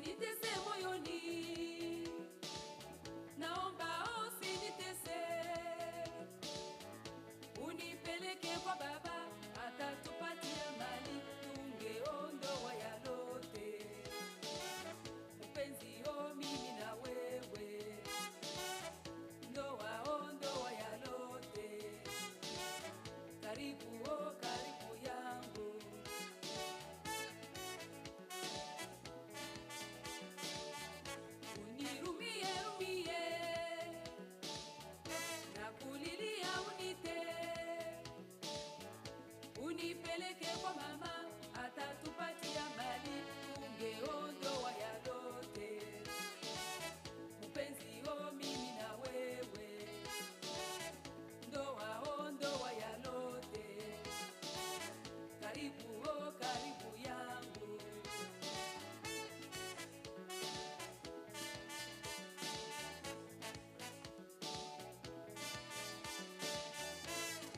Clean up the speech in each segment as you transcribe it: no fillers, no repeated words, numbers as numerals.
Usinitese moyoni, naomba usinitese. Unipeleke kwa baba, atatupatia mali, tungeondoa yalote. Mpenzi o mimi na wewe, ondoa yalote. Karibu o karibu yangu. Unipeleke kwa mama, atatupatia mali, tungeondoa yalote. Mpenzi o mimi na wewe, ondoa yalote. Karibu o karibu yangu.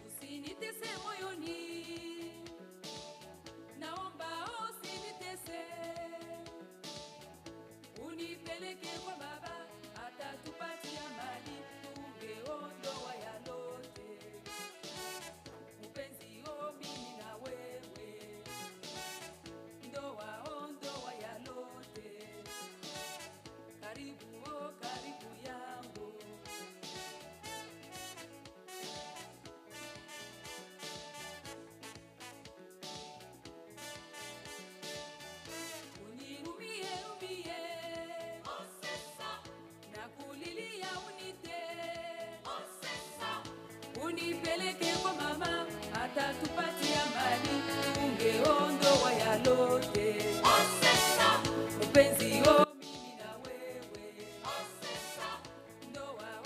Usinitese moyoni, naomba usinitese. Unipeleke kwa baba, atatupatia mali, tungeondoa yalote. Mpenzi o mimi na wewe, ondoa yalote. Karibu o karibu yangu. Unipeleke kwa mama, atatupatia mali, tungeondoa yalote. Mpenzi o mimi na wewe,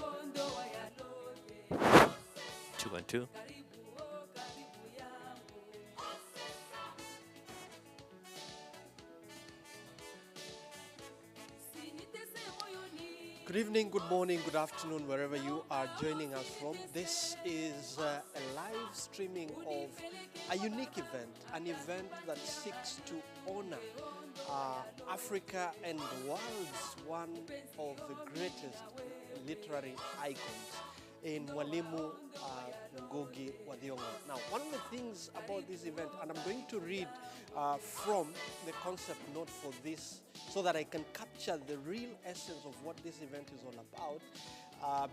ondoa yalote. 2 and 2. Good evening, good morning, good afternoon, wherever you are joining us from. This is a live streaming of a unique event, an event that seeks to honor Africa and the world's one of the greatest literary icons in Mwalimu Ngugi wa Thiong'o. Now, one of the things about this event, and I'm going to read from the concept note for this so that I can capture the real essence of what this event is all about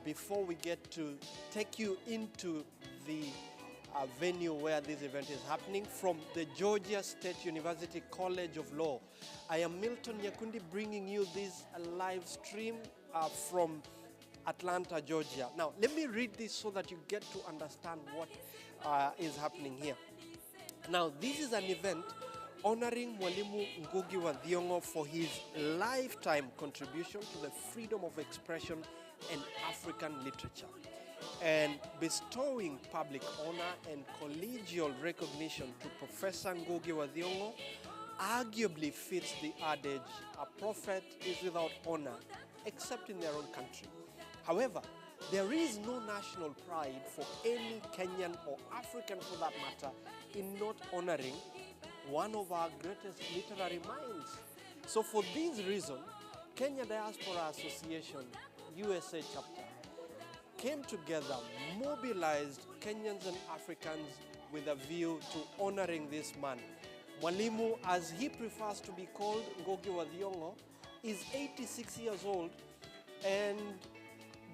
before we get to take you into the venue where this event is happening from the Georgia State University College of Law. I am Milton Nyakundi bringing you this live stream from Atlanta, Georgia. Now, let me read this so that you get to understand what is happening here. Now, this is an event honoring Mwalimu Ngugi wa Thiong'o for his lifetime contribution to the freedom of expression and African literature, and bestowing public honor and collegial recognition to Professor Ngugi wa Thiong'o arguably fits the adage, a prophet is without honor except in their own country. However, there is no national pride for any Kenyan or African for that matter in not honoring one of our greatest literary minds. So for this reason, Kenya Diaspora Association, USA chapter, came together, mobilized Kenyans and Africans with a view to honoring this man. Mwalimu, as he prefers to be called, Ngugi wa Thiong'o, is 86 years old, and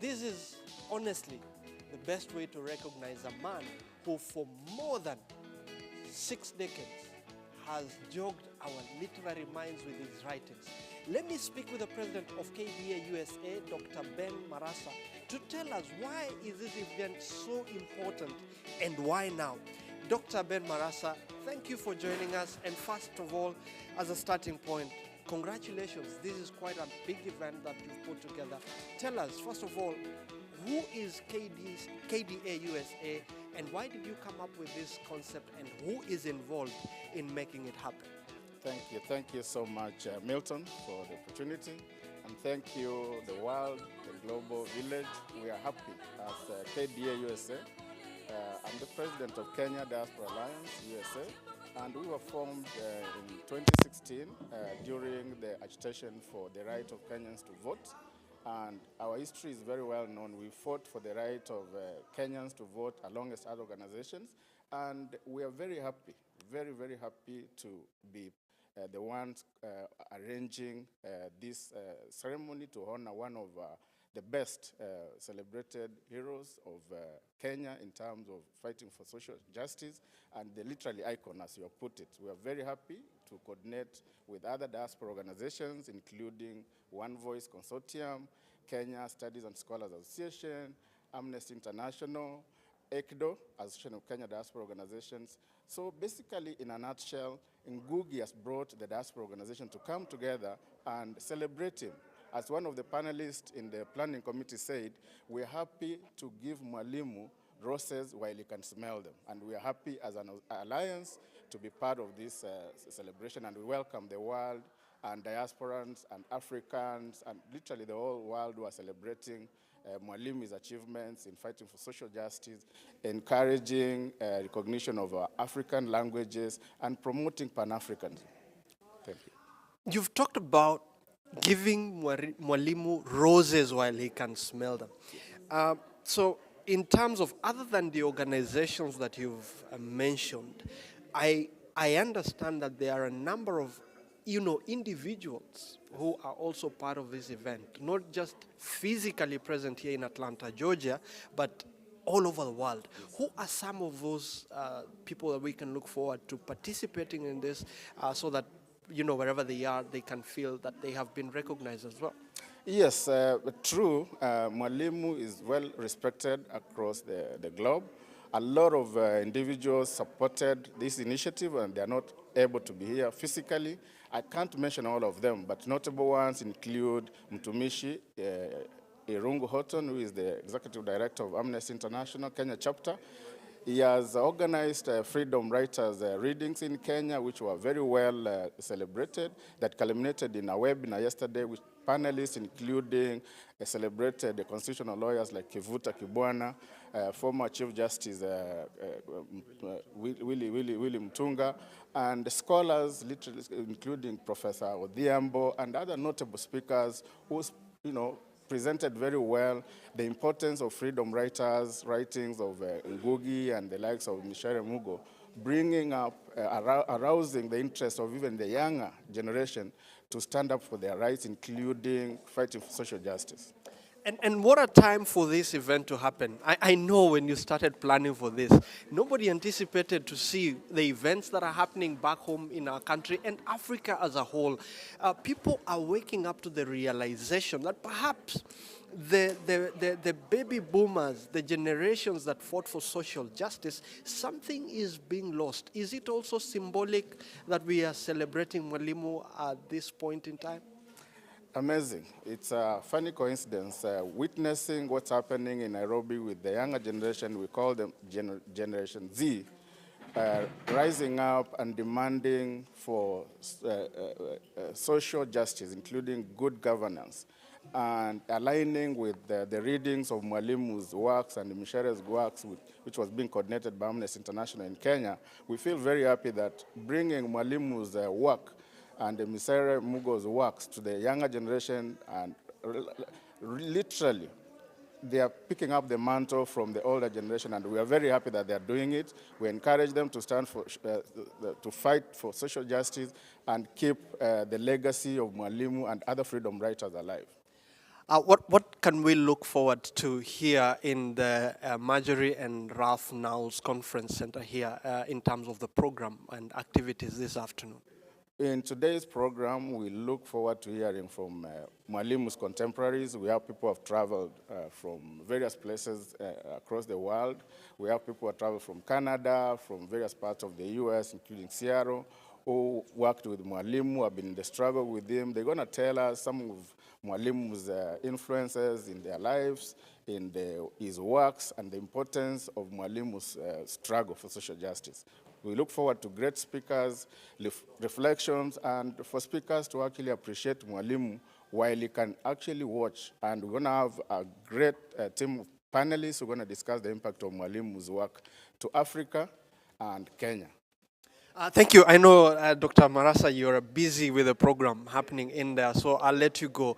this is honestly the best way to recognize a man who for more than 6 decades has jogged our literary minds with his writings. Let me speak with the president of KDA USA, Dr. Ben Marasa, to tell us why is this event so important and why now. Dr. Ben Marasa, thank you for joining us. And first of all, as a starting point, congratulations. This is quite a big event that you've put together. Tell us, first of all, who is KDA USA, and why did you come up with this concept, and who is involved in making it happen? Thank you so much, Milton, for the opportunity, and thank you, the world, the global village. We are happy as KDA USA. I'm the president of Kenya Diaspora Alliance USA, And we were formed in 2016 during the agitation for the right of Kenyans to vote. And our history is very well known. We fought for the right of Kenyans to vote along with other organizations. And we are very happy, very, very happy to be the ones arranging this ceremony to honor one of the best celebrated heroes of Kenya in terms of fighting for social justice and the literally icon, as you have put it. We are very happy to coordinate with other diaspora organizations, including One Voice Consortium, Kenya Studies and Scholars Association, Amnesty International, ECDO, Association of Kenya Diaspora Organizations. So basically, in a nutshell, Ngugi has brought the diaspora organization to come together and celebrate him. As one of the panelists in the planning committee said, we're happy to give Mwalimu roses while he can smell them. And we are happy as an alliance to be part of this celebration, and we welcome the world and diasporans and Africans and literally the whole world who are celebrating Mwalimu's achievements in fighting for social justice, encouraging recognition of African languages, and promoting Pan-Africanism. Thank you. You've talked about giving Mwalimu roses while he can smell them. So in terms of, other than the organizations that you've mentioned, I understand that there are a number of individuals who are also part of this event, not just physically present here in Atlanta, Georgia, but all over the world. Who are some of those people that we can look forward to participating in this so that, wherever they are, they can feel that they have been recognized as well? Yes, true. Mwalimu is well respected across the globe. A lot of individuals supported this initiative, and they are not able to be here physically. I can't mention all of them, but notable ones include Mtumishi Irungu Horton, who is the Executive Director of Amnesty International Kenya chapter. He has organized freedom writers' readings in Kenya, which were very well celebrated, that culminated in a webinar yesterday with panelists, including celebrated constitutional lawyers like Kivuta Kibwana, former Chief Justice Willy Mtunga, and scholars, literally, including Professor Odhiambo and other notable speakers who, presented very well the importance of freedom writers, writings of Ngugi and the likes of Mishere Mugo, bringing up, arousing the interest of even the younger generation to stand up for their rights, including fighting for social justice. And what a time for this event to happen. I know when you started planning for this, nobody anticipated to see the events that are happening back home in our country and Africa as a whole. People are waking up to the realization that perhaps the baby boomers, the generations that fought for social justice, something is being lost. Is it also symbolic that we are celebrating Mwalimu at this point in time? Amazing. It's a funny coincidence. Witnessing what's happening in Nairobi with the younger generation, we call them Generation Z, rising up and demanding for social justice, including good governance, and aligning with the readings of Mwalimu's works and Mishere's works, which was being coordinated by Amnesty International in Kenya. We feel very happy that bringing Mwalimu's work and the Misere Mugo's works to the younger generation, and literally, they are picking up the mantle from the older generation, and we are very happy that they are doing it. We encourage them to stand for, to fight for social justice and keep the legacy of Mwalimu and other freedom writers alive. What can we look forward to here in the Marjorie and Ralph Knowles Conference Center here in terms of the program and activities this afternoon? In today's program, we look forward to hearing from Mwalimu's contemporaries. We have people who have traveled from various places across the world. We have people who have traveled from Canada, from various parts of the US, including Seattle, who worked with Mwalimu, have been in the struggle with him. They're going to tell us some of Mwalimu's influences in their lives, in his works, and the importance of Mwalimu's struggle for social justice. We look forward to great speakers, reflections, and for speakers to actually appreciate Mwalimu while he can actually watch. And we're going to have a great team of panelists who are going to discuss the impact of Mwalimu's work to Africa and Kenya. Thank you. I know, Dr. Marasa, you're busy with the program happening in there, so I'll let you go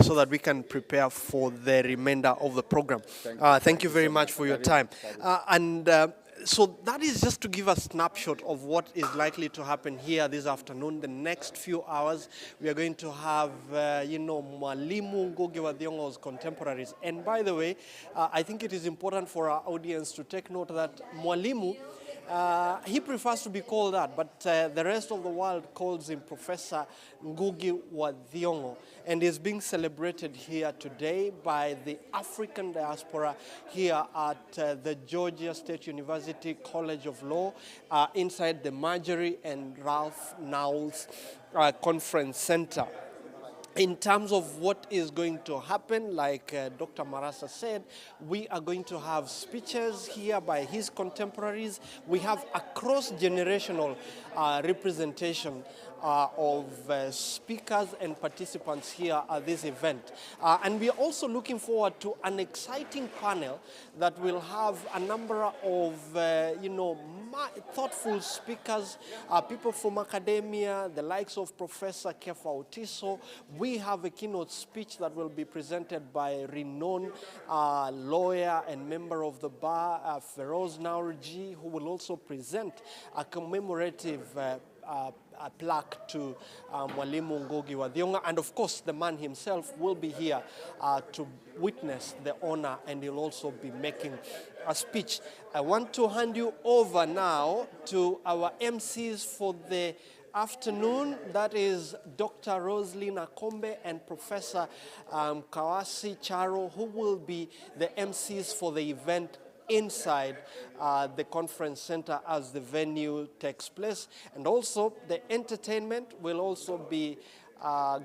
so that we can prepare for the remainder of the program. Thank you very so much much. for your Karibu, time. karibu. So that is just to give a snapshot of what is likely to happen here this afternoon. The next few hours, we are going to have, Mwalimu Ngugi wa Thiong'o's contemporaries. And by the way, I think it is important for our audience to take note that Mwalimu, he prefers to be called that, but the rest of the world calls him Professor Ngugi wa Thiong'o, and is being celebrated here today by the African diaspora here at the Georgia State University College of Law inside the Marjorie and Ralph Knowles Conference Center. In terms of what is going to happen, like Dr. Marasa said, we are going to have speeches here by his contemporaries. We have a cross-generational representation of speakers and participants here at this event. And we are also looking forward to an exciting panel that will have a number of, thoughtful speakers, people from academia, the likes of Professor Kefa Otiso. We have a keynote speech that will be presented by a renowned lawyer and member of the bar, Feroz Naurji, who will also present a commemorative a plaque to Mwalimu Ngugi wa Thiong'o, and of course the man himself will be here to witness the honor, and he'll also be making a speech. I want to hand you over now to our MCs for the afternoon. That is Dr. Roslyn Akombe and Professor Kawasi Charo, who will be the MCs for the event inside the conference center as the venue takes place. And also the entertainment will also be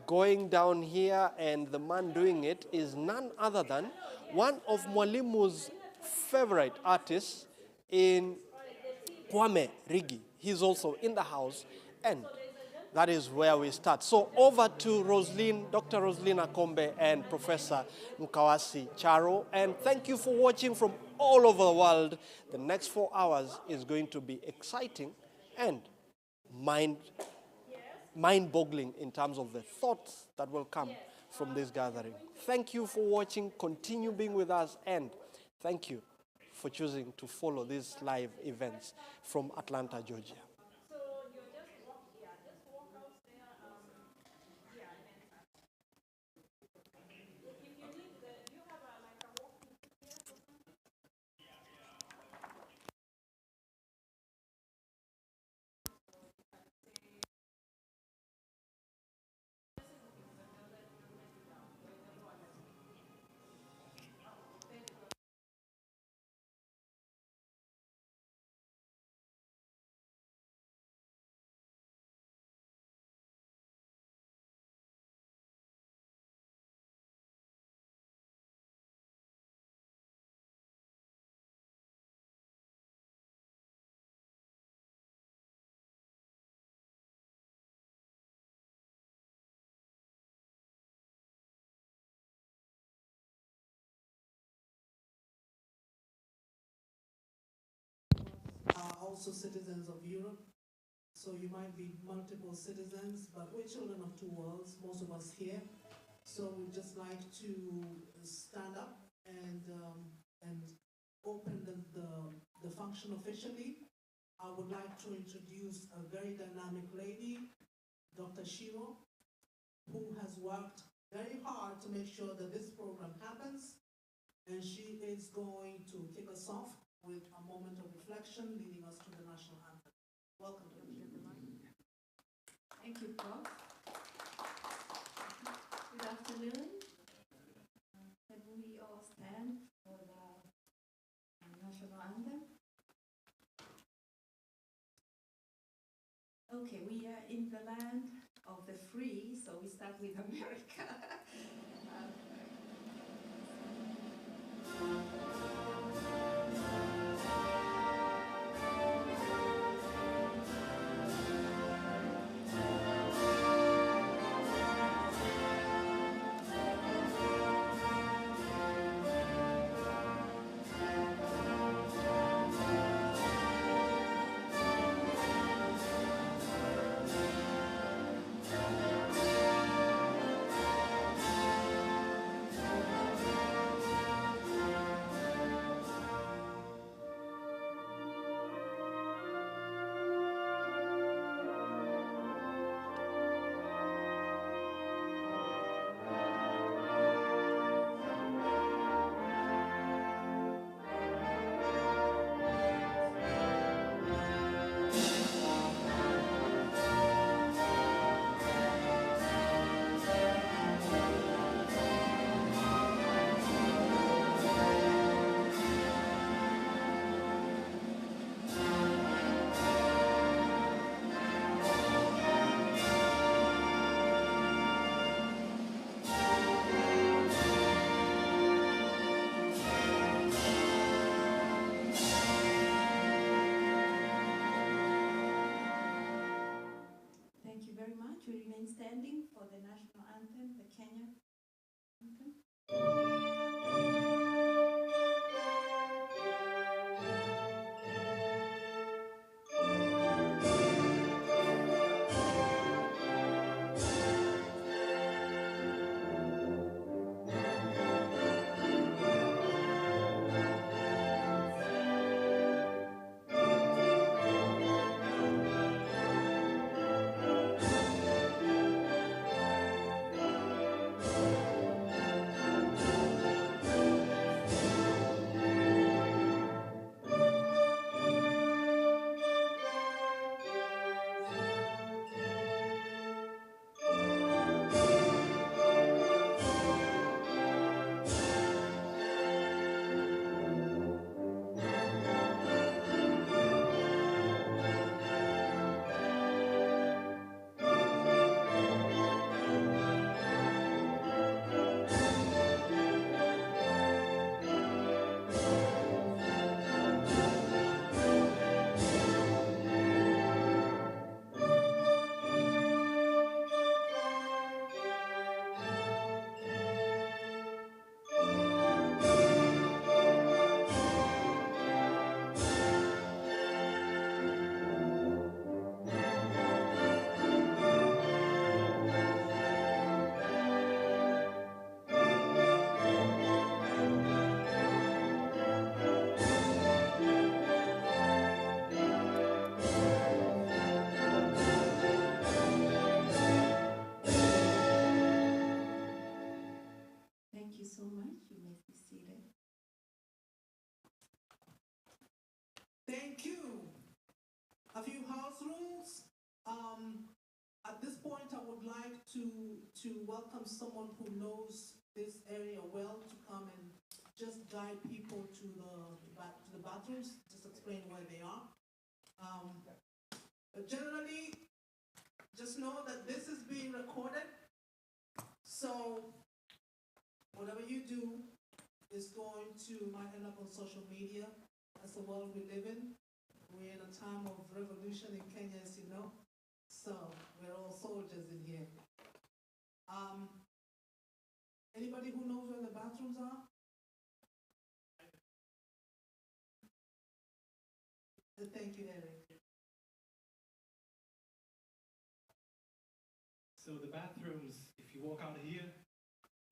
going down here, and the man doing it is none other than one of Mwalimu's favorite artists in Kwame Rigi. He's also in the house, and that is where we start. So over to Roslyn, Dr. Roslyn Akombe and Professor Mkawasi Charo. And thank you for watching from all over the world. The next 4 hours is going to be exciting and mind-boggling in terms of the thoughts that will come from this gathering. Thank you for watching. Continue being with us, and thank you for choosing to follow these live events from Atlanta, Georgia. Are also citizens of Europe. So you might be multiple citizens, but we're children of two worlds, most of us here. So we'd just like to stand up and open the function officially. I would like to introduce a very dynamic lady, Dr. Shiro, who has worked very hard to make sure that this program happens. And she is going to kick us off with a moment of reflection, leading us to the national anthem. Welcome, Dr. Shiro. Thank you, Prof. Good afternoon. Can we all stand for the national anthem? Okay, we are in the land of the free, so we start with America. Kenya. Thank you so much. You may be seated. Thank you. A few house rules. At this point, I would like to welcome someone who knows this area well to come and just guide people to the bathrooms, just explain where they are. Generally, just know that this is being recorded, so whatever you do is going to might end up on social media. That's the world we live in. We're in a time of revolution in Kenya, as you know. So we're all soldiers in here. Anybody who knows where the bathrooms are? Thank you, Eric. So the bathrooms, if you walk out here,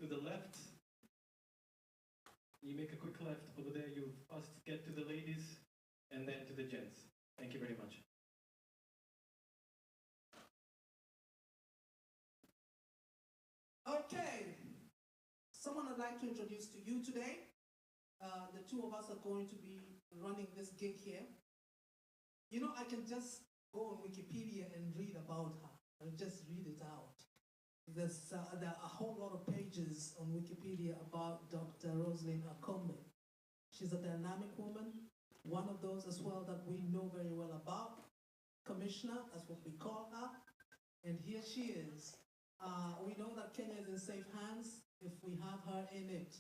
to the left, you make a quick left over there, you first get to the ladies and then to the gents. Thank you very much. Okay, someone I'd like to introduce to you today. The two of us are going to be running this gig here. You know, I can just go on Wikipedia and read about her, and just read it out. There are a whole lot of pages on Wikipedia about Dr. Rosalind Akombe. She's a dynamic woman, one of those as well that we know very well about. Commissioner, that's what we call her. And here she is. We know that Kenya is in safe hands if we have her in it.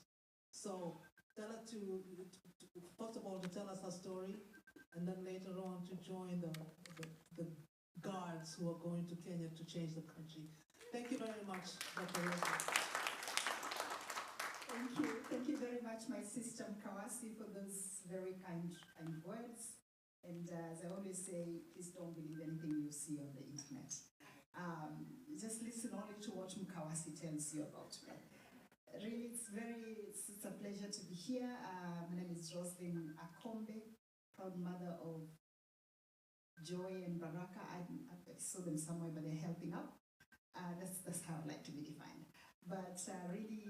So tell her first of all, to tell us her story, and then later on to join the guards who are going to Kenya to change the country. Thank you very much, Dr. Rosalind. Thank you. Thank you very much, my sister Mkawasi, for those very kind words. And as I always say, please don't believe anything you see on the internet. Just listen only to what Mkawasi tells you about me. Really, it's a pleasure to be here. My name is Rosalind Akombe, proud mother of Joy and Baraka. I saw them somewhere, but they're helping out. That's how I like to be defined. But really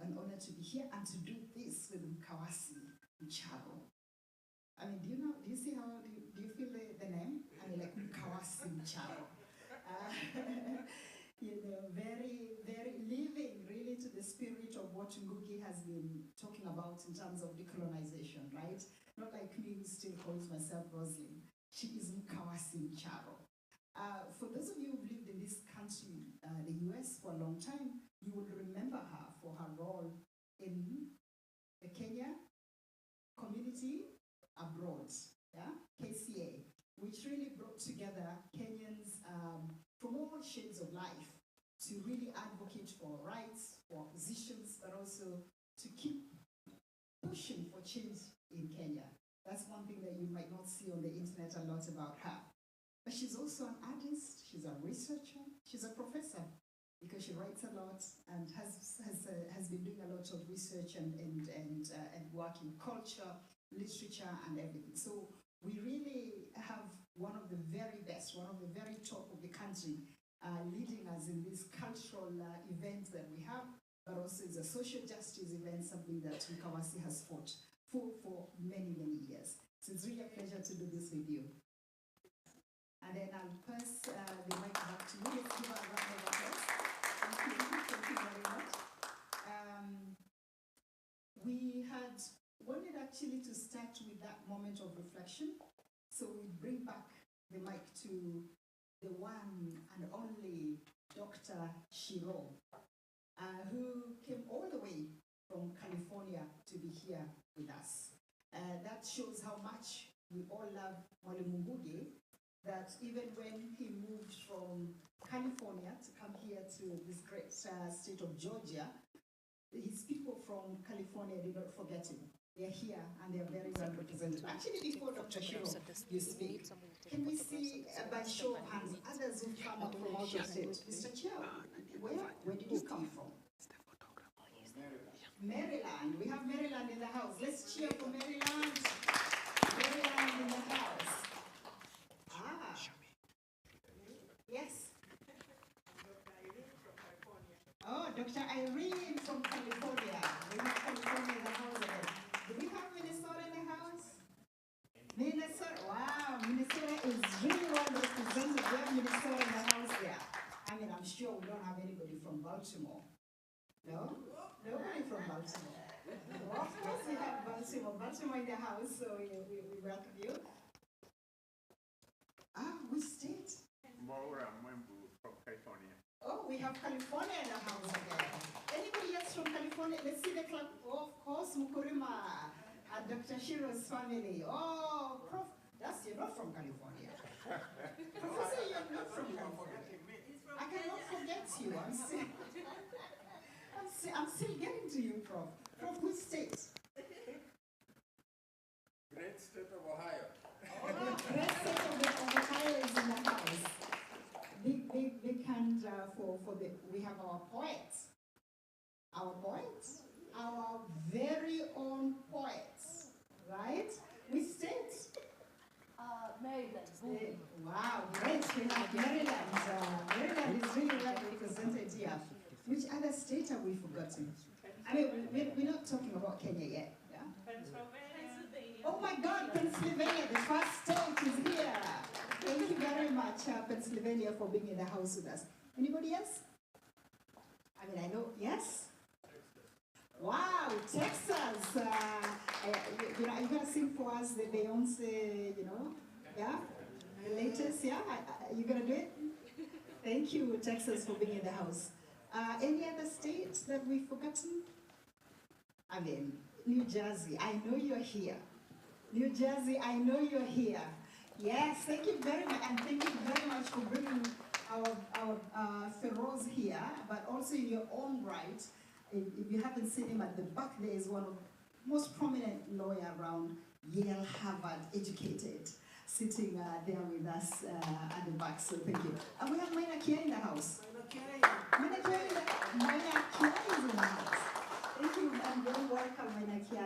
an honor to be here and to do this with Mkawasi Mchago. I mean, do you see how, do you feel the name? I mean, like Mkawasi Mchago. You know, very, very living really to the spirit of what Ngugi has been talking about in terms of decolonization, right? Not like me who still calls myself Rosalind. She is Mkawasi Mchago. For those of you who've lived in this country, the US, for a long time, you will remember her for her role in the Kenya community abroad, yeah? KCA, which really brought together Kenyans from all shades of life to really advocate for rights, for positions, but also to keep pushing for change in Kenya. That's one thing that you might not see on the internet a lot about her. But she's also an artist, she's a researcher, she's a professor, because she writes a lot and has been doing a lot of research and work in culture, literature, and everything. So we really have one of the very best, one of the very top of the country leading us in this cultural event that we have, but also it's a social justice event, something that Kawasi has fought for many, many years. So it's really a pleasure to do this with you. And then I'll pass the mic back to you. Let's give a round of applause. Thank you very much. We had wanted actually to start with that moment of reflection. So we bring back the mic to the one and only Dr. Shiro, who came all the way from California to be here with us. That shows how much we all love Mwalimu Ngugi, that even when he moved from California to come here to this great state of Georgia, his people from California did not forget him. They're here and they're very well represented. Actually, before Dr. Shiro, you speak, can we see by show of hands others who come up from out of state? Mr. Chair, where did you come from? Maryland. We have Maryland in the house. Let's cheer for Maryland. Maryland in the house. Ah. Yes. Oh, Dr. Irene from California. We have California in the house again. Do we have Minnesota in the house? Minnesota. Wow, Minnesota is really well represented. We have Minnesota in the house there. I mean, I'm sure we don't have anybody from Baltimore. No? Nobody from Baltimore. Well, of course we have Baltimore. Baltimore in the house, so we welcome you. Which state? From California. Oh, we have California in the house again. Anybody else from California? Let's see the club. Oh, of course, Mukurima and Dr. Shiro's family. Oh, Prof, you're not from California. Professor, you're not from California. I cannot forget you. I'm still getting to you, Prof. Prof, which state? Great state of Ohio. Oh, great state of Ohio is in the house. Big hand we have our poets. Our poets? Our very own poets, right? Which state? Maryland. Wow, great. We have Maryland. Maryland is really well represented here. Which other state have we forgotten? I mean, we're not talking about Kenya yet. Yeah? Pennsylvania. Oh my God, Pennsylvania, the first state is here. Thank you very much, Pennsylvania, for being in the house with us. Anybody else? I mean, I know, yes? Wow, Texas. You're going to sing for us the Beyonce, yeah? The latest, yeah? You're going to do it? Thank you, Texas, for being in the house. Any other states that we've forgotten? I mean, New Jersey, I know you're here. New Jersey, I know you're here. Yes, thank you very much, and thank you very much for bringing our Feroz here, but also in your own right. If you haven't seen him at the back, there is one of the most prominent lawyer around, Yale, Harvard, educated, sitting there with us at the back, so thank you. And we have Maina Kia in the house. Maina Kia is in the house. Thank you, and very welcome, Maina Kia,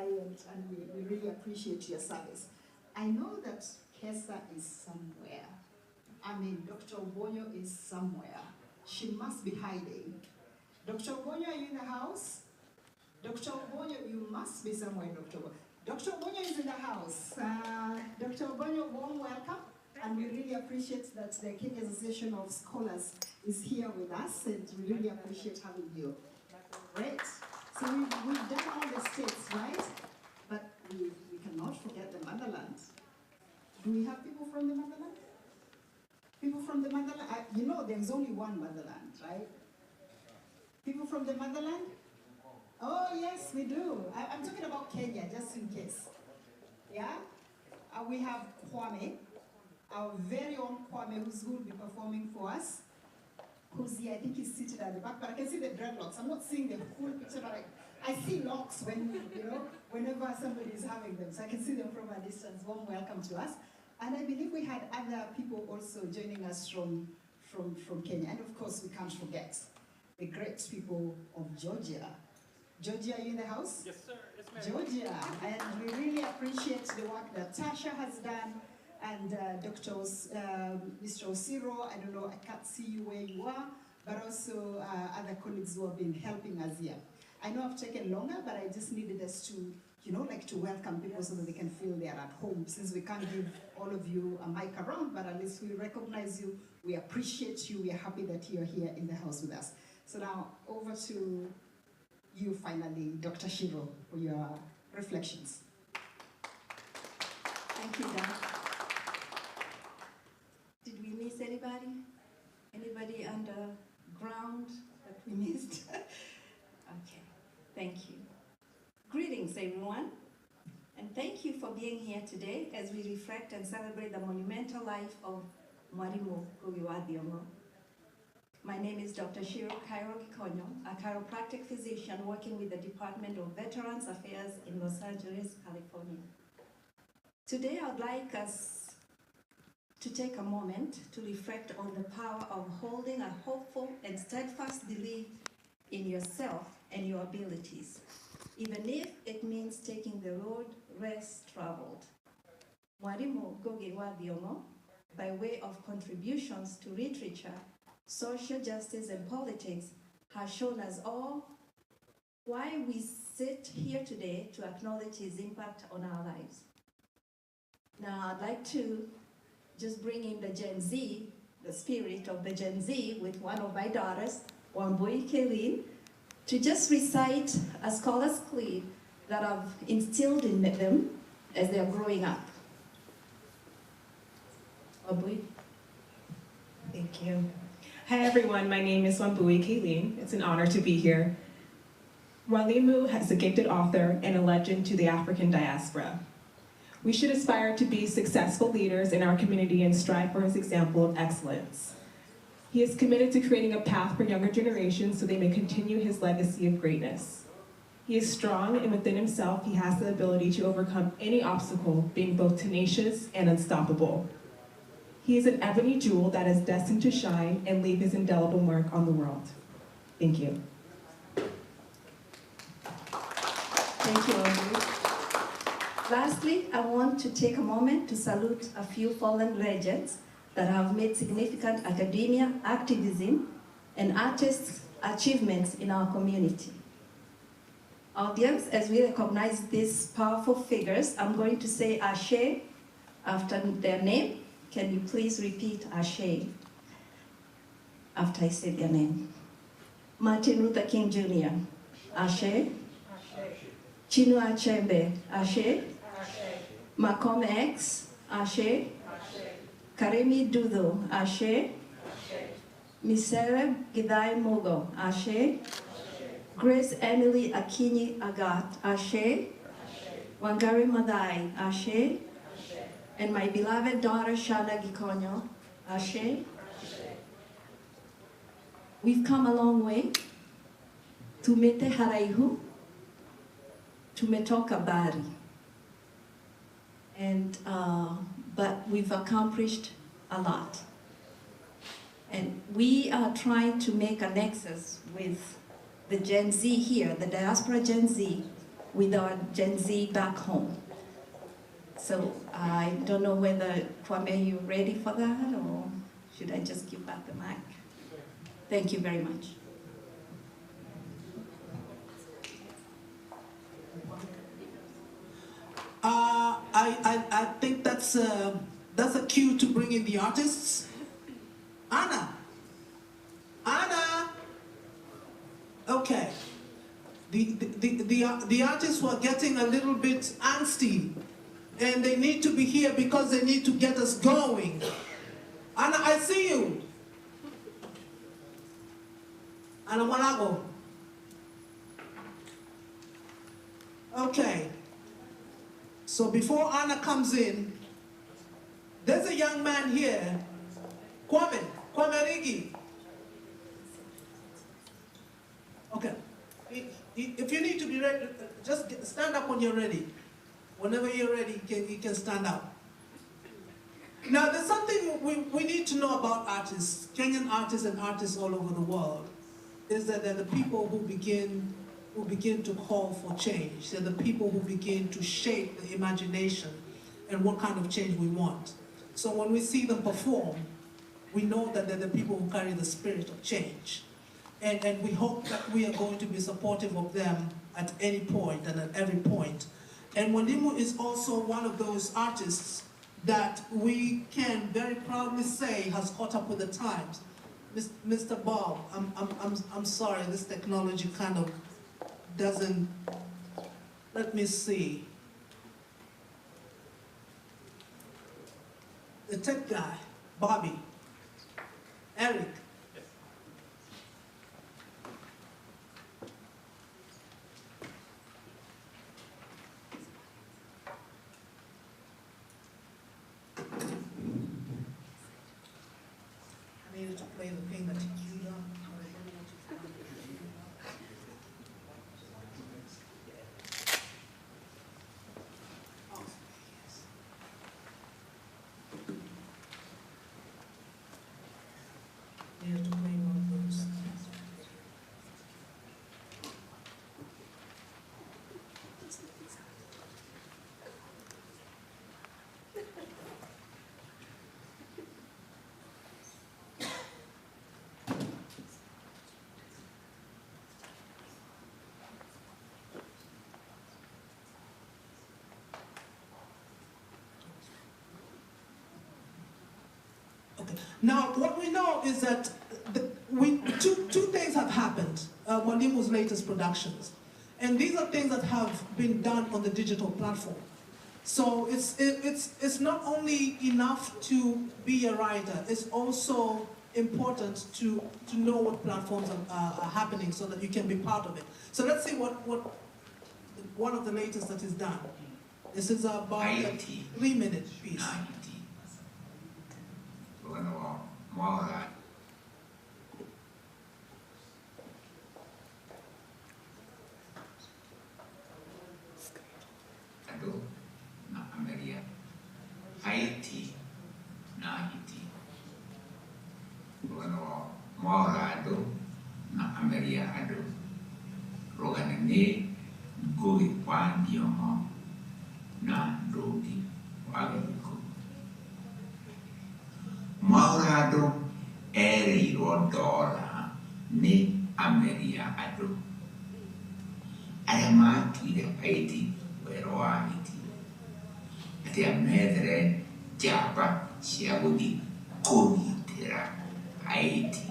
and we really appreciate your service. I know that Kesa is somewhere. I mean, Dr. Obonyo is somewhere. She must be hiding. Dr. Obonyo, are you in the house? Dr. Obonyo, you must be somewhere, Dr. Obonyo. Dr. Obonyo is in the house. Dr. Obonyo, warm welcome. And we really appreciate that the Kenya Association of Scholars is here with us, and we really appreciate having you. Great. So we've done all the states, right? But we cannot forget the motherland. Do we have people from the motherland? People from the motherland? There's only one motherland, right? People from the motherland? Oh, yes, we do. I'm talking about Kenya, just in case. Yeah? We have Kwame, our very own Kwame, who will be performing for us. who's here. I think he's seated at the back, but I can see the dreadlocks. I'm not seeing the full picture, but I see locks whenever somebody is having them. So I can see them from a distance. Warm welcome to us. And I believe we had other people also joining us from Kenya. And of course, we can't forget the great people of Georgia. Georgia, are you in the house? Yes, sir. Yes, ma'am. Georgia. And we really appreciate the work that Tasha has done and Mr. Osiro. I don't know, I can't see you where you are, but also other colleagues who have been helping us here. I know I've taken longer, but I just needed us to, to welcome people so that they can feel they are at home. Since we can't give all of you a mic around, but at least we recognize you, we appreciate you, we are happy that you're here in the house with us. So now, over to you finally, Dr. Shiro, for your reflections. Thank you, Dan. Did we miss anybody? Anybody underground that we missed? Okay, thank you. Greetings, everyone, and thank you for being here today as we reflect and celebrate the monumental life of Mwalimu Ngugi. My name is Dr. Shiro Gikonyo, a chiropractic physician working with the Department of Veterans Affairs in Los Angeles, California. Today, I'd like us to take a moment to reflect on the power of holding a hopeful and steadfast belief in yourself and your abilities, even if it means taking the road less traveled. Mwalimu Ngugi, by way of contributions to literature, social justice, and politics, has shown us all why we sit here today to acknowledge his impact on our lives. Now, I'd like to just bring in the Gen Z, the spirit of the Gen Z, with one of my daughters, Wambui Kelin, to just recite a scholar's creed that I've instilled in them as they're growing up. Wambui. Thank you. Hi everyone, my name is Wambui Kelin. It's an honor to be here. Mwalimu is a gifted author and a legend to the African diaspora. We should aspire to be successful leaders in our community and strive for his example of excellence. He is committed to creating a path for younger generations so they may continue his legacy of greatness. He is strong, and within himself, he has the ability to overcome any obstacle, being both tenacious and unstoppable. He is an ebony jewel that is destined to shine and leave his indelible mark on the world. Thank you. Thank you, Audrey. Lastly, I want to take a moment to salute a few fallen legends that have made significant academia, activism, and artists' achievements in our community. Audience, as we recognize these powerful figures, I'm going to say Ashe after their name. Can you please repeat Ashe after I say their name? Martin Luther King Jr., Ashe. Chinua Achebe, Ashe. Malcolm X, Ashe. Karemi Dudo, Ashe. Misere Gidai Mogo, Ashe. Grace Emily Akinyi Agat, Ashe. Wangari Maathai, Ashe. And my beloved daughter Shana Gikonyo, Ashe. We've come a long way. Tumete haraihu, tumetoka bari. And but we've accomplished a lot. And we are trying to make a nexus with the Gen Z here, the diaspora Gen Z, with our Gen Z back home. So I don't know whether, Kwame, you're ready for that, or should I just give back the mic? Thank you very much. I think that's a cue to bring in the artists. Anna. Okay. The artists were getting a little bit angsty, and they need to be here because they need to get us going. Anna, I see you. Anna Wanago. Okay. So before Anna comes in, there's a young man here, Kwame Rigi. If you need to be ready, just stand up when you're ready. Whenever you're ready, you can stand up. Now, there's something we need to know about artists, Kenyan artists and artists all over the world, is that they're the people who begin to call for change. They're the people who begin to shape the imagination and what kind of change we want. So when we see them perform, we know that they're the people who carry the spirit of change. And we hope that we are going to be supportive of them at any point and at every point. And Mwalimu is also one of those artists that we can very proudly say has caught up with the times. Mr. Bob, I'm sorry, this technology kind of doesn't, let me see. The tech guy, Bobby, Eric. I needed to play the thing that he queued up. Needed to play one of those. Now, what we know is that two things have happened, Mwalimu's latest productions. And these are things that have been done on the digital platform. So it's not only enough to be a writer, it's also important to know what platforms are happening so that you can be part of it. So let's see what one of the latest that is done. This is about a 3-minute piece. Ado na Ameria, Haiti na Haiti. Bueno, Morado na Ameria ado. Roganene Ngugi kwa Thiong'o na Ngugi Mwalimu. Morado eri rodola ni Ameria ado. Ayamatu ile Haiti wero Haiti. Ati amedre jaba siagudi komitera Haiti.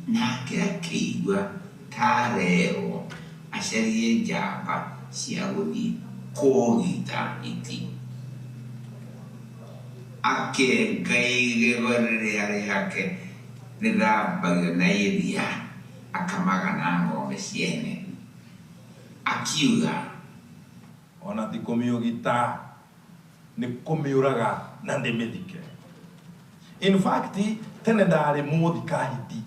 Na kila kiwa tareo asherie jaba siagudi komita Haiti. Ake gaige gorere ale ake nida baganayedia akamagana mesiene akiuga ona ti komio gita ne komiuraga nande medike. In fact, tenedare modi kahiti.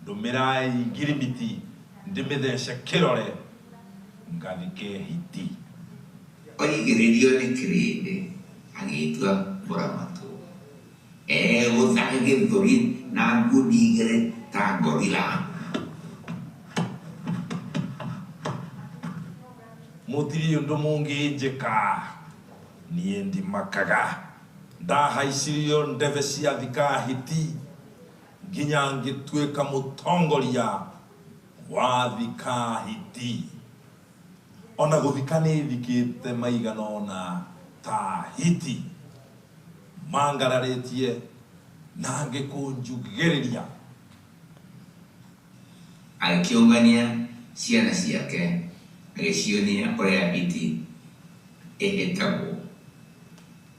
Do mirai girimiti ndemede shakirore ngadike hiti. Oye gredio ne crede angitua boramato. Ego zange dorin na gudigre ta gorila. Motiri ndomonge jeka niendi makaga da haisirio ndevesia dika hiti ginyange tueka mutongolia wa dika hiti ona govikane dikete maiganona ta hiti mangararetie nange konjugereria Alkiongania siana siake Agesioni Korea iti etabo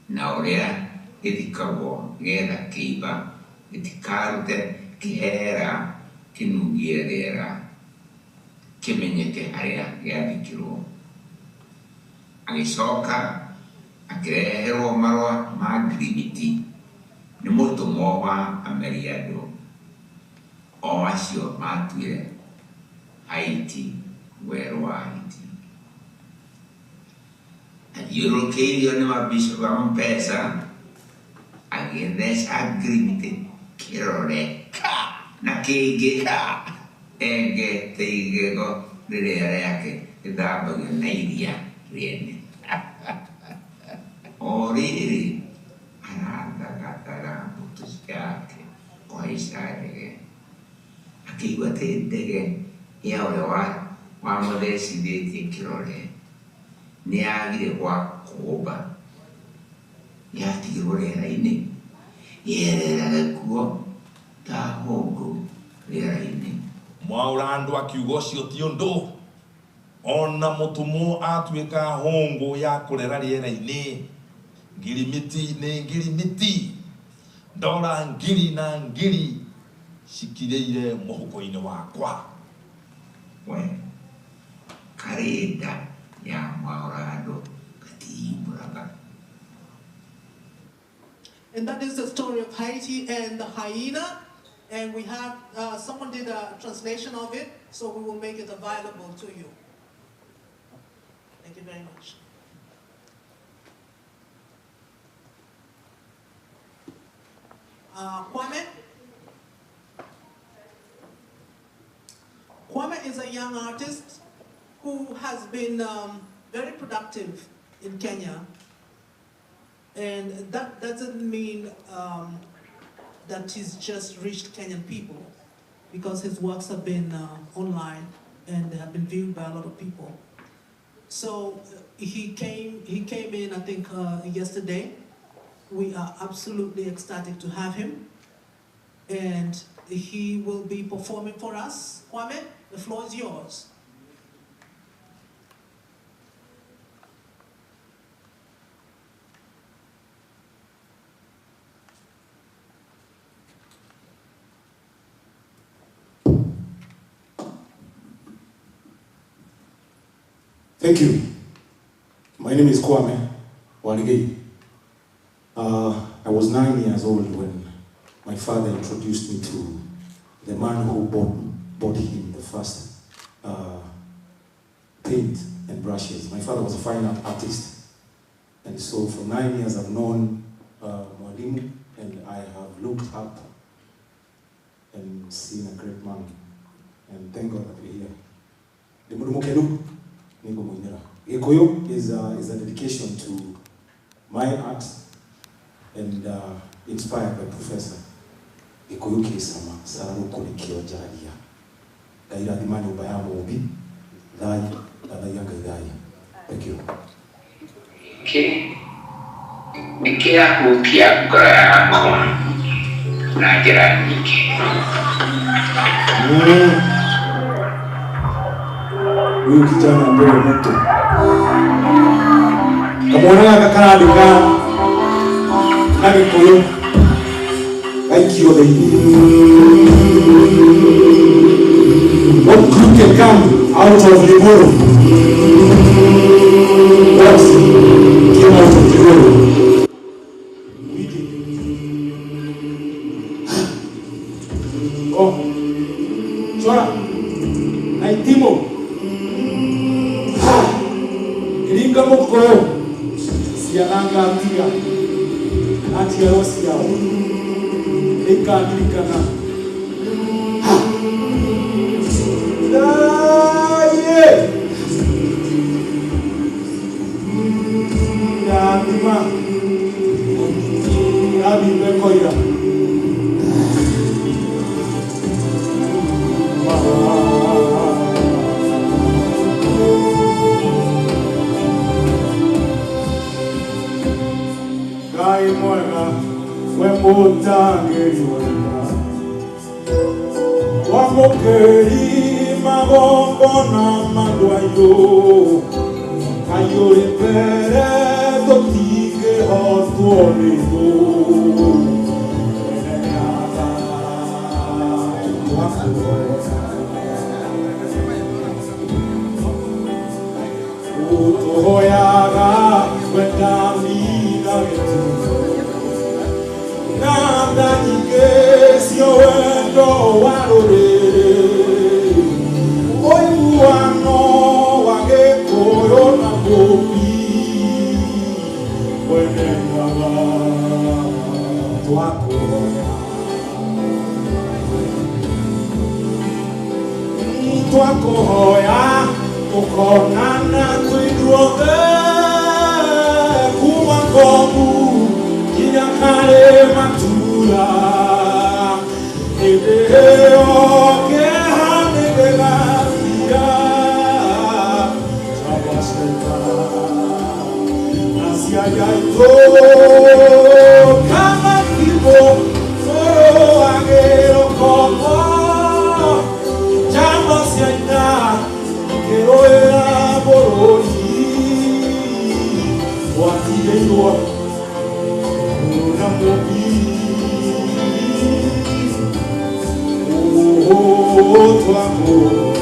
na orea etikabo gera kiba etikarte kihera kinugierera kimenyeke area ya bikiro agisoka akrehero marwa magribiti ni molto mowa ameriado o acio matuire Haiti werũ wa Haiti athiũrũrũkĩirio nĩ mabishop a Mapesa agĩtheca ngirimiti kĩroreka na kĩngĩ engete igego rĩrĩa rĩake rĩthambagio na iria rĩene o rĩrĩ arathagataga mbũtũ ciake kũhaica ndege akĩigua atĩ ndege ya ũrĩa wamũthecithĩtie kĩrore nĩyagire gwa kũũmba yatigirwo rĩera-inĩ yereraga kuo ta hũngũ rĩera-inĩ. Mwaũra andũ akiuga ũcio ti ũndũ ona mũtũmwo atuĩka hũngũ ya kũrera rĩera-inĩ ngirimiti nĩ ngirimiti ndora ngiri na ngiri cikirĩire mũhuko-inĩ wakwa. We karĩnda ya mwaũra andũ gatiimbũraga. And that is the story of Haiti and the hyena. And we have, someone did a translation of it, so we will make it available to you. Thank you very much. Kwame? Kwame is a young artist who has been very productive in Kenya. And that doesn't mean that he's just reached Kenyan people, because his works have been online and they have been viewed by a lot of people. So he came in, I think, yesterday. We are absolutely ecstatic to have him. And he will be performing for us. Kwame, the floor is yours. Thank you. My name is Kwame Wanigei. I was 9 years old when my father introduced me to the man who bought him the first paint and brushes. My father was a fine art artist. And so for 9 years I've known Mwalimu, and I have looked up and seen a great man. And thank God that we're here. The Mudumukelu Nigo Muinera. Gikuyu is a dedication to my art and inspired by Professor Gikuyu Kisama Saru Kulikio Jadia. Daira Dimani Ubayamo Obi, Dai, Dadayanga Daya. Thank you. Okay. Nikia Mukia Graham Nigeria Niki. Huyu kijana ambaye mtu kamwona akaandika na Gikuyu aikio thĩinĩ. What good can come out of Limuru? What came out of Limuru? Oh, Chora, naitimo. Iringa moko, siananga atiga, atiga rosia, eka amirikana. Daye, ya atima, abi mekoira. Gai mwega, we mutangeri wega. Wamukeri magongo na mandwayo. Kayori pere totige hotuonido. Utohoyaga wenda mina getu. Na Twakohoya ukonana twiduoge kuma komu kinyakale matura edeo ke hanegelasia sabaseta nasia yaito kama kibo soro agero como quiero era por una tu amor.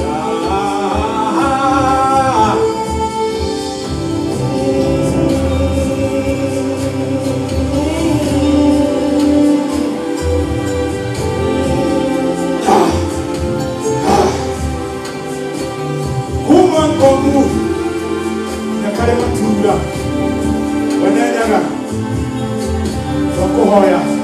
Hoya.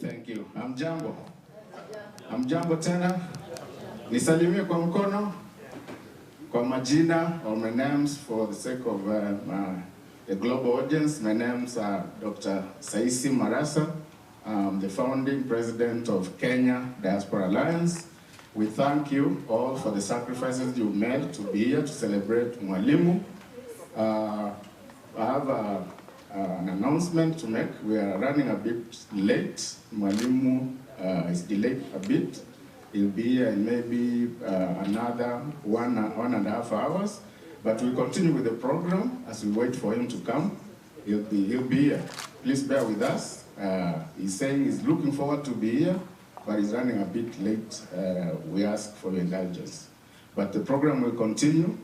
Thank you. Amjambo tena. Nisalimie kwa mkono. Kwa majina, or my names for the sake of the global audience. My names are Dr. Saisi Marasa. I'm the founding president of Kenya Diaspora Alliance. We thank you all for the sacrifices you made to be here to celebrate Mwalimu. I have an announcement to make. We are running a bit late. Mwalimu is delayed a bit. He'll be here in maybe another one and a half hours. But we'll continue with the program as we wait for him to come. He'll be here. Please bear with us. He's saying he's looking forward to be here, but he's running a bit late. We ask for your indulgence. But the program will continue.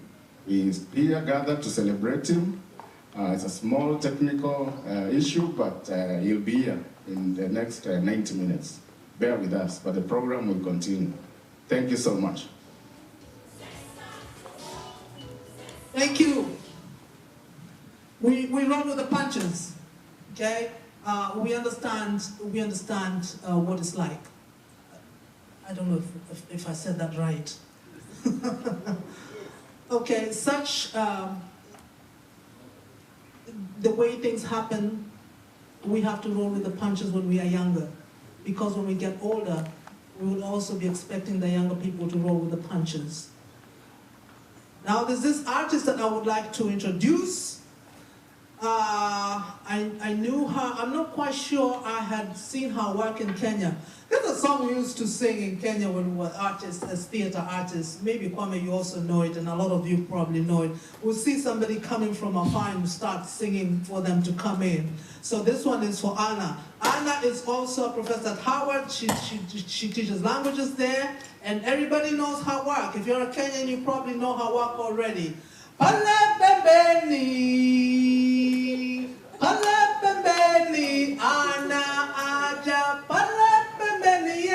We're here gathered to celebrate him. It's a small technical issue, but he'll be here in the next 90 minutes. Bear with us, but the program will continue. Thank you so much. Thank you. We run with the punches, okay? We understand what it's like. I don't know if I said that right. Okay, the way things happen, we have to roll with the punches when we are younger, because when we get older, we will also be expecting the younger people to roll with the punches. Now there's this artist that I would like to introduce. I knew her, I'm not quite sure I had seen her work in Kenya. There's a song we used to sing in Kenya when we were artists, as theater artists. Maybe Kwame, you also know it, and a lot of you probably know it. We'll see somebody coming from afar and start singing for them to come in. So this one is for Anna. Anna is also a professor at Howard. She teaches languages there, and everybody knows her work. If you're a Kenyan, you probably know her work already. Palepembeni, palepembeni, Anna aja, palepembeni,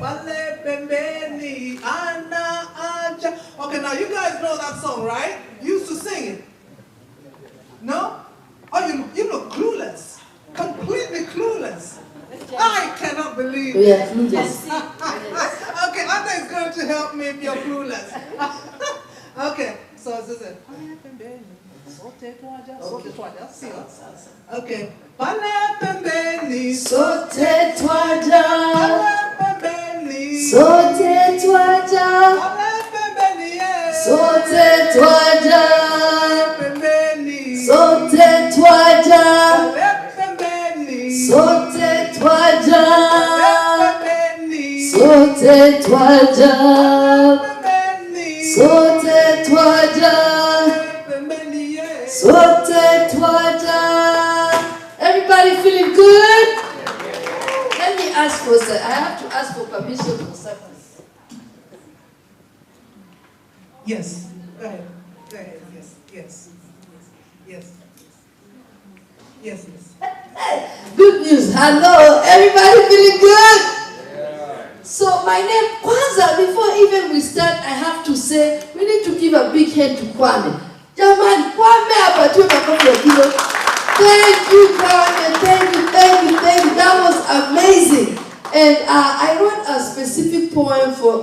palepembeni, Anna aja. Okay, now you guys know that song, right? You used to sing it. No? Oh, you look clueless. Completely clueless. I cannot believe it. We are clueless. Okay, Anna is going to help me if you're clueless. Okay, so this is it. Okay. Palepembeni, sote twaja. Palepembeni, sote twaja. Palepembeni, sote twaja. Palepembeni, sote twaja. Palepembeni, sote twaja. Palepembeni, sote twaja. Sote twaja. Sote twaja. Everybody feeling good? Let me ask for a second. I have to ask for permission for a second. Yes. Go ahead. Go ahead. Yes. Yes. Yes. Yes. Yes. Good news. Hello. Everybody feeling good? So my name, Kwanza, before even we start, I have to say, we need to give a big hand to Kwame. Jamani, Kwame apatiwe makofi ya kilo. Thank you, Kwame. Thank you. That was amazing. And I wrote a specific poem for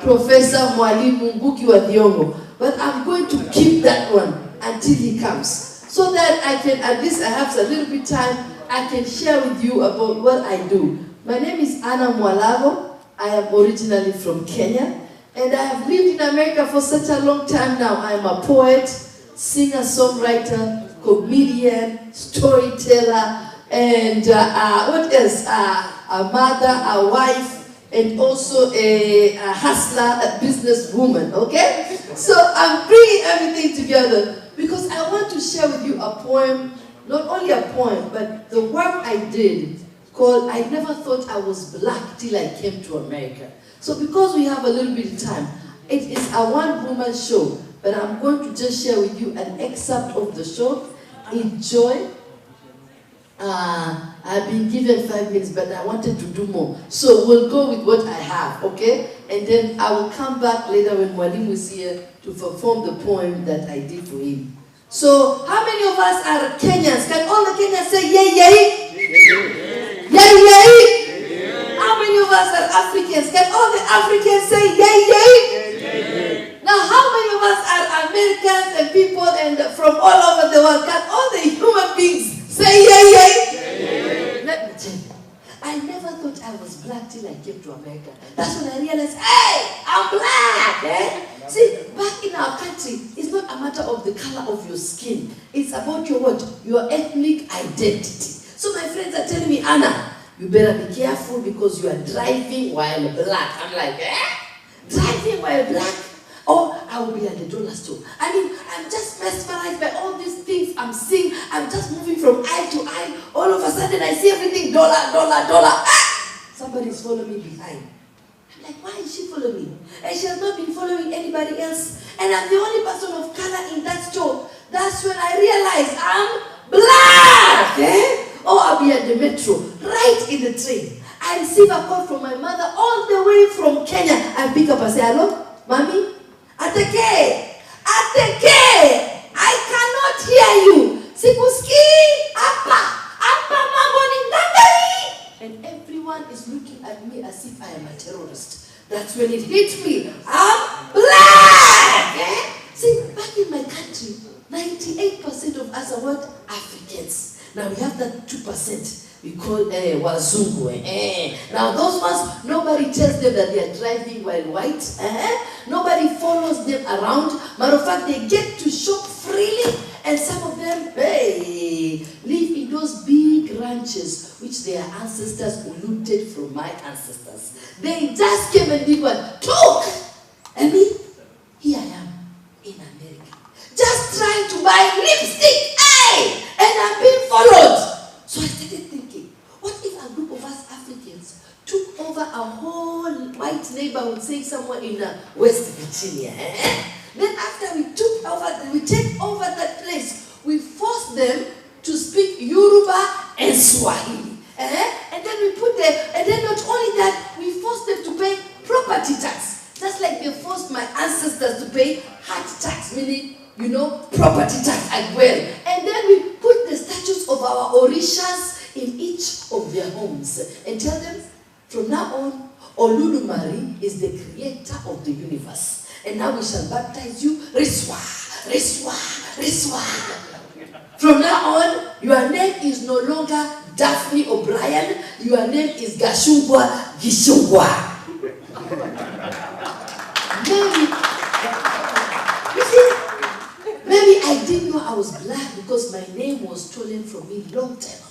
Professor Mwalimu Ngugi wa Thiong'o. But I'm going to keep that one until he comes. So that I can, at least I have a little bit time, I can share with you about what I do. My name is Anna Mwalago. I am originally from Kenya, and I have lived in America for such a long time now. I am a poet, singer, songwriter, comedian, storyteller, and what else? A mother, a wife, and also a hustler, a businesswoman, okay? So I'm bringing everything together because I want to share with you a poem, not only a poem, but the work I did called I Never Thought I Was Black Till I Came to America. So because we have a little bit of time, it is a one-woman show, but I'm going to just share with you an excerpt of the show. Enjoy. I've been given 5 minutes, but I wanted to do more. So we'll go with what I have, okay? And then I will come back later when Mwalimu is here to perform the poem that I did for him. So how many of us are Kenyans? Can all the Kenyans say yay, yay? Yay, yay? How many of us are Africans? Can all the Africans say yay, yay? Now, how many of us are Americans and people and from all over the world? Can all the human beings say yay, yay? Let me tell you, I never thought I was black till I came to America. That's when I realized, hey, I'm black. Eh? See, back in our country, country, it's not a matter of the color of your skin. It's about your what? Your ethnic identity. So my friends are telling me, Anna, you better be careful because you are driving while black. I'm like, driving while black? Or I will be at the dollar store. I mean, I'm just mesmerized by all these things I'm seeing. I'm just moving from eye to eye. All of a sudden I see everything dollar, dollar, dollar. Somebody's following me behind. I'm like, why is she following me? And she has not been following anybody else. And I'm the only person of color in that store. That's when I realize I'm black. Or I'll be at the metro, right in the train. I receive a call from my mother all the way from Kenya. I pick up and say, hello, mommy? Ateke! I cannot hear you. Sikuski! Apa mambo ni ndangari! And everyone is looking at me as if I am a terrorist. That's when it hit me. I'm black! See, back in my country, 98% of us are what? Africans. Now we have that 2%. We call Wazungu. Now those ones, nobody tells them that they are driving while white. Nobody follows them around. Matter of fact, they get to shop freely. And some of them, live in those big ranches which their ancestors looted from my ancestors. They just came and did what? Took! And me, here I am in America. Just trying to buy lipstick. And I'm being followed. So I started thinking, what if a group of us Africans took over a whole white neighborhood, say somewhere in West Virginia? Then after we take over that place, we force them to speak Yoruba and Swahili. And then we put them, and then not only that, we force them to pay property tax. Just like they forced my ancestors to pay heart tax, meaning, property tax as well. And then we put the statues of our Orishas in each of their homes and tell them, from now on, Oludumare is the creator of the universe. And now we shall baptize you, Riswa, Riswa, Riswa. From now on, your name is no longer Daphne O'Brien, your name is Gashungwa Gishungwa. Maybe I didn't know I was black because my name was stolen from me long time ago.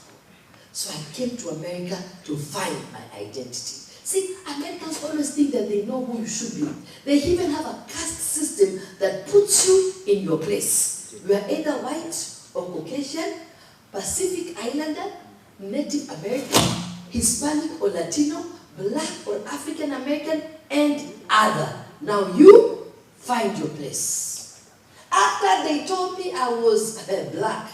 So I came to America to find my identity. See, Americans always think that they know who you should be. They even have a caste system that puts you in your place. You are either white or Caucasian, Pacific Islander, Native American, Hispanic or Latino, black or African American, and other. Now you find your place. After they told me I was black,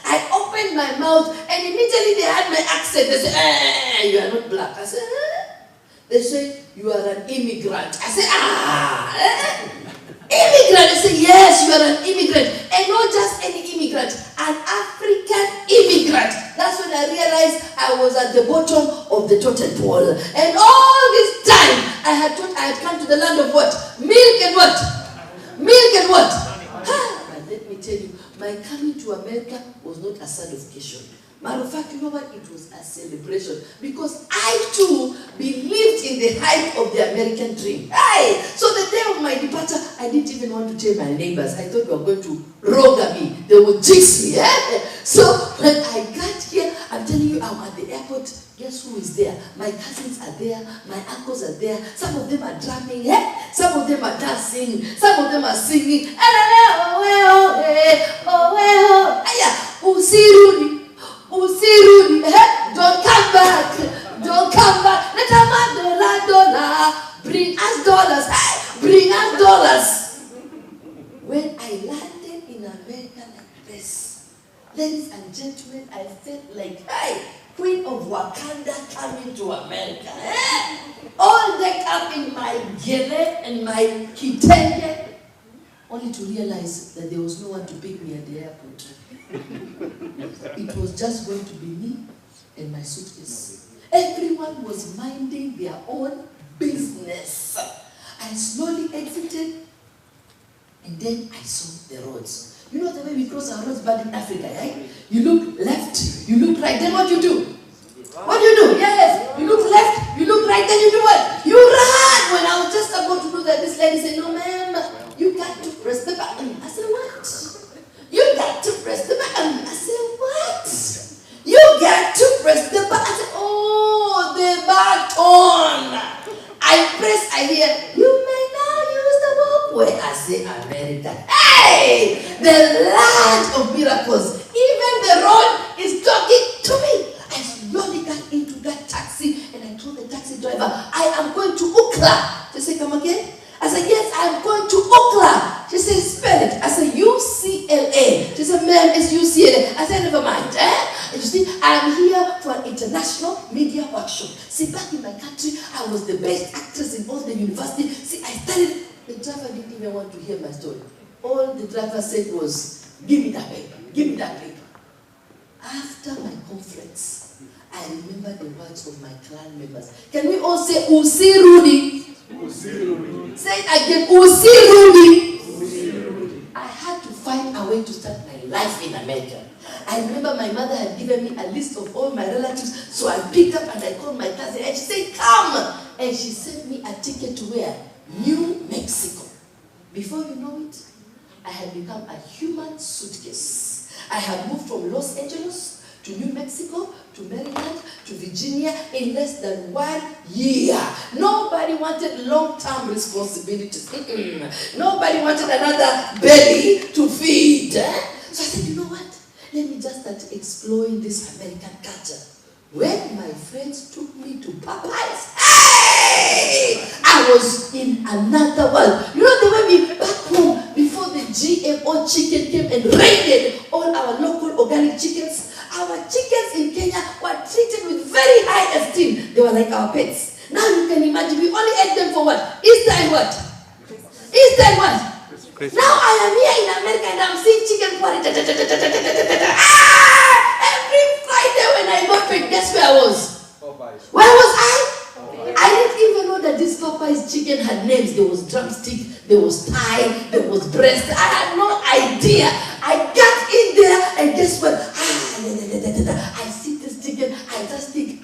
I opened my mouth and immediately they had my accent. They said, you are not black. I said, They say, you are an immigrant. I said, immigrant. They say, yes, you are an immigrant. And not just any immigrant, an African immigrant. That's when I realized I was at the bottom of the totem pole. And all this time, I had come to the land of what? Milk and what? Milk and what? But let me tell you, my coming to America was not a certification. Matter of fact, you know what? It was a celebration because I too believed in the hype of the American dream. So the day of my departure, I didn't even want to tell my neighbors. I thought they were going to rogue me. They would jinx me. So when I got here, I'm telling you, I'm at the airport. Guess who is there? My cousins are there. My uncles are there. Some of them are drumming. Some of them are dancing. Some of them are singing. Usirudi, don't come back, don't come back. Let us dollar, bring us dollars, bring us dollars. When I landed in America like this, ladies and gentlemen, I felt like, Queen of Wakanda coming to America. All decked up in my gele and my kitenge, only to realize that there was no one to pick me at the airport. It was just going to be me and my suitcase. Everyone was minding their own business. I slowly exited and then I saw the roads. You know the way we cross our roads back in Africa, right? You look left, you look right, then what you do? What do you do? Yes, you look left, you look right, then you do what? You run! When I was just about to do that, this lady said, no ma'am, you got to press the button. I said, what? You got to press the button. I said, what? You got to press the button. I said, oh, the button. I press, I hear, you may now use the walkway. I say, America. Hey, the land of miracles. Even the road is talking to me. I slowly got into that taxi and I told the taxi driver, I am going to Ukla. She said, come again? I said, yes, I am going to Ukla. She said, spell it. I said, UCLA. She said, ma'am, it's UCLA. I said, never mind. You see, I'm here for an international media workshop. See, back in my country, I was the best actress in all the university. See, I started, the driver didn't even want to hear my story. All the driver said was, give me that paper, give me that paper. After my conference, I remember the words of my clan members. Can we all say, Usi Rudy? Say it again, Usi Rudy. I had to find a way to start my life in America. I remember my mother had given me a list of all my relatives, so I picked up and I called my cousin and she said, come! And she sent me a ticket to where? New Mexico. Before you know it, I had become a human suitcase. I have moved from Los Angeles to New Mexico, to Maryland, to Virginia in less than 1 year. Nobody wanted long-term responsibilities. Nobody wanted another belly to feed. So I said, you know what? Let me just start exploring this American culture. When my friends took me to Popeyes, hey! I was in another world. You know the way we back home, before the GMO chicken came and raided all our local organic chickens, our chickens in Kenya were treated with very high esteem. They were like our pets. Now you can imagine, we only ate them for what? Easter and what? Easter and what? Now I am here in America and I'm seeing chicken porridge. Every Friday when I got paid, guess where I was? Where was I? I didn't even know that this Popeye's chicken had names. There was drumstick, there was thigh, there was breast. I had no idea. I got in there and guess what? I see this chicken, I just think,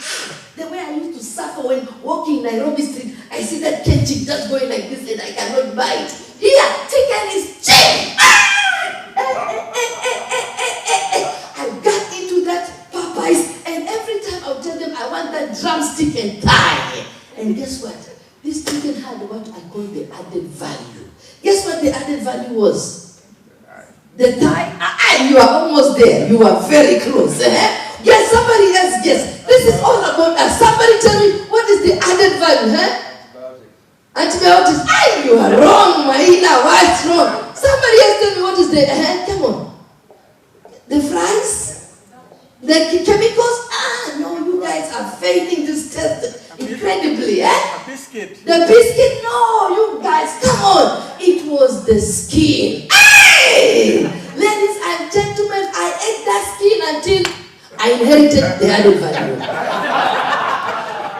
the way I used to suffer when walking Nairobi Street, I see that chicken just going like this and I cannot buy it. Here, chicken is cheap. I got into that Popeyes and every time I would tell them I want that drumstick and thigh. And guess what? This chicken had what I call the added value. Guess what the added value was? The thigh? You are almost there. You are very close. Yes, somebody else guess. This is all about us. Somebody tell me what is the added value? Antibiotics. You are wrong, Mahila. Why it's wrong? Somebody else tell me what is the, come on. The fries? The chemicals? No, you guys are failing this test incredibly, A biscuit. The biscuit? No, you guys, come on. It was the skin. Hey! Ladies and gentlemen, I ate that skin until I inherited the added value.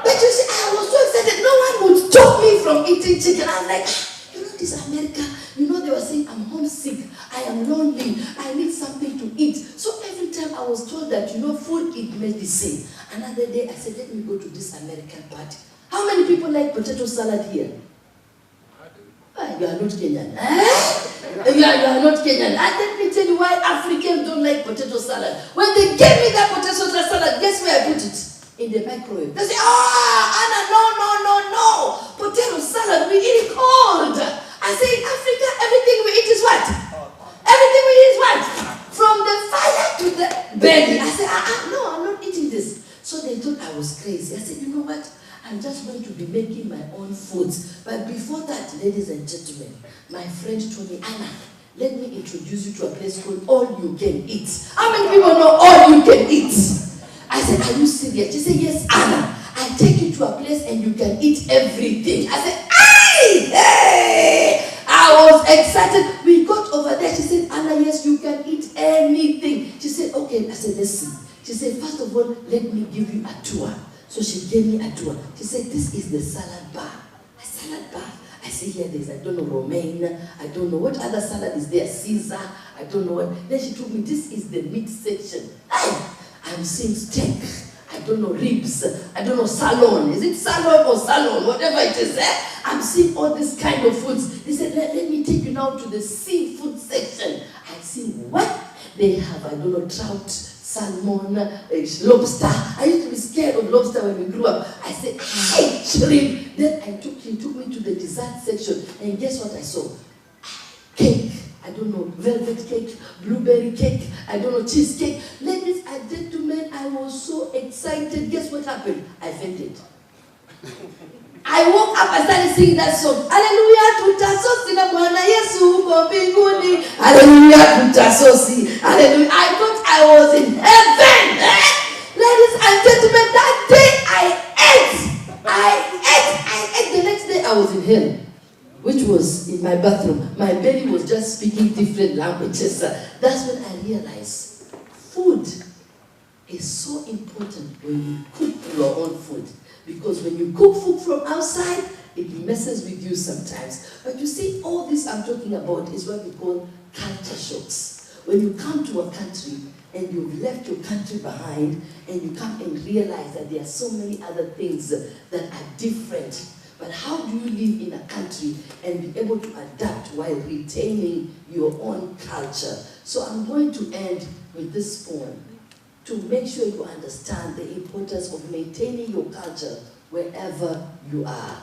But you see, I was so excited. No one would stop me from eating chicken. I'm like, you know, this America, you know, they were saying, I'm homesick. I am lonely. I need something to eat. So every time I was told that, you know, food is medicine. Another day, I said, let me go to this American party. How many people like potato salad here? You are not Kenyan. You are not Kenyan. And let me tell you why Africans don't like potato salad. When they gave me that potato salad, guess where I put it? In the microwave. They say, Anna, no. Potato salad, we eat it cold. I say, in Africa, everything we eat is what? Everything we eat is what? From the fire to the belly. I said, no, I'm not eating this. So they thought I was crazy. I said, you know what? I'm just going to be making my own foods. But before that, ladies and gentlemen, my friend told me, Anna, let me introduce you to a place called All You Can Eat. How many people know All You Can Eat? I said, are you serious? She said, yes, Anna. I take you to a place and you can eat everything. I said, hey! I was excited. We got over there. She said, Anna, yes, you can eat anything. She said, okay. I said, let's see. She said, first of all, let me give you a tour. So she gave me a tour. She said, this is the salad bar. A salad bar. I see here there's, I don't know, romaine. I don't know what other salad is there. Caesar. I don't know what. Then she told me, this is the meat section. I'm seeing steak. I'm don't know, ribs, I don't know, salon. Is it salon or salon? Whatever it is, I'm seeing all this kind of foods. They said, let me take you now to the seafood section. I see what? They have, I don't know, trout, salmon, lobster. I used to be scared of lobster when we grew up. I said, hey, shrimp. Then he took me to the dessert section. And guess what I saw? Cake. I don't know, velvet cake, blueberry cake, I don't know, cheesecake. Ladies and gentlemen, I was so excited. Guess what happened? I fainted. I woke up and started singing that song. Hallelujah, tutasosi na Bwana Yesu uko mbinguni. Hallelujah, tutasosi. Hallelujah. I thought I was in heaven. Ladies and gentlemen, that day I ate. The next day I was in hell, which was in my bathroom. My belly was just speaking different languages. That's when I realized food is so important when you cook your own food. Because when you cook food from outside, it messes with you sometimes. But you see, all this I'm talking about is what we call culture shocks. When you come to a country and you've left your country behind and you come and realize that there are so many other things that are different. But how do you live in a country and be able to adapt while retaining your own culture? So I'm going to end with this poem to make sure you understand the importance of maintaining your culture wherever you are.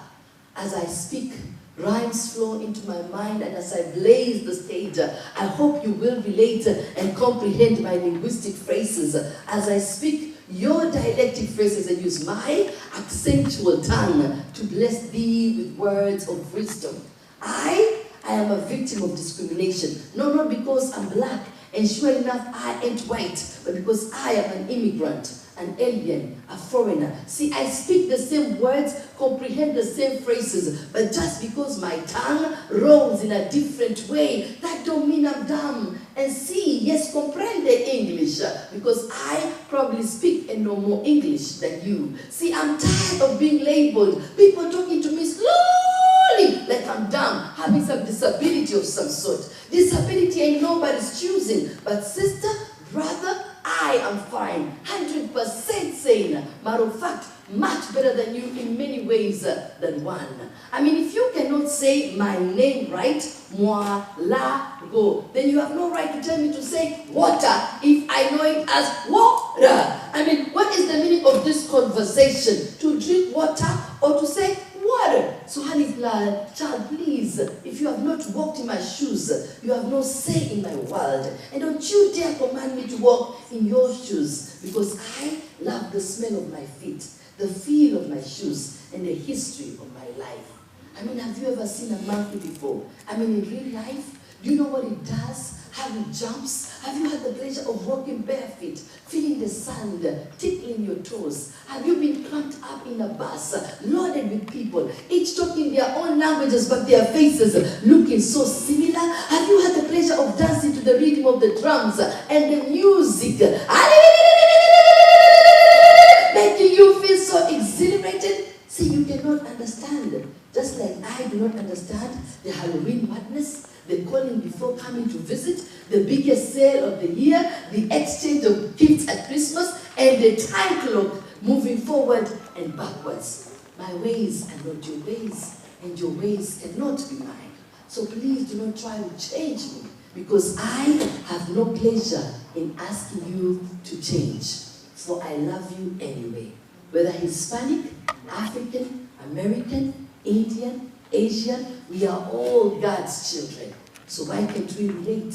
As I speak, rhymes flow into my mind, and as I blaze the stage, I hope you will relate and comprehend my linguistic phrases. As I speak your dialectic phrases and use my accentual tongue to bless thee with words of wisdom. I am a victim of discrimination, not because I'm black, and sure enough, I ain't white, but because I am an immigrant, an alien, a foreigner. See, I speak the same words, comprehend the same phrases, but just because my tongue rolls in a different way, that don't mean I'm dumb. And see, yes, comprende English, because I probably speak and know more English than you. See, I'm tired of being labeled, people talking to me slowly, like I'm dumb, having some disability of some sort. Disability ain't nobody's choosing, but sister, brother, I am fine, 100% sane. Matter of fact, much better than you in many ways than one. I mean, if you cannot say my name right, Mwalimu, then you have no right to tell me to say water if I know it as water. I mean, what is the meaning of this conversation? To drink water or to say water? So, honey, child, please, if you have not walked in my shoes, you have no say in my world. And don't you dare command me to walk in your shoes, because I love the smell of my feet, the feel of my shoes, and the history of my life. I mean, have you ever seen a monkey before? I mean, in real life, do you know what it does? How it jumps? Have you had the pleasure of walking barefoot, feeling the sand, tickling your toes? Have you been cramped up in a bus, loaded with people, each talking their own languages, but their faces looking so similar? Have you had the pleasure of dancing to the rhythm of the drums and the music, making you feel so exhilarated? See, you cannot understand. Just like I do not understand the Halloween madness, the calling before coming to visit, the biggest sale of the year, the exchange of gifts at Christmas, and the time clock moving forward and backwards. My ways are not your ways, and your ways cannot be mine. So please do not try to change me, because I have no pleasure in asking you to change. For I love you anyway. Whether Hispanic, African, American, Indian, Asian, we are all God's children. So why can't we relate,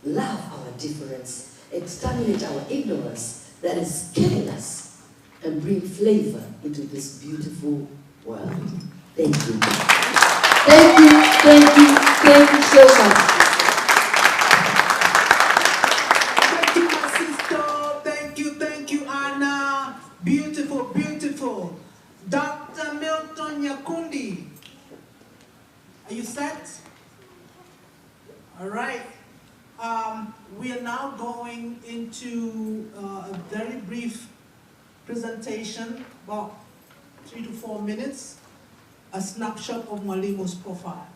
love our difference, exterminate our ignorance that is killing us, and bring flavor into this beautiful world? Thank you. Thank you, thank you, thank you so much. Thank you, my sister. Thank you, Anna. Beautiful, beautiful. Dr. Milton Nyakundi, are you set? All right. We are now going into a very brief presentation, about 3 to 4 minutes, a snapshot of Mwalimu's profile.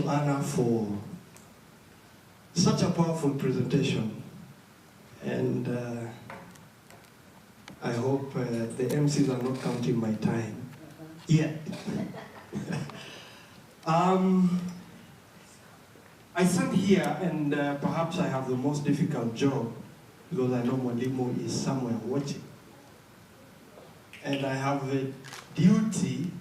to Anna for such a powerful presentation. And I hope the MCs are not counting my time yet. I stand here and perhaps I have the most difficult job because I know Mwalimu is somewhere watching. And I have a duty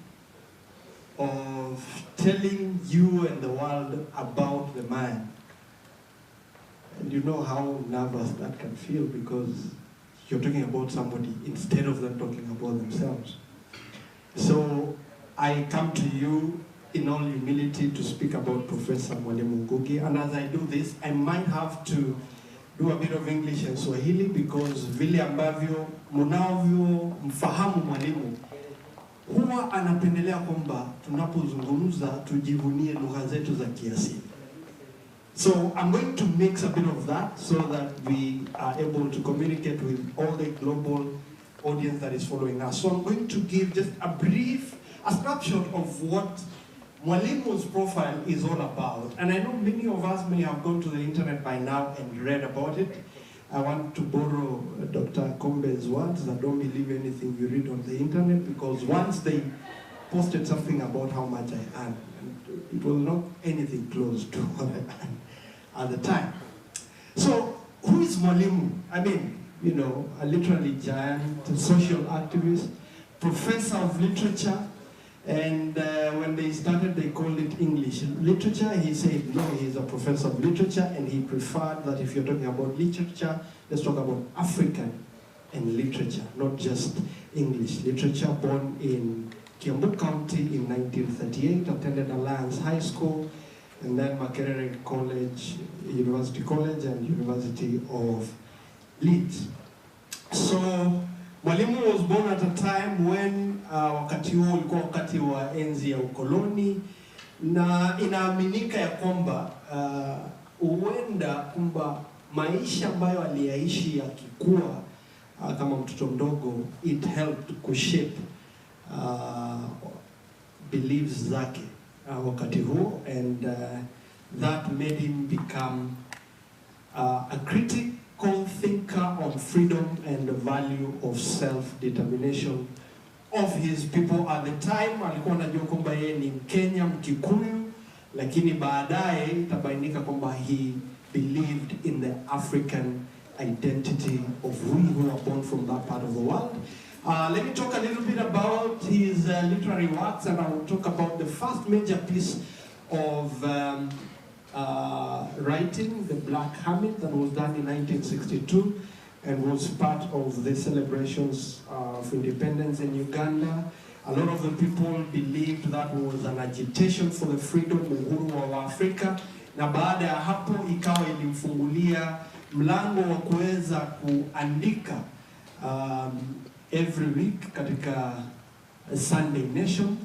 of telling you and the world about the man. And you know how nervous that can feel because you're talking about somebody instead of them talking about themselves. So I come to you in all humility to speak about Professor Mwalimu Ngugi. And as I do this, I might have to do a bit of English and Swahili because vile ambavyo mnavyo mfahamu Mwalimu huwa anapendelea kwamba tunapozungumza tujivunie lugha zetu za kiasili. So I'm going to mix a bit of that so that we are able to communicate with all the global audience that is following us. So I'm going to give just a snapshot of what Mwalimu's profile is all about. And I know many of us may have gone to the internet by now and read about it. I want to borrow Dr. Kombe's words that don't believe anything you read on the internet because once they posted something about how much I earn, and it was not anything close to what I earned at the time. So who is Mwalimu? I mean, you know, a literary giant, a social activist, professor of literature, and when they started, they called it English literature. He said, no, he's a professor of literature, and he preferred that if you're talking about literature, let's talk about African and literature, not just English literature. Born in Kiambu County in 1938, attended Alliance High School, and then Makerere College, University College, and University of Leeds. So Mwalimu was born at a time when wakati huo ulikuwa wakati wa enzi ya ukoloni, na inaaminika ya kwamba huenda kwamba maisha ambayo aliyaishi yakikua kama mtoto mdogo, it helped kushape beliefs zake wakati huo, and that made him become a critical thinker on freedom and the value of self-determination of his people at the time. Alikuwa anajua kwamba yeye ni Mkenya Mkikuyu, lakini baadaye itabainika kwamba he believed in the African identity of we who are born from that part of the world. Let me talk a little bit about his literary works, and I will talk about the first major piece of writing, The Black Hermit, that was done in 1962 and was part of the celebrations of independence in Uganda. A lot of the people believed that was an agitation for the freedom, uhuru wa Afrika, na baada ya hapo ikawa ilimfungulia mlango wa kuweza kuandika every week katika Sunday Nation,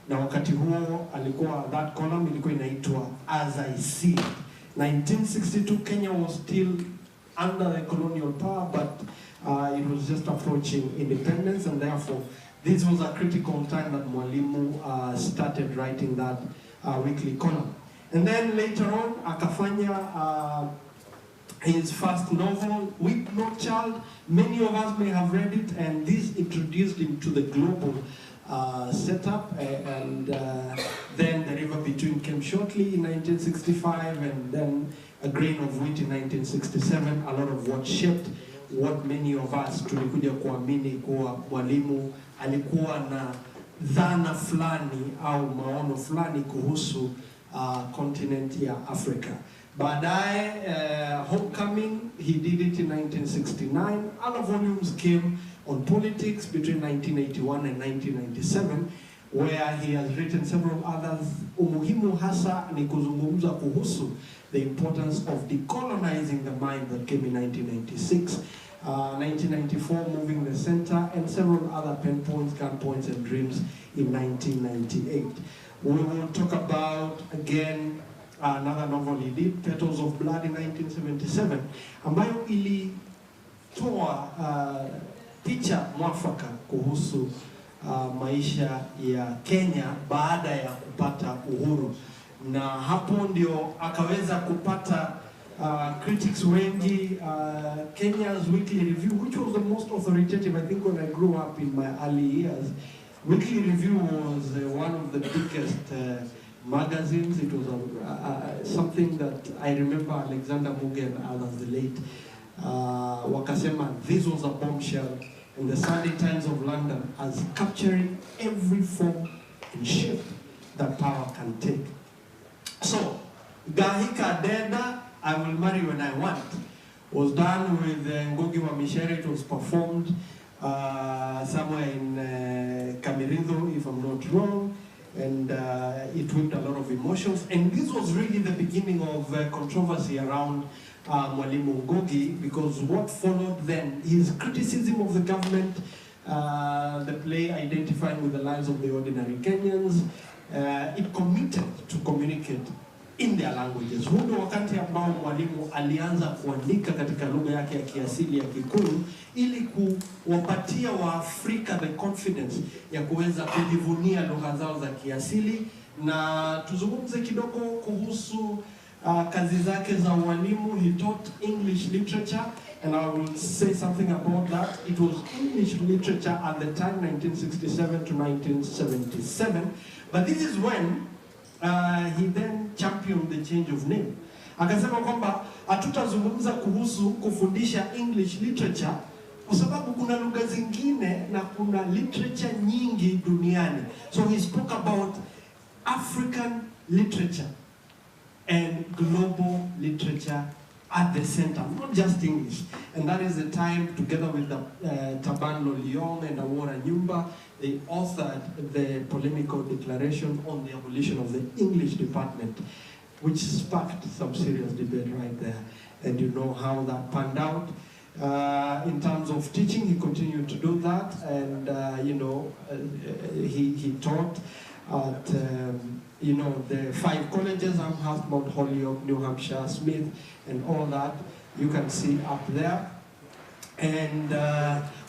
na wakati huo alikuwa that column ilikuwa inaitwa As I See It. 1962 Kenya was still under the colonial power, but it was just approaching independence, and therefore this was a critical time that Mwalimu started writing that weekly column. And then later on akafanya his first novel, Weep Not Child. Many of us may have read it, and this introduced him to the global setup, and then The River Between came shortly in 1965, and then A Grain of Wheat in 1967, a lot of what shaped what many of us tulikuja kuamini kuwa Mwalimu alikuwa na dhana fulani au maono fulani kuhusu continent ya Africa. Baadaye, Homecoming, he did it in 1969. Other volumes came on politics between 1981 and 1997, where he has written several others. Umuhimu hasa ni kuzungumza kuhusu the importance of decolonizing the mind that came in 1996. 1994, Moving the Center, and several other pen points, gun points, and dreams in 1998. We will talk about, again, another novel he did, Petals of Blood in 1977, ambayo ilitoa picha mwafaka kuhusu maisha ya Kenya baada ya kupata uhuru. na hapo ndio akaweza kupata critics wengi. Kenya's Weekly Review, which was the most authoritative, I think when I grew up in my early years, Weekly Review was one of the biggest magazines. It was something that I remember Alexander Ngugi and others, the late, wakasema this was a bombshell, and the Sunday Times of London as capturing every form and shape that power can take. So, Gahika Deda, I Will Marry When I Want, was done with Ngugi wa Mishere. It was performed somewhere in Kamirindo, if I'm not wrong, and it whipped a lot of emotions. And this was really the beginning of controversy around Mwalimu Ngugi, because what followed then, his criticism of the government, the play identifying with the lives of the ordinary Kenyans, it committed to communicate in their languages. Huu ndio wakati ambao Mwalimu alianza kuandika katika lugha yake ya kiasili ya Kikuyu ili kuwapatia Waafrika the confidence ya kuweza kujivunia lugha zao za kiasili. Na tuzungumze kidogo kuhusu kazi zake za ualimu. He taught English literature, and I will say something about that. It was English literature at the time, 1967 to 1977. But this is when he then championed the change of name. Akasema kwamba hatutazungumza kuhusu kufundisha English literature kwa sababu kuna lugha zingine na kuna literature nyingi duniani. So he spoke about African literature and global literature at the center, not just English. And that is the time, together with the Taban Loliong and Awora Nyumba, they authored the polemical declaration on the abolition of the English department, which sparked some serious debate right there. And you know how that panned out. In terms of teaching, he continued to do that, and he taught at the 5 colleges: Amherst, Mount Holyoke, New Hampshire, Smith, and all that you can see up there. And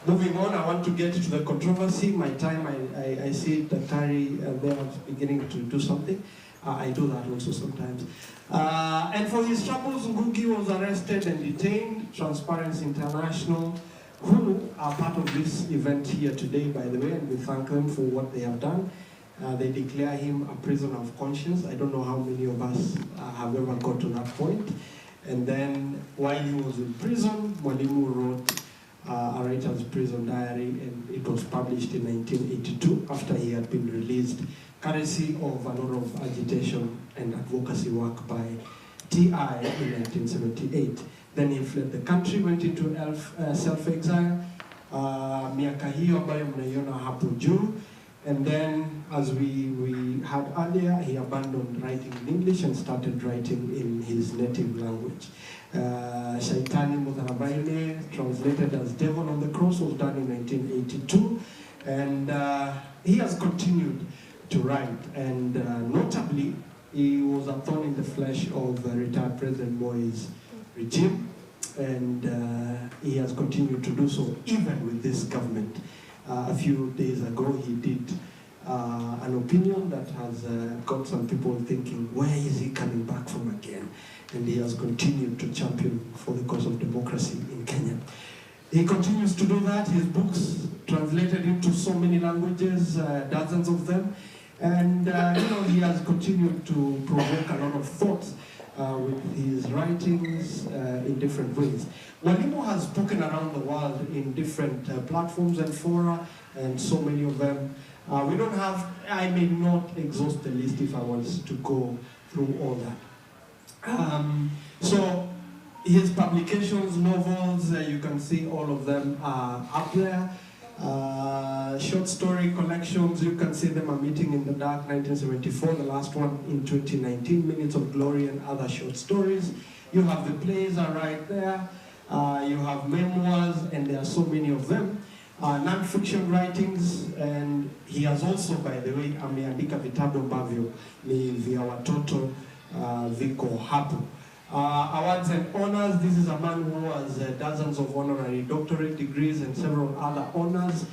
moving on, I want to get to the controversy. My time, I see Daktari there beginning to do something. I do that also sometimes. And for his troubles, Ngugi was arrested and detained. Transparency International, who are part of this event here today, by the way, and we thank them for what they have done. They declare him a prisoner of conscience. I don't know how many of us have ever got to that point. And then, while he was in prison, Mwalimu wrote a writer's prison diary, and it was published in 1982 after he had been released, courtesy of a lot of agitation and advocacy work by TI in 1978. Then he fled the country, went into self-exile, miaka hiyo ambayo mnaiona hapo juu. And then, as we had earlier, he abandoned writing in English and started writing in his native language. Shaitani Mutharabaine, translated as Devil on the Cross, was done in 1982. And he has continued to write. And notably, he was a thorn in the flesh of retired President Moi's regime. And he has continued to do so, even with this government. A few days ago, he did an opinion that has got some people thinking, where is he coming back from again? And he has continued to champion for the cause of democracy in Kenya. He continues to do that. His books translated into so many languages, dozens of them. And he has continued to provoke a lot of thoughts with his writings in different ways. Mwalimu has spoken around the world in different platforms and fora, and so many of them. We don't have, I may not exhaust the list if I was to go through all that. So his publications, novels, you can see all of them are up there. Short story collections, you can see them. A Meeting in the Dark, 1974, the last one in 2019, Minutes of Glory and other short stories. You have the plays are right there. You have memoirs, and there are so many of them. Non-fiction writings, and he has also, by the way, ameandika vitabu ambavyo ni vya watoto viko hapo. Awards and honors, this is a man who has dozens of honorary doctorate degrees and several other honors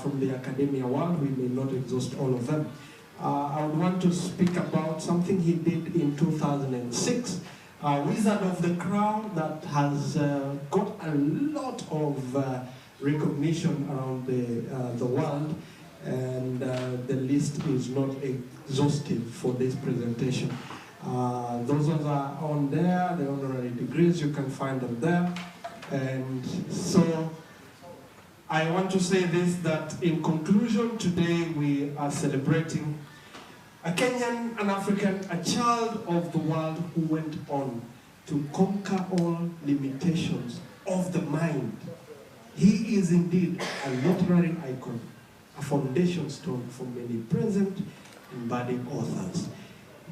from the academia world. We may not exhaust all of them. I would want to speak about something he did in 2006, Wizard of the Crown, that has got a lot of recognition around the world, and the list is not exhaustive for this presentation. Those ones are on there, the honorary degrees, you can find them there. And so I want to say this, that in conclusion, today we are celebrating a Kenyan, an African, a child of the world who went on to conquer all limitations of the mind. He is indeed a literary icon, a foundation stone for many present and budding authors.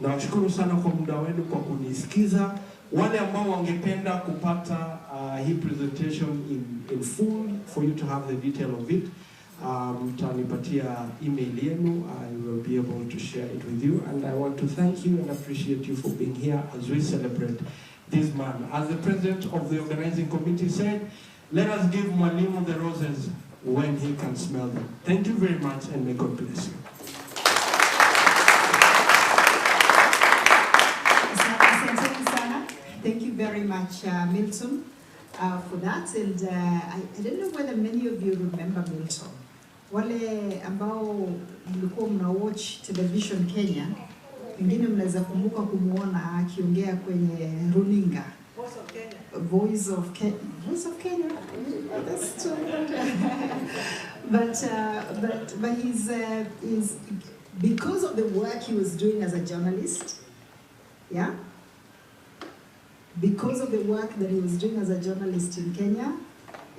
Nawashukuru sana kwa muda wenu kwa kunisikiza. Wale ambao wangependa kupata hii presentation in full, for you to have the detail of it, mtanipatia email yenu. I will be able to share it with you, and I want to thank you and appreciate you for being here as we celebrate this man. As the president of the organizing committee said, let us give Mwalimu the roses when he can smell them. Thank you very much, and may God bless you. Thank you very much, Milton, for that. And I don't know whether many of you remember Milton. Wale ambao mlikuwa mna watch television Kenya, pengine mnaweza kumbuka kumuona akiongea kwenye runinga. Voice of Kenya. Voice of Kenya. That's true. but he's because of the work he was doing as a journalist, yeah. Because of the work that he was doing as a journalist in Kenya,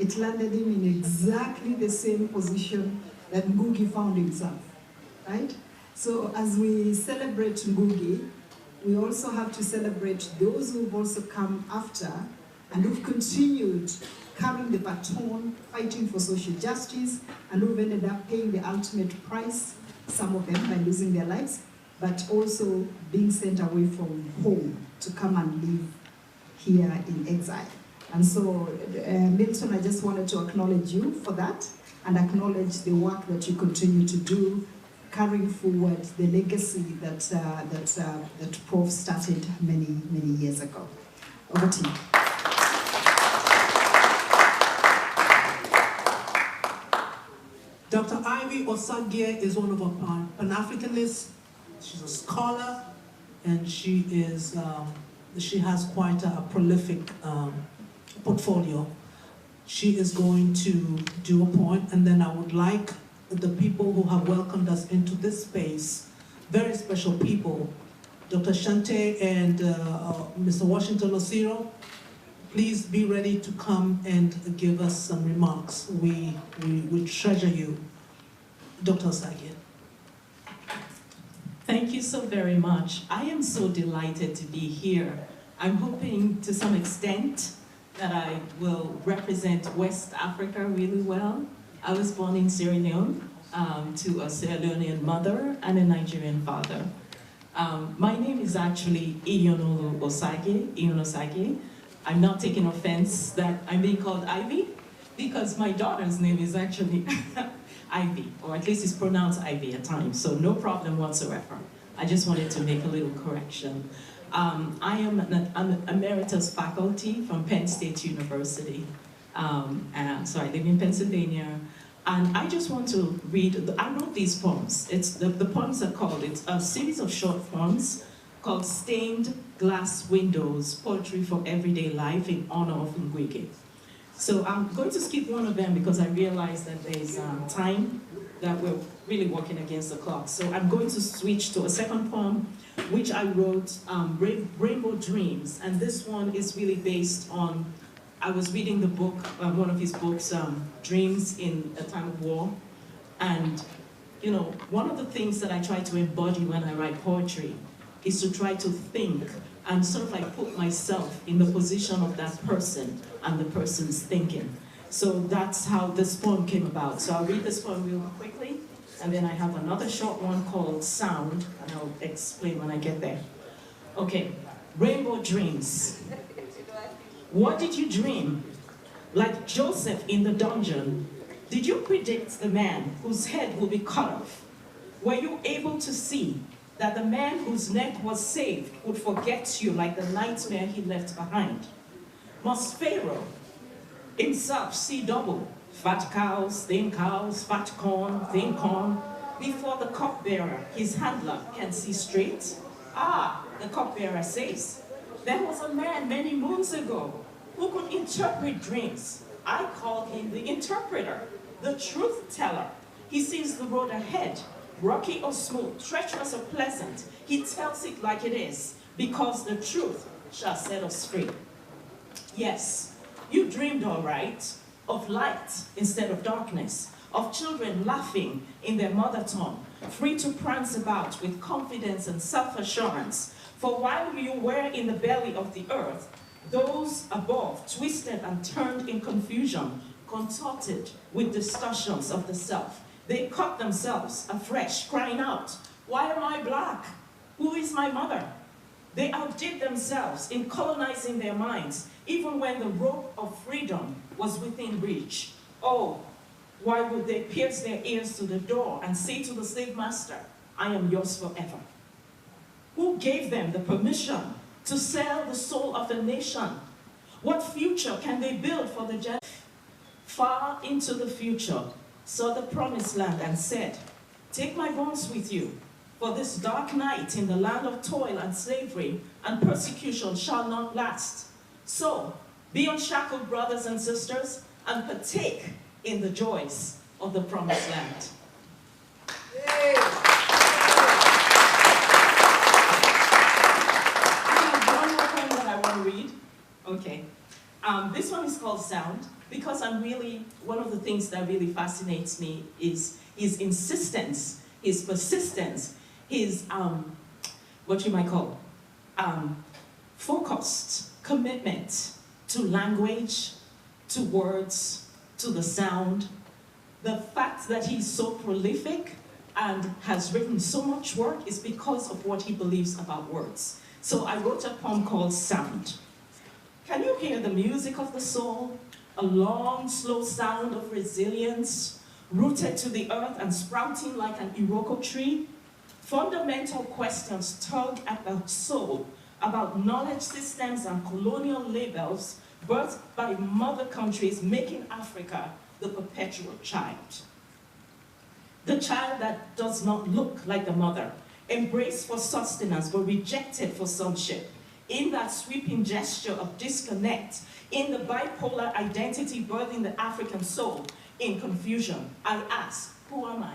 it landed him in exactly the same position that Ngugi found himself, right? So as we celebrate Ngugi, we also have to celebrate those who've also come after and who've continued carrying the baton, fighting for social justice, and who've ended up paying the ultimate price, some of them by losing their lives, but also being sent away from home to come and live here in exile. And so, Milton, I just wanted to acknowledge you for that and acknowledge the work that you continue to do, carrying forward the legacy that Prof started many, many years ago. Over to you. Dr. Ivy Osagie is one of our Pan-Africanists. She's a scholar, and she has quite a prolific portfolio. She is going to do a poem, and then I would like the people who have welcomed us into this space, very special people, Dr. Shante and Mr. Washington Osiro, please be ready to come and give us some remarks. We treasure you. Dr. Osagie. Thank you so very much. I am so delighted to be here. I'm hoping to some extent that I will represent West Africa really well. I was born in Sierra Leone to a Sierra Leonean mother and a Nigerian father. My name is actually Idionolu Osage. I'm not taking offense that I'm being called Ivy, because my daughter's name is actually Ivy, or at least it's pronounced Ivy at times, so no problem whatsoever. I just wanted to make a little correction. I am an emeritus faculty from Penn State University. So I live in Pennsylvania. And I just want to read, I wrote these poems. The poems are called, it's a series of short poems called Stained Glass Windows, Poetry for Everyday Life in honor of Ngugi. So I'm going to skip one of them because I realize that there's time that we're really working against the clock. So I'm going to switch to a second poem, which I wrote, Rainbow Dreams. And this one is really based on, I was reading the book, one of his books, Dreams in a Time of War. And, you know, one of the things that I try to embody when I write poetry is to try to think and sort of like put myself in the position of that person and the person's thinking. So that's how this poem came about. So I'll read this poem real quickly, and then I have another short one called Sound, and I'll explain when I get there. Okay, Rainbow Dreams. What did you dream? Like Joseph in the dungeon, did you predict the man whose head will be cut off? Were you able to see that the man whose neck was saved would forget you like the nightmare he left behind? Must Pharaoh himself see double? Fat cows, fat corn, thin corn, before the cupbearer, his handler, can see straight? Ah, the cupbearer says, there was a man many moons ago who could interpret dreams. I call him the interpreter, the truth teller. He sees the road ahead, rocky or smooth, treacherous or pleasant. He tells it like it is, because the truth shall set us free. Yes, you dreamed all right, of light instead of darkness, of children laughing in their mother tongue, free to prance about with confidence and self-assurance. For while you were in the belly of the earth, those above twisted and turned in confusion, contorted with distortions of the self. They cut themselves afresh, crying out, why am I black? Who is my mother? They outdid themselves in colonizing their minds, even when the rope of freedom was within reach. Oh, why would they pierce their ears to the door and say to the slave master, I am yours forever? Who gave them the permission to sell the soul of a nation? What future can they build for the generation? Far into the future, saw the promised land and said, take my bones with you, for this dark night in the land of toil and slavery and persecution shall not last. So, be unshackled, brothers and sisters, and partake in the joys of the promised land. I have one more poem that I want to read. Okay. This one is called Sound, because one of the things that really fascinates me is his insistence, his persistence, his, what you might call, focused commitment to language, to words, to the sound. The fact that he's so prolific and has written so much work is because of what he believes about words. So I wrote a poem called Sound. Can you hear the music of the soul? A long, slow sound of resilience, rooted to the earth and sprouting like an Iroko tree? Fundamental questions tug at the soul about knowledge systems and colonial labels birthed by mother countries, making Africa the perpetual child. The child that does not look like the mother, embraced for sustenance but rejected for sonship. In that sweeping gesture of disconnect, in the bipolar identity birthing the African soul, in confusion, I ask, who am I?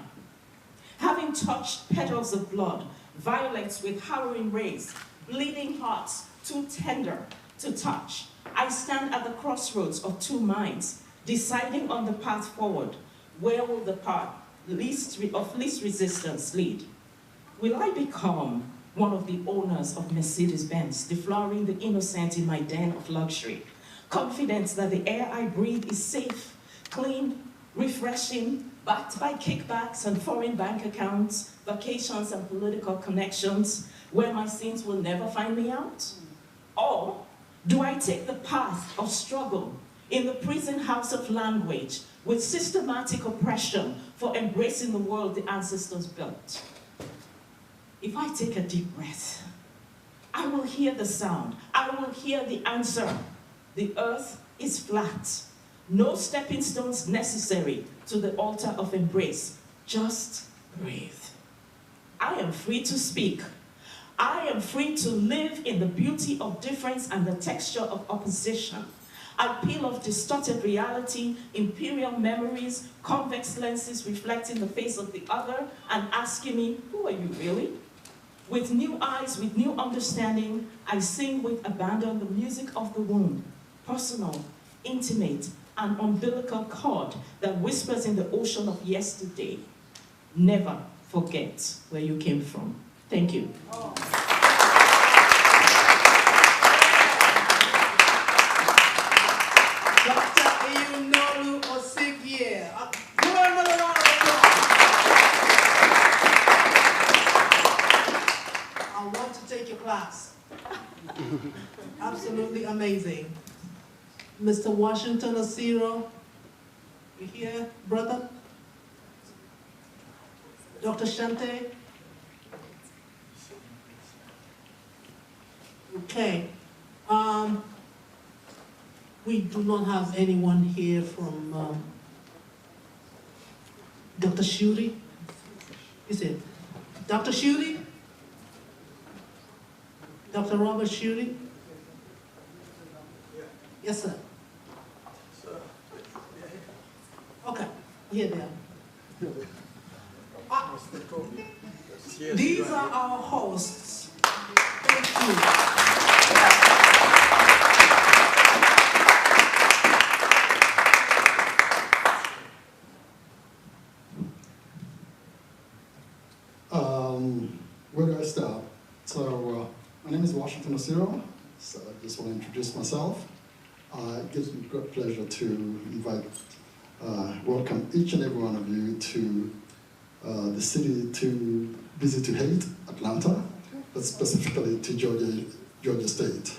Having touched petals of blood, violets with harrowing rays, bleeding hearts too tender to touch, I stand at the crossroads of two minds, deciding on the path forward. Where will the path of least resistance lead? Will I become one of the owners of Mercedes-Benz, deflowering the innocent in my den of luxury, confident that the air I breathe is safe, clean, refreshing, backed by kickbacks and foreign bank accounts, vacations and political connections, where my sins will never find me out? Or do I take the path of struggle in the prison house of language with systematic oppression for embracing the world the ancestors built? If I take a deep breath, I will hear the sound. I will hear the answer. The earth is flat. No stepping stones necessary to the altar of embrace. Just breathe. I am free to speak. I am free to live in the beauty of difference and the texture of opposition. I peel off distorted reality, imperial memories, convex lenses reflecting the face of the other and asking me, who are you really? With new eyes, with new understanding, I sing with abandon the music of the womb, personal, intimate, and umbilical cord that whispers in the ocean of yesterday. Never forget where you came from. Thank you. Dr. Eyunolu Osigye. Give her another round of applause. I want to take your class. Absolutely amazing. Mr. Washington Osiro, you here, brother? Dr. Shante? Okay. We do not have anyone here from Dr. Shuri. Is it Dr. Shuri? Dr. Robert Shuri? Yes, sir. Okay, here they are. These are our hosts. Thank you. Where do I start? So, my name is Washington Osiro, so I just want to introduce myself. It gives me great pleasure to invite, welcome each and every one of you to the city to visit to hate, Atlanta, but specifically to Georgia State.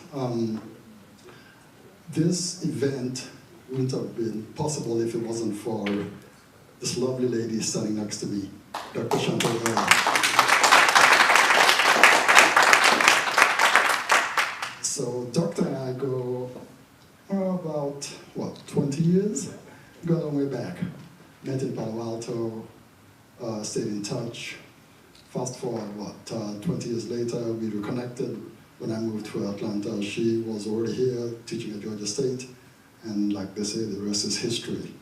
This event wouldn't have been possible if it wasn't for this lovely lady standing next to me, Dr. Shante. So Doctor and I go about, 20 years? Go a long way back. Met in Palo Alto, stayed in touch. Fast forward, 20 years later, we reconnected. When I moved to Atlanta, she was already here teaching at Georgia State. And like they say, the rest is history.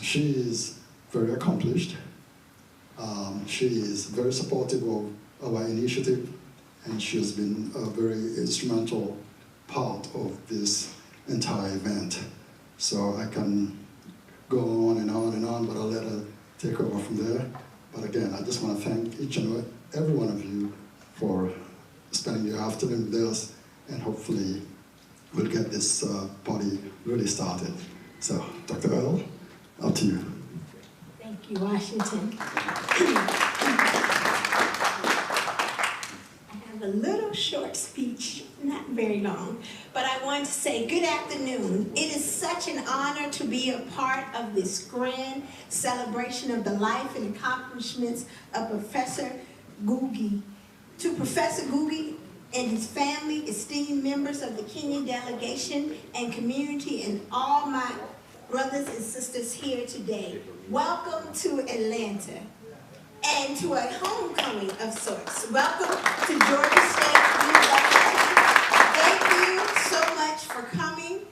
She is very accomplished. She is very supportive of our initiative. And she has been a very instrumental part of this entire event. So I can go on and on and on, but I'll let her take over from there. But again, I just want to thank each and every one of you for spending your afternoon with us, and hopefully we'll get this party really started. So, Dr. Earl, up to you. Thank you, Washington. A little short speech, not very long, but I want to say good afternoon. It is such an honor to be a part of this grand celebration of the life and accomplishments of Professor Ngugi. To Professor Ngugi and his family, esteemed members of the Kenyan delegation and community, and all my brothers and sisters here today, welcome to Atlanta. And to a homecoming of sorts. Welcome to Georgia State University. Thank you so much for coming.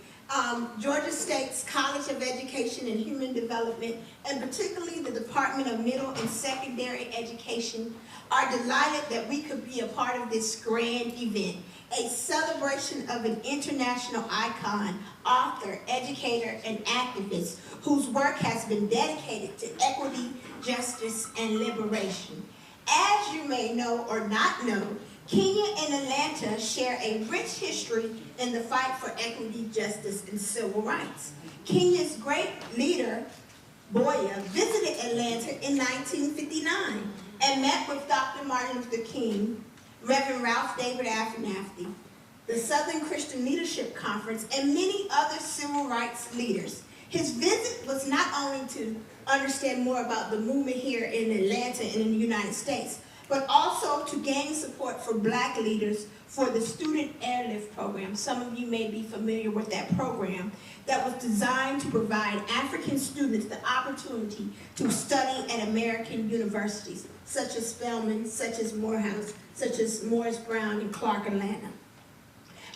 Georgia State's College of Education and Human Development, and particularly the Department of Middle and Secondary Education, are delighted that we could be a part of this grand event, a celebration of an international icon, author, educator, and activist whose work has been dedicated to equity, justice, and liberation. As you may know or not know, Kenya and Atlanta share a rich history in the fight for equity, justice, and civil rights. Kenya's great leader, Boya, visited Atlanta in 1959 and met with Dr. Martin Luther King, Reverend Ralph David Abernathy, the Southern Christian Leadership Conference, and many other civil rights leaders. His visit was not only to understand more about the movement here in Atlanta and in the United States, but also to gain support for Black leaders for the Student Airlift Program. Some of you may be familiar with that program that was designed to provide African students the opportunity to study at American universities, such as Spelman, such as Morehouse, such as Morris Brown and Clark Atlanta.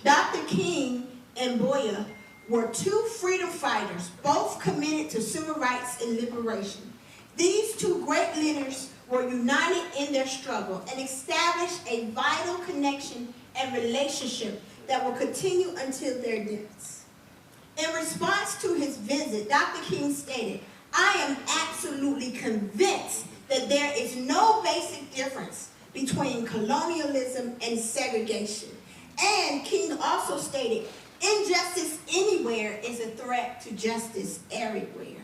Dr. King and Boya were two freedom fighters, both committed to civil rights and liberation. These two great leaders were united in their struggle and established a vital connection and relationship that will continue until their deaths. In response to his visit, Dr. King stated, "I am absolutely convinced that there is no basic difference between colonialism and segregation." And King also stated, "Injustice anywhere is a threat to justice everywhere."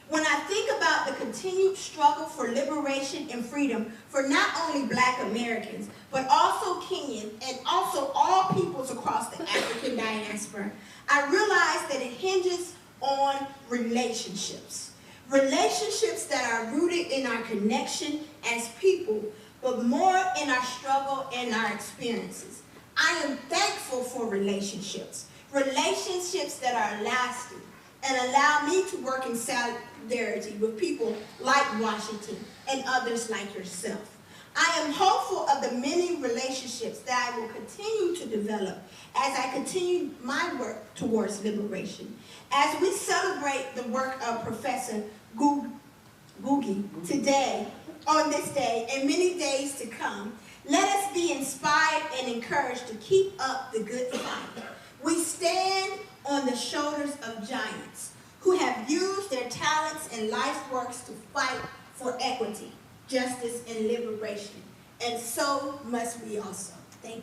When I think about the continued struggle for liberation and freedom for not only Black Americans, but also Kenyan and also all peoples across the African diaspora, I realize that it hinges on relationships. Relationships that are rooted in our connection as people, but more in our struggle and our experiences. I am thankful for relationships that are lasting and allow me to work in solidarity with people like Washington and others like yourself. I am hopeful of the many relationships that I will continue to develop as I continue my work towards liberation. As we celebrate the work of Professor Ngugi today, on this day, and many days to come, let us be inspired and encouraged to keep up the good fight. We stand on the shoulders of giants who have used their talents and life's works to fight for equity, justice, and liberation. And so must we also. Thank you.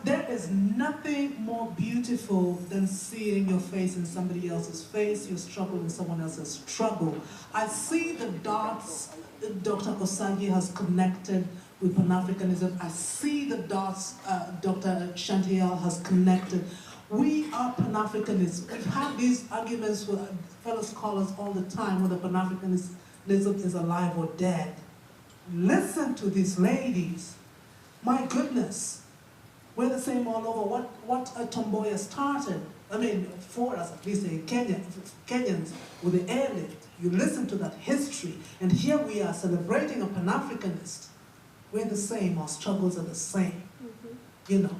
There is nothing more beautiful than seeing your face in somebody else's face, your struggle in someone else's struggle. I see the dots that Dr. Osagi has connected with Pan-Africanism. I see the dots Dr. Chantiel has connected. We are Pan-Africanists. We've had these arguments with fellow scholars all the time whether Pan-Africanism is alive or dead. Listen to these ladies. My goodness. We're the same all over. What Tomboya started, I mean, for us, at least in Kenya, Kenyans, with the airlift, you listen to that history, and here we are celebrating a Pan-Africanist. We're the same, our struggles are the same. You know,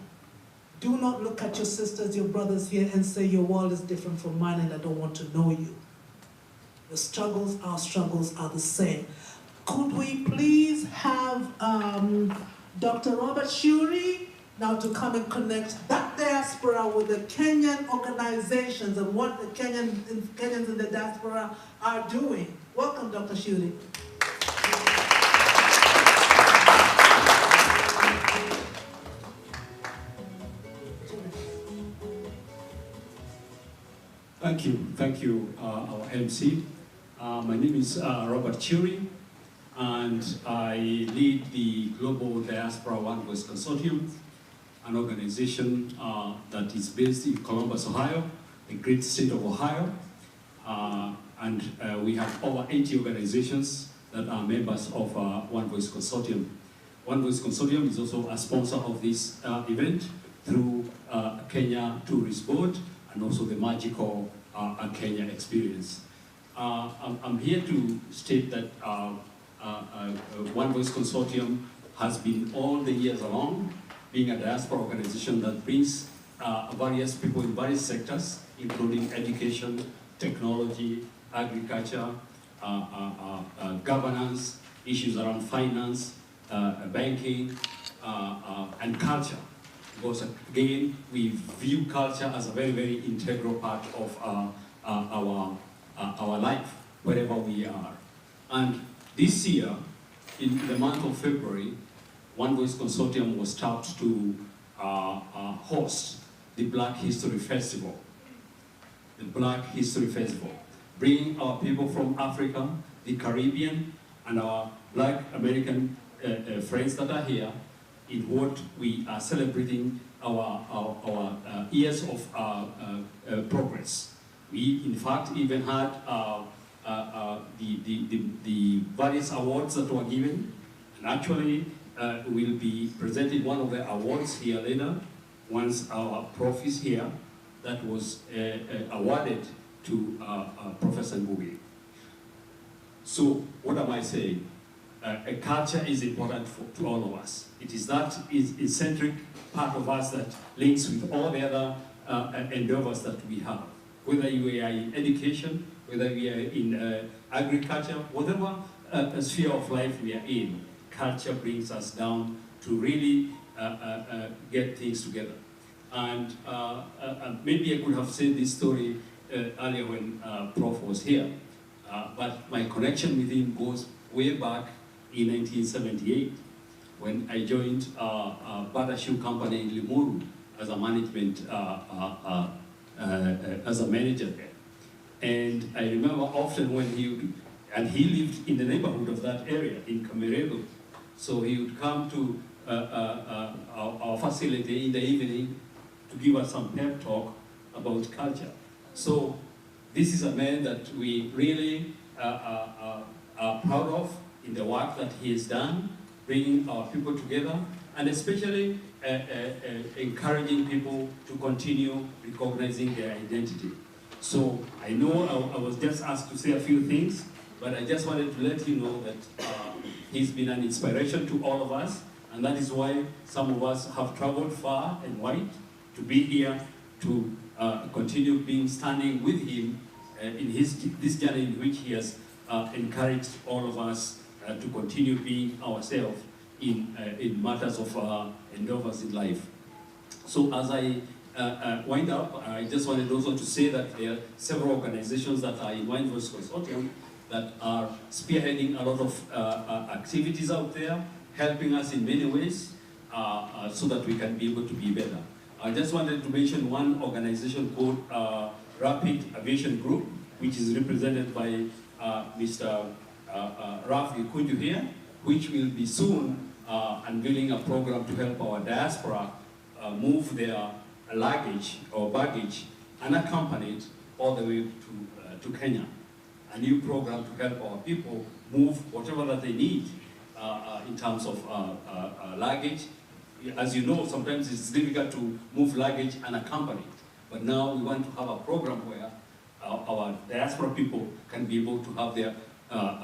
do not look at your sisters, your brothers here and say your world is different from mine and I don't want to know you. Your struggles, our struggles are the same. Could we please have Dr. Robert Shuri now to come and connect that diaspora with the Kenyan organizations and what the Kenyans in the diaspora are doing. Welcome, Dr. Shuri. Thank you, our MC. My name is Robert Churi, and I lead the Global Diaspora One Voice Consortium, an organization that is based in Columbus, Ohio, the great state of Ohio. And we have over 80 organizations that are members of One Voice Consortium. One Voice Consortium is also a sponsor of this event through Kenya Tourist Board and also the magical Kenya experience. I'm here to state that One Voice Consortium has been all the years along being a diaspora organization that brings various people in various sectors, including education, technology, agriculture, governance, issues around finance, banking, and culture. Because again, we view culture as a very, very integral part of our life, wherever we are. And this year, in the month of February, One Voice Consortium was tapped to host the Black History Festival. The Black History Festival, bringing our people from Africa, the Caribbean, and our Black American friends that are here in what we are celebrating our years of progress. We, in fact, even had the various awards that were given, and actually we'll be presenting one of the awards here later, once our prof is here, that was awarded to Professor Ngugi. So, what am I saying? A culture is important to all of us. It is that eccentric part of us that links with all the other endeavors that we have. Whether we are in education, whether we are in agriculture, whatever sphere of life we are in, culture brings us down to really get things together. And maybe I could have said this story earlier when Prof was here, but my connection with him goes way back in 1978 when I joined a butter shoe company in Limuru as a management, as a manager there. And I remember often when he lived in the neighborhood of that area in Kamerego. So he would come to our facility in the evening to give us some pep talk about culture. So this is a man that we really are proud of in the work that he has done, bringing our people together, and especially encouraging people to continue recognizing their identity. So I know I was just asked to say a few things, but I just wanted to let you know that he's been an inspiration to all of us, and that is why some of us have traveled far and wide to be here to continue standing with him in this journey in which he has encouraged all of us to continue being ourselves in matters of endeavors in life. So as I wind up, I just wanted also to say that there are several organizations that are in One Voice Consortium that are spearheading a lot of activities out there, helping us in many ways so that we can be able to be better. I just wanted to mention one organization called Rapid Aviation Group, which is represented by Mr. Raf Gikuju here, which will be soon unveiling a program to help our diaspora move their luggage or baggage unaccompanied all the way to Kenya. A new program to help our people move whatever that they need in terms of luggage. As you know, sometimes it's difficult to move luggage unaccompanied. But now we want to have a program where our diaspora people can be able to have their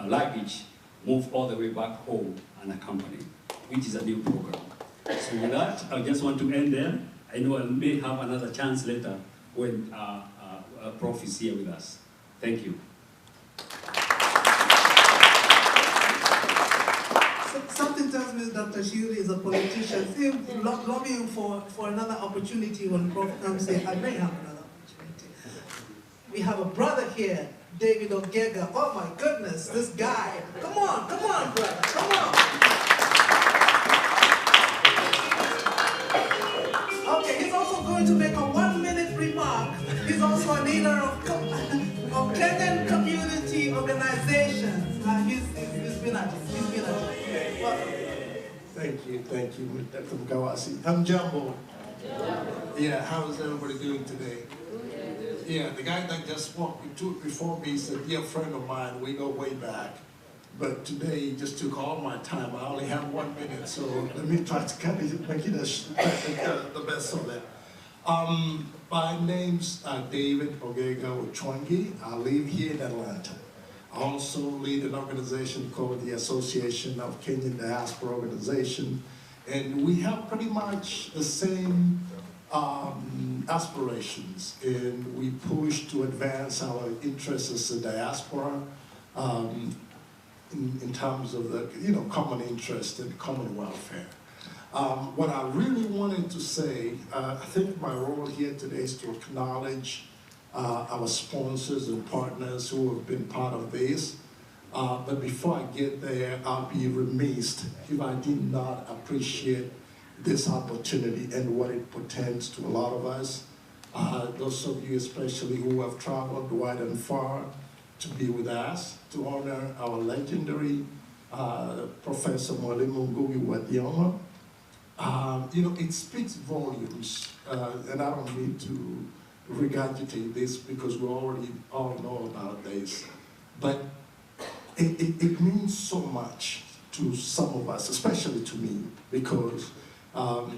luggage move all the way back home unaccompanied, which is a new program. So with that, I just want to end there. I know I may have another chance later when Prof is here with us. Thank you. Something tells me Dr. Shiri is a politician. He's lobbying for another opportunity when Prof comes here. I may have another opportunity. We have a brother here, David Ogega. Oh my goodness, this guy. Come on, brother, come on. Okay, he's also going to make a 1-minute remark. He's also a leader of Kenyan community organizations. He's been at it. Thank you, Dr. Mkawasi. I'm Jambo. Yeah, how is everybody doing today? Yeah, the guy that just spoke before me is a dear friend of mine. We go way back. But today he just took all my time. I only have 1 minute, so let me try to kind of make it the best of it. My name's David Ogega Uchwangi. I live here in Atlanta. I also lead an organization called the Association of Kenyan Diaspora Organization, and we have pretty much the same aspirations, and we push to advance our interests as a diaspora in terms of the common interest and common welfare. What I really wanted to say, I think my role here today is to acknowledge our sponsors and partners who have been part of this. But before I get there, I'll be remiss if I did not appreciate this opportunity and what it portends to a lot of us. Those of you especially who have traveled wide and far to be with us, to honor our legendary Professor Mwalimu Ngugi. It speaks volumes, and I don't need to regurgitate this because we already all know about this, but it means so much to some of us, especially to me, because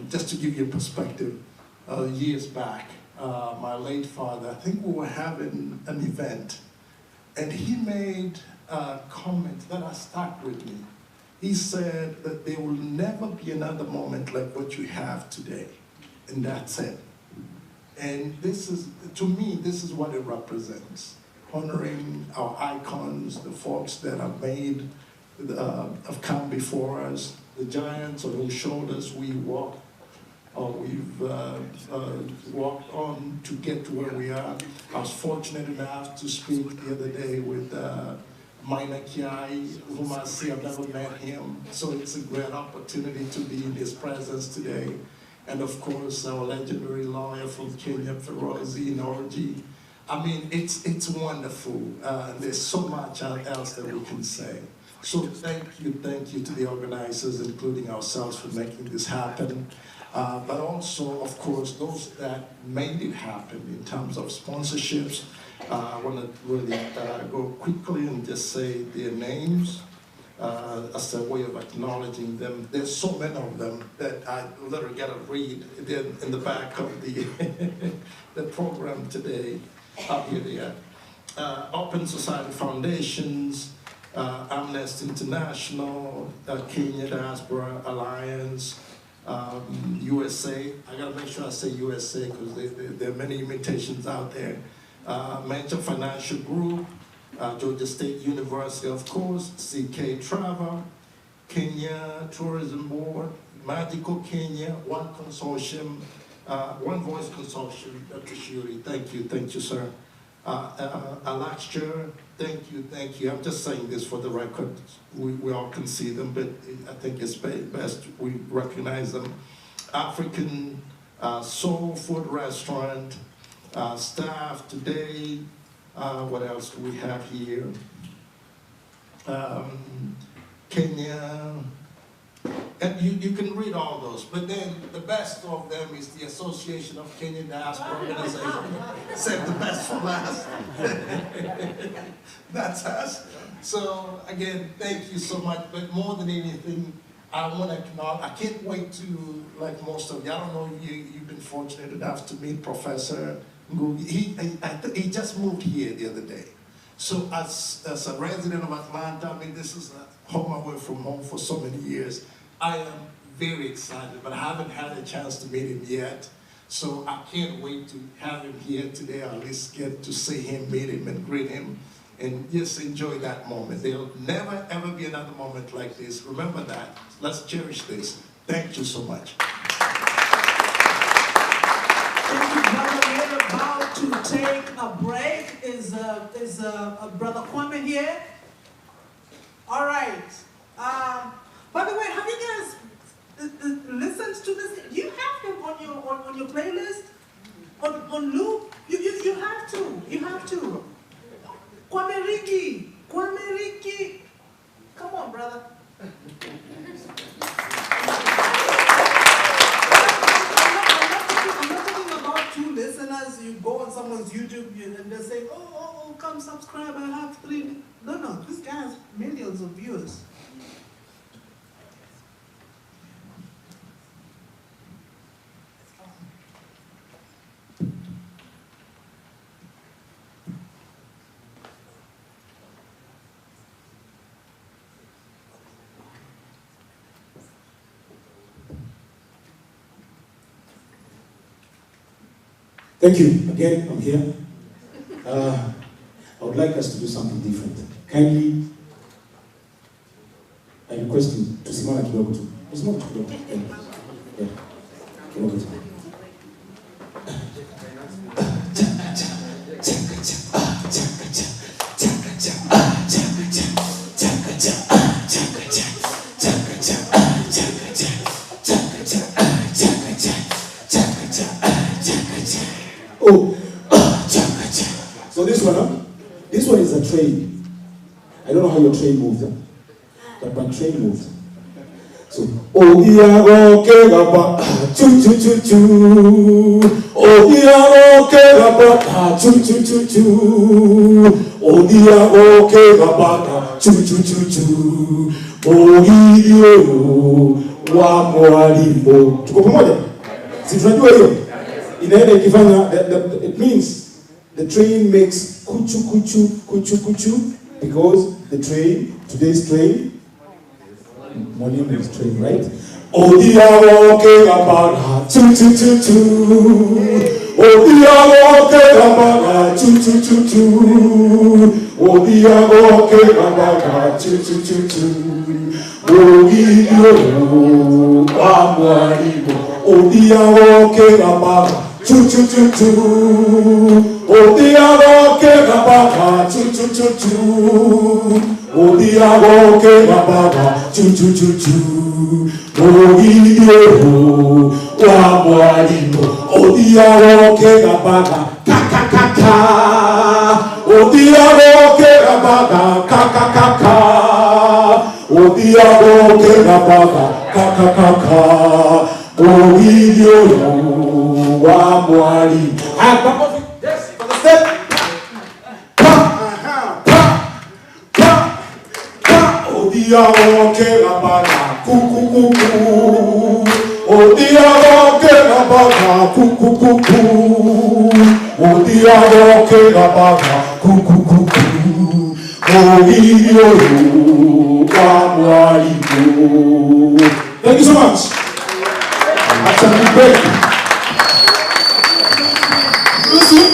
just to give you a perspective, years back, my late father, I think we were having an event, and he made a comment that stuck with me. He said that there will never be another moment like what you have today, and that's it. And this is, to me, this is what it represents. Honoring our icons, the folks that have have come before us, the giants on whose shoulders we walk, or we've walked on to get to where we are. I was fortunate enough to speak the other day with Maina Kiai, whom I see, I've never met him. So it's a great opportunity to be in his presence today. And of course, our legendary lawyer from Kenya, Ferozi Norji. I mean, it's wonderful. There's so much else that we can say. So thank you to the organizers, including ourselves, for making this happen. But also, of course, those that made it happen in terms of sponsorships. I want to really go quickly and just say their names as a way of acknowledging them. There's so many of them that I literally got to read. They're in the back of the, the program today. Up here they are. Open Society Foundations, Amnesty International, Kenya Diaspora Alliance, USA. I gotta make sure I say USA because there are many imitations out there. Mentor Financial Group, Georgia State University, of course, CK Travel, Kenya Tourism Board, Magical Kenya, One Consortium, One Voice Consortium, Dr. Shuri, thank you, sir. Alaxture, thank you. I'm just saying this for the record. We all can see them, but I think it's best we recognize them. African Soul Food Restaurant, staff today, what else do we have here? Kenya, and you can read all those, but then the best of them is the Association of Kenyan Diaspora Organizations. Save the best for last. That's us. So again, thank you so much, but more than anything, I want to acknowledge, I can't wait to, like most of you, I don't know if you've been fortunate enough to meet Professor Ngugi. He just moved here the other day. So as a resident of Atlanta, I mean, this is a home away from home for so many years. I am very excited, but I haven't had a chance to meet him yet. So I can't wait to have him here today, or at least get to see him, meet him, and greet him, and just enjoy that moment. There'll never, ever be another moment like this. Remember that. Let's cherish this. Thank you so much. Thank you, brother. We're about to take a break. Is Brother Kwame here? All right. By the way, have you guys listened to this? Do you have him on your playlist? On loop? You have to. You have to. Kwame Ricky. Come on, brother. I'm not talking about two listeners. You go on someone's YouTube and they say, oh, come subscribe. I have 3. No, this guy has millions of viewers. Thank you. Again, I'm here. I would like us to do something different. Kindly, I request you to simama kidogo tu. Simama kidogo. Yeah. Kidogo tu. So this one is a train. I don't know how your train moves, but my train moves. So, oh yeah, okay, gaba, choo choo choo choo. Oh yeah, okay, gaba, choo choo choo choo. Oh yeah, okay, gaba, choo choo choo choo. Mohiyo wa mwalimu. Tuko pamoja? Si tunajua hiyo? Inaenda ikifanya, it means the train makes kuchu kuchu kuchu kuchu because the train, today's train, Mwalimu's train, right? Oh, the walking about choo choo choo choo. Oh, the walking about choo choo choo choo. Oh, the walking about choo choo choo choo. Oh, you Mwalimu. Oh, the walking about choo choo choo choo. Oh, the walking about choo choo choo choo. Oh, the walking about choo choo choo choo. Oh, you Mwalimu. Oh, the walking about ka ka ka ka. Oh, the walking about ka ka ka ka. Odiago Kenabaga Kaka Kaka Oidio wa Mwalimu. Yes, for the step. Odiago Kenabaga Kuku Kuku. Odiago Kenabaga Kuku Kuku. Odiago Kenabaga Kuku Kuku. Oidio wa Mwalimu. Thank you so much. That's a big break. Listen.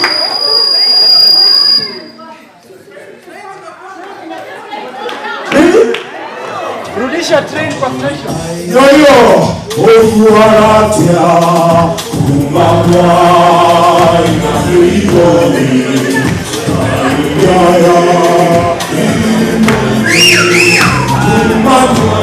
Rudisha train kwa station. Yo, Ofuaratia, Kumamwa, Inafrigoni, Yaya, Kumamwa.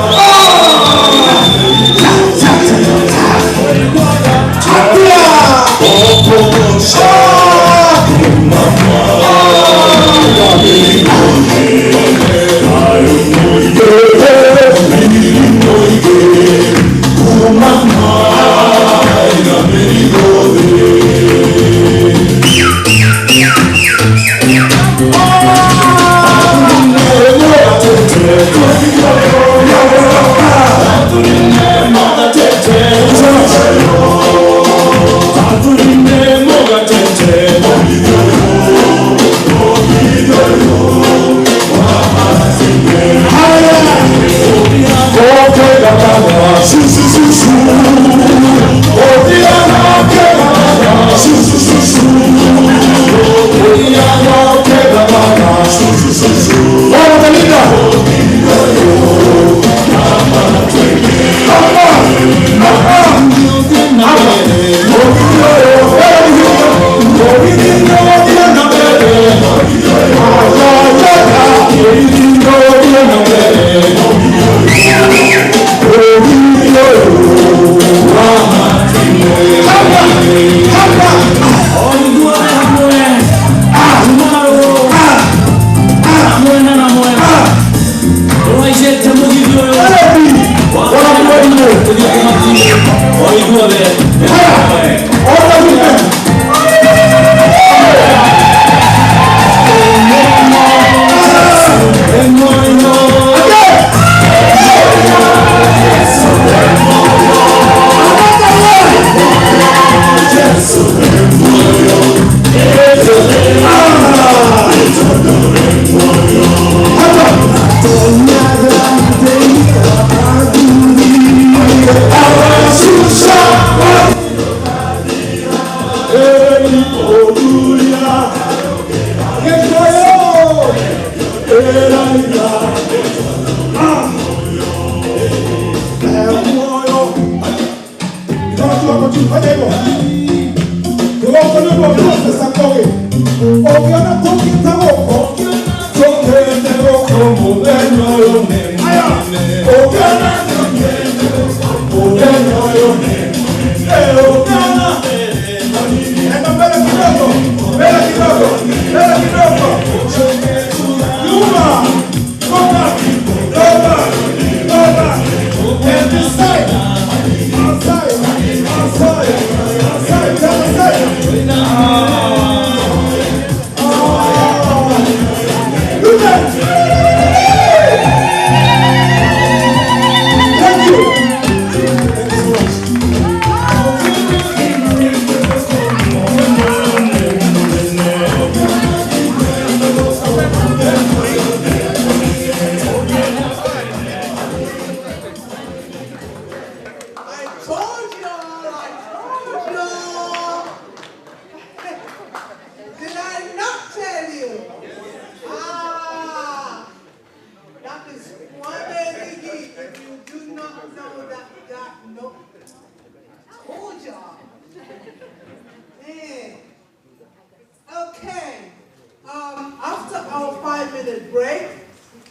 After our 5-minute break,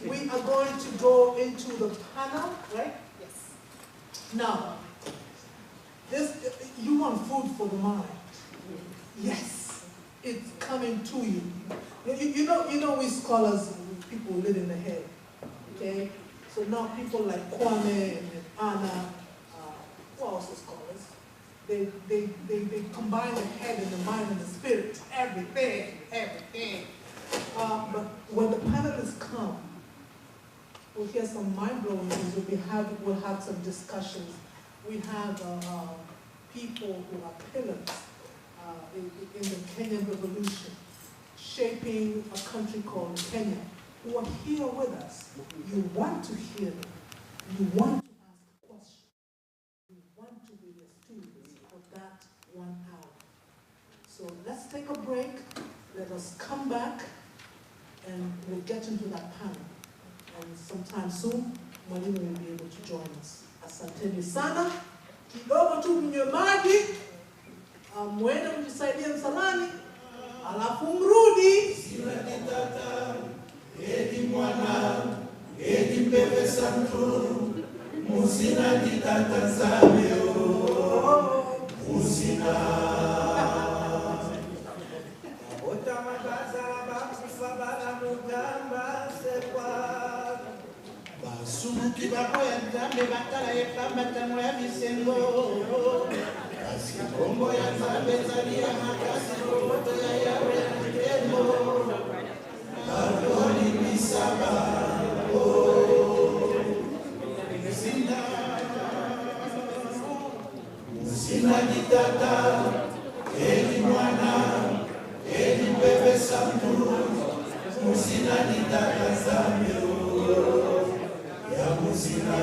we are going to go into the panel, right? Yes. Now, you want food for the mind. Yes, it's coming to you. You know, we scholars, people live in the head, okay? So now people like Kwame and Anna, who else is scholars? They combine the head and the mind and the spirit, everything. But when the panelists come, we'll hear some mind-blowing things. We'll have some discussions. We have people who are pillars in the Kenyan revolution, shaping a country called Kenya, who are here with us. You want to hear them. You want to ask questions. You want to be the students for that 1 hour. So let's take a break. Let us come back and we'll get into that panel. And sometime soon, Mwalimu will be able to join us. Asanteni sana. Kidogo tu mnywe maji, mwende mjisaidie msalani, alafu mrudi. Sina kitata, edi mwana, edi mbebe santu, musina kitata zameo, musina. Otamakaza bakufabala mugamba sekwa. Sumuki bako ya nzambe batala yepamba tamo ya bisengo. Kasi kombo ya nzambe zalia makasi roboto ya yawe ya mtembo. Karoli misaba. Musina kitata, edi mwana, edi bebe samtu. Musina kitata zamyo. Ya musina.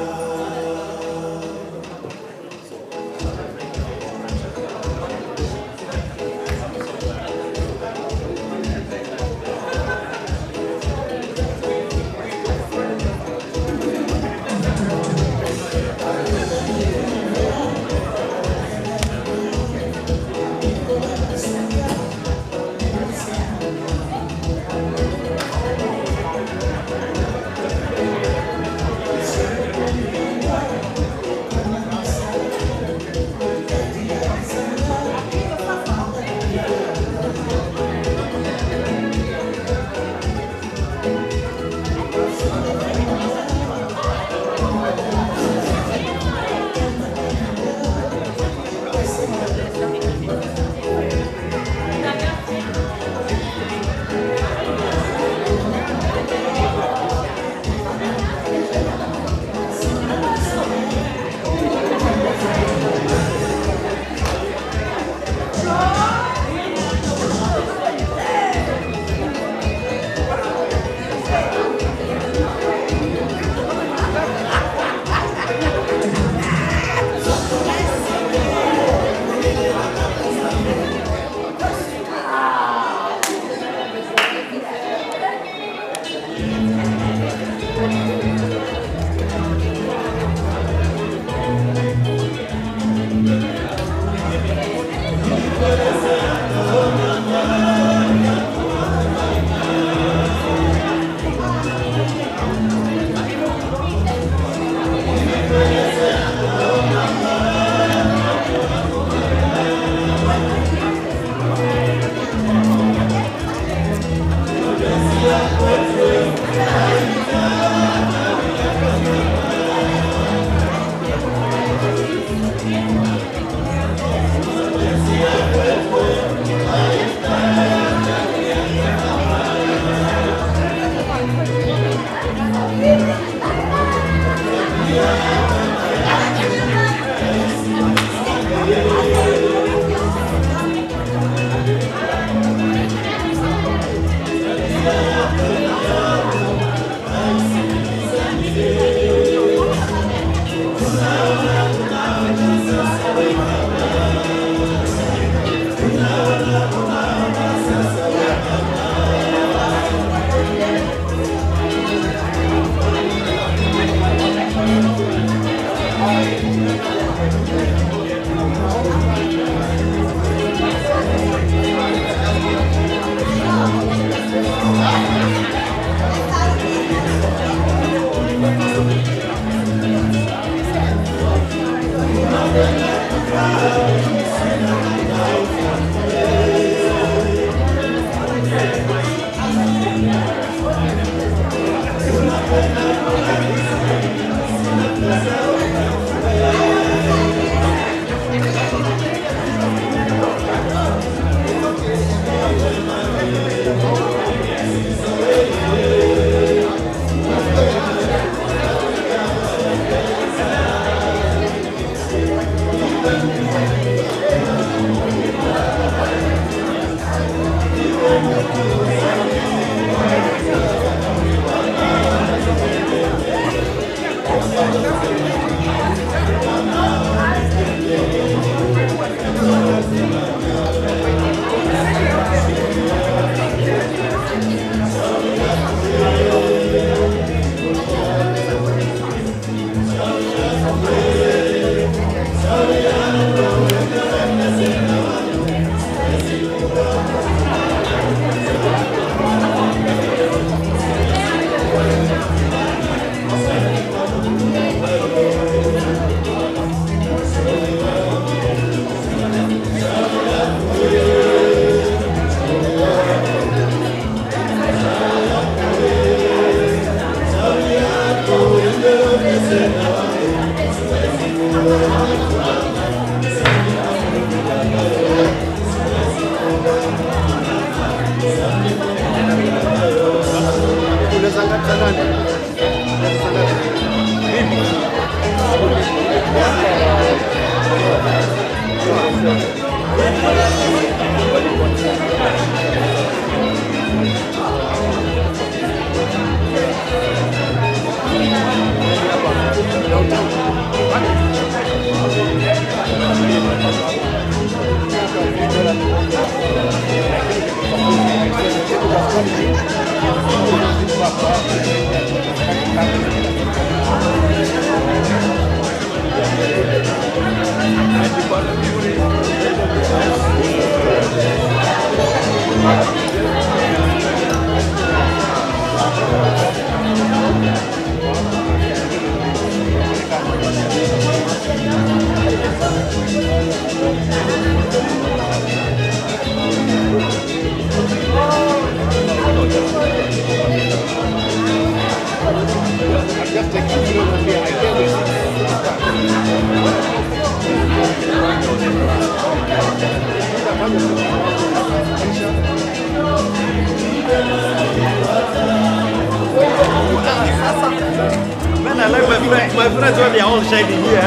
That's why they are all shining here.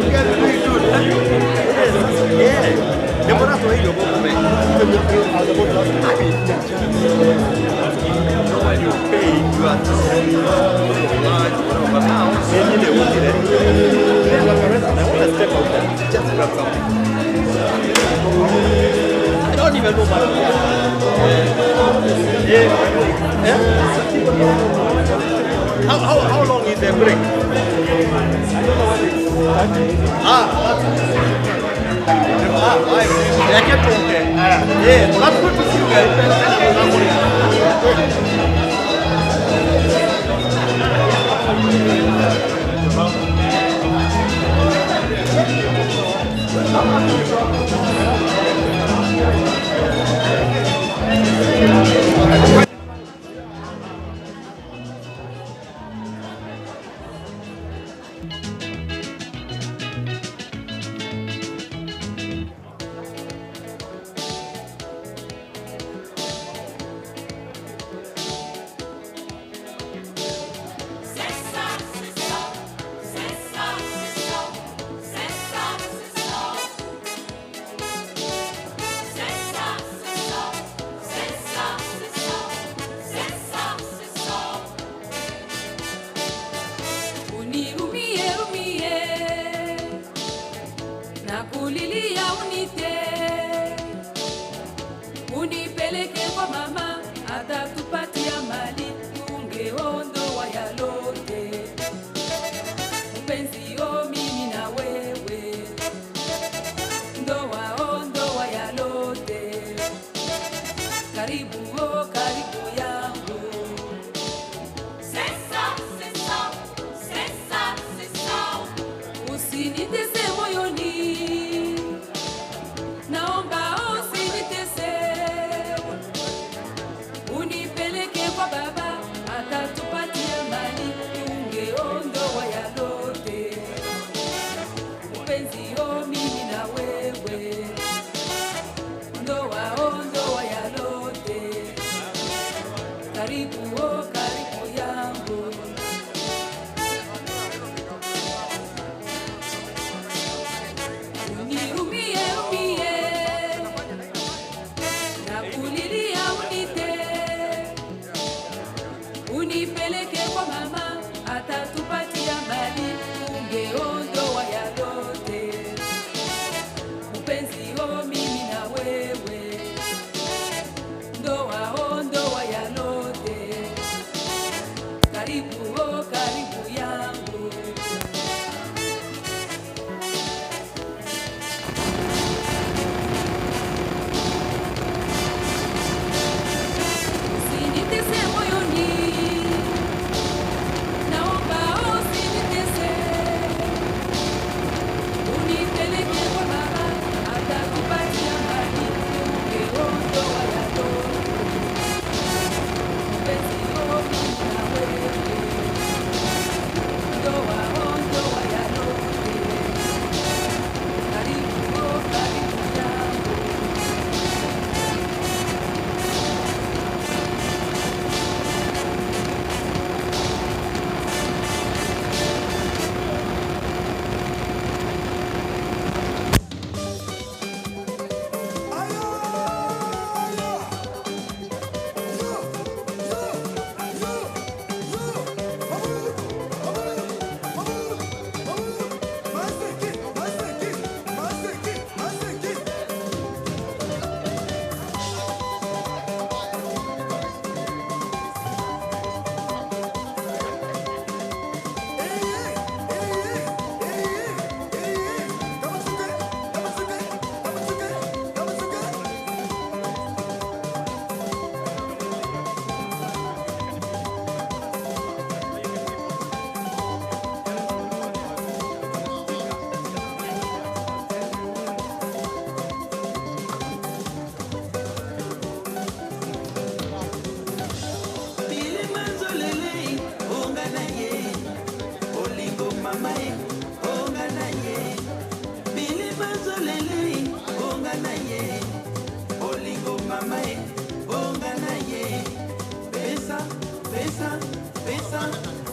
You guys are doing good. Yes. Demorato hiyo bombe. When you pay, you are large, but now, maybe they will get it. Then like the rest of them, when I step out there, just grab something. I don't even know what How long is the break? I kept on there. Yeah, that's good to see you guys. Unipeleke kwa mama, atatupatia mali, tungeondoa yalote. Mpenzi yo mimi na wewe, ndoa yalote. Karibu karibu yangu. Sesa. Usinitese moyoni, naomba usinitese. Unipeleke kwa baba, atatupatia mali, tungeondoa yalote. Mpenzi yo mimi na wewe, ndoa yalote. Karibu yangu. Unirumie, nakulilia unite. Unipeleke kwa mama, atatupatia mali, tungeondoa yalote. Mpenzi yo mimi na wewe, ndoa yalote. Karibu yangu. Usinitese moyoni, naomba usinitese. Unipeleke kwa baba, atatupatia mali, tungeondoa yalote. Mpenzi yo mimi na wewe, ndoa yalote. Karibu yangu.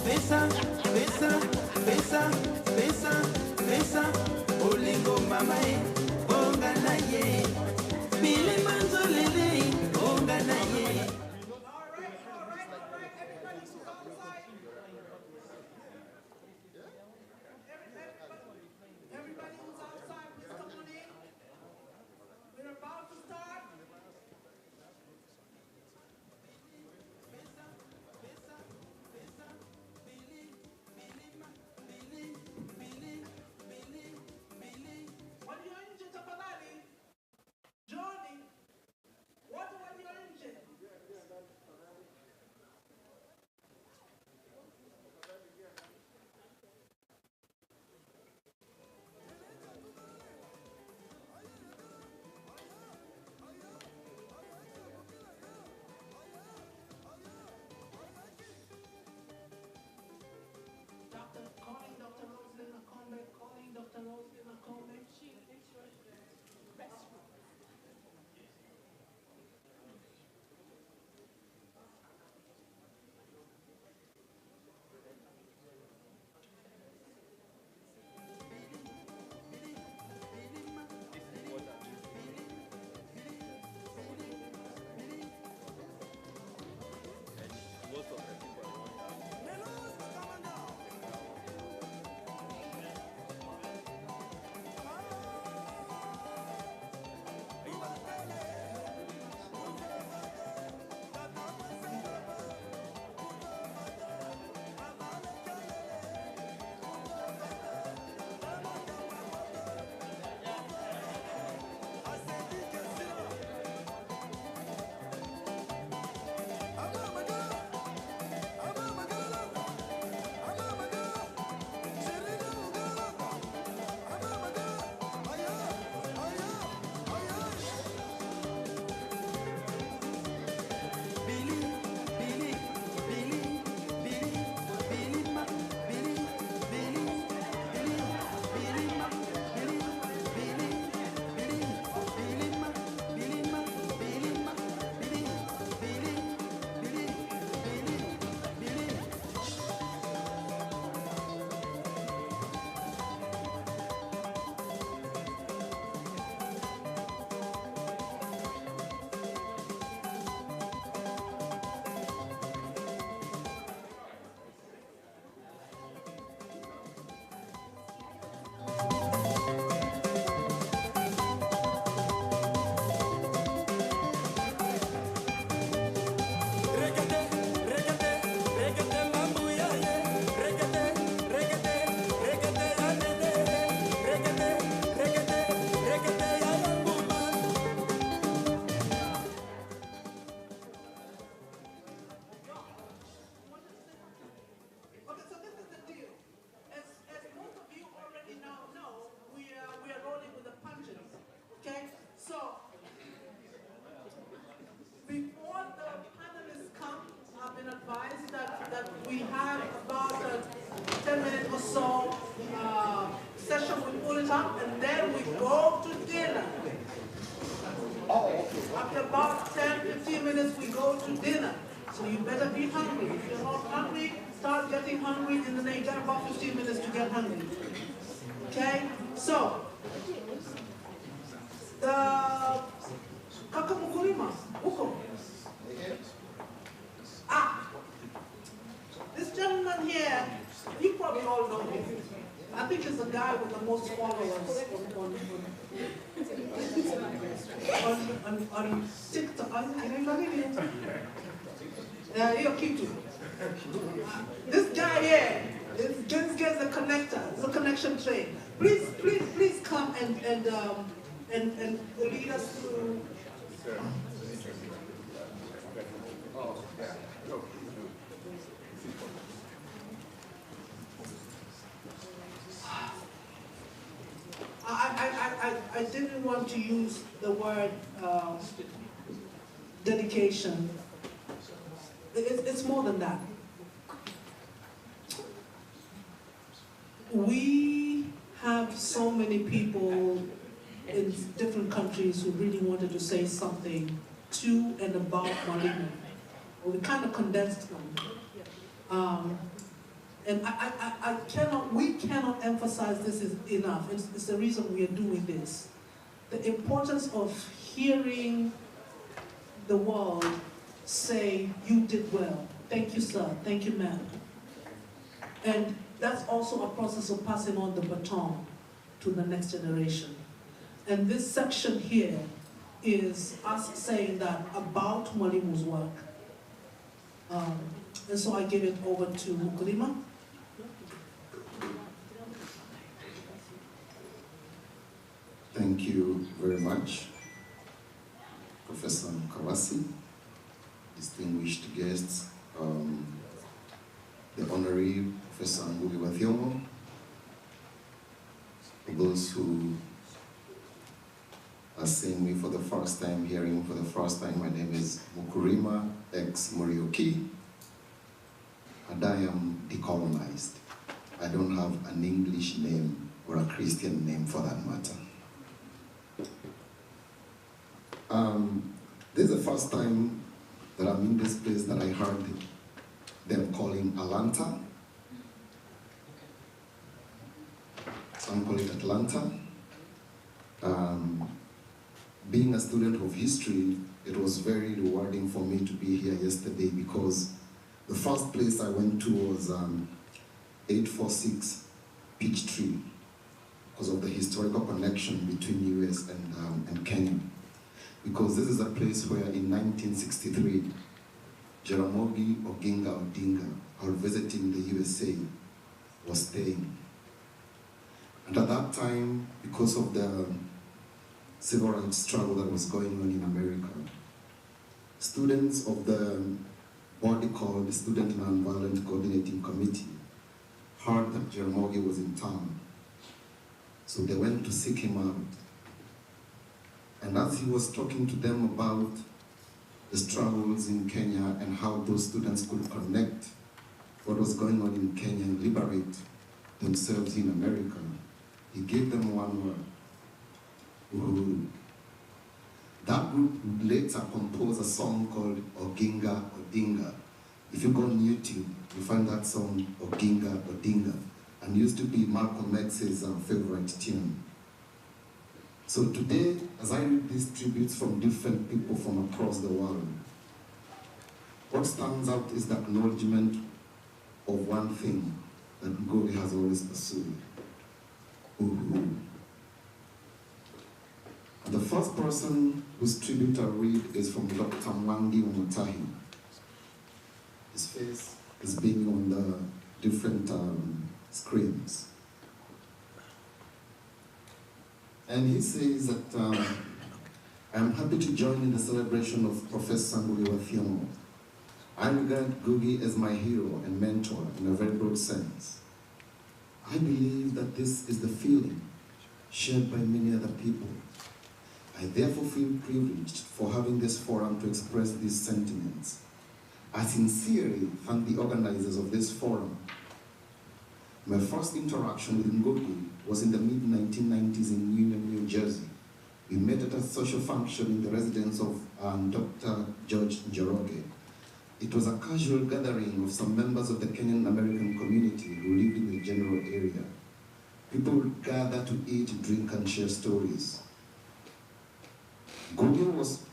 Pesa, to dinner. So you better be hungry. If you're not hungry, start getting hungry in the night. You got about 15 minutes to get hungry. Okay? So, the Kakamukulima, Uko. This gentleman here, you probably all know him. I think he's the guy with the most followers on TikTok. This guy here, this guy's a connector, it's a connection train. Please come and lead us through. I didn't want to use the word dedication. It's more than that. We have so many people in different countries who really wanted to say something to and about Mwalimu. We kind of condensed them. And we cannot emphasize this enough. It's the reason we are doing this. The importance of hearing the world say, you did well. Thank you, sir. Thank you, ma'am. And that's also a process of passing on the baton to the next generation. And this section here is us saying that about Mwalimu's work. And so I give it over to Ngugi. Thank you very much, Professor Kawasi, distinguished guests, the Honorary Professor Ngugi Thiong'o, those who are seeing me for the first time, hearing for the first time. My name is Mukurima X Morioki, and I am decolonized. I don't have an English name or a Christian name for that matter. This is the first time that I'm in this place that I heard them calling Atlanta. Some call it Atlanta. Being a student of history, it was very rewarding for me to be here yesterday because the first place I went to was 846 Peachtree because of the historical connection between US and Kenya. Because this is a place where in 1963, Jaramogi Oginga Odinga, while visiting the USA, was staying. And at that time, because of the civil rights struggle that was going on in America, students of the body called the Student Nonviolent Coordinating Committee heard that Jaramogi was in town. So they went to seek him out. And as he was talking to them about the struggles in Kenya and how those students could connect what was going on in Kenya and liberate themselves in America, he gave them one word: Uhuru. That group would later compose a song called Oginga Odinga. If you go on YouTube, you find that song, Oginga Odinga, and used to be Malcolm X's favorite tune. So today, as I read these tributes from different people from across the world, what stands out is the acknowledgement of one thing that Ngugi has always pursued: Uhuru. The first person whose tribute I read is from Dr. Mwandi Omutahi. His face is being on the different screens. And he says that I'm happy to join in the celebration of Professor Ngugi Thiong'o. I regard Ngugi as my hero and mentor in a very broad sense. I believe that this is the feeling shared by many other people. I therefore feel privileged for having this forum to express these sentiments. I sincerely thank the organizers of this forum. My first interaction with Ngugi was in the mid-1990s in Union, New Jersey. We met at a social function in the residence of Dr. George Njoroge, It was a casual gathering of some members of the Kenyan American community who lived in the general area. People would gather to eat, drink, and share stories. Ngugi was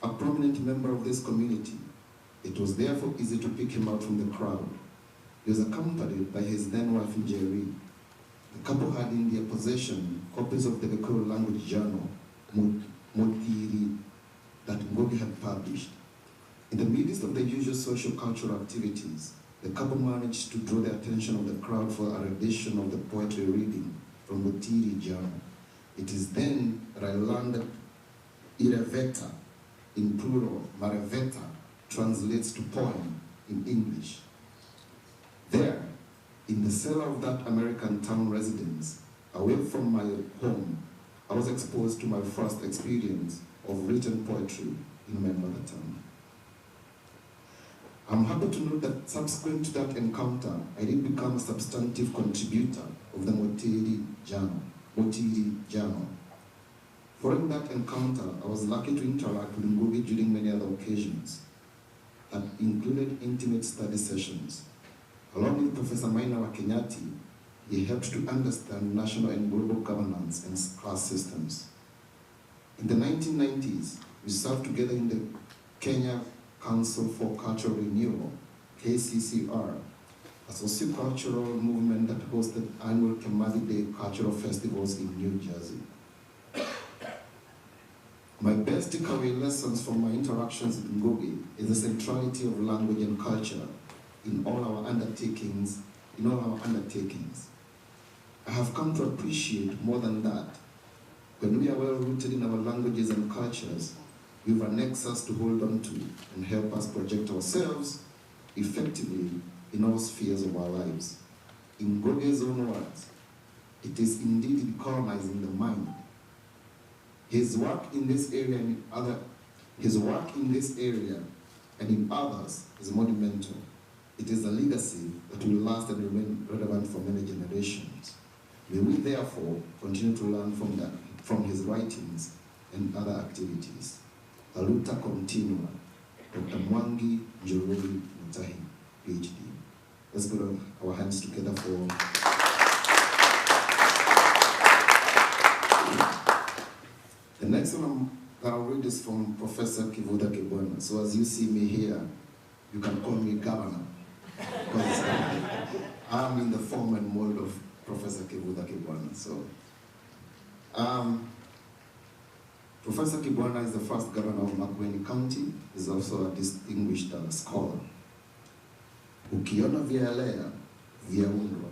a prominent member of this community. It was therefore easy to pick him out from the crowd. He was accompanied by his then wife Njeri. The couple had in their possession copies of the Gikuyu language journal, Motiri, that Ngugi had published. In the midst of the usual social cultural activities, the couple managed to draw the attention of the crowd for a rendition of the poetry reading from Motiri journal. It is then that I learned that Ireveta, in plural, Mareveta, translates to poem in English. There, in the cellar of that American town residence, away from my home, I was exposed to my first experience of written poetry in my mother tongue. I'm happy to note that subsequent to that encounter, I did become a substantive contributor of the Motiri Journal. Following that encounter, I was lucky to interact with Ngugi during many other occasions that included intimate study sessions. Along with Professor Maina Kenyati, he helped to understand national and global governance and class systems. In the 1990s, we served together in the Kenya Council for Cultural Renewal, KCCR, a socio-cultural movement that hosted annual Kemadi Day cultural festivals in New Jersey. My best takeaway lessons from my interactions with Ngugi is the centrality of language and culture in all our undertakings. I have come to appreciate more than that. When we are well rooted in our languages and cultures, we have a nexus to hold on to and help us project ourselves effectively in all spheres of our lives. In Ngugi's own words, it is indeed decolonizing the mind. His work in this area and in others is monumental. It is a legacy that will last and remain relevant for many generations. May we therefore continue to learn from his writings and other activities. A luta continua, Dr. Mwangi Njoroge Mutahi, PhD. Let's put our hands together for the next one that I'll read is from Professor Kivuda Kibwana. So as you see me here, you can call me Governor, because I'm in the form and mold of Professor Kivuda Kibwana. So, Professor Kibwana is the first governor of Makueni County. He's also a distinguished scholar. Ukiona vyaelea, vyaundwa,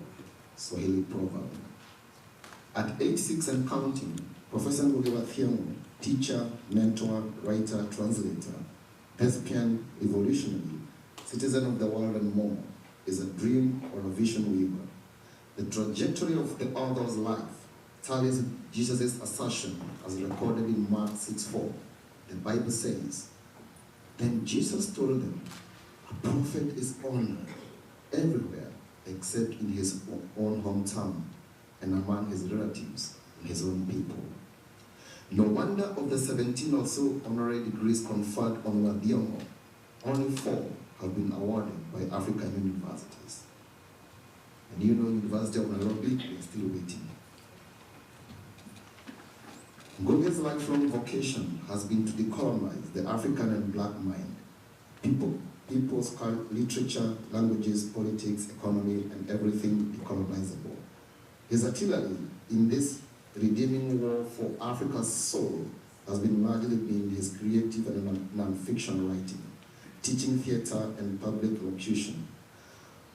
Swahili proverb. At age 6 and counting, Professor Ngugi wa Thiong'o, teacher, mentor, writer, translator, thespian, evolutionary, citizen of the world and more, is a dream or a vision weaver. The trajectory of the author's life tallies Jesus' assertion as recorded in Mark 6:4. The Bible says, "Then Jesus told them, a prophet is honored everywhere except in his own hometown and among his relatives and his own people." No wonder of the 17 or so honorary degrees conferred on Thiong'o, only 4 have been awarded by African universities. And you know, University of Nairobi is still waiting. Ngugi's lifelong vocation has been to decolonize the African and black mind. People's literature, languages, politics, economy, and everything decolonizable. His artillery in this redeeming war for Africa's soul has been largely been his creative and non-fiction writing, teaching theater and public locution.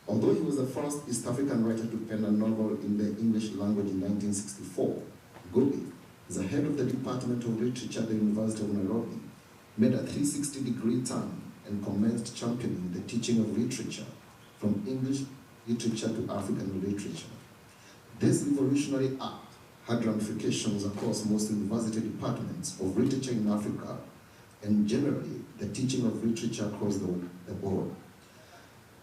Although he was the first East African writer to pen a novel in the English language in 1964, Ngugi, as the head of the Department of Literature at the University of Nairobi, made a 360-degree turn and commenced championing the teaching of literature from English literature to African literature. This revolutionary act had ramifications across most university departments of literature in Africa and generally the teaching of literature across the board.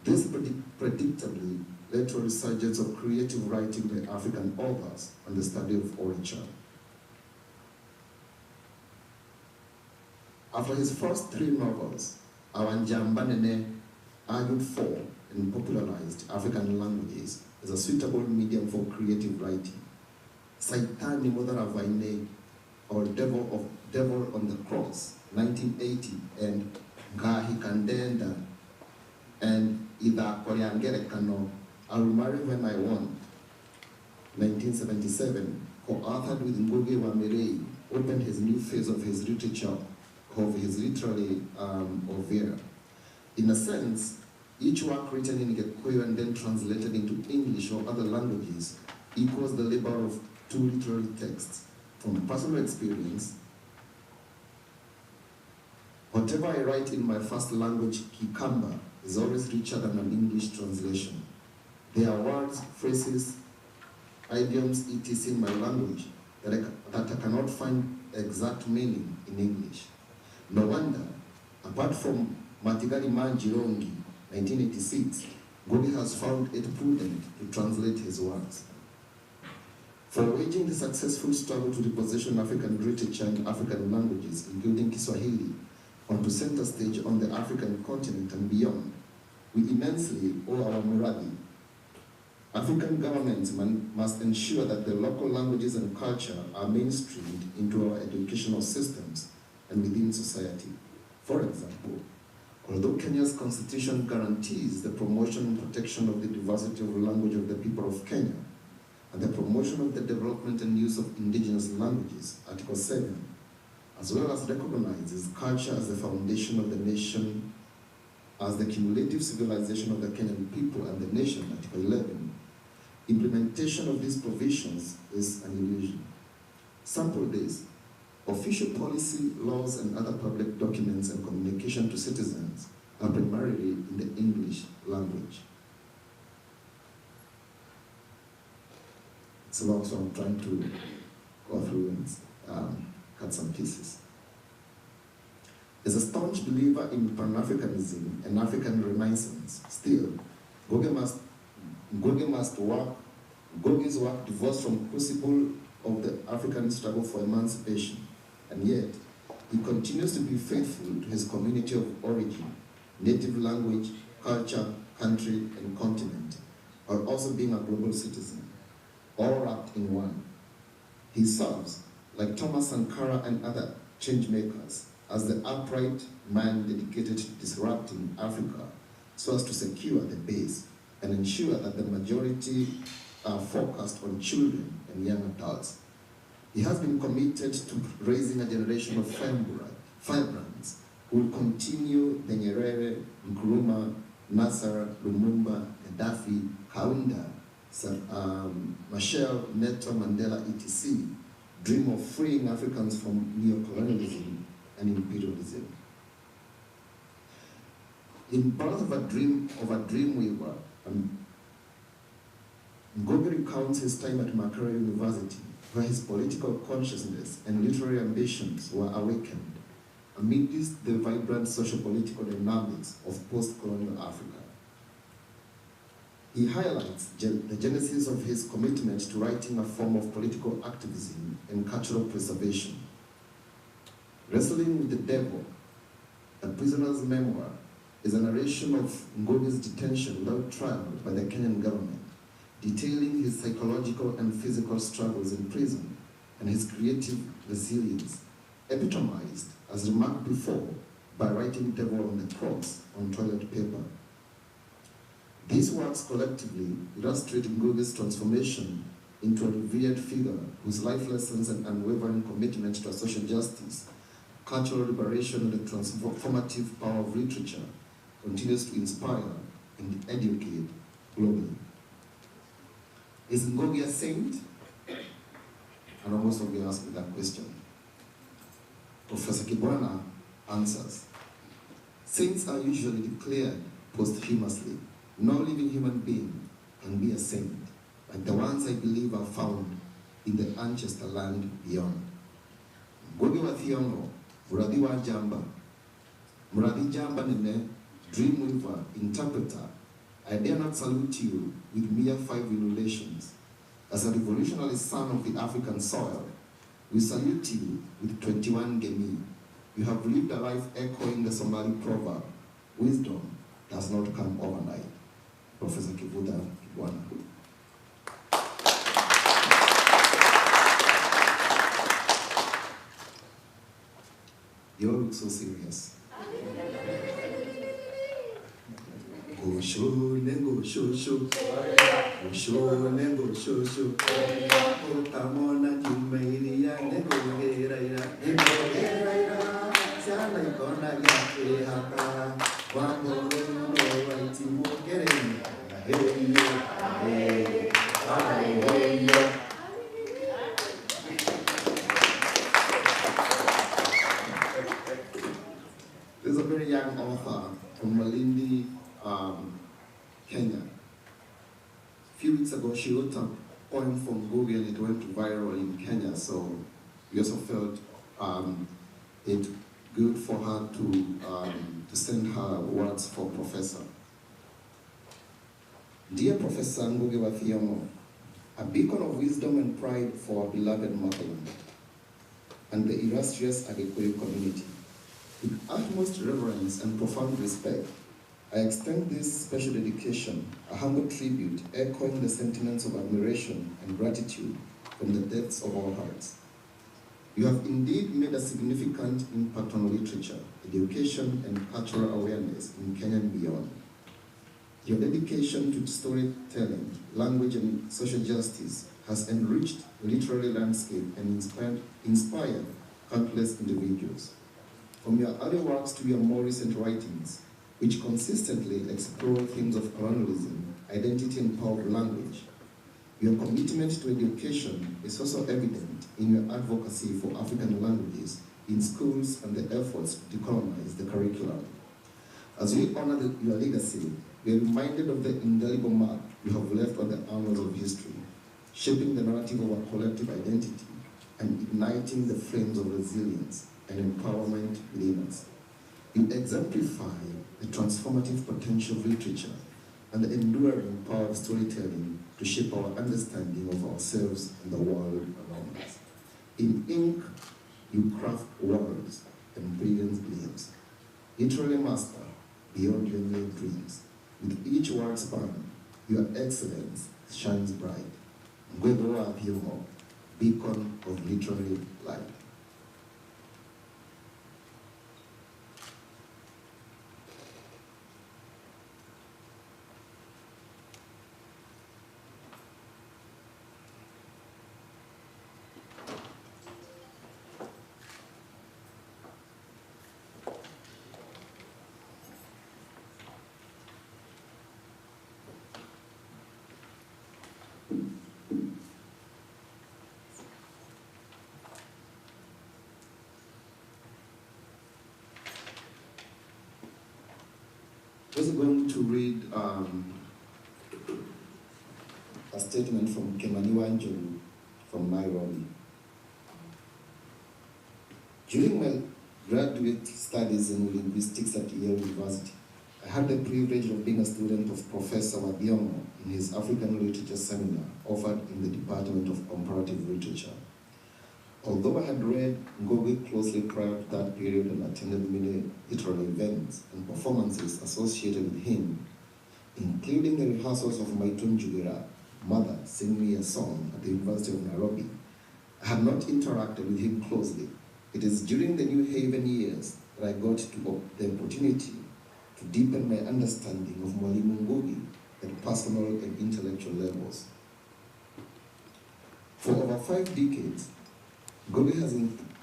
This predictably led to a resurgence of creative writing by African authors and the study of literature. After his first 3 novels, Awanjambanene argued for and popularized African languages as a suitable medium for creative writing. Saitani Modaravaine, or Devil on the Cross, 1980, and Ngahi Kandenda, and Ida Koryangere Kano, I'll Marry When I Want, 1977, co-authored with Ngugi wa Mirei, opened his new phase of his literature, of his literary oeuvre. In a sense, each work written in Gikuyu and then translated into English or other languages equals the labor of two literary texts. From personal experience, whatever I write in my first language, Kikamba, is always richer than an English translation. There are words, phrases, idioms, etc. in my language that I cannot find exact meaning in English. No wonder, apart from Matigari Manjirongi, 1986, Ngugi has found it prudent to translate his works. For waging the successful struggle to reposition African literature and African languages, including Kiswahili, onto center stage on the African continent and beyond, we immensely owe our Muradi. African governments must ensure that the local languages and culture are mainstreamed into our educational systems and within society. For example, although Kenya's constitution guarantees the promotion and protection of the diversity of language of the people of Kenya, and the promotion of the development and use of indigenous languages, Article 7, as well as recognizes culture as the foundation of the nation, as the cumulative civilization of the Kenyan people and the nation, Article 11, implementation of these provisions is an illusion. Sample this: official policy, laws, and other public documents and communication to citizens are primarily in the English language. It's about, so I'm trying to go through and cut some pieces. As a staunch believer in Pan-Africanism and African Renaissance, still, Ngugi's work divorced from the crucible of the African struggle for emancipation, and yet he continues to be faithful to his community of origin, native language, culture, country, and continent, while also being a global citizen, all wrapped in one. He serves, like Thomas Sankara and other changemakers, as the upright man dedicated to disrupting Africa so as to secure the base and ensure that the majority are focused on children and young adults. He has been committed to raising a generation of firebrands who will continue the Nyerere, Nkrumah, Nasser, Lumumba, Gaddafi, Kaunda, Machel, Neto, Mandela, etc. dream of freeing Africans from neocolonialism and imperialism. In Birth of a Dream Weaver, Ngugi recounts his time at Makerere University, where his political consciousness and literary ambitions were awakened amidst the vibrant socio-political dynamics of post-colonial Africa. He highlights the genesis of his commitment to writing a form of political activism and cultural preservation. Wrestling with the Devil, A Prisoner's Memoir, is a narration of Ngugi's detention without trial by the Kenyan government, detailing his psychological and physical struggles in prison and his creative resilience, epitomized, as remarked before, by writing Devil on the Cross on toilet paper. These works collectively illustrate Ngugi's transformation into a revered figure whose life lessons and unwavering commitment to social justice, cultural liberation, and the transformative power of literature continues to inspire and educate globally. Is Ngugi a saint? And almost of you ask me that question. Professor Kibwana answers, saints are usually declared posthumously. No living human being can be a saint, like the ones I believe are found in the Manchester land beyond. Ngugi wa Thiong'o, Muradi wa Jamba. Muradi Jamba nene, dreamweaver, interpreter. I dare not salute you with mere 5 ululations. As a revolutionary son of the African soil, we salute you with 21 gemi. You have lived a life echoing the Somali proverb, wisdom does not come overnight. Professor Kivuda Kibwana. You all look so serious. Go show, go show, show. Go show, go show, show. Oh, come on, and you made it. Go here, go here. Sana ikona yake hapa. Wambo no waiti mogereni. Hey, hey, hey. There's a very young author from Malindi, Kenya. A few weeks ago, she wrote a poem from Ngugi and it went viral in Kenya, so we also felt it good for her to send her words for Professor. Dear Professor Ngugi wa Thiong'o, a beacon of wisdom and pride for our beloved motherland and the illustrious Agikuyu community. With utmost reverence and profound respect, I extend this special dedication, a humble tribute echoing the sentiments of admiration and gratitude from the depths of our hearts. You have indeed made a significant impact on literature, education, and cultural awareness in Kenya and beyond. Your dedication to storytelling, language, and social justice has enriched the literary landscape and inspired countless individuals. From your early works to your more recent writings, which consistently explore themes of colonialism, identity, and power of language, your commitment to education is also evident in your advocacy for African languages in schools and the efforts to decolonize the curriculum. As we honor your legacy, we are reminded of the indelible mark you have left on the annals of history, shaping the narrative of our collective identity and igniting the flames of resilience and empowerment within us. You exemplify the transformative potential of literature and the enduring power of storytelling to shape our understanding of ourselves and the world around us. In ink, you craft worlds and brilliant gleams. Literally master beyond your mere dreams. With each word span, your excellence shines bright. Ngugi wa Thiong'o, beacon of literary light. I was going to read a statement from Kimaniwa Njogu from Nairobi. During my graduate studies in linguistics at Yale University, I had the privilege of being a student of Professor Thiong'o in his African Literature Seminar offered in the Department of Comparative Literature. Although I had read Ngugi closely prior to that period and attended many literary events and performances associated with him, including the rehearsals of Maitun Jugira, Mother, Sing Me a Song at the University of Nairobi, I had not interacted with him closely. It is during the New Haven years that I got to the opportunity to deepen my understanding of Mwalimu Ngugi at personal and intellectual levels. For over 5 decades, Ngugi has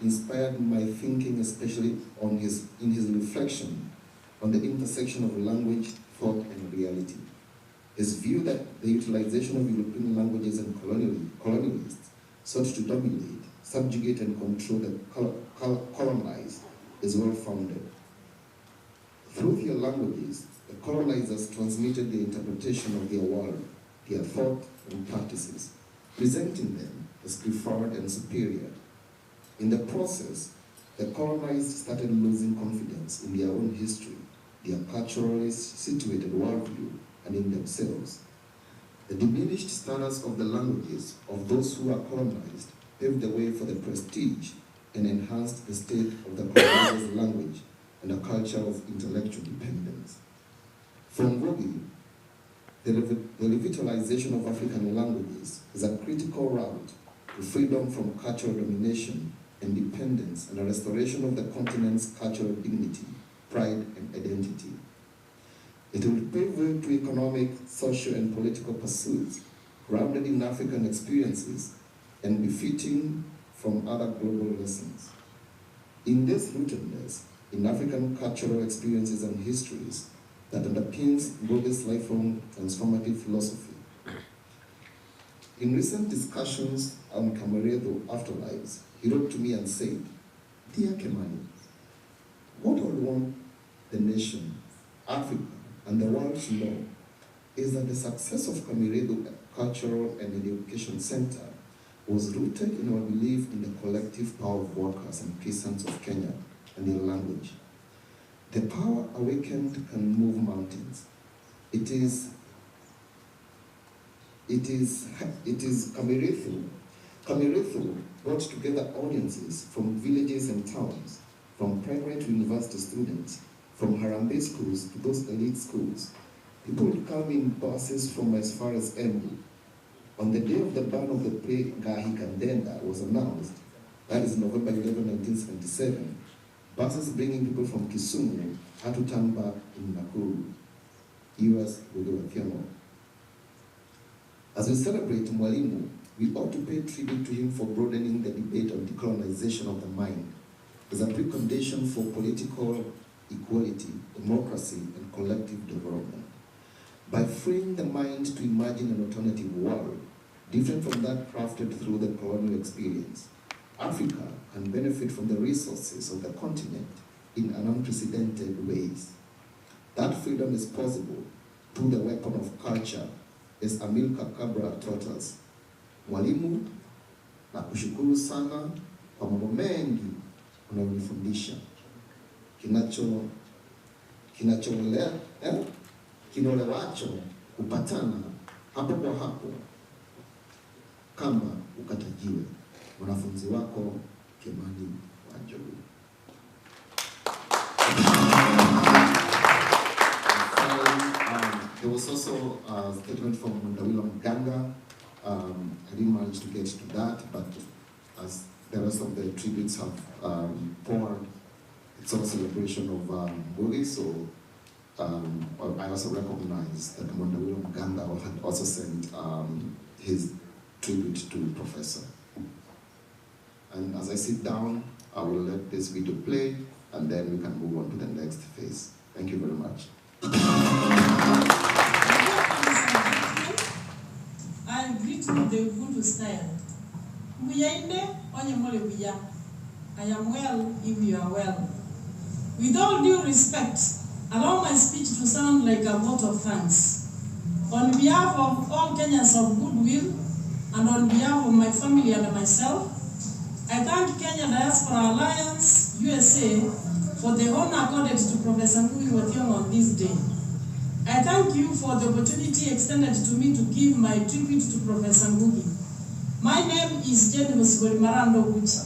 inspired my thinking, especially in his reflection on the intersection of language, thought, and reality. His view that the utilization of European languages and colonialists sought to dominate, subjugate, and control the colonized is well-founded. Through their languages, the colonizers transmitted the interpretation of their world, their thought and practices, presenting them as preferred and superior. In the process, the colonized started losing confidence in their own history, their culturally situated worldview, and in themselves. The diminished status of the languages of those who are colonized paved the way for the prestige and enhanced the state of the colonizer's language and a culture of intellectual dependence. For Ngugi, the revitalization of African languages is a critical route to freedom from cultural domination, independence, and a restoration of the continent's cultural dignity, pride, and identity. It will pave way to economic, social, and political pursuits grounded in African experiences and befitting from other global lessons. In this rootedness, in African cultural experiences and histories that underpins Ngugi's lifelong transformative philosophy. In recent discussions on Camaredo afterlives, he wrote to me and said, "Dear Kemani, what I want the nation, Africa, and the world to know is that the success of Camaredo Cultural and Education Center was rooted in our belief in the collective power of workers and peasants of Kenya and their language. The power awakened can move mountains. It is Camaretho brought together audiences from villages and towns, from primary to university students, from Harambee schools to those elite schools. People would come in buses from as far as Embu. On the day of the ban of the play Gahi Kandenda was announced, that is November 11, 1977, buses bringing people from Kisumu had to turn back in Nakuru. U.S. Thiong'o. As we celebrate Mwalimu, we ought to pay tribute to him for broadening the debate on decolonization of the mind as a precondition for political equality, democracy, and collective development. By freeing the mind to imagine an alternative world, different from that crafted through the colonial experience, Africa can benefit from the resources of the continent in unprecedented ways. That freedom is possible through the weapon of culture, as Amilcar Cabral taught us. Mwalimu, nakushukuru sana kwa mambo mengi unayonifundisha. Kinolewacho kupatana hapo kwa hapo kama ukatajiwe. Mwanafunzi wako Kimani Wanjogu. There was also a statement from Ndawila Mganga. I didn't manage to get to that, but as the rest of the tributes have poured, it's all a celebration of Ngugi, so I also recognize that Ndawila Mganga had also sent his tribute to Professor. And as I sit down, I will let this video play, and then we can move on to the next phase. Thank you very much. I greet with the Ubuntu style. I am well if you are well. With all due respect, allow my speech to sound like a vote of thanks. On behalf of all Kenyans of goodwill, and on behalf of my family and myself, I thank Kenya Diaspora Alliance, USA, for the honor accorded to Professor Ngugi on this day. I thank you for the opportunity extended to me to give my tribute to Professor Ngugi. My name is Jenny Marando Gucci.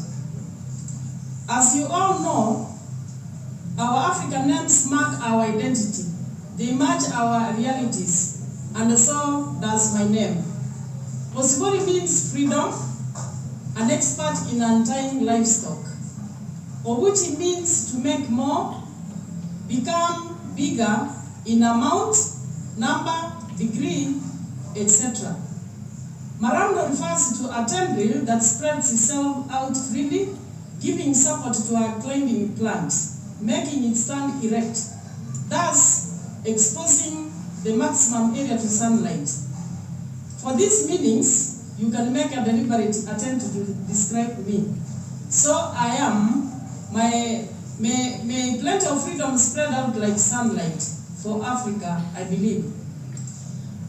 As you all know, our African names mark our identity. They match our realities, and so does my name. Osibori means freedom, an expert in untying livestock. Obuchi means to make more, become bigger in amount, number, degree, etc. Marando refers to a tendril that spreads itself out freely, giving support to a climbing plant, making it stand erect, thus exposing the maximum area to sunlight. For these meanings, you can make a deliberate attempt to describe me. So I am, may plenty of freedom spread out like sunlight for Africa, I believe.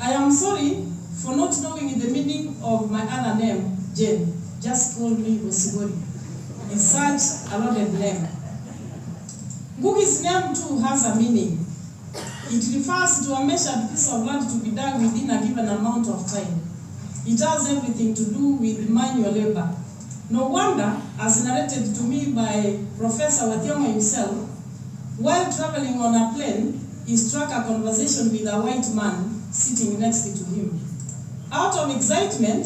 I am sorry for not knowing the meaning of my other name, Jane. Just call me Osibori. It's such a loaded name. Ngugi's name too has a meaning. It refers to a measured piece of land to be dug within a given amount of time. It has everything to do with manual labor. No wonder, as narrated to me by Professor Thiong'o himself, While traveling on a plane, he struck a conversation with a white man sitting next to him. Out of excitement,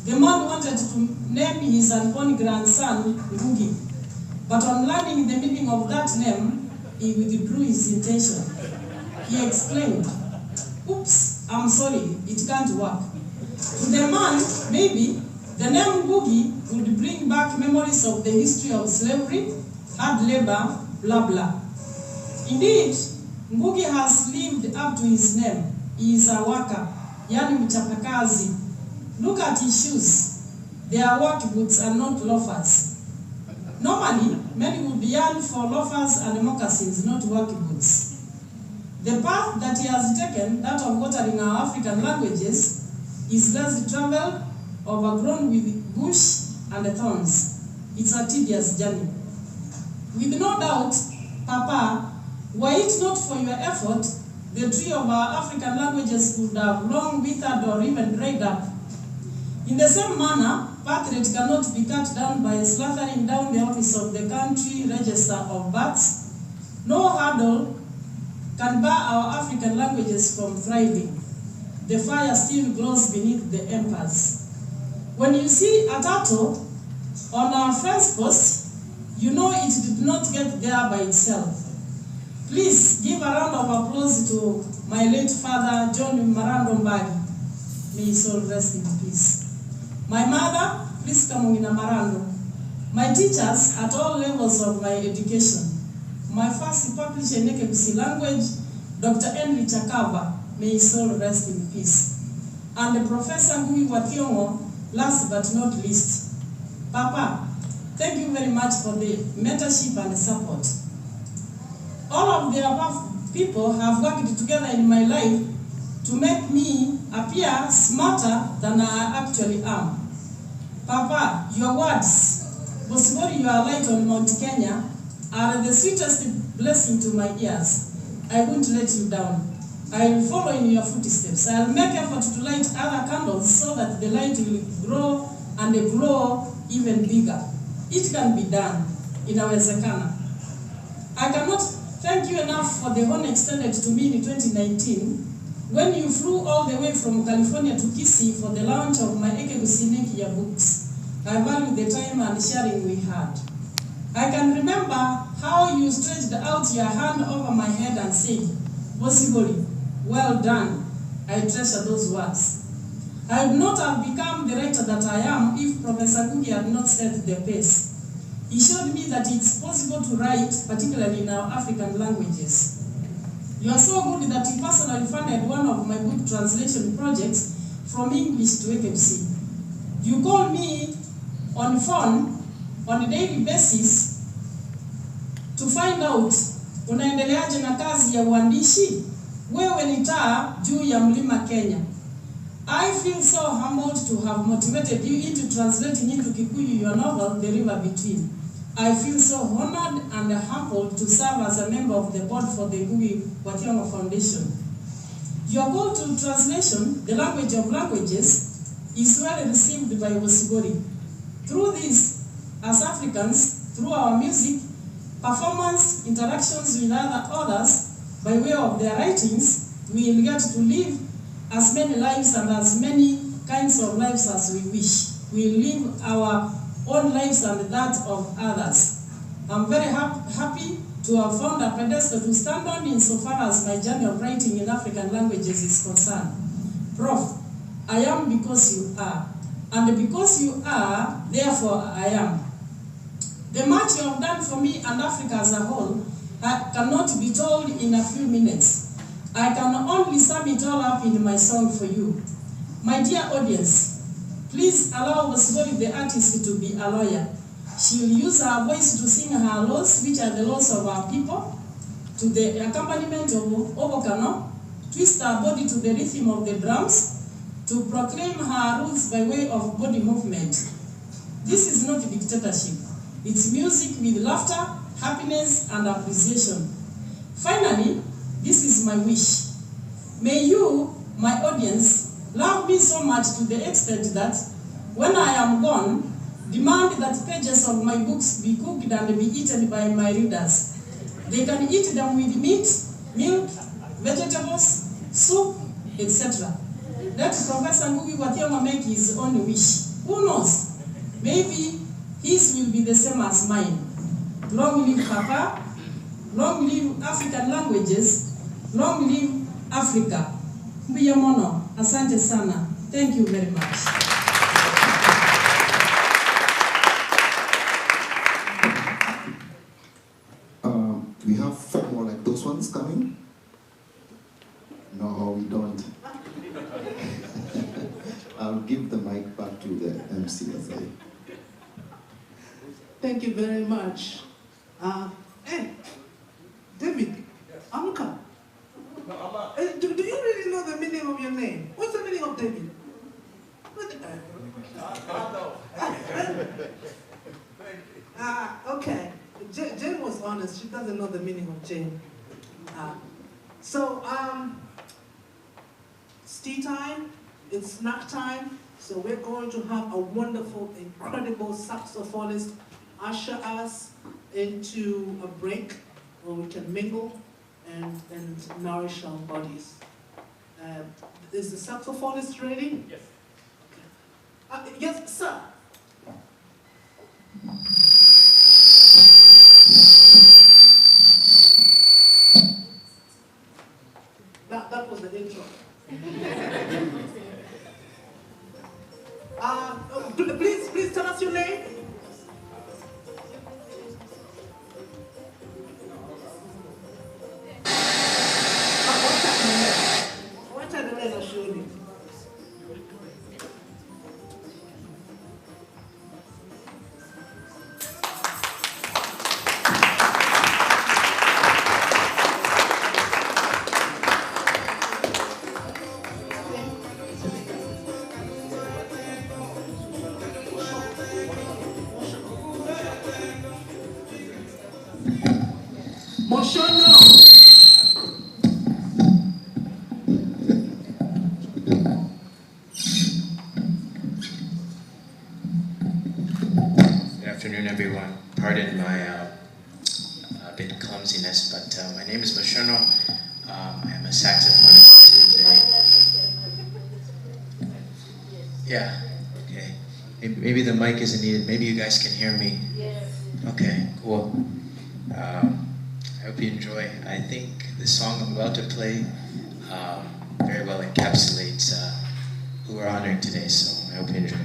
the man wanted to name his unborn grandson Ngugi, but on learning the meaning of that name, he withdrew his intention. He exclaimed, "Oops, I'm sorry, it can't work." To the man, maybe, the name Ngugi would bring back memories of the history of slavery, hard labor, blah blah. Indeed, Ngugi has lived up to his name. He is a worker, yani mchapakazi. Look at his shoes. They are work boots and not loafers. Normally, many would yearn for loafers and moccasins, not work boots. The path that he has taken, that of watering our African languages, is less traveled, overgrown with bush and thorns. It's a tedious journey. With no doubt, Papa, were it not for your effort, the tree of our African languages would have long withered or even dried up. In the same manner, birth rate cannot be cut down by slathering down the office of the country register of births. No hurdle can bar our African languages from thriving. The fire still glows beneath the embers. When you see a turtle on our fence post, you know it did not get there by itself. Please give a round of applause to my late father, John Marando Mbagi. May his soul rest in peace. My mother, Priska Mungina Marando. My teachers at all levels of my education. My first published in Ekebisi language, Dr. Henry Chakava. May his soul rest in peace. And Professor Ngugi wa Thiong'o, last but not least. Papa, thank you very much for the mentorship and support. All of the above people have worked together in my life to make me appear smarter than I actually am. Papa, your words, Bosibori, you are light on Mount Kenya, are the sweetest blessing to my ears. I won't let you down. I will follow in your footsteps. I will make effort to light other candles so that the light will grow and glow even bigger. It can be done. Inawezekana. I cannot thank you enough for the honor extended to me in 2019 when you flew all the way from California to Kisii for the launch of my Ekebisi books. I value the time and sharing we had. I can remember how you stretched out your hand over my head and said, "Bosibori, well done." I treasure those words. I would not have become the writer that I am if Professor Ngugi had not set the pace. He showed me that it's possible to write, particularly in our African languages. You are so good that you personally funded one of my book translation projects from English to Ekebisi. You call me on phone on a daily basis to find out unaendeleaje na kazi ya uandishi. Wewe ni taa juu ya mlima Kenya. I feel so humbled to have motivated you into translating into Kikuyu your novel, The River Between. I feel so honored and humbled to serve as a member of the board for the Ngugi wa Thiong'o Foundation. Your call to translation, the language of languages, is well received by Bosibori. Through this, as Africans, through our music, performance, interactions with others, by way of their writings, we will get to live as many lives and as many kinds of lives as we wish. We live our own lives and that of others. I'm very happy to have found a pedestal to stand on insofar as my journey of writing in African languages is concerned. Prof, I am because you are. And because you are, therefore I am. The much you have done for me and Africa as a whole cannot be told in a few minutes. I can only sum it all up in my song for you. My dear audience, please allow Bosibori the artist to be a lawyer. She will use her voice to sing her laws, which are the laws of our people, to the accompaniment of Obokano, twist her body to the rhythm of the drums, to proclaim her rules by way of body movement. This is not dictatorship. It's music with laughter, happiness, and appreciation. Finally, this is my wish. May you, my audience, love me so much to the extent that when I am gone, demand that pages of my books be cooked and be eaten by my readers. They can eat them with meat, milk, vegetables, soup, etc. Let Professor Ngugi wa Thiong'o make his own wish. Who knows? Maybe his will be the same as mine. Long live Papa, long live African languages, long live Africa. Mbuyamono, asante sana. Thank you very much. We have 4 more like those ones coming. No, we don't. I'll give the mic back to the MC as I. Thank you very much. Hey, David, Amka. Do you really know the meaning of your name? What's the meaning of David? Okay. Jane was honest. She doesn't know the meaning of Jane. It's tea time. It's snack time. So we're going to have a wonderful, incredible saxophonist usher us into a break where we can mingle and nourish our bodies. Is the saxophonist ready? Yes. Okay. Yes, sir. That was the intro. Please tell us your name. What are the letters showing? Good afternoon, everyone. Pardon my bit clumsiness, but my name is Moshono. I am a saxophonist. Yeah, okay. Maybe the mic isn't needed. Maybe you guys can hear me. Yes. Okay, cool. I hope you enjoy. I think the song I'm about to play very well encapsulates who we're honoring today, so I hope you enjoy.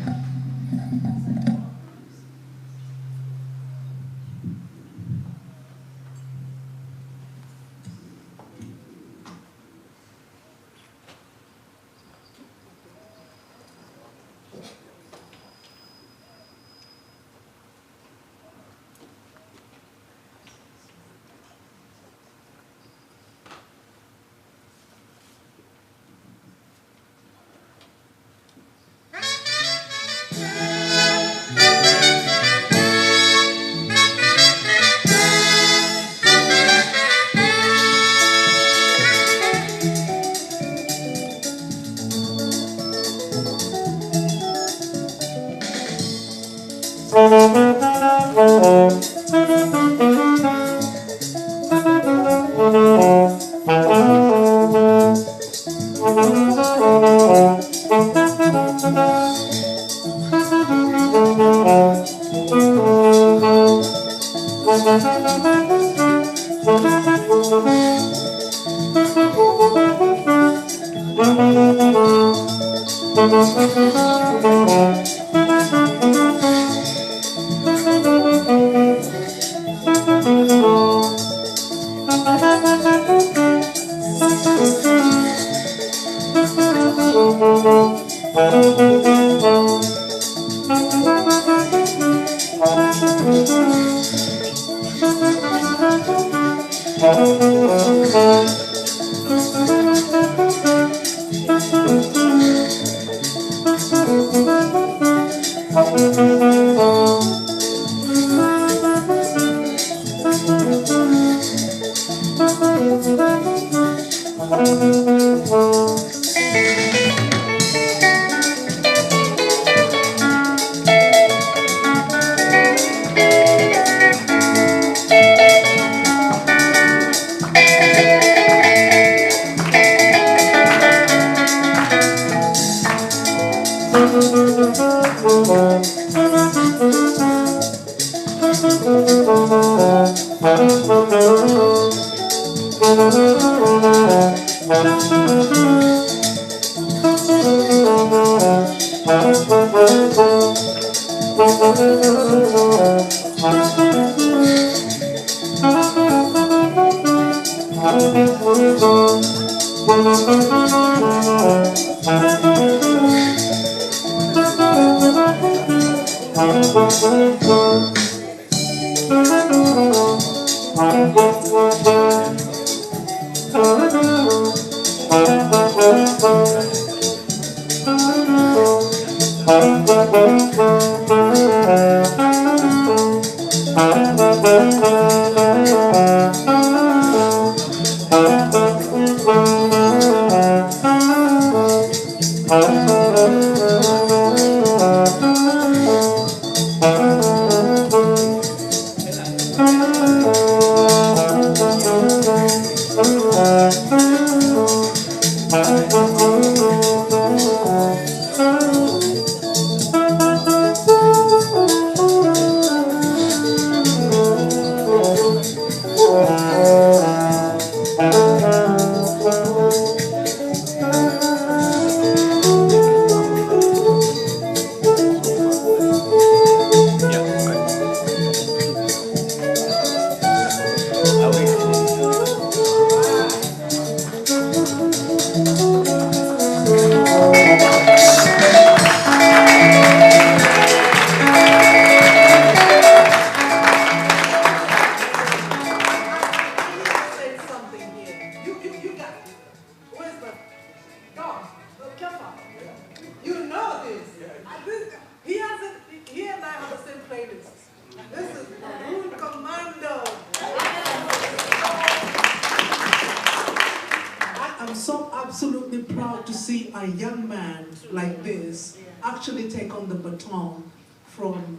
Actually take on the baton from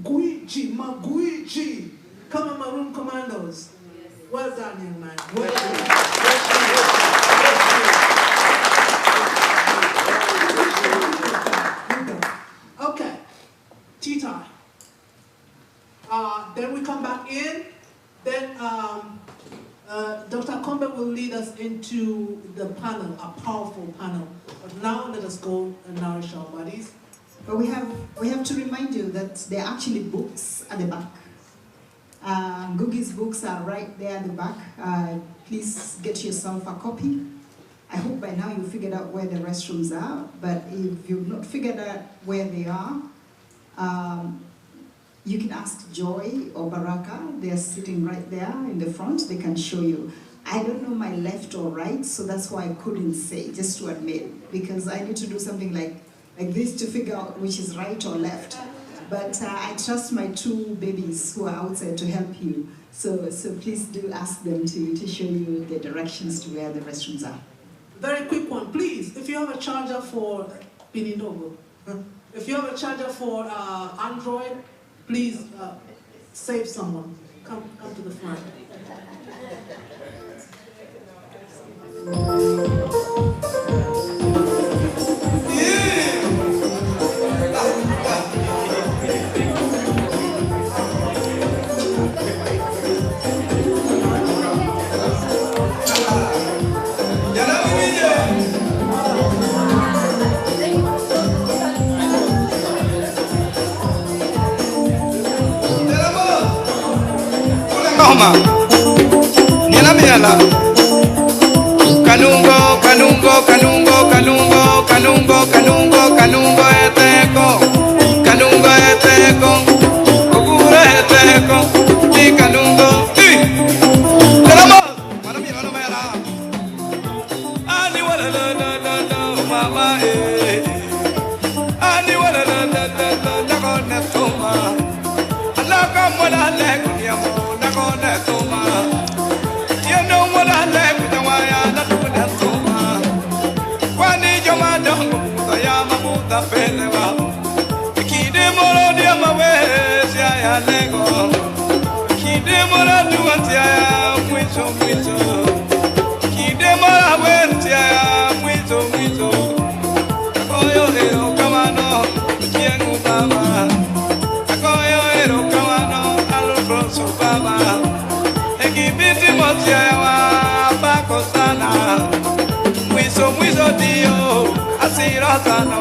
Ngugi, Ngugi. Come on, Maroon Commandos. Well done, young man. Well done. Okay, tea time. Then we come back in. Then Dr. Kombe will lead us into the panel, a powerful panel. But now let us go and nourish our bodies. But we have to remind you that there are actually books at the back. Ngugi's books are right there at the back. Please get yourself a copy. I hope by now you figured out where the restrooms are, but if you've not figured out where they are, you can ask Joy or Baraka. They're sitting right there in the front. They can show you. I don't know my left or right, so that's why I couldn't say, just to admit, because I need to do something like this to figure out which is right or left. But I trust my two babies who are outside to help you. So please do ask them to show you the directions to where the restrooms are. Very quick one, please. If you have a charger for Pininogo, if you have a charger for Android, please save someone. Come to the front. Kanungo, kanungo, kanungo, kanungo, kanungo, kanungo, kanungo eteko, kanungo eteko, ogura eteko, ni kanungo, Telamo, ani wala la la la la, mama ani wala la la la la, nakone toma, alaka wala le kunyamo, nakone toma. You know what I like with the wire, not to the toma. When you are done, I am a Buddha Peleva. Keep them all on the other ways, I lego. Keep them all on the ones I am with you. Keep them all away, I am with you. Oh, you little come on, the Thiong'o Baba. I go tío, así Rosana.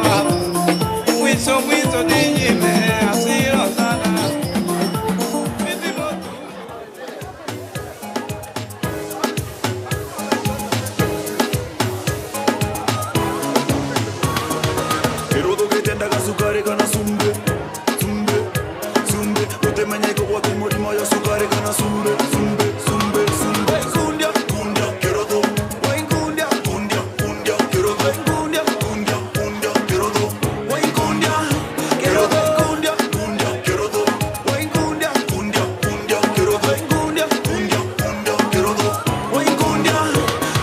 Mwiso mwiso dinyime, así Rosana. Kirodo ketendaga sukari kana sumbe, sumbe, sumbe. Utemanye ko watu murimo ya sukari kana sumbe, sumbe, sumbe, sumbe. Kundia, kundia, kirodo. Wai kundia, kundia, kundia, kirodo. Kundia, kundia, kundia, kirodo. Wai kundia, kirodo. Kundia, kundia, kirodo. Wai kundia, kundia, kundia, kirodo. Kundia, kundia, kundia, kirodo. Wai kundia,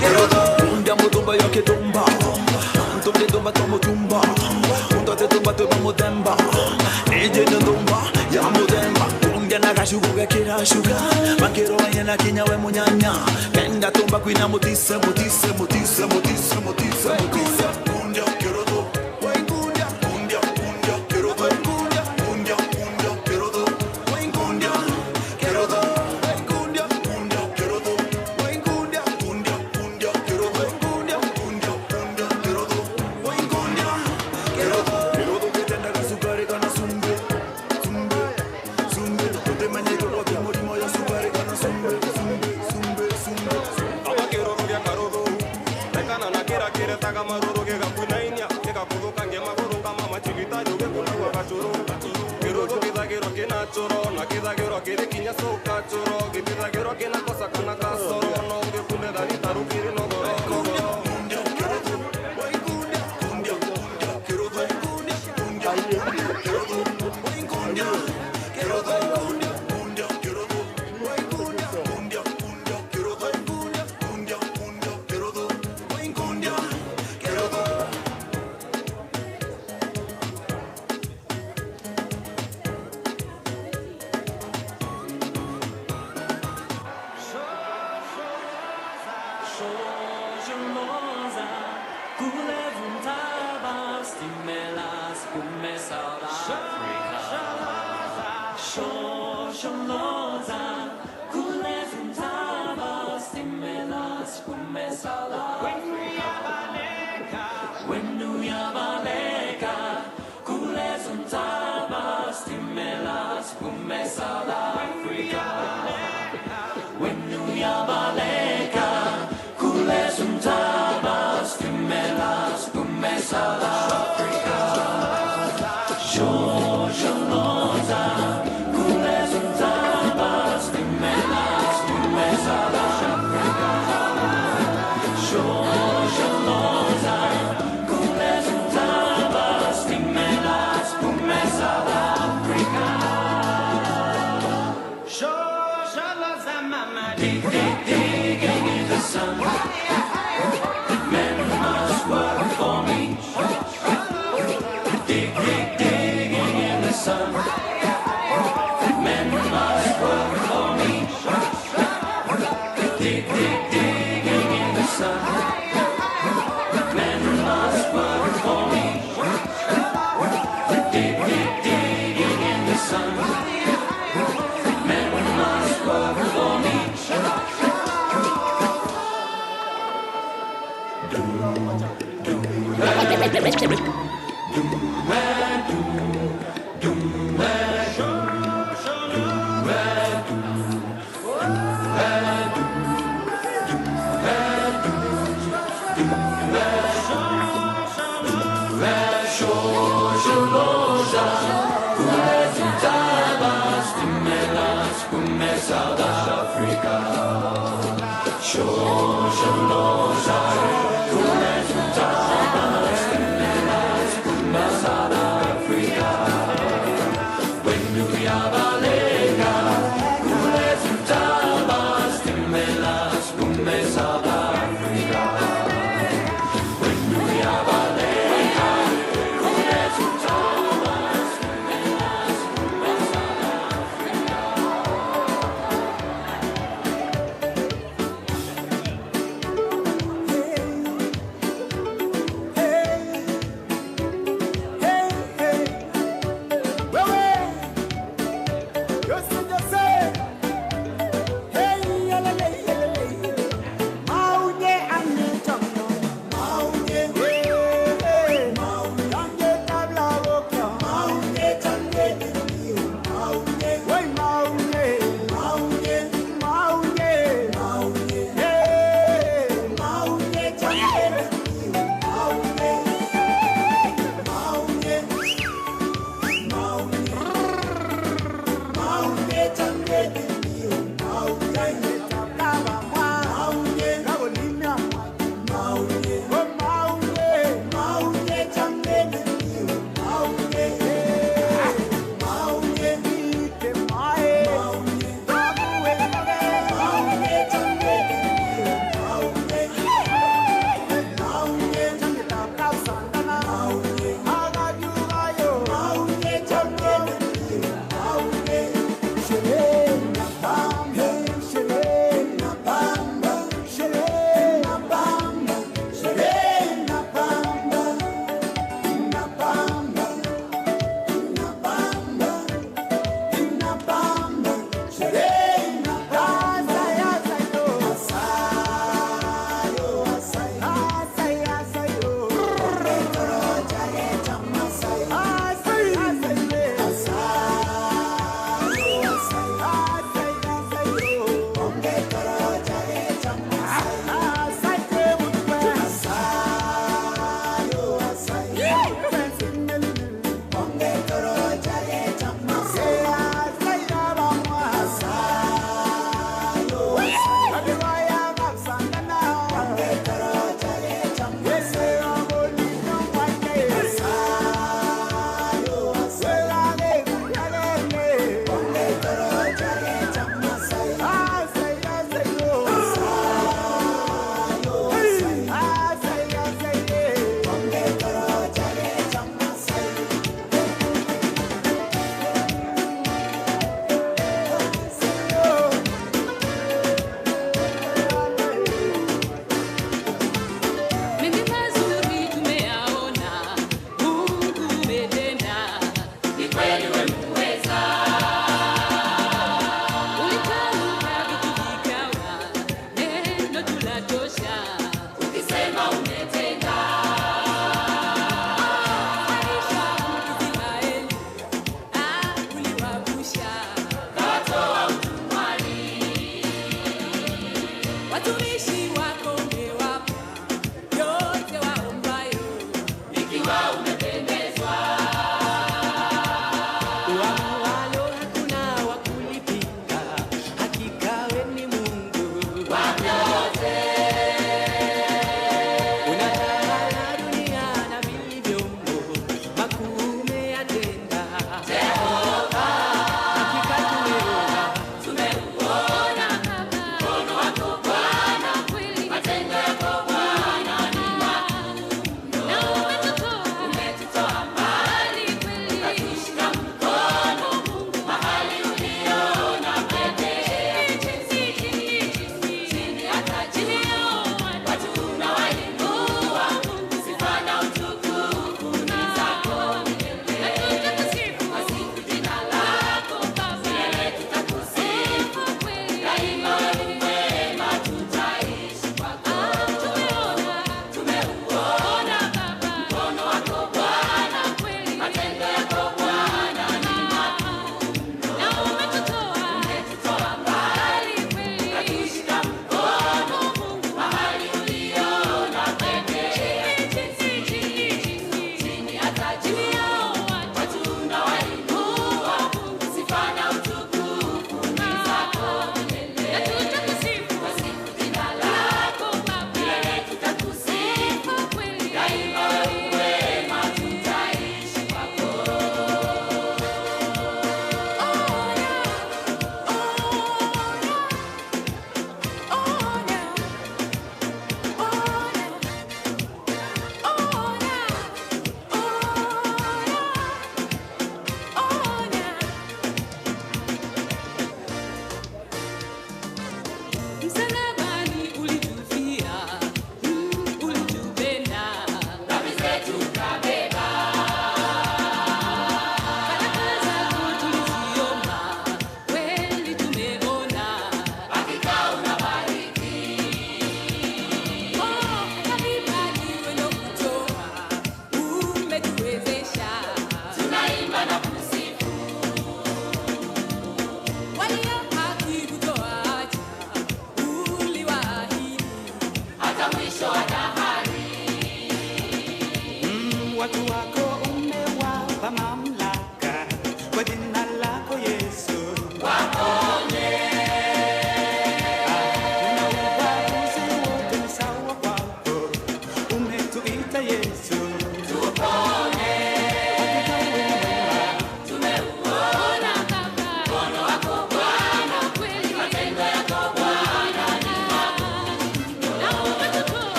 kirodo. Kundia mutumba ya ketumba. Tumbe tumba tomo tumba. Demba, eje ndumba ya mudemba, unge nagashuga kira shuga, makero yana kinya we munyanya, kenda tumba kwina mutise mutise mutise mutise mutise mutise, kundia kirodo, wai kundia kundia kundia kirodo, kundia kundia kundia kirodo, wai kundia kirodo, wai kundia kundia kirodo, wai kundia kundia kundia kirodo, kundia kundia kundia kirodo, wai kundia kirodo.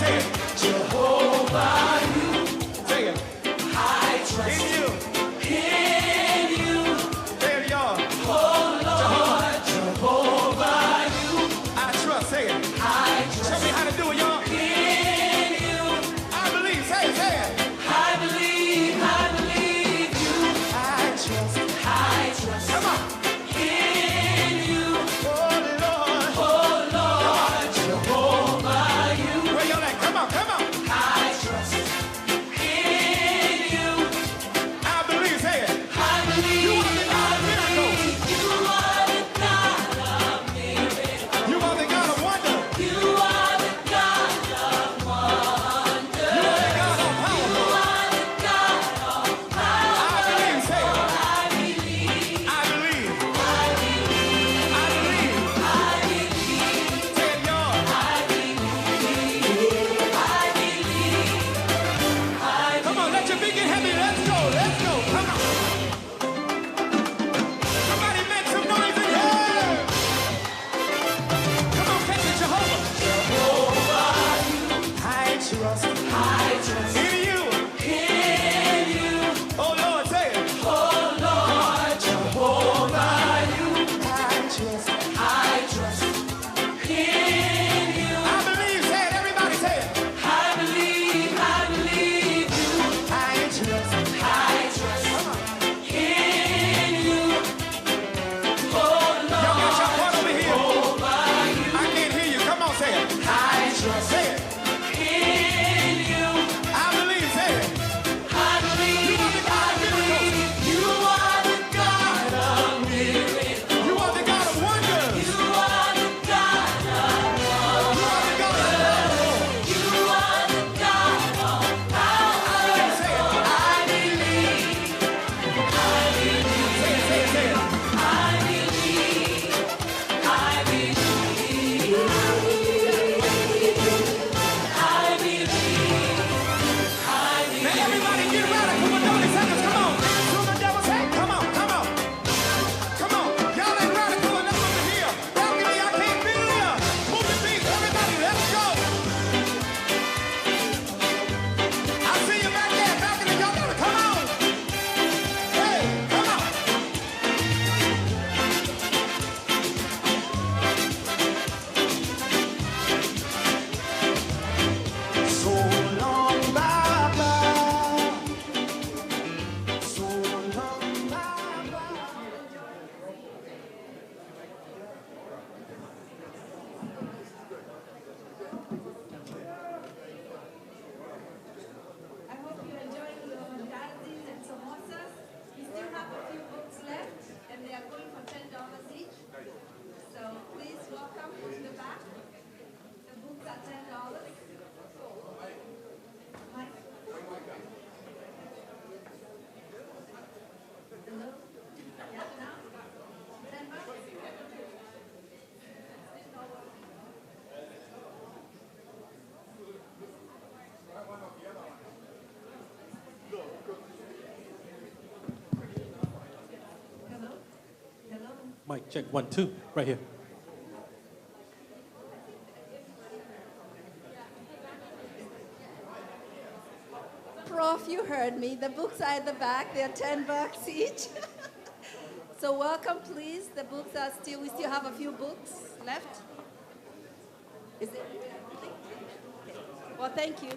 say it. Jehovah, you. Say it. I trust in you. In you. Say it, y'all. Oh Lord, Jehovah, you. I trust. Say it. I trust. Show me how to do it, y'all. In you. I believe. Say it. Say it. I believe you. I trust. Come on. In you. Oh Lord, Jehovah, you. Where y'all at? Come on, come on. I trust in you. I believe, say it. I believe. You are the God of miracles. You are the God of miracles. You are the God of wonder. You are the God of wonder. You are the God of power. You are the God of power. I believe, say it. I believe. I believe. I believe. I believe. I believe. Say it, y'all. I believe. I believe. Come on, let your feet get heavy. Let's go. Let's go. Come on. Somebody make some noise in here. Come on, catch it, Jehovah. Jehovah, I trust. I trust in you. In you. Oh Lord, say it. Oh Lord, Jehovah, you. I trust. I trust in you. I believe. Say it. Everybody say it. I believe you. I trust. I trust in you. Oh Lord, y'all got your part over here. I can't hear you. Come on, say it. I trust. Say it. In you. I believe. Say it. I believe. You are the God of miracles. You are the God of miracles. You are the God of wonders. You are the God of wonders. You are the God of power. You are the God of power. Say it. I believe. I believe. Say it. Say it. Say it. I believe. I believe. Now everybody get radical with 30 seconds. Come on. To the devil's head. Come on. Come on. Come on. Y'all ain't radical enough over here. Balcony, I can't feel ya. Move the feet. Everybody, let's go. I see you back there. Balcony, y'all gotta come on. Hey, come on. So long, Baba. So long, Baba. I hope you're enjoying your dalies and samosas. We still have a few books left, and they are going for $10 each. So please welcome to the back. The books are $10. Mike? Hello? Yeah, now? $10? Hello? Hello? Mic check 1, 2, right here. Prof, you heard me. The books are at the back. They're $10 each. So welcome, please. The books are still, we still have a few books left. Is it? Okay. Well, thank you.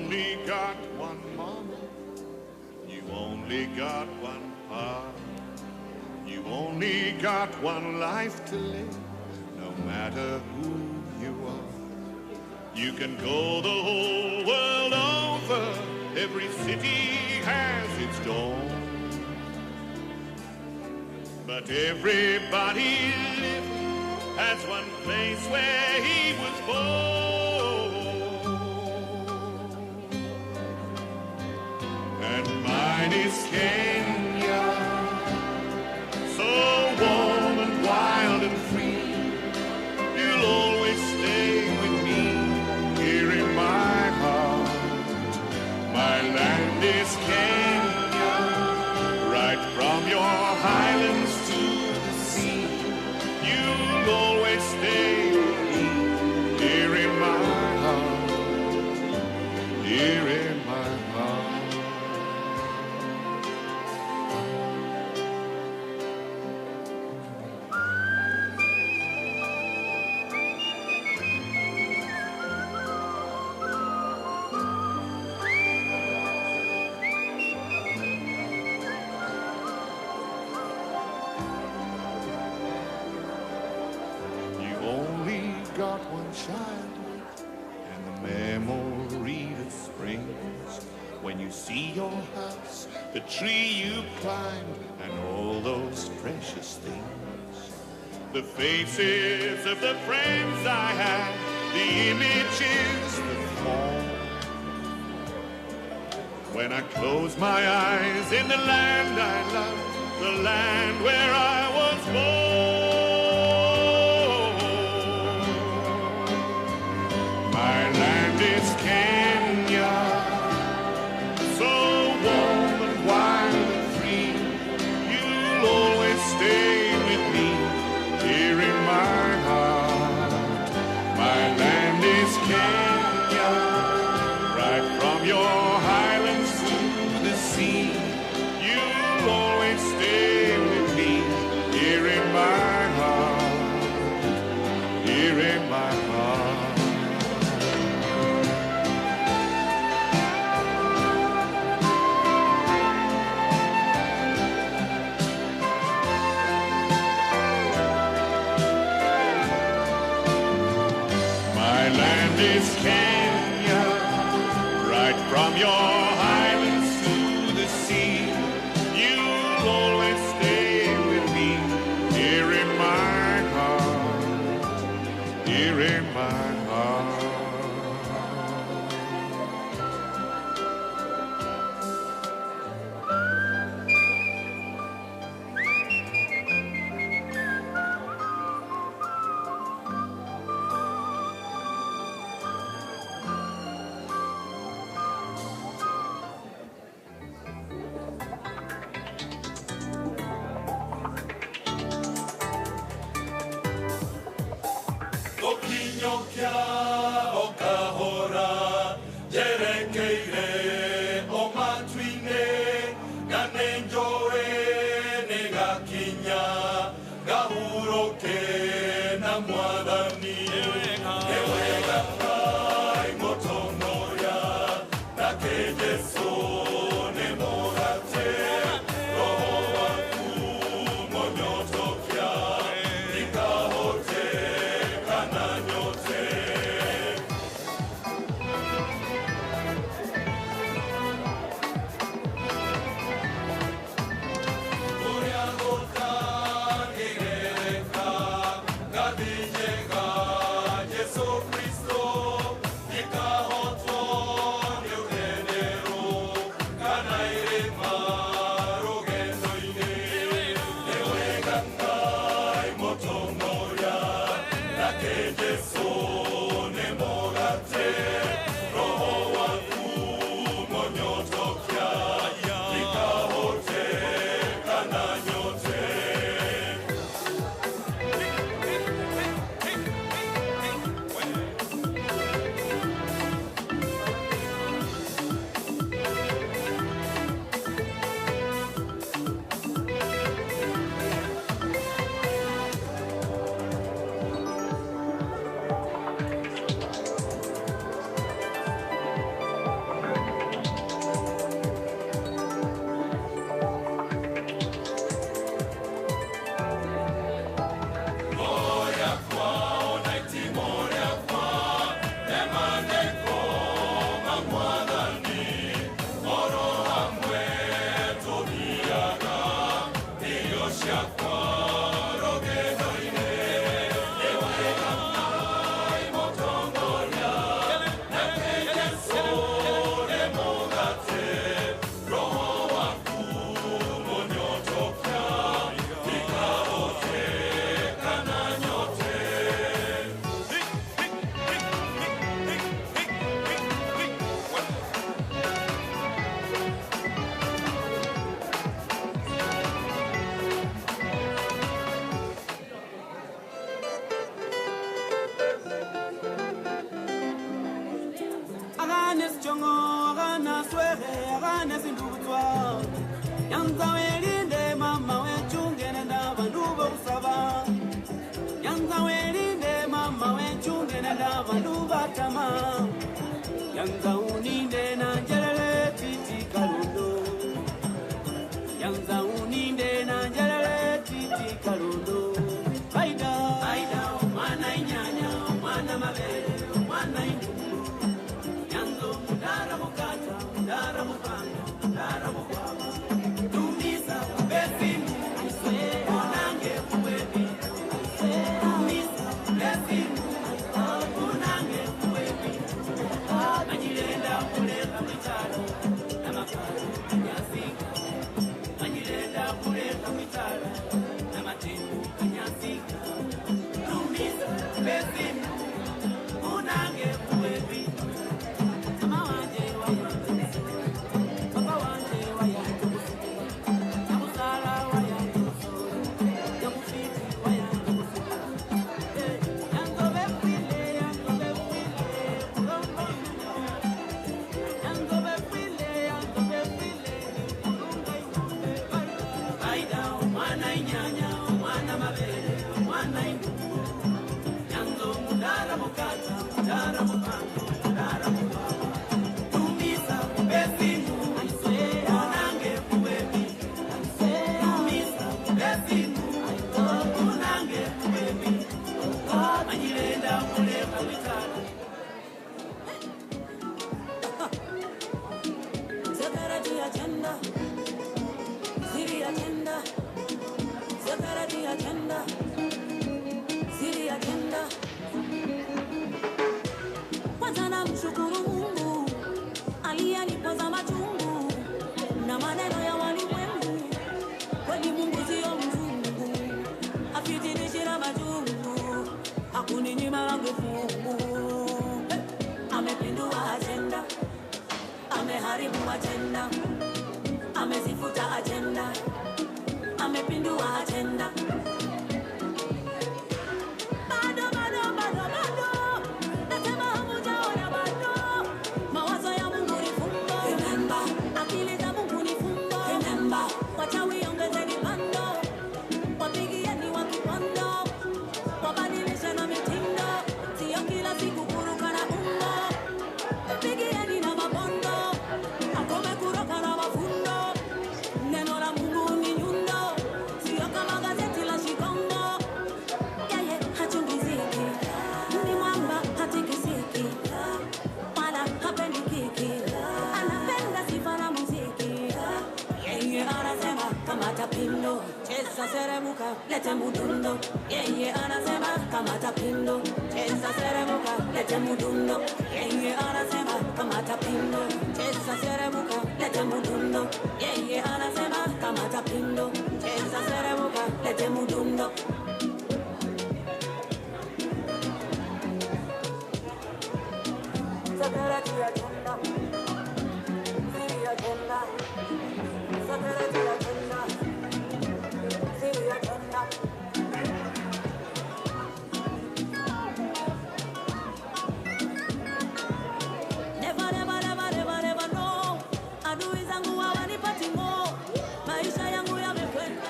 only got one mama, you only got one papa, you only got one life to live, no matter who you are. You can go the whole world over, every city has its dawn, but everybody living has one place where he was born. And mine is Kenya, so warm and wild and free. You'll always stay with me here in my heart. My land is Kenya, right from your highlands to the sea. You'll always stay with me here in my heart, here in my heart. Got one childhood and the memory that springs when you see your house, the tree you climbed, and all those precious things. The faces of the friends I had, the images that form. When I close my eyes in the land I love, the land where I was born. My land is Kenya, so warm and wild and free. You'll always stay with me here in my heart. My land is Kenya, right from your highlands to the sea. You'll always stay with me here in my heart, here in my heart. My land is Kenya, right from your highlands to the sea. You'll always stay with me here in my heart, here in my heart. Aganes Thiong'o, aganes Swere, aganes Ndutwa. Yanza welinde mama wechungene ndabanduba usaba. Yanza welinde mama wechungene ndabanduba tama. Yanza uninde na njelele titi kalundo. Yanza uninde na njelele titi kalundo. Baida, baida, mwana inyanya, mwana mabele, mwana indungu. Yanzo mudara mukata, mudara mupanga, mudara mupanga. Tumisa besimu, onange kuwebi. Tumisa besimu, onange kuwebi. Majirenda kuleka mitalo, na makalo anyasika. Majirenda kuleka mitalo, na matendo anyasika. Tumisa besimu, onange kuwebi. Mama wanje wayanje, papa wanje wayanje. Namusala wayanje, namufiti wayanje. Yango befile, kulombo. Yango befile, baida, mwana inyanya, mwana mabele, mwana indungu. Yango mudara mukata, mudara mupanga, mudara mupanga. Tumisa besimu, onange kuwebi. Tumisa besimu, onange kuwebi. Majirenda kuleka mitalo. Security agenda, city agenda, security agenda, city agenda. Kwanza namshukuru Mungu aliyenipoza machungu na maneno ya walimwengu. Kweli Mungu sio mzungu, afitinishi na majungu, hakuninyima langu fungu. Amepindua agenda, ameharibu agenda, amezifuta agenda, amepindua agenda. Bado, nasema hamujaona bado. Mawazo ya Mungu ni fumbo, remember. Akili za Mungu ni fumbo, remember. Wachawi ongezeni bando, wapigieni wa kipondo, wabadilishe na mitindo, sio kila siku kuruka na umbo. Pigieni na mabondo, akome kuroka na mafundo. Neno la Mungu ni nyundo, sio kama gazeti la Shikongo. Yeye hachungiziki, ni mwamba hatikisiki, wala hapendi kiki, anapenda sifa na muziki. Yeye anasema kamata pindo, cheza seremuka, lete mudundo. Yeye anasema kamata pindo, cheza seremuka, lete mudundo. Yeye anasema kamata pindo, cheza seremuka, lete mudundo. Yeye anasema kamata pindo, cheza seremuka, lete mudundo. Security agenda, city agenda, security agenda, city agenda. Never know. Adui zangu hawanipati mo, maisha yangu yamekwenda.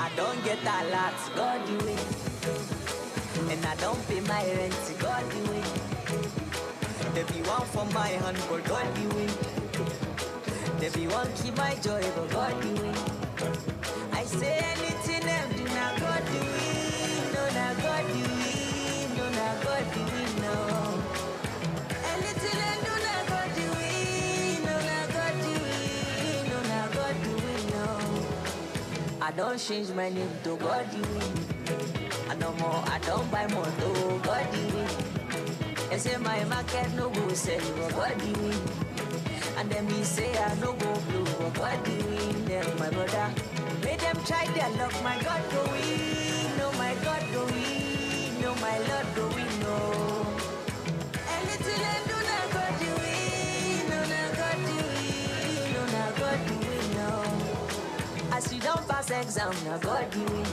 I don't get a lot, God do it. And I don't pay my rent, God do it. There be one for my hand, but God do it. There be one keep my joy, but God do it. I say anything them do, now God do it. No, now God do it. No, now God do it, no. Anything them do, now God do it. No, now God do it. No, now God do it, no. I don't change my name to God do it. I no more, I don't buy more to God do it. They say my market no go sell, but God do it. And And then me say I no go blue, but God do win them, my brother. Make them try their luck, my God go win, no, my God go win, no, my Lord go win, no. Anything I do, now God do win, no, now God do win, no, now God do win, no. As you don't pass exam, now God do win.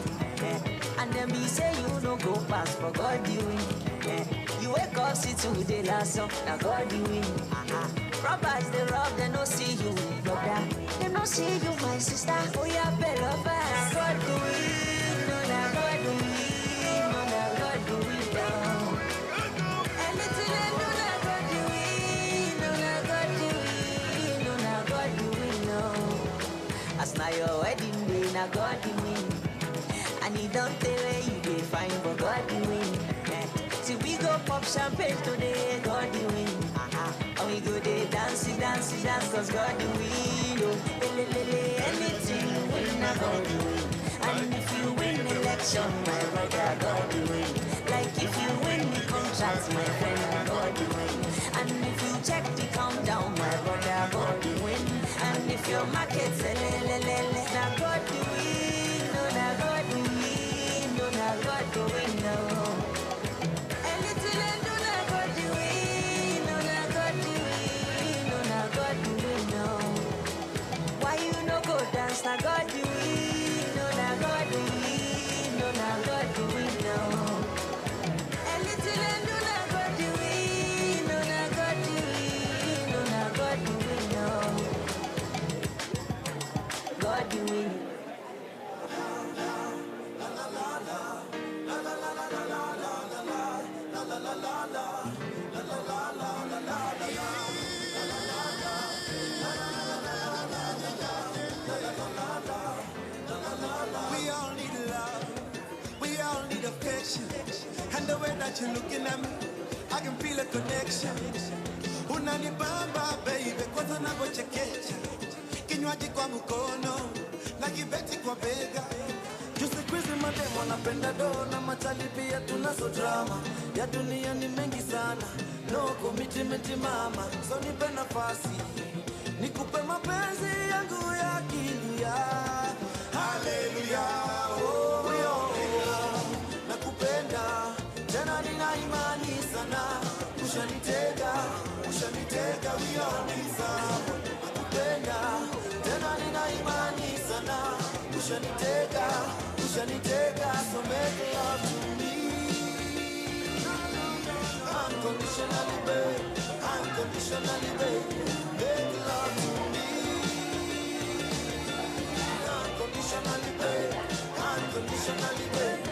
And then me say you no go pass, for God you win. You wake up, see today last song, now God you win. Robbers they rob, they no see you, brother. They no see you, my sister. Oh yeah, better pass. God do win, no, now God do win, no, now God do win, no. Anything I do, now God do win, no, now God do win, no, now God do win, no. As now your wedding day, now God do win. And he don't tell where you be fine, but God do win. See we go pop champagne today, God do win. And we go there dance, cause God do win. Oh, anything you win, now God do win. And if you win election, my brother, God do win. Like if you win the contract, my friend, God do win. And if you check the countdown, my brother, God do win. And if your market sell, now God do win. No, now God do win. No, now God do win. No. Anything I do, now God do win. No, now God do win. No, now God do win. No. Why you no go dance? Now God do win. No, now God do win. No, now God do win. No. Anything I do, now God do win. No, now God do win. No, now God do win. No. God do win. We all need love, we all need affection. And the way that you're looking at me, I can feel a connection. Unanibamba baby, kwanza navyochekecha. Kinywaji kwa mkono, na kibeti kwa bega. Juicy crazy mademo napenda do na machali pia tunazo drama. Ya dunia ni mengi sana, no commitment mama. So nipe nafasi, nikupe mapenzi yangu ya kilia. Hallelujah, oh, nakupenda, tena nina imani sana. Ushanitega, we all need some. Nakupenda, tena nina imani sana. Ushanitega, so make love to me. Unconditionally, babe, unconditionally, babe. Make love to me. Unconditionally, babe, unconditionally, babe.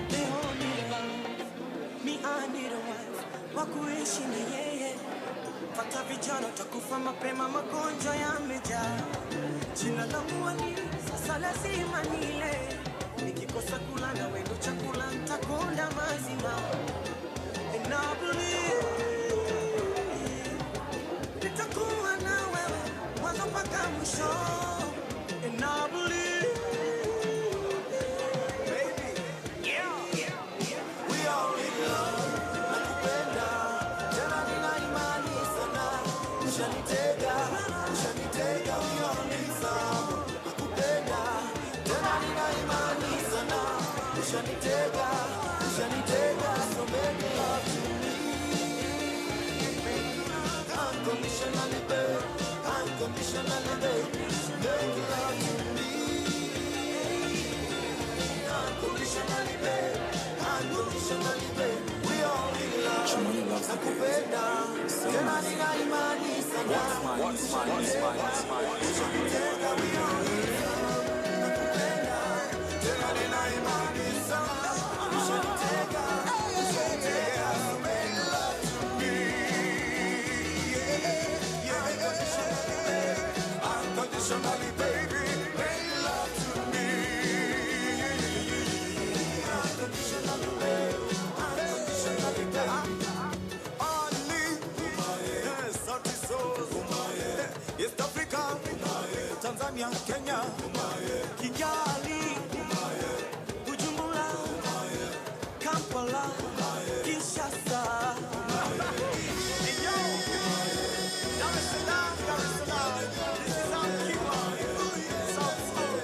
They all need a love, me I need a wife. Wakuishi na yeye. Fata vijana utakufa mapema, magonjwa yamejaa. Jina la Mwalimu sasa lazima nile. Nikikosa kula na wendo chakula nitakonda mazima. And I believe nitakuwa na wewe mwanzo mpaka mwisho. And I believe, baby, yeah. We all need love. Nakupenda, tena nina imani sana. Ushanitega, we all need some. Nakupenda, tena nina imani sana. Ushanitega, so make love to me. Unconditionally, babe, unconditionally, babe. Make love to me. Unconditionally, babe, unconditionally, babe. We all need love. Nakupenda, tena nina imani sana. Ushanitega, we all need love. Nakupenda, tena nina imani sana. Ushanitega, so make love to me. Unconditionally, baby, make love to me. Unconditionally, baby, unconditionally, baby. Only, yes, South Soul, East Africa, Tanzania, Kenya, Kigali, Bujumbura, Kampala, Kinshasa. Hey yo, Dar es Salaam, this is our Cuba, South Soul.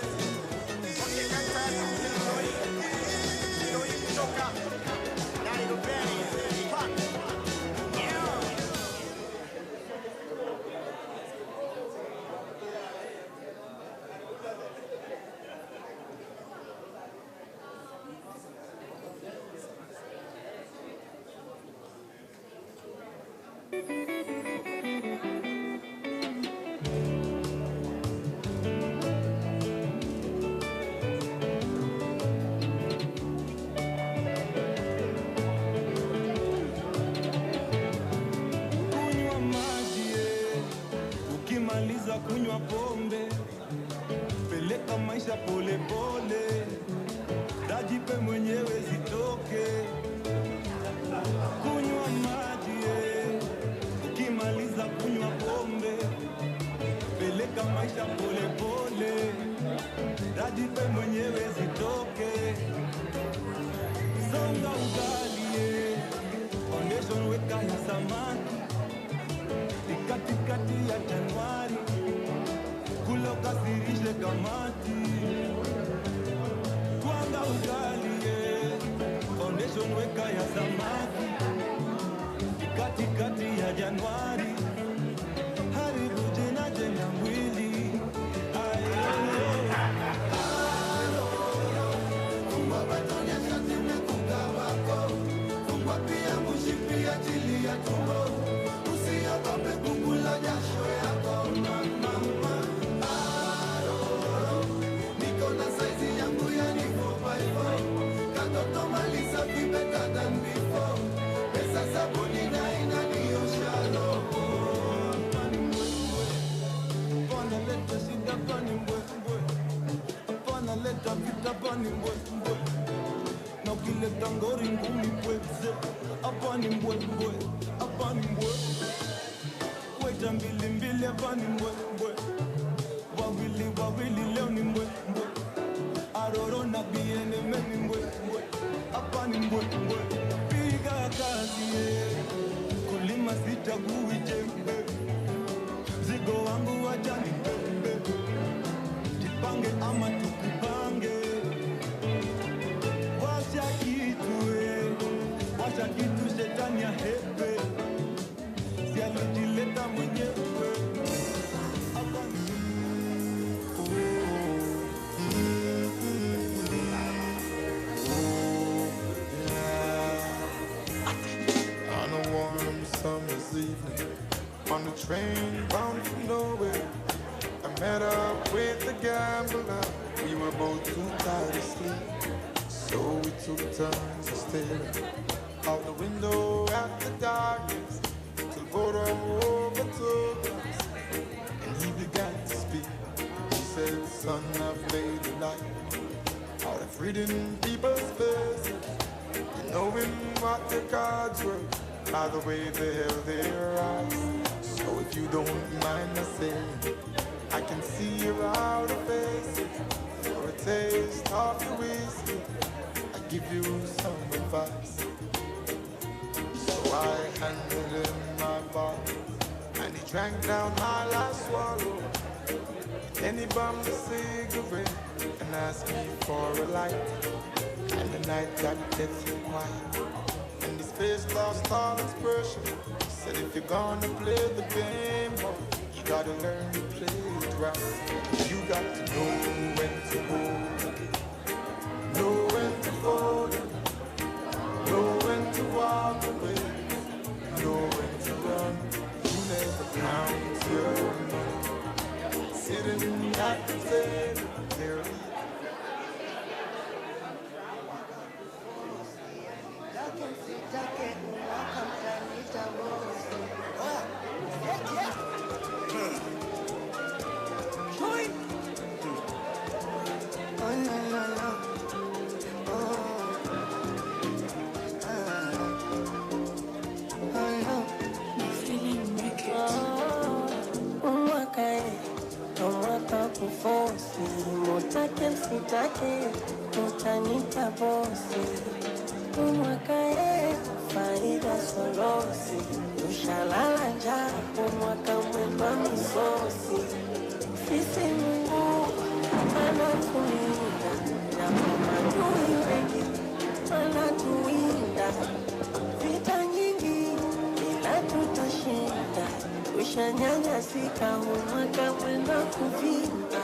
Okay, canta no kutoka, nani rubeni, pop, yeah. Kunywa maji, ukimaliza kunywa pombe, peleka maisha pole pole, dajipe mwenyewe zitoke. Kunywa maji, ukimaliza kunywa pombe, peleka maisha pole pole, dajipe mwenyewe zitoke. Songa ugali, foundation weka ya samaki, katikati ya Januari, kula ukasirishe kamati. Twanga ugali, foundation weka ya samaki, katikati ya Januari, haribu jina jenga mwili. Tangori ngumi pweze, hapa ni mbwe mbwe, hapa ni mbwe. Weta mbili mbili, hapa ni mbwe mbwe. Wawili wawili, leo ni mbwe mbwe. Aroro na biene meni mbwe mbwe, hapa ni mbwe mbwe. Piga kazi, kulima sichagui jembe. Mzigo wangu wacha ni bebe, jipange ama tukupange. Washa kitu shetani ya hepe, si alijileta mwenyewe. On a warm summer's evening, on the train bound for nowhere, I met up with a gambler. We were both too tired to sleep, so we took turns staring out the window at the darkness till boredom overtook us, and he began to speak. He said, "Son, I've made a life out of reading people's faces and knowing what their cards were by the way they held their eyes. So if you don't mind me saying, I can see your outer faces. For a taste of your whiskey, I give you some advice." So I handed him my bottle, and he drank down my last swallow. Then he bummed a cigarette and asked me for a light. And the night got deathly quiet, and his face lost all expression. He said, "If you're gonna play the game, boy, you gotta learn to play it right. You got to know when to hold it, know when to fold it, know when to walk away, know when to run. You never count your money, sitting at the table, barely." Mutake msitake, utanita bosi. solosi, tushalala njaa, umwaka mwema misosi. Sisi Mungu anatulinda, japo maadui wengi wanatuwinda. Vita nyingi ila tutashinda, tushanyanyasika, umwaka mwema kuvimba.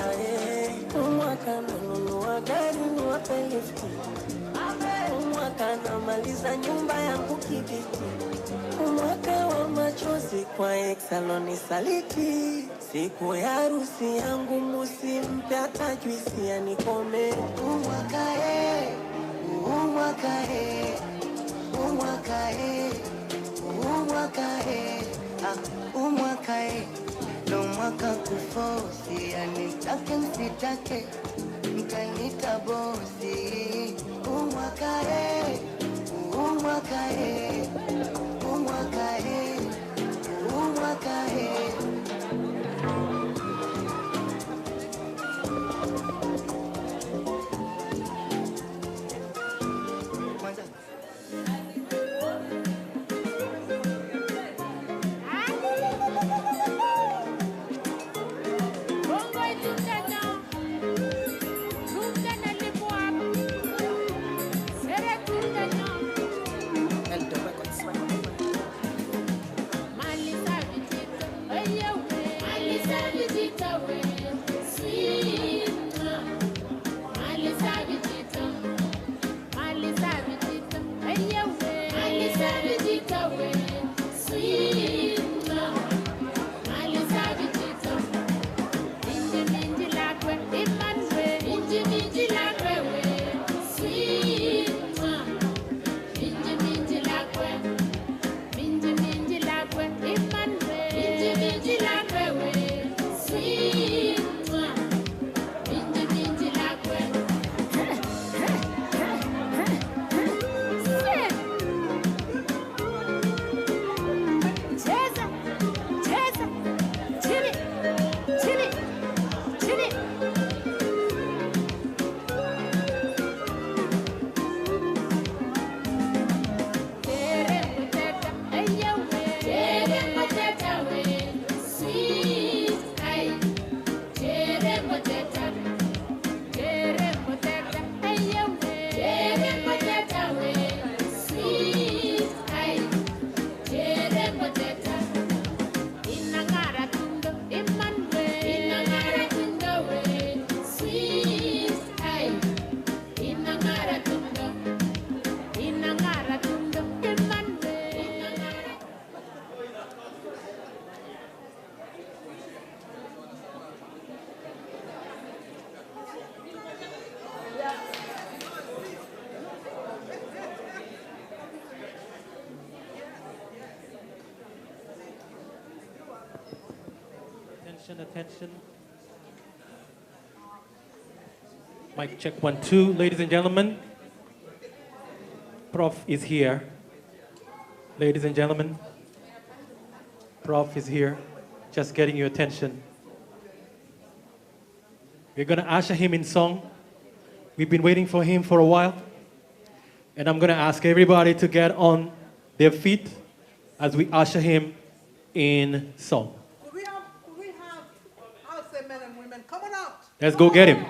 Umwaka nanunua gari niwape lifti, umwaka namaliza nyumba yangu kibiti, umwaka wa machozi kwa eksaloni saliti, siku ya harusi yangu musimpe hata juisi anikome. Umwaka umwaka umwaka umwaka umwaka ndo mwaka kufosi, anitake msitake mkanita bosi. Umwaka umwaka umwaka umwaka Attention. Mic check 1, 2. Ladies and gentlemen, Prof is here. Ladies and gentlemen, Prof is here. Just getting your attention. We're going to usher him in song. We've been waiting for him for a while. And I'm going to ask everybody to get on their feet as we usher him in song. Let's go get him.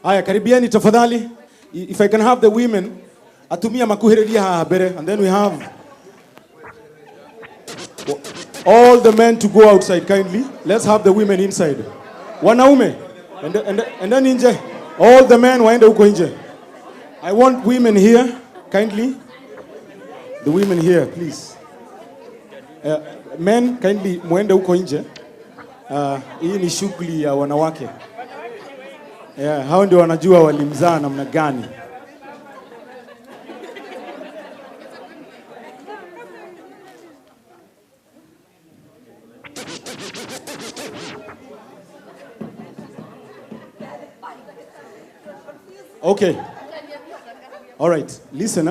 Aya, karibiani tafadhali. If I can have the women, atumia makuheredia habere, and then we have all the men to go outside kindly. Let's have the women inside. Wanaume, and then nje. All the men waende huko nje. I want women here, kindly. The women here, please. Men, kindly muende huko nje. Hii ni shughuli ya wanawake. Hao ndio wanajua walimzaa namna gani. Okay. All right. Listen,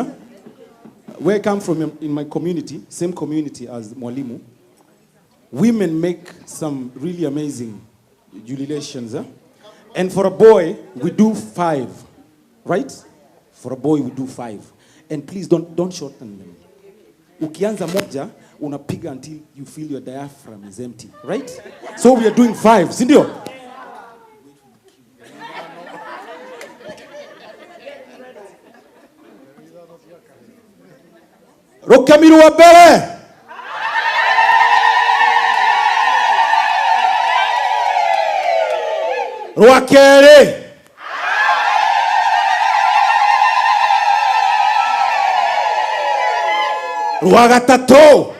where I come from in my community, same community as Mwalimu, women make some really amazing jubilations. And for a boy, we do 5. Right? For a boy, we do 5. And please don't shorten them. Ukianza moja, unapiga until you feel your diaphragm is empty. Right? So we are doing 5. Sindio? Rukamiru wa mbere. Rwa kerĩ. Rwa gatatũ.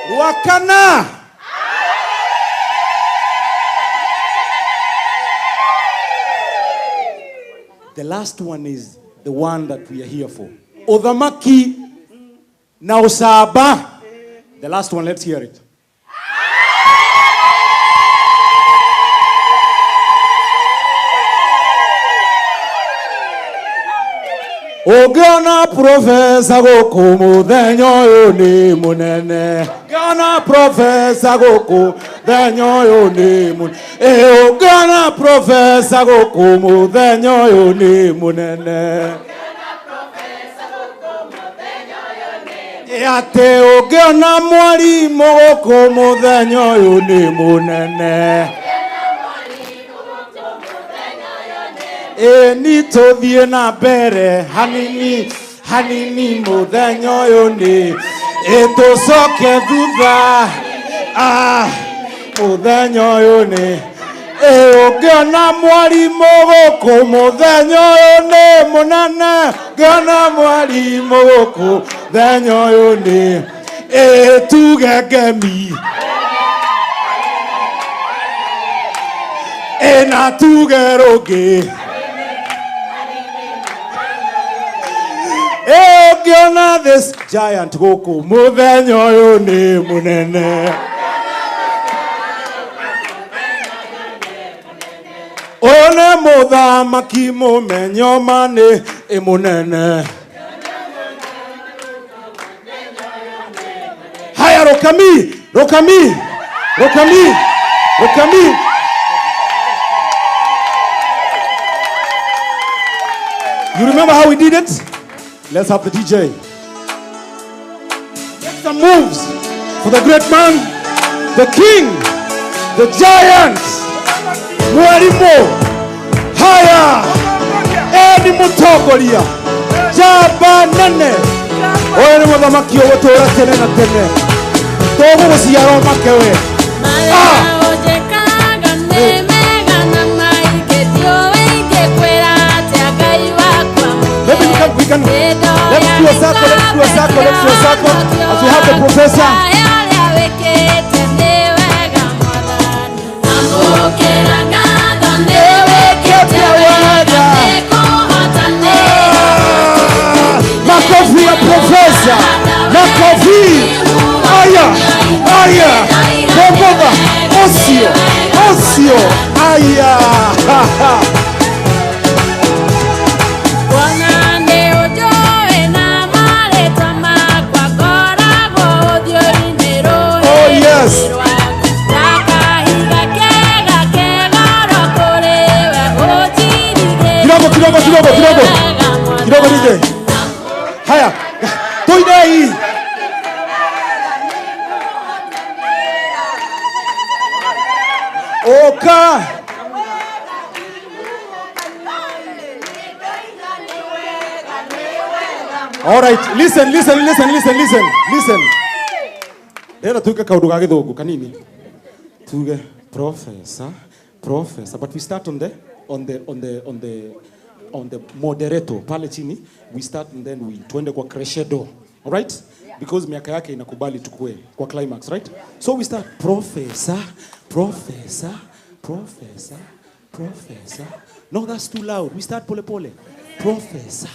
Rwa kana. The last one is the one that we are here for. Odhamaki na Osaba. The last one, let's hear it. Ogana professor goko muthenyo uyu ni munene. Ogana professor goko muthenyo uyu ni munene. Ogana professor goko muthenyo uyu ni munene. Ate ogana mwalimu goko muthenyo uyu ni munene. Ni tuthie na mbere hanini muthenyo uyu ni tucoke thutha muthenyo uyu ni ungiona mwalimu guku muthenyo uyu ni munene ngiona mwalimu guku muthenyo uyu ni tuge ngemi na tuge rungi Giona this giant goko muthenyo uyu ni munene. One muthamaki mumenyo mani munene. Haya rokami. You remember how we did it? Let's have the DJ. Get some moves for the great man, the king, the giant, Mwalimu. Haya, Edi Mutogolia, Jaba Nene. Oye muthamaki ogutura tene na tene. Togo guciara makewe. We can, let's do a circle, as we have the professor. Makofi ya professor, makofi. Aya, Boboba, Osio, aya. Kidogo DJ. Haya. Toidei. Oka. All right, listen. Era tuge kaudu ga githungu kanini. Tuge professor, but we start on the moderato pale chini. We start and then we twende kwa crescendo. All right? Because miaka yake inakubali tukue kwa climax, right? So we start professor. No, that's too loud. We start pole pole. Professor.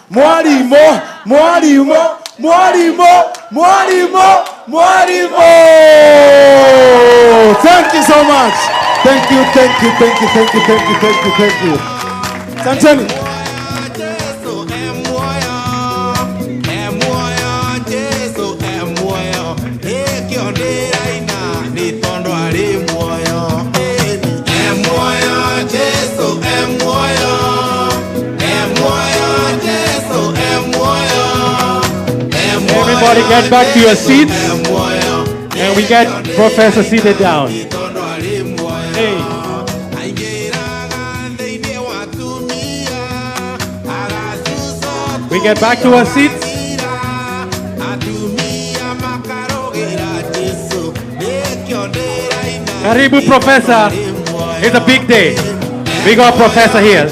Mwalimu. Thank so much. Thank you, thank you, thank you, thank you, thank you, thank you, thank you. Santeni. Everybody get back to your seats. And we get Professor seated down. Hey. We get back to our seats. Karibu Professor. It's a big day. We got Professor here.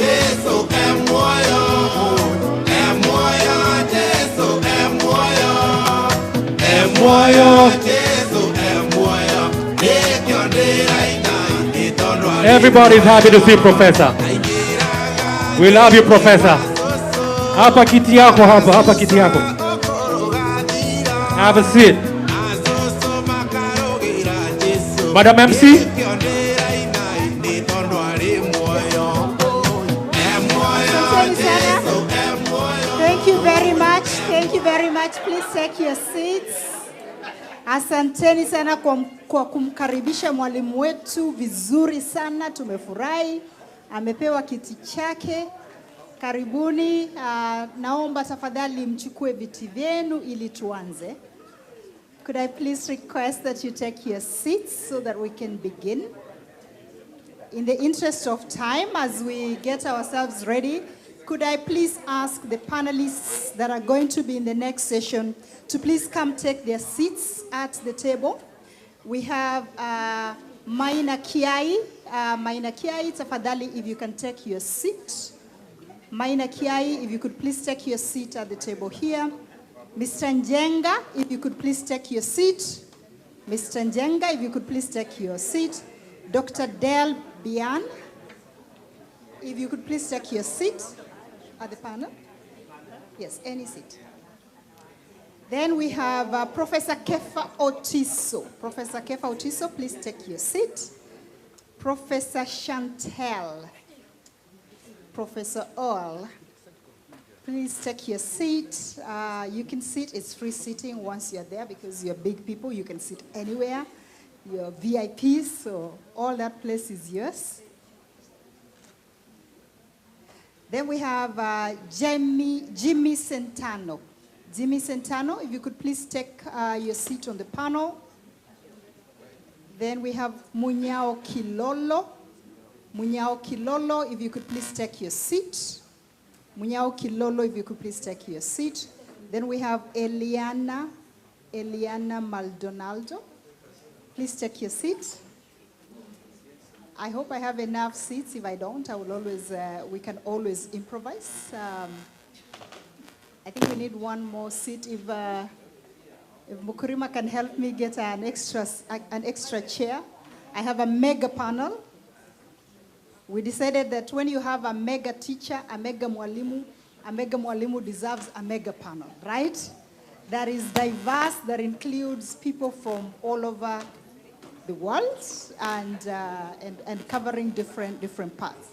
Everybody's happy to see Professor. We love you, Professor. Hapa kiti yako hapa, hapa kiti yako. Have a seat. Madam MC. Thank you very much. Thank you very much. Please take your seats. Asanteni sana kwa kumkaribisha mwalimu wetu vizuri sana. Tumefurahi. Amepewa kiti chake. Karibuni. Naomba tafadhali mchukue viti vyenu ili tuanze. Could I please request that you take your seats so that we can begin? In the interest of time, as we get ourselves ready, could I please ask the panelists that are going to be in the next session to please come take their seats at the table? We have Maina Kiai. Maina Kiai, tafadhali, if you can take your seat. Maina Kiai, if you could please take your seat at the table here. Mr. Njenga, if you could please take your seat. Mr. Njenga, if you could please take your seat. Dr. Del Bian, if you could please take your seat at the panel. Yes, any seat. Then we have Professor Kefa Otiso. Professor Kefa Otiso, please take your seat. Professor Chantel. Professor Earl, please take your seat. You can sit, it's free sitting once you're there because you're big people, you can sit anywhere. You're VIPs, so all that place is yours. Then we have Jimmy Centano. Jimmy Centano, if you could please take your seat on the panel. Then we have Munyao Kilolo. Munyao Kilolo, if you could please take your seat. Munyao Kilolo, if you could please take your seat. Then we have Eliana Maldonado. Please take your seat. I hope I have enough seats. If I don't, I will always, we can always improvise. I think we need one more seat. If Mukurima can help me get an extra chair. I have a mega panel. We decided that when you have a mega teacher, a mega mwalimu deserves a mega panel, right? That is diverse, that includes people from all over the world and covering different parts.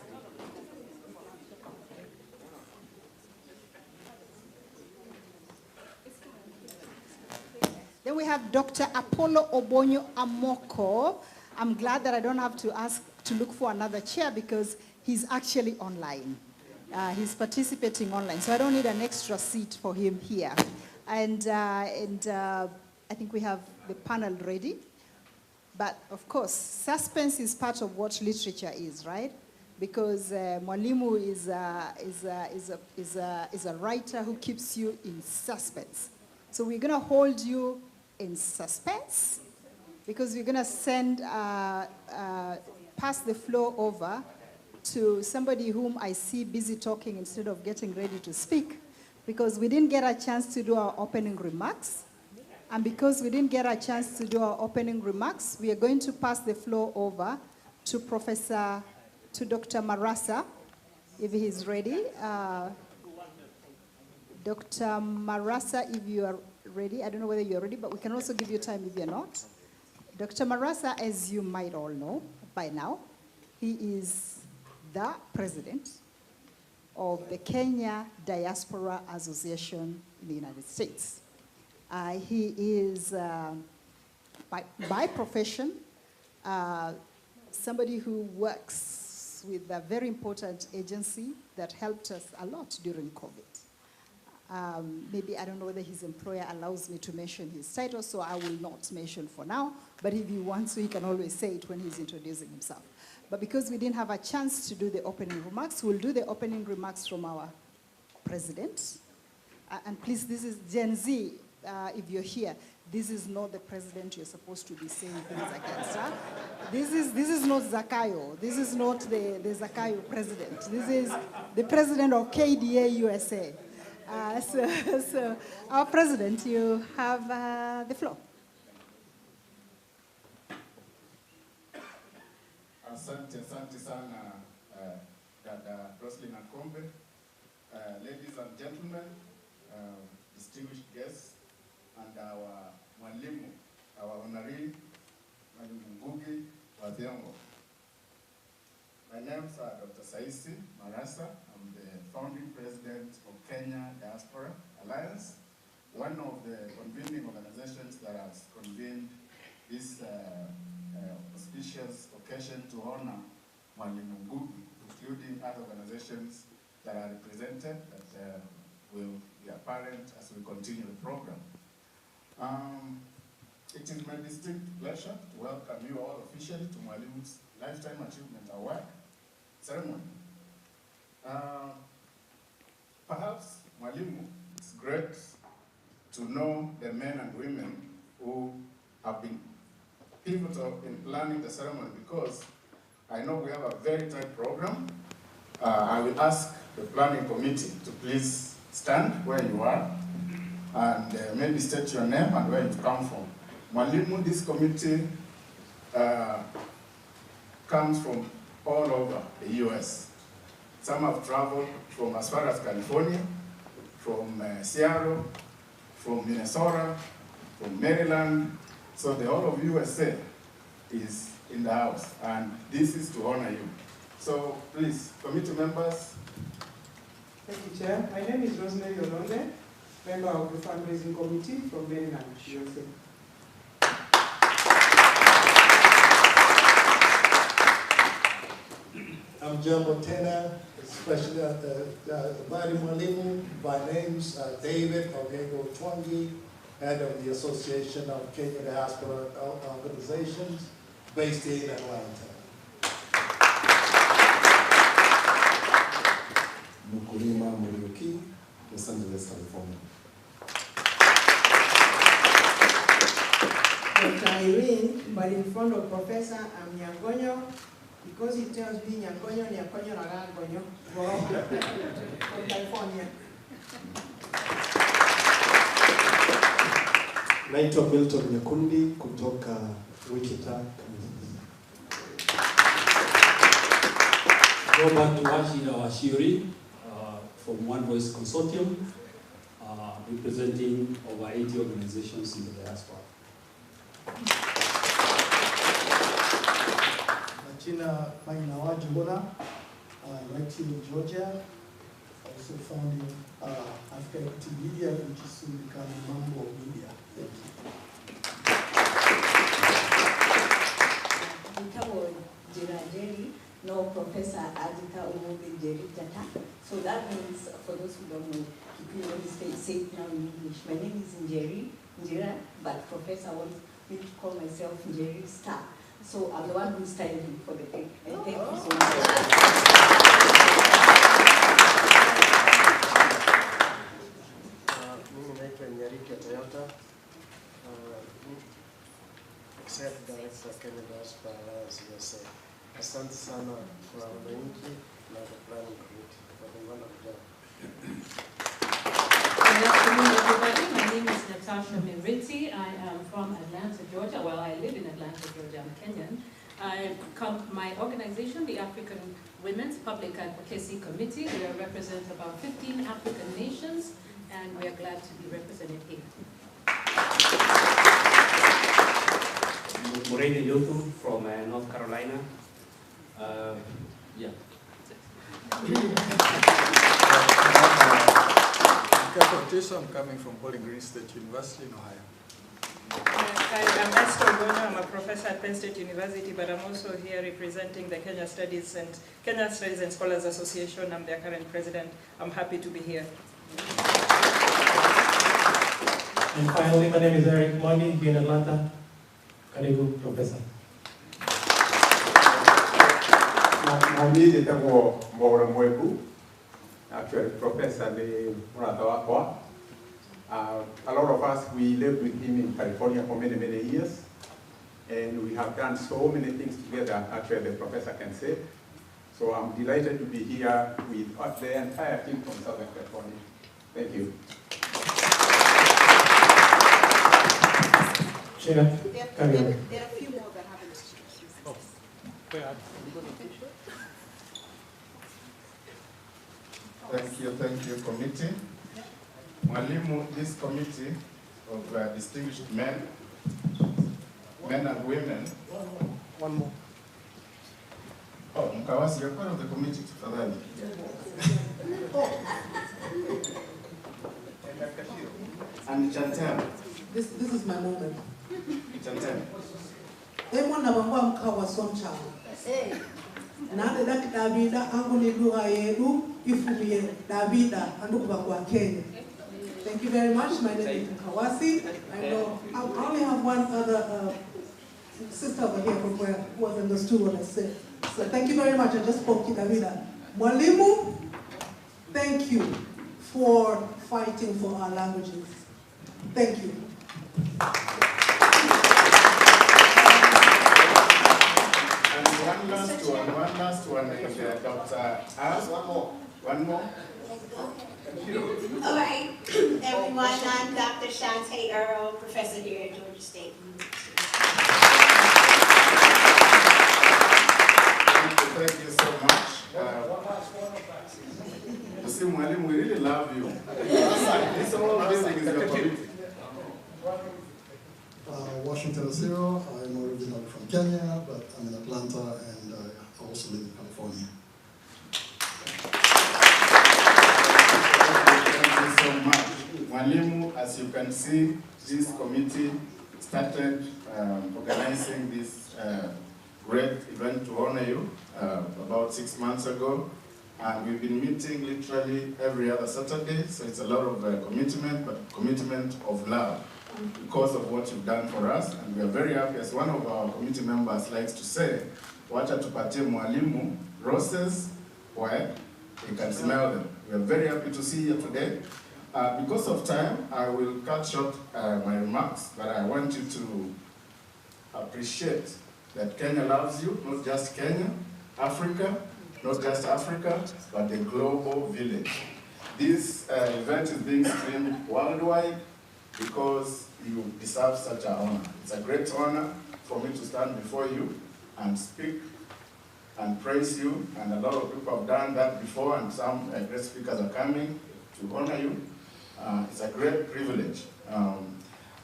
Then we have Dr. Apollo Obonyo Amoko. I'm glad that I don't have to ask to look for another chair because he's actually online. He's participating online, so I don't need an extra seat for him here. And I think we have the panel ready. But of course, suspense is part of what literature is, right? Because Mwalimu is a writer who keeps you in suspense. So we're going to hold you in suspense because we're going to send, pass the floor over to somebody whom I see busy talking instead of getting ready to speak because we didn't get a chance to do our opening remarks. And because we didn't get a chance to do our opening remarks, we are going to pass the floor over to Dr. Marasa, if he's ready. Dr. Marasa, if you are ready. I don't know whether you're ready, but we can also give you time if you're not. Dr. Marasa, as you might all know by now, he is the president of the Kenya Diaspora Association in the United States. He is, by profession, somebody who works with a very important agency that helped us a lot during COVID. Maybe, I don't know whether his employer allows me to mention his title, so I will not mention for now, but if he wants to, he can always say it when he's introducing himself. But because we didn't have a chance to do the opening remarks, we'll do the opening remarks from our president. And please, this is Gen Z, if you're here, this is not the president you're supposed to be saying things against. Huh? This is not Zakayo. This is not the Zakayo president. This is the president of KDA USA. So our president, you have the floor. Asante sana, Dada Roslyn Akombe. Ladies and gentlemen, distinguished guests, and our Mwalimu, our honoree, Mwalimu Ngugi wa Thiong'o. My name is Dr. Saisi Marasa. I'm the founding president of Kenya Diaspora Alliance, one of the convening organizations that has convened this auspicious occasion to honor Mwalimu Ngugi, including other organizations that are represented that will be apparent as we continue the program. It is my distinct pleasure to welcome you all officially to Mwalimu's Lifetime Achievement Award ceremony. Perhaps Mwalimu, it's great to know the men and women who have been pivotal in planning the ceremony, because I know we have a very tight program. I will ask the planning committee to please stand where you are and maybe state your name and where you come from. Mwalimu, this committee comes from all over the US. Some have traveled from as far as California, from Seattle, from Minnesota, from Maryland. So the whole of USA is in the house, and this is to honor you. So please, committee members. Thank you, Chair. My name is Rosemary Olonde, member of the fundraising committee from Maryland, USA. I'm Jambo Tena, especially Mwalimu. My name's David Ogego Twangi, head of the Association of Kenya Diaspora Organizations, based in Atlanta. Mkulima Muriuki, Los Angeles, California. Dr. Irene, but in front of Professor Nyangonyo, because he tells me Nyangonyo, Nyangonyo, Nyangonyo, from California. Naitwa Milton Nyakundi kutoka Wichita. Robert Wachira Washiri from One Voice Consortium, representing over 80 organizations in the diaspora. Majina Maina Wajibona, right here in Georgia, also founding African Equity Media, which is soon becoming Mambo Media. Thank you. No, Professor Adita Umubi Jeritata. So that means, for those who don't know, Kikuyu always say it now in English. My name is Njera, but Professor wants me to call myself Njeri Star. So I'm the one who's styling for the day. And thank you so much. Mimi naitwa Nyariki Toyota, Executive Director of Kenya Diaspora Alliance USA. Asante sana kwa wananchi na the planning committee for the wonderful job. Good afternoon, everybody. My name is Natasha Miriti. I am from Atlanta, Georgia. Well, I live in Atlanta, Georgia. I'm Kenyan. My organization, the African Women's Public Advocacy Committee, we represent about 15 African nations, and we are glad to be represented here. Moreno Yotu from North Carolina. Yeah. I'm coming from Bowling Green State University in Ohio. I'm Esther Gono. I'm a professor at Penn State University, but I'm also here representing the Kenya Studies and Scholars Association. I'm their current president. I'm happy to be here. And finally, my name is Eric Mwalimu, here in Atlanta. Karibu, Professor. Mwalimu itakuwa mbora mwebu. Actually, Professor the Muratawakwa. A lot of us, we lived with him in California for many, many years. And we have done so many things together, actually, the professor can say. So I'm delighted to be here with the entire team from Southern California. Thank you. Sheila, carry on. There are a few more that haven't. Oh, go ahead. Thank you, committee. Mwalimu, this committee of distinguished men and women. One more. Oh, Mkawasi, you're part of the committee, tafadhali. And Chantel. This is my moment. Chantel. Emwana bangwa mkawa somchana. Nande daki Davida angu ni lugha yedu ifumie Davida andukuba kwa Kenya. Thank you very much. My name is Mkawasi. I only have one other sister over here from where who has understood what I said. So thank you very much. I just spoke to Davida. Mwalimu, thank you for fighting for our languages. Thank you. And one last one is Dr. As. One more. All right, everyone, I'm Dr. Shantae Earl, professor here at Georgia State University. Thank you so much. You see, Mwalimu, we really love you. This whole building is your committee. Washington Zero. I'm originally from Kenya, but I'm in Atlanta and I also live in California. Thank you so much. Mwalimu, as you can see, this committee started organizing this great event to honor you about 6 months ago. And we've been meeting literally every other Saturday, so it's a lot of commitment, but commitment of love because of what you've done for us. And we are very happy, as one of our committee members likes to say, wacha tupatie Mwalimu roses where you can smell them. We are very happy to see you today. Because of time, I will cut short my remarks, but I want you to appreciate that Kenya loves you, not just Kenya, Africa, not just Africa, but the global village. This event is being streamed worldwide because you deserve such an honor. It's a great honor for me to stand before you and speak and praise you, and a lot of people have done that before, and some great speakers are coming to honor you. It's a great privilege.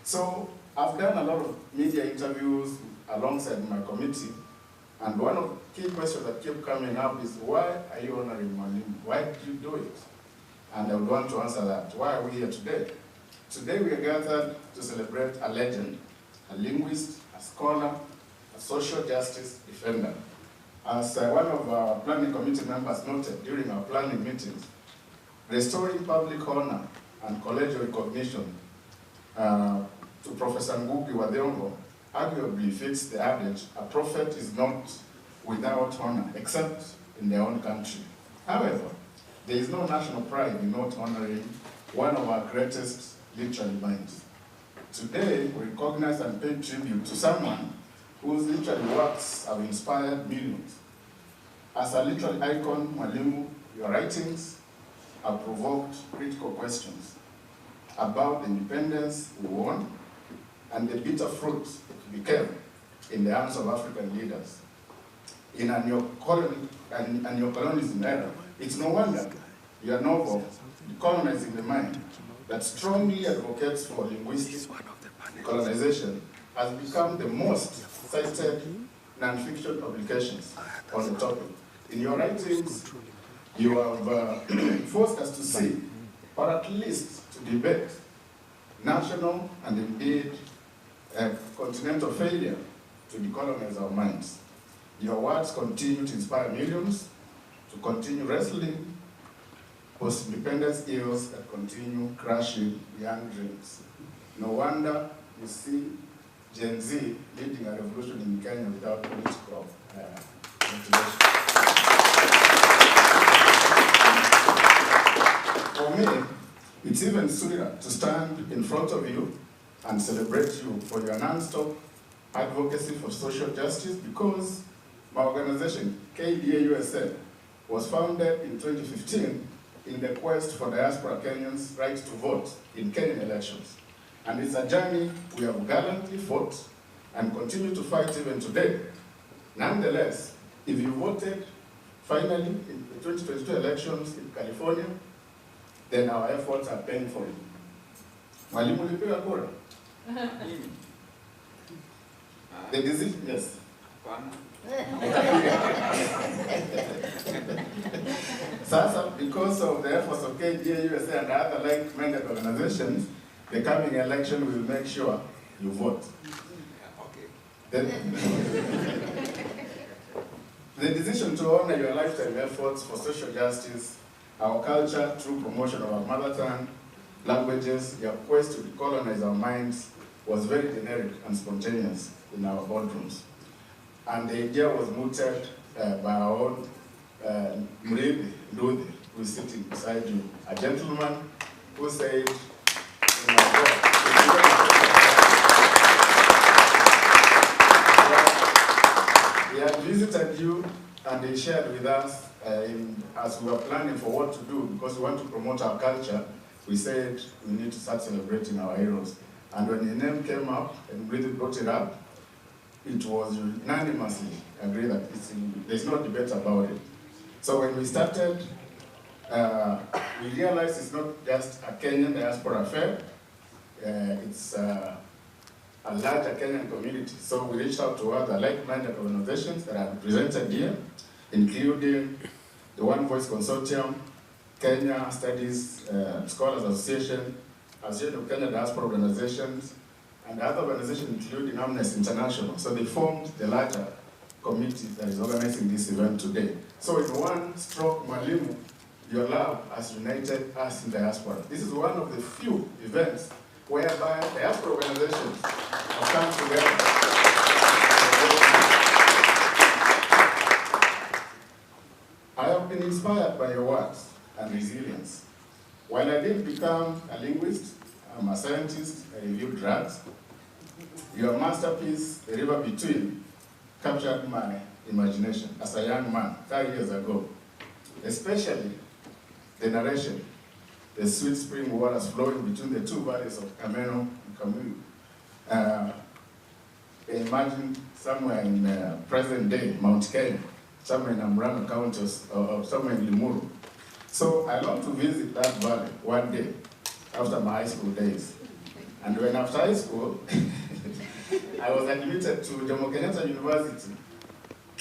So I've done a lot of media interviews alongside my committee, and one of the key questions that keep coming up is, why are you honoring Mwalimu? Why did you do it? And I would want to answer that. Why are we here today? Today we are gathered to celebrate a legend, a linguist, a scholar, a social justice defender. As one of our planning committee members noted during our planning meetings, restoring public honor and collegial recognition to Professor Ngugi wa Thiong'o arguably fits the adage, a prophet is not without honor, except in their own country. However, there is no national pride in not honoring one of our greatest literary minds. Today, we recognize and pay tribute to someone whose literary works have inspired millions. As a literary icon, Mwalimu, your writings have provoked critical questions about the independence we won and the bitter fruits it became in the hands of African leaders. In a neo-colonialism era, it's no wonder your novel, Colonizing the Mind, that strongly advocates for linguistic colonization, has become the most cited non-fiction publications on the topic. In your writings, you have forced us to see, or at least to debate, national and indeed continental failure to decolonize our minds. Your words continue to inspire millions to continue wrestling post-independence ills that continue crushing young dreams. No wonder you see Gen Z leading a revolution in Kenya without political motivation. For me, it's even sweeter to stand in front of you and celebrate you for your non-stop advocacy for social justice, because my organization, KDA USA, was founded in 2015 in the quest for diaspora Kenyans' right to vote in Kenyan elections. And it's a journey we have gallantly fought and continue to fight even today. Nonetheless, if you voted finally in the 2022 elections in California, then our efforts are paying for it. Mwalimu ulipiga kura? The decision, yes. Sasa, because of the efforts of KDA USA and other like-minded organizations, the coming election will make sure you vote. The decision to honor your lifetime efforts for social justice, our culture through promotion of our mother tongue, languages, your quest to decolonize our minds was very generic and spontaneous in our boardrooms. And the idea was mooted by our own Ngugi, who is sitting beside you, a gentleman who said, he had visited you and he shared with us as we were planning for what to do, because we want to promote our culture. We said we need to start celebrating our heroes. And when the name came up and really brought it up, it was unanimously agreed that there's no debate about it. So when we started, we realized it's not just a Kenyan diaspora affair, it's a larger Kenyan community. So we reached out to other like-minded organizations that are represented here, including the One Voice Consortium, Kenya Studies Scholars Association, Association of Kenya Diaspora Organizations, and other organizations including Amnesty International. So they formed the larger committee that is organizing this event today. So in one stroke, Mwalimu, your love has united us in diaspora. This is one of the few events whereby diaspora organizations have come together. I have been inspired by your words and resilience. While I didn't become a linguist, I'm a scientist, I reviewed drugs. Your masterpiece, The River Between, captured my imagination as a young man 5 years ago, especially the narration, the sweet spring waters flowing between the two valleys of Kameno and Kamuyu. Imagine somewhere in present day, Mount Kenya, somewhere in Amranga County or somewhere in Limuru. So I long to visit that valley one day after my high school days. And when after high school, I was admitted to Jomo Kenyatta University.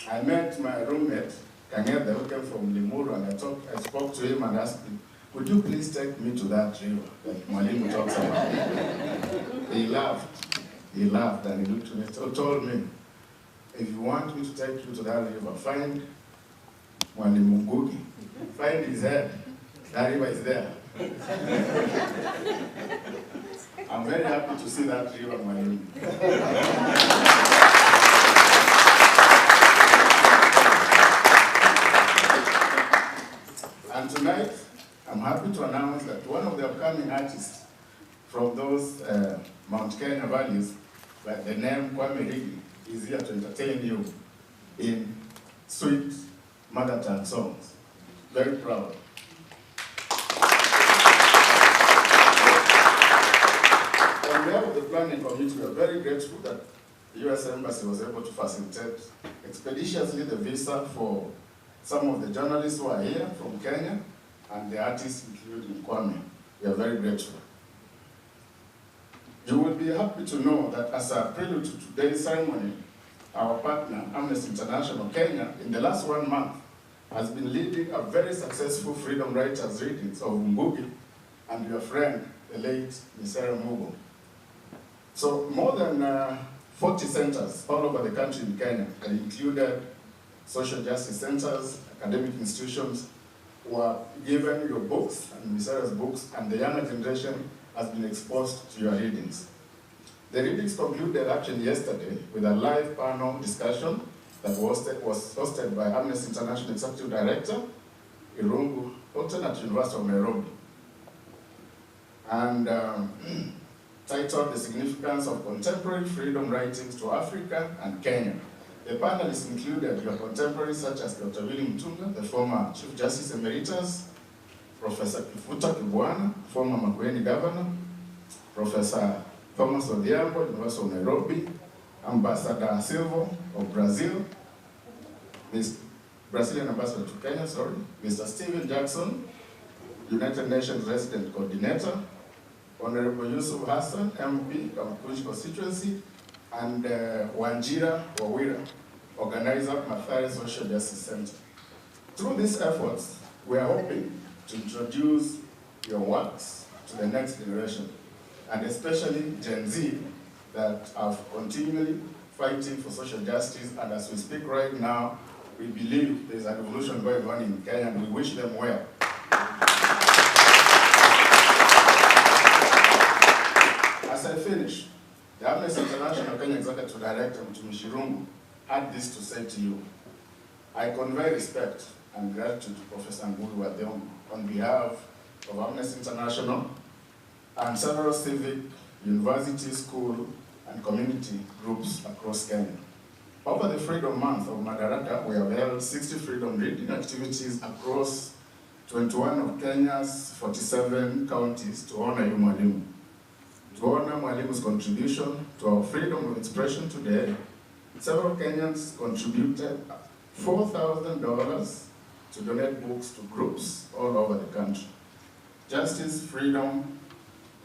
I met my roommate, Kangeda, who came from Limuru, and I spoke to him and asked him, would you please take me to that river that Mwalimu talks about? He laughed and he looked at me and told me, if you want me to take you to that river, find Mwalimu Ngugi, find his head, that river is there. I'm very happy to see that river, Mwalimu. And tonight, I'm happy to announce that one of the upcoming artists from those Mount Kenya valleys, by the name Kwame Rigi, is here to entertain you in sweet mother tongue songs. Very proud. On behalf of the planning committee, we are very grateful that the U.S. Embassy was able to facilitate expeditiously the visa for some of the journalists who are here from Kenya and the artists, including Kwame. We are very grateful. You will be happy to know that as a prelude to today's ceremony, our partner, Amnesty International Kenya, in the last 1 month, has been leading a very successful freedom writers readings of Ngugi and your friend, the late Ngugi. So more than 40 centers all over the country in Kenya, and included social justice centers, academic institutions, were given your books and Misera's books, and the younger generation has been exposed to your readings. The readings concluded actually yesterday with a live panel discussion that was hosted by Amnesty International Executive Director, Irungu Oten at University of Nairobi, and titled The Significance of Contemporary Freedom Writings to Africa and Kenya. The panelists included your contemporaries such as Dr. William Tunga, the former Chief Justice Emeritus, Professor Kifuta Kibwana, former Makueni Governor, Professor Thomas Odhiambo, University of Nairobi, Ambassador Silva of Brazil, Brazilian Ambassador to Kenya, Mr. Stephen Jackson, United Nations Resident Coordinator, Honorable Yusuf Hassan, MP of Kush constituency, and Wanjira Wawira, organizer of Mathare Social Justice Center. Through these efforts, we are hoping to introduce your works to the next generation, and especially Gen Z that are continually fighting for social justice, and as we speak right now, we believe there's a revolution going on in Kenya, and we wish them well. As I finish, the Amnesty International Kenya Executive Director, Mtumishi Rungu, had this to say to you. I convey respect and gratitude to Professor Ngugi on behalf of Amnesty International and several civic, university, school, and community groups across Kenya. Over the Freedom Month of Madaraka, we have held 60 freedom reading activities across 21 of Kenya's 47 counties to honor you, Mwalimu. To honor Mwalimu's contribution to our freedom of expression today, several Kenyans contributed $4,000 to donate books to groups all over the country. Justice, freedom,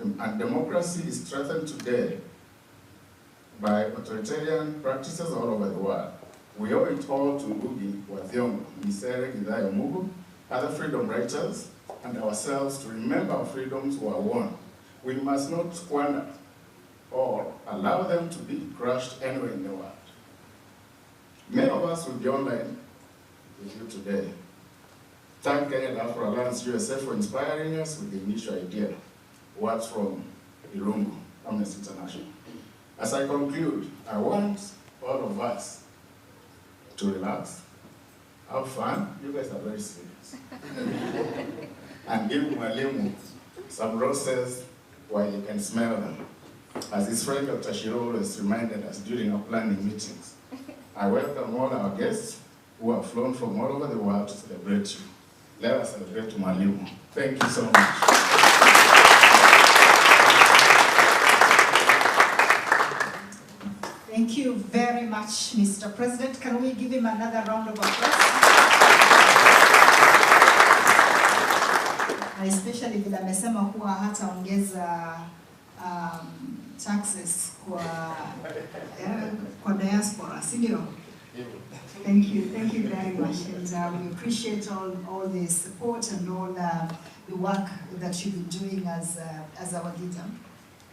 and democracy is strengthened today by authoritarian practices all over the world. We owe it all to Ngugi wa Thiong'o, Misere Githayo Mugu, other freedom writers, and ourselves to remember our freedoms were won. We must not squander or allow them to be crushed anywhere in the world. Many of us will be online with you today. Thank Kenya Diaspora Alliance USA for inspiring us with the initial idea. Words from Irungu, Amnesty International. As I conclude, I want all of us to relax, have fun. You guys are very serious. And give Mwalimu some roses while you can smell them. As his friend Dr. Shiro always reminded us during our planning meetings. I welcome all our guests who have flown from all over the world to celebrate you. Let us celebrate Mwalimu. Thank you so much. Thank you very much, Mr. President. Can we give him another round of applause? Especially vile amesema kuwa hataongeza taxes kwa diaspora, si ndio? Thank you very much, and we appreciate all the support and all the work that you've been doing as our leader.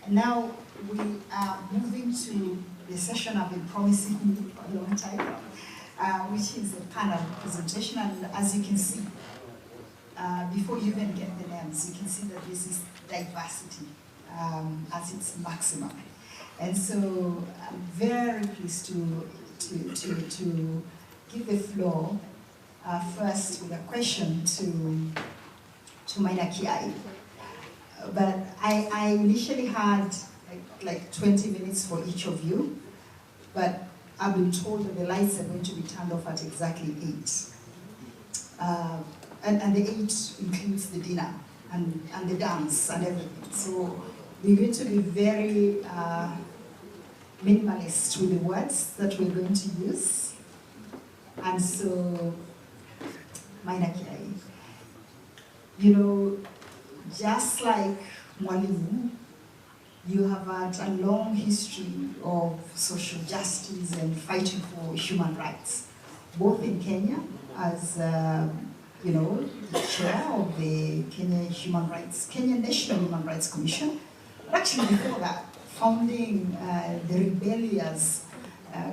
And now we are moving to the session I've been promising you for a long time, which is a panel presentation, and as you can see, before you even get the names, you can see that this is diversity at its maximum. And so I'm very pleased to give the floor first with a question to Maina Kiai. But I initially had like 20 minutes for each of you, but I've been told that the lights are going to be turned off at exactly 8. And the 8 includes the dinner and the dance and everything. So we're going to be very minimalist with the words that we're going to use. And so, Maina Kiai, you know, just like Mwalimu, You have had a long history of social justice and fighting for human rights, both in Kenya as you know, the chair of the Kenya National Human Rights Commission, but actually before that, founding the rebellious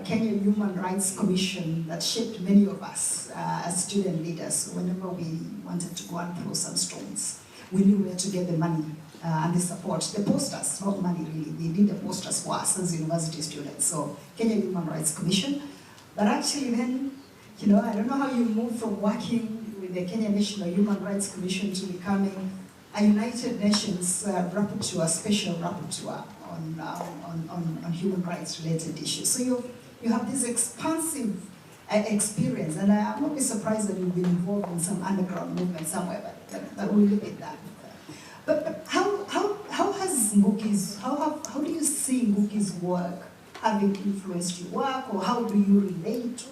Kenya Human Rights Commission that shaped many of us as student leaders. Whenever we wanted to go and throw some stones, we knew where to get the money and the support. The posters, not money really, they did the posters for us as university students. So Kenya Human Rights Commission. But actually then, you know, I don't know how you move from working with the Kenya National Human Rights Commission to becoming a United Nations rapporteur, special rapporteur on human rights related issues. So you have this expansive experience, and I'm not surprised that you've been involved in some underground movement somewhere, but we'll leave it that. But how has Ngugi's, how do you see Ngugi's work having influenced your work, or how do you relate?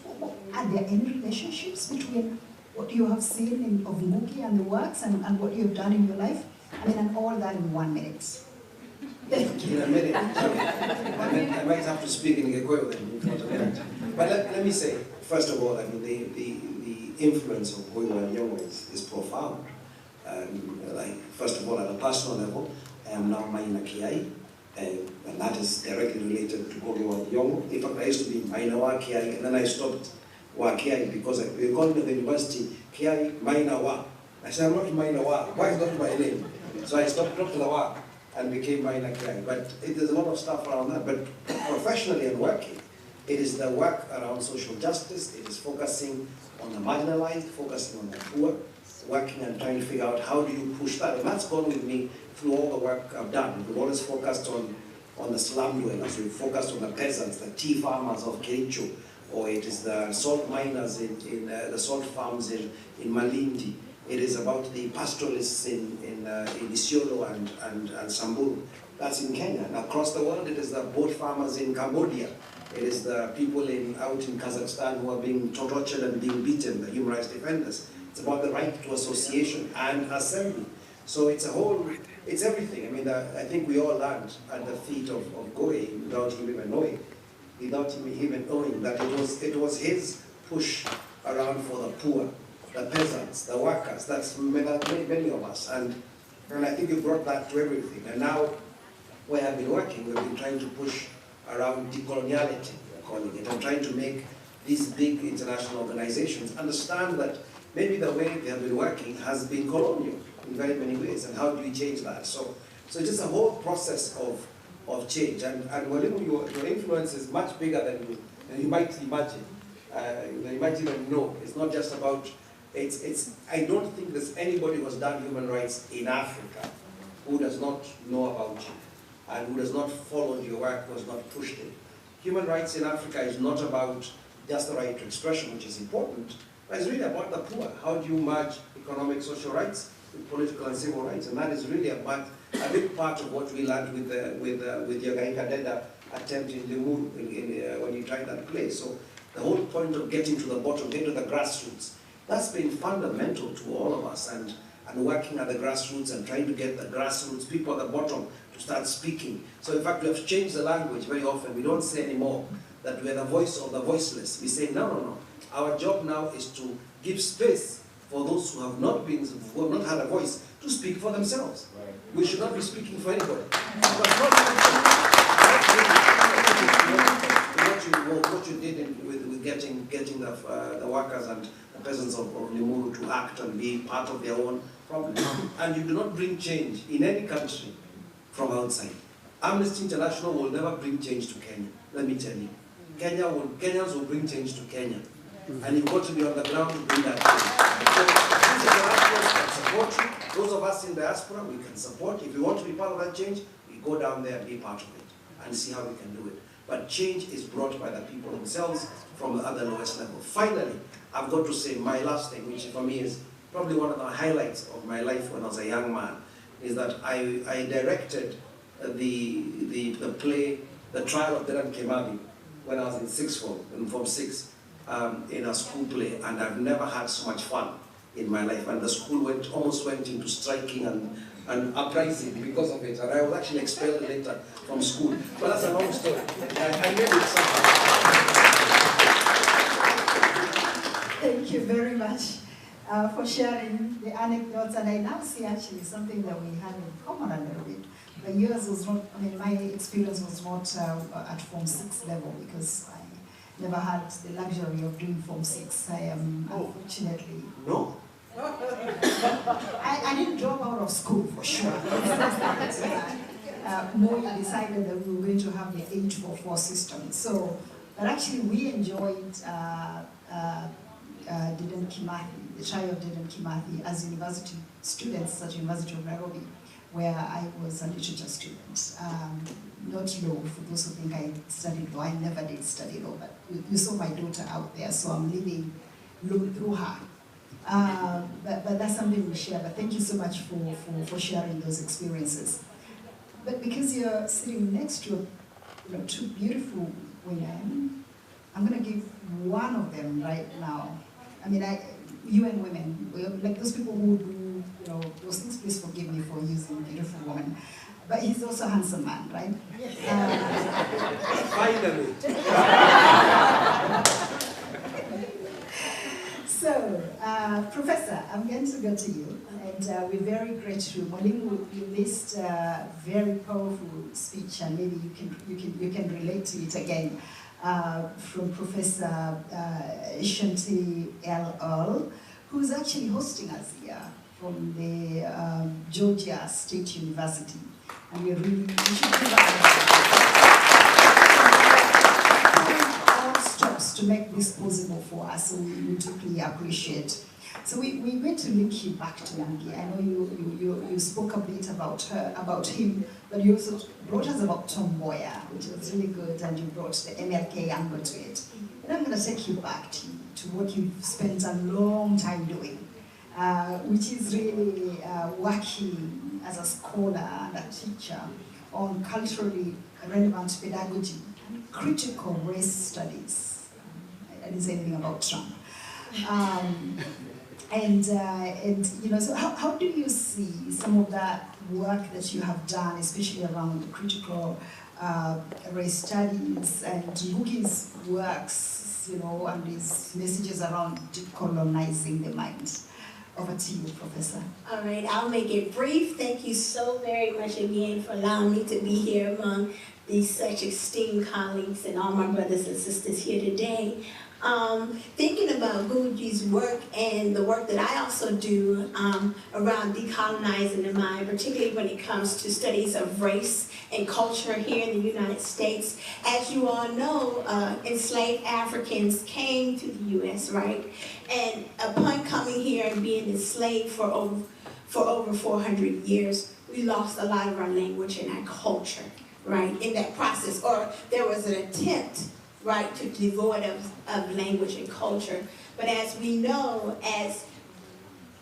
Are there any relationships between what you have seen of Ngugi and the works and what you have done in your life? I mean, and all that in 1 minute. In a minute, I might have to speak in Gikuyu then, if not a minute. But let me say, first of all, I mean, the influence of Thiong'o is profound. Like, first of all, at a personal level, I am now Maina Kiai, and that is directly related to Thiong'o. In fact, I used to be Maina Wa Kiai, and then I stopped Wa Kiai because we called me at the university Kiai Maina Wa. I said, I'm not Maina Wa. Why is not my name? So I stopped, dropped the Wa and became Maina Kiai. But there's a lot of stuff around that. But professionally and working, it is the work around social justice. It is focusing on the marginalized, focusing on the poor, working and trying to figure out how do you push that. And that's gone with me through all the work I've done. We've always focused on the slum dwellers. We've focused on the peasants, the tea farmers of Kericho, or it is the salt miners in the salt farms in Malindi. It is about the pastoralists in Isiolo and Samburu. That's in Kenya. And across the world, it is the boat farmers in Cambodia. It is the people out in Kazakhstan who are being tortured and being beaten, the human rights defenders. It's about the right to association and assembly. So it's it's everything. I mean, I think we all learned at the feet of Ngugi without him even knowing, that it was his push around for the poor, the peasants, the workers. That's many of us. And I think you brought that to everything. And now, where I've been working, we've been trying to push around decoloniality, we're calling it, and trying to make these big international organizations understand that maybe the way they have been working has been colonial in very many ways, and how do we change that? So it's just a whole process of change. And Mwalimu, your influence is much bigger than you might imagine. You might even know. It's not just about, I don't think there's anybody who has done human rights in Africa who does not know about you, and who does not follow your work, who has not pushed it. Human rights in Africa is not about just the right to expression, which is important, but it's really about the poor. How do you merge economic, social rights with political and civil rights? And that is really a big part of what we learned with Yogai Kadeda attempt in Limuru when you tried that place. So the whole point of getting to the bottom, getting to the grassroots, that's been fundamental to all of us, and working at the grassroots and trying to get the grassroots, people at the bottom, to start speaking. So in fact, we have changed the language very often. We don't say anymore that we're the voice of the voiceless. We say, no. Our job now is to give space for those who have not had a voice to speak for themselves. Right. We should not be speaking for anybody. What you did with getting the workers and the peasants of Limuru to act and be part of their own problem. And you do not bring change in any country from outside. Amnesty International will never bring change to Kenya, let me tell you. Kenyans will bring change to Kenya. And you've got to be on the ground to bring that change. So these can support you. Those of us in diaspora, we can support. If you want to be part of that change, we go down there and be part of it and see how we can do it. But change is brought by the people themselves from the other lowest level. Finally, I've got to say my last thing, which for me is probably one of the highlights of my life when I was a young man, is that I directed the play, The Trial of Dedan Kimathi, when I was in sixth form, in Form 6, in a school play, and I've never had so much fun in my life. And the school almost went into striking and an uprising because of it, and I was actually expelled later from school. But that's a long story. I made it somehow. Thank you very much for sharing the anecdotes, and I now see actually something that we had in common a little bit. But yours was not, I mean, my experience was not at Form 6 level because I never had the luxury of doing Form 6. I am unfortunately... No? I didn't drop out of school for sure. Moi decided that we were going to have the 844 system. So, but actually we enjoyed Dedan Kimathi, the trial of Dedan Kimathi as university students at University of Nairobi, where I was a literature student. Not law, for those who think I studied law. I never did study law, but you saw my daughter out there, so I'm living through her. But that's something we share. But thank you so much for sharing those experiences. But because you're sitting next to two beautiful women, I'm going to give one of them right now. I mean, UN women, like those people who do those things, please forgive me for using beautiful woman. But he's also a handsome man, right? Finally. So, Professor, I'm going to go to you, and we're very grateful. Mwalimu, you missed a very powerful speech, and maybe you can relate to it again, from Professor Shanti L. Earl, who's actually hosting us here from the Georgia State University, and we should give our stops to make this possible for us, so we deeply appreciate. So we're going to link you back to Ngugi. I know you spoke a bit about him, but you also brought us about Tom Mboya, which was really good, and you brought the MLK angle to it. And I'm going to take you back to what you've spent a long time doing, which is really working as a scholar and a teacher on culturally relevant pedagogy, critical race studies. I didn't say anything about Trump. So how do you see some of that work that you have done, especially around critical race studies and Ngugi's works, and his messages around decolonizing the mind? Over to you, Professor. All right, I'll make it brief. Thank you so very much again for allowing me to be here among these such esteemed colleagues and all my brothers and sisters here today. Thinking about Ngugi's work and the work that I also do around decolonizing the mind, particularly when it comes to studies of race and culture here in the United States. As you all know, enslaved Africans came to the U.S., right? And upon coming here and being enslaved for over 400 years, we lost a lot of our language and our culture, right, in that process. Or there was an attempt, right, to devoid of language and culture. But as we know, as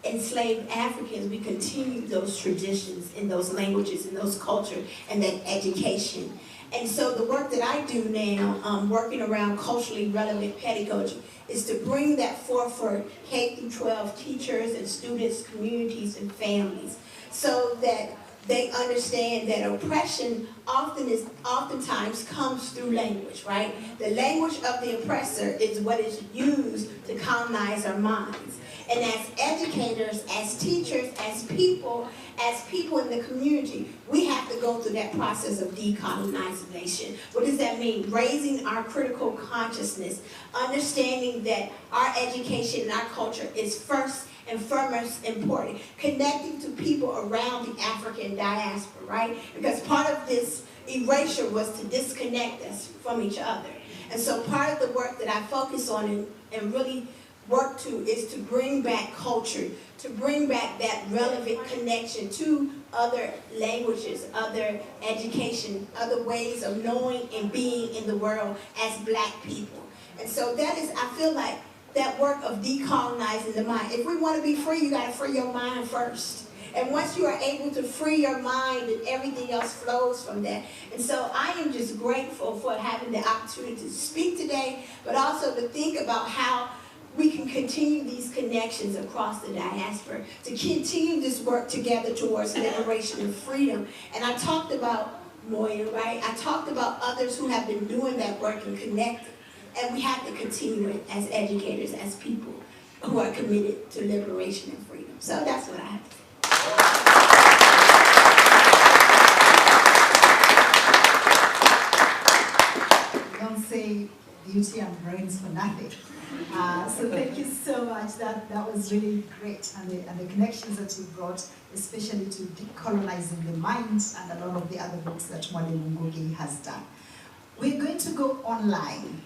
enslaved Africans, we continue those traditions and those languages and those culture and that education. And so the work that I do now, working around culturally relevant pedagogy, is to bring that forth for K through 12 teachers and students, communities, and families, so that they understand that oppression oftentimes comes through language, right? The language of the oppressor is what is used to colonize our minds. And as educators, as teachers, as people in the community, we have to go through that process of decolonization. What does that mean? Raising our critical consciousness, understanding that our education and our culture is first and foremost important, connecting to people around the African diaspora, right? Because part of this erasure was to disconnect us from each other. And so part of the work that I focus on and really work to is to bring back culture, to bring back that relevant connection to other languages, other education, other ways of knowing and being in the world as Black people. And so that is, I feel like, that work of decolonizing the mind. If we want to be free, you got to free your mind first. And once you are able to free your mind, then everything else flows from that. And so I am just grateful for having the opportunity to speak today, but also to think about how we can continue these connections across the diaspora, to continue this work together towards liberation and freedom. And I talked about Moya, right? I talked about others who have been doing that work and connected. And we have to continue it as educators, as people who are committed to liberation and freedom. So that's what I have to say. Don't say beauty and brains for nothing. So thank you so much. That was really great, and the connections that you brought, especially to decolonizing the minds and a lot of the other books that Mwalimu Ngugi has done. We're going to go online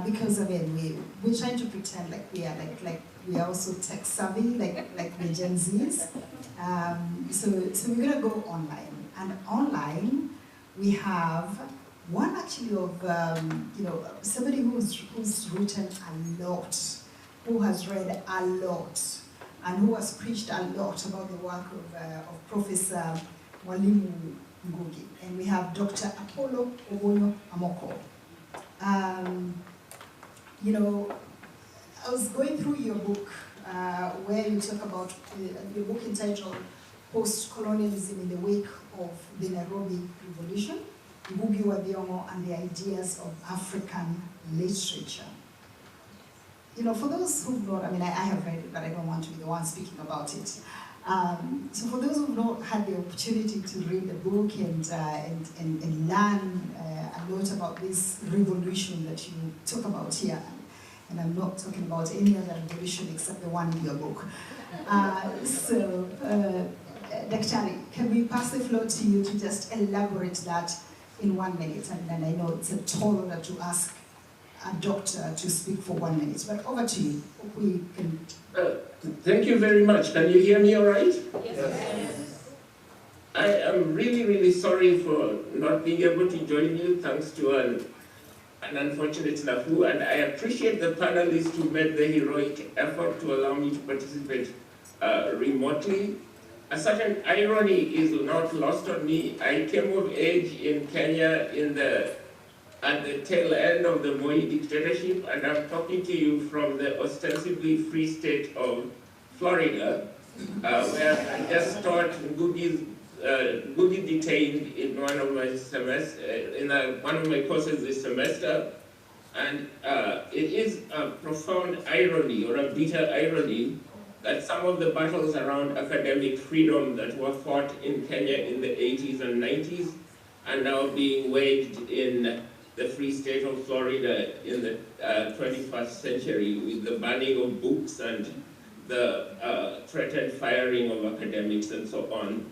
because again we're trying to pretend like we are like we are also tech savvy, like the Gen Zs. So we're gonna go online, and online we have one actually of somebody who's written a lot, who has read a lot, and who has preached a lot about the work of Professor Mwalimu Ngugi. And we have Dr. Apollo Obonyo Amoko. I was going through your book where you talk about your book entitled Post-Colonialism in the Wake of the Nairobi Revolution, Ngugi wa Thiong'o and the Ideas of African Literature. For those who've not, I have read it, but I don't want to be the one speaking about it. So for those who've not had the opportunity to read the book and learn a lot about this revolution that you talk about here, and I'm not talking about any other revolution except the one in your book. Daktari, can we pass the floor to you to just elaborate that in 1 minute? And then I know it's a tall order to ask a doctor to speak for 1 minute, but over to you. We can. Thank you very much. Can you hear me all right? Yes. I am really, really sorry for not being able to join you thanks to an unfortunate snafu, and I appreciate the panelists who made the heroic effort to allow me to participate remotely. A certain irony is not lost on me. I came of age in Kenya at the tail end of the Moi dictatorship, and I'm talking to you from the ostensibly free state of Florida, where I just taught Ngugi detained in one of my one of my courses this semester, and it is a profound irony, or a bitter irony, that some of the battles around academic freedom that were fought in Kenya in the 80s and 90s are now being waged in the free state of Florida in the 21st century, with the banning of books and the threatened firing of academics and so on.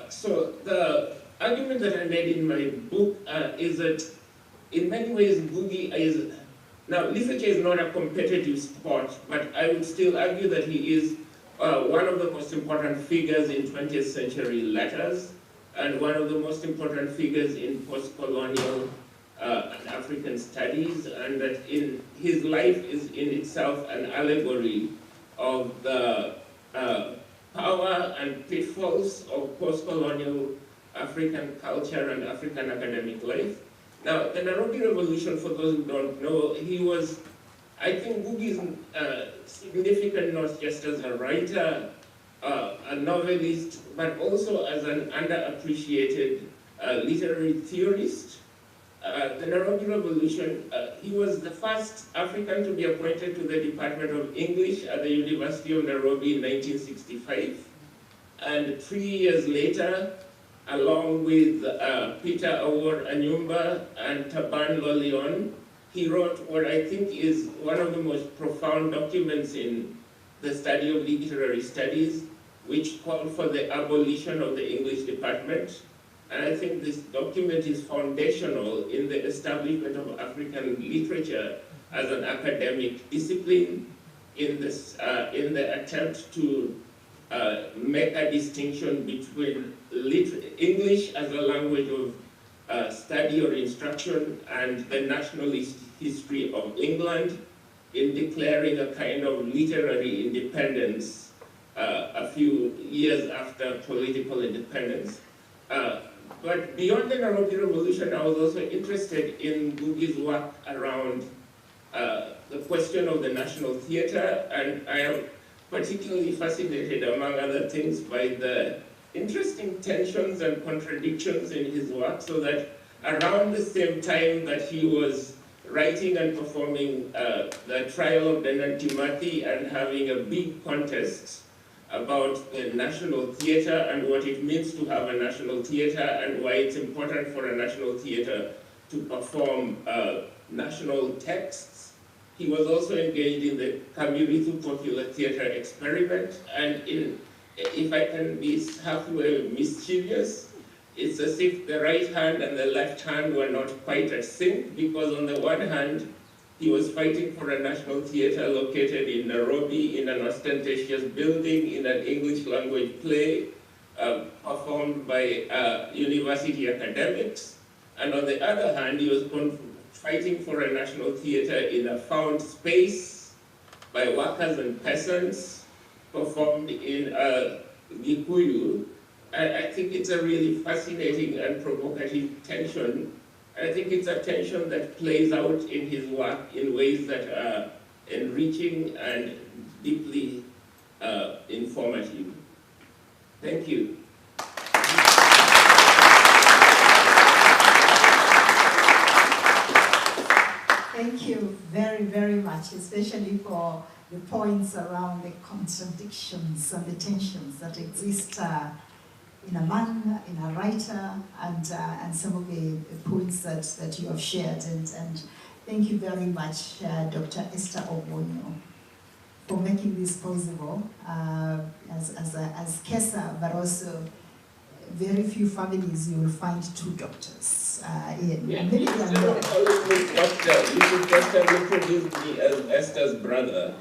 So the argument that I made in my book is that in many ways Ngugi is, now literature is not a competitive sport, but I would still argue that he is one of the most important figures in 20th century letters, and one of the most important figures in post-colonial and African studies, and that in his life is in itself an allegory of the power and pitfalls of post-colonial African culture and African academic life. Now, the Nairobi Revolution, for those who don't know, he was, I think Ngugi is significant not just as a writer, a novelist, but also as an underappreciated literary theorist. The Nairobi Revolution, he was the first African to be appointed to the Department of English at the University of Nairobi in 1965. And 3 years later, along with Peter Awor Anyumba and Taban Lolion, he wrote what I think is one of the most profound documents in the study of literary studies, which called for the abolition of the English department. And I think this document is foundational in the establishment of African literature as an academic discipline, in the attempt to make a distinction between English as a language of study or instruction and the nationalist history of England, in declaring a kind of literary independence a few years after political independence. But beyond the Nairobi Revolution, I was also interested in Ngugi's work around the question of the National Theatre, and I am particularly fascinated, among other things, by the interesting tensions and contradictions in his work, so that around the same time that he was writing and performing the trial of Denantimathi and having a big contest about the National Theatre and what it means to have a National Theatre and why it's important for a National Theatre to perform national texts. He was also engaged in the Kamiritu Popular Theatre experiment, and if I can be halfway mischievous, it's as if the right hand and the left hand were not quite at sync, because on the one hand, he was fighting for a national theatre located in Nairobi in an ostentatious building in an English language play performed by university academics. And on the other hand, he was fighting for a national theatre in a found space by workers and peasants, performed in Gikuyu. I think it's a really fascinating and provocative tension. I think it's a tension that plays out in his work in ways that are enriching and deeply informative. Thank you. Thank you very, very much, especially for the points around the contradictions and the tensions that exist in a man, in a writer, and some of the points that you have shared. And thank you very much, Dr. Esther Obonyo, for making this possible as Kesa, but also very few families you will find two doctors in. Yeah, you don't always meet doctor. You should just have introduced me as Esther's brother.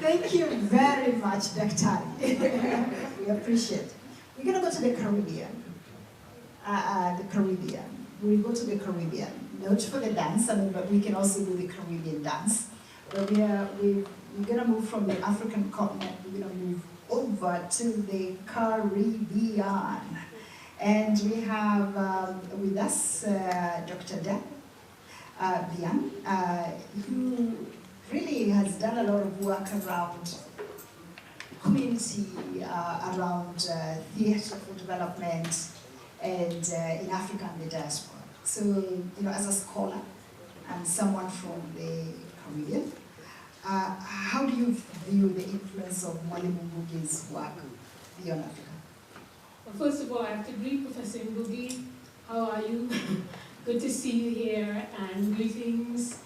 Thank you very much, Dr. We appreciate it. We're going to go to the Caribbean. We'll go to the Caribbean. Not for the dance, but we can also do the Caribbean dance. But we're going to move from the African continent. We're going to move over to the Caribbean. And we have with us Dr. Dan Bian, who really has done a lot of work around community, around theatre for development, and in Africa and the diaspora. So, as a scholar and someone from the Caribbean, how do you view the influence of Mwalimu Ngugi's work beyond Africa? Well, first of all, I have to greet Professor Ngugi. How are you? Good to see you here, and greetings.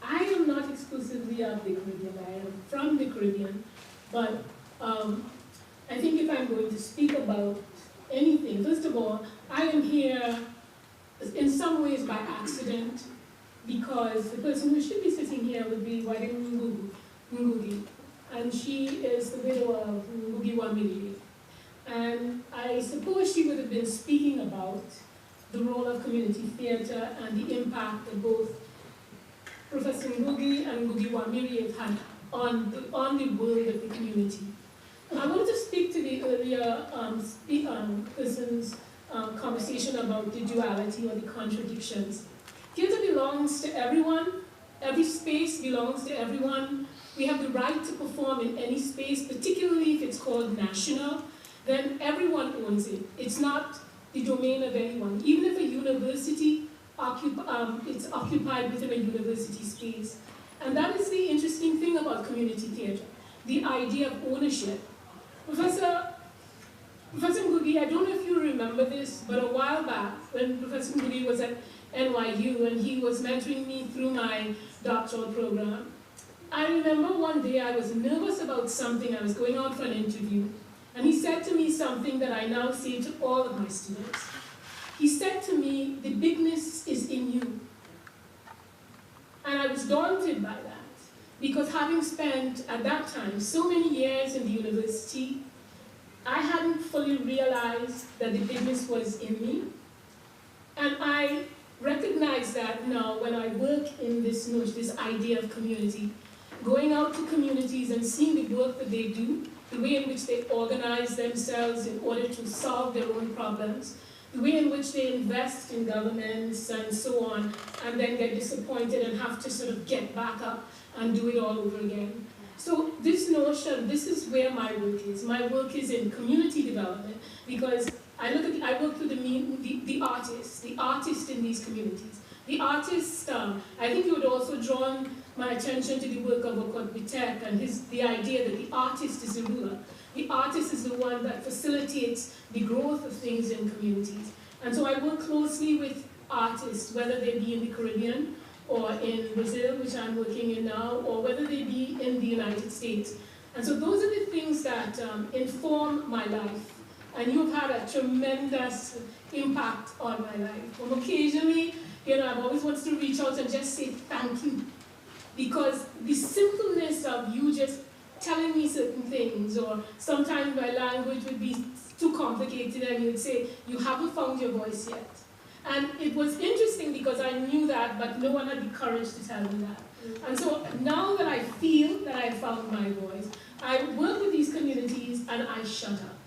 I am not exclusively of the Caribbean. I am from the Caribbean, but I think if I'm going to speak about anything, first of all, I am here in some ways by accident, because the person who should be sitting here would be Mwalimu Ngugi, and she is the widow of Ngugi wa Miliye. And I suppose she would have been speaking about the role of community theatre and the impact of both Professor Ngugi and Ngugi wa Miliye had on the world of the community. I wanted to speak to the earlier person's conversation about the duality or the contradictions. Theatre belongs to everyone. Every space belongs to everyone. We have the right to perform in any space, particularly if it's called national. Then everyone owns it. It's not the domain of anyone. Even if a university it's occupied within a university space. And that is the interesting thing about community theatre, the idea of ownership. Professor Ngugi, I don't know if you remember this, but a while back, when Professor Ngugi was at NYU and he was mentoring me through my doctoral program, I remember one day I was nervous about something. I was going out for an interview, and he said to me something that I now say to all of my students. He said to me, the bigness is in you. And I was daunted by that, because having spent, at that time, so many years in the university, I hadn't fully realized that the bigness was in me. And I recognize that now when I work in this idea of community, going out to communities and seeing the work that they do, the way in which they organize themselves in order to solve their own problems, the way in which they invest in governments and so on, and then get disappointed and have to sort of get back up and do it all over again. So this notion, this is where my work is. My work is in community development, because I work with the artists in these communities. The artists, I think you would also drawn my attention to the work of Okot Bitek and the idea that the artist is the ruler. The artist is the one that facilitates the growth of things in communities. And so I work closely with artists, whether they be in the Caribbean or in Brazil, which I'm working in now, or whether they be in the United States. And so those are the things that inform my life. And you've had a tremendous impact on my life. And occasionally, I've always wanted to reach out and just say thank you. Because the simpleness of you just telling me certain things, or sometimes my language would be too complicated and you'd say, you haven't found your voice yet. And it was interesting because I knew that, but no one had the courage to tell me that. And so now that I feel that I found my voice, I work with these communities and I shut up.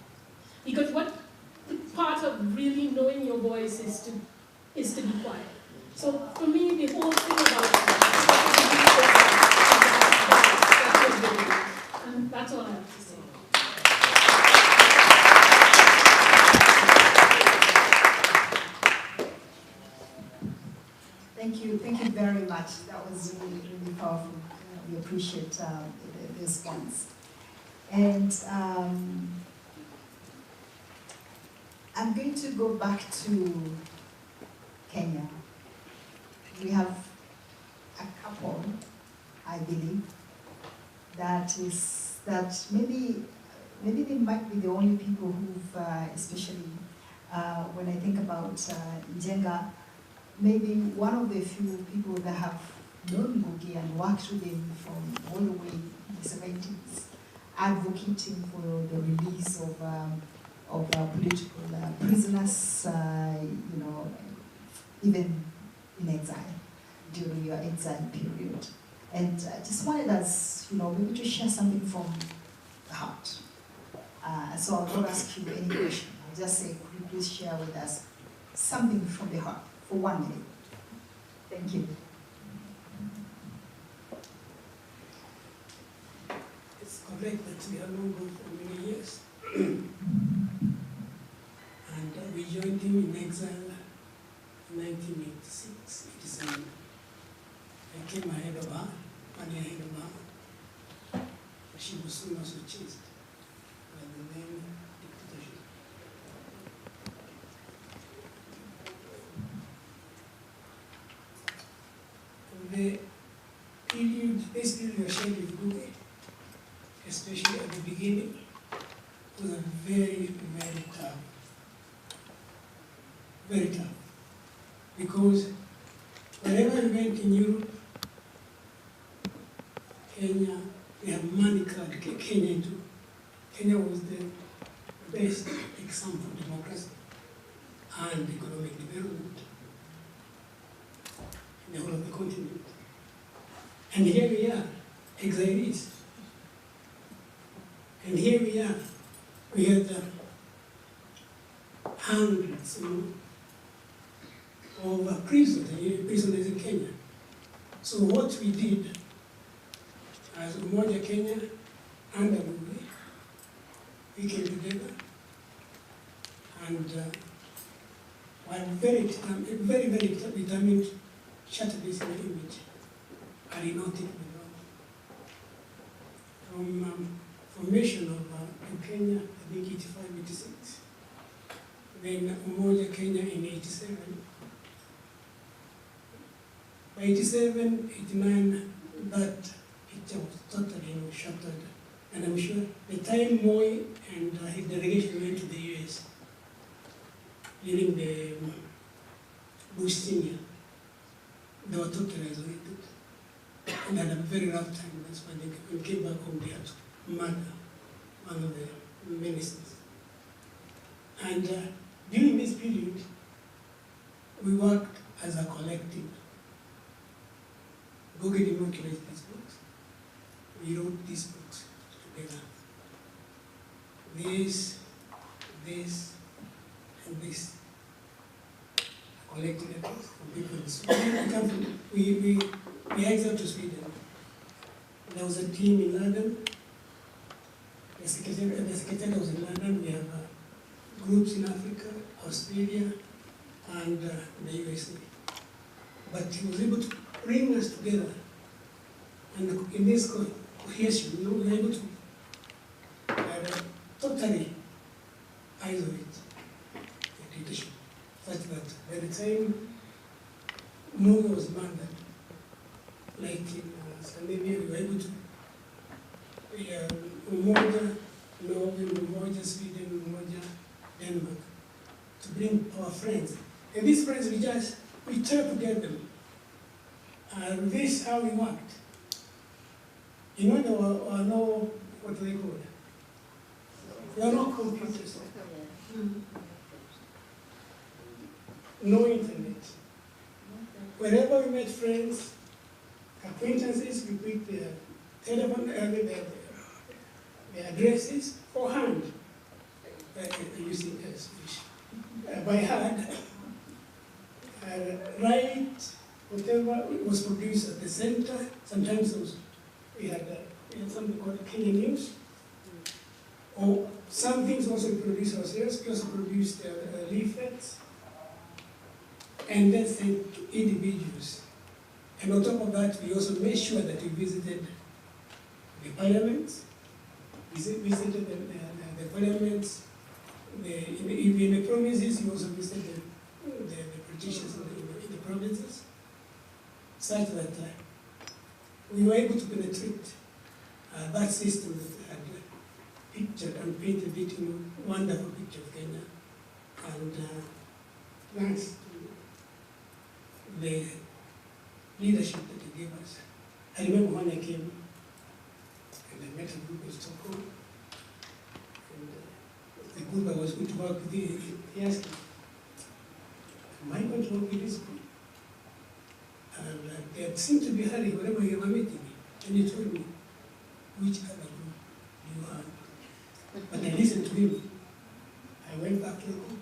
Because what part of really knowing your voice is to be quiet. So for me, the whole thing about and that's all I have to say. Thank you very much. That was really, really powerful. We appreciate the response. And I'm going to go back to Kenya. We have a couple, I believe, that maybe they might be the only people who've, especially when I think about Njenga, maybe one of the few people that have known Ngugi and worked with him from all the way in the 70s, advocating for the release of political prisoners, even in exile, during your exile period. And I just wanted us, maybe to share something from the heart. So I'll not ask you any question. I'll just say, could you please share with us something from the heart for 1 minute? Thank you. It's correct that we have known God for many years. And we joined him in exile in 1986, 87. I came ahead of her, 1 year ahead of her. She was soon also chased by the name dictatorship. The period, this period was shared with Ngugi, especially at the beginning, was a very, very tough. Very tough. Because wherever we went in Europe, Kenya, we have money card, Kenya too. Kenya was the best example of democracy and economic development in the whole of the continent. And here we are, exiles. And here we are, we had hundreds of prisoners in Kenya. So what we did as Umoja Kenya and Ngugi, we came together and while very, very determined to shatter this image, I did not think we wrong. From formation of Kenya, I think 85, 86, then Umoja Kenya in 87. By 87, 89, that picture was totally shattered. And I'm sure the time Moi and his delegation went to the US during the Bush Senior, they were totally isolated and had a very rough time. That's why they came back home, they had to murder one of the ministers. And during this period, we worked as a collective. Ngugi did not write these books. We wrote these books together. This, and this. collecting efforts from people in Sweden. We exiled to Sweden. There was a team in London. The secretary was in London. We have groups in Africa, Australia, and the USA. But he was able to bring us together. And in this cohesion, we were able to totally isolate the leadership, such that by the time Ngugi was murdered, like in Scandinavia, we were able to Umoja, Norway, Umoja, Sweden, Umoja, Denmark, to bring our friends. And these friends, we tried to get them. And this is how we worked. You know, there were no, what do they call it? There are no computers. No internet. Wherever we met friends, acquaintances, we put their telephone, their addresses for hand, using by hand, write whatever was produced at the center. Sometimes we had something called Kenyan News. Or some things also we produced ourselves. We also produced leaflets and then sent to individuals. And on top of that, we also made sure that we visited the parliaments, visited the parliaments, in the provinces, we also visited the politicians in the provinces, such that we were able to penetrate that system that had pictured and painted it in a wonderful picture of Kenya. And thanks to the leadership that he gave us. I remember when I came and I met a group in Stockholm, and the group I was going to work with, he asked me, am I going to work with this group? And they seemed to be hurrying whenever you were meeting me. And he told me, which other group do you have? But I listened to him. I went back to the group.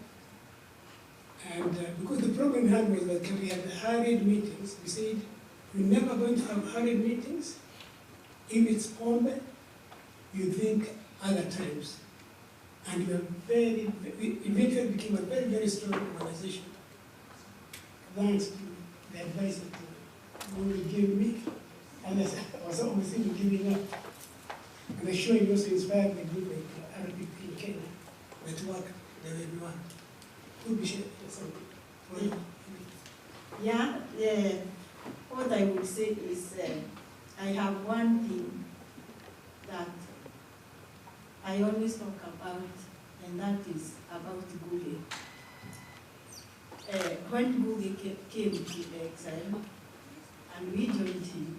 And because the problem we had was that we had hurried meetings. We said, we're never going to have hurried meetings. If it's Pombe, you think other times. And we eventually became a very, very strong organization. Thanks to the advice that Ngugi gave me, and I was almost even giving up. And I'm sure he also inspired the group like RPP in Kenya that work the way we want. Could be shared something. Yeah, what I would say is I have one thing that I always talk about, and that is about Ngugi. When Ngugi came to exile, and we joined him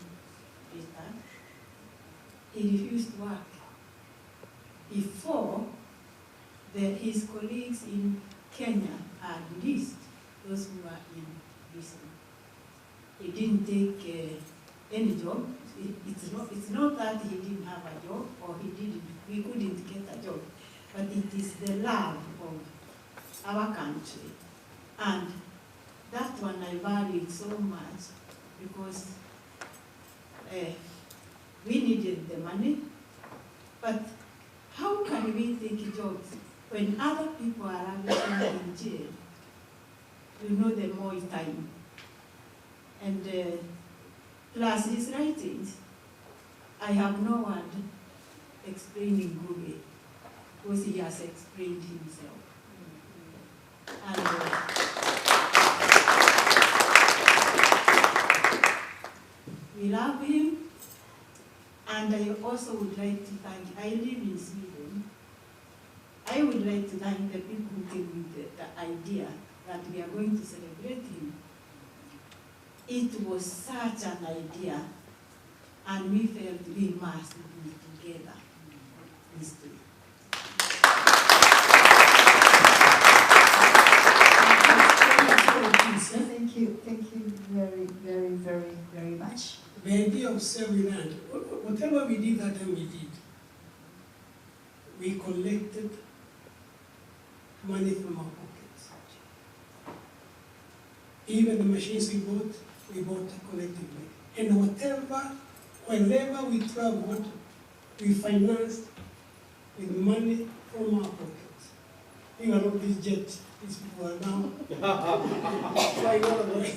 later, he refused to work. Before, his colleagues in Kenya had released those who were in prison. He didn't take any job. It's not that he didn't have a job or we couldn't get a job, but it is the love of our country. And that one I valued so much because we needed the money, but how can we take jobs when other people are actually in jail? You know, the more time. And plus his writings, I have no word explaining Ngugi because he has explained himself. And we love him, and I also would like to thank, I live in Sweden, I would like to thank the people who came with the idea that we are going to celebrate him. It was such an idea, and we felt we must be together this day. Thank you very, very, very, very much. The idea of serving land, whatever we did that time we did, we collected money from our pockets. Even the machines we bought collectively. And wherever we traveled, we financed with money from our pockets. Think about this jet, these people are now flying all the way.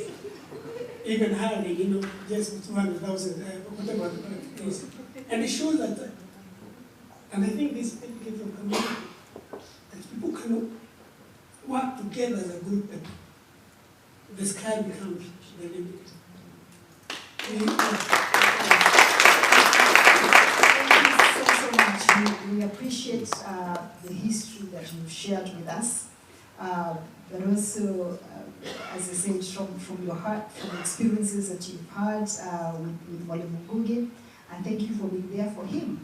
Even hiring, just with 200,000, whatever it is. And it shows that, and I think this indicates from community, that people can work together as a group and the sky becomes the limit. Thank you so much. We appreciate the history that you've shared with us, but also, as I said, from your heart, from the experiences that you've had with Mwalimu Ngugi, and thank you for being there for him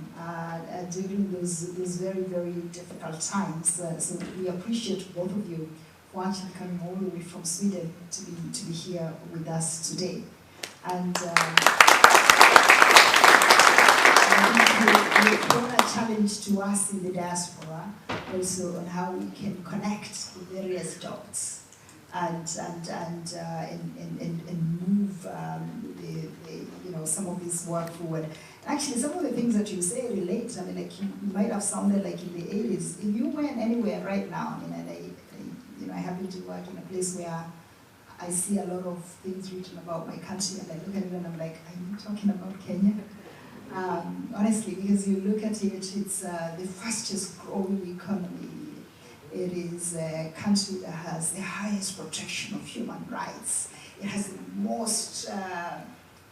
during those very, very difficult times. So we appreciate both of you for actually coming all the way from Sweden to be here with us today. And you brought a challenge to us in the diaspora also on how we can connect the various dots and move some of this work forward. Actually, some of the things that you say relate. I mean, like you might have sounded like in the 80s. If you went anywhere right now, I mean, I happen to work in a place where I see a lot of things written about my country, and I look at it and I'm like, are you talking about Kenya? Honestly, because you look at it, it's the fastest growing economy. It is a country that has the highest protection of human rights. It has the most,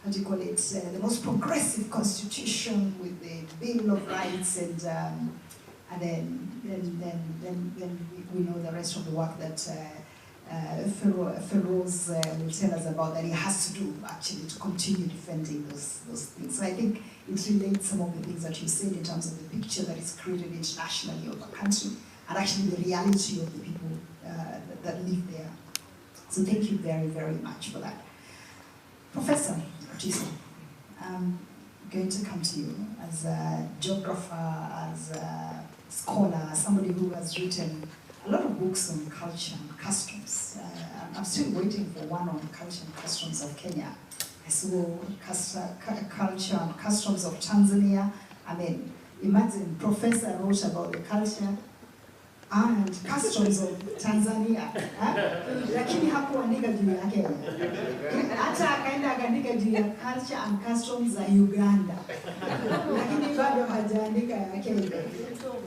the most progressive constitution with the Bill of Rights, and then we know the rest of the work that Feroz will tell us about, that he has to do actually to continue defending those things. So I think it relates some of the things that you said in terms of the picture that is created internationally of a country, and actually the reality of the people that live there. So thank you very, very much for that. Professor Otiso, I'm going to come to you as a geographer, as a scholar, as somebody who has written a lot of books on culture and customs. I'm still waiting for one on culture and customs of Kenya. I saw culture and customs of Tanzania. I mean, imagine Professor wrote about the culture and customs of Tanzania. Lakini hakuandika juu ya Kenya. Hata akaenda akaandika juu ya culture and customs za Uganda. Lakini bado hajaandika ya Kenya.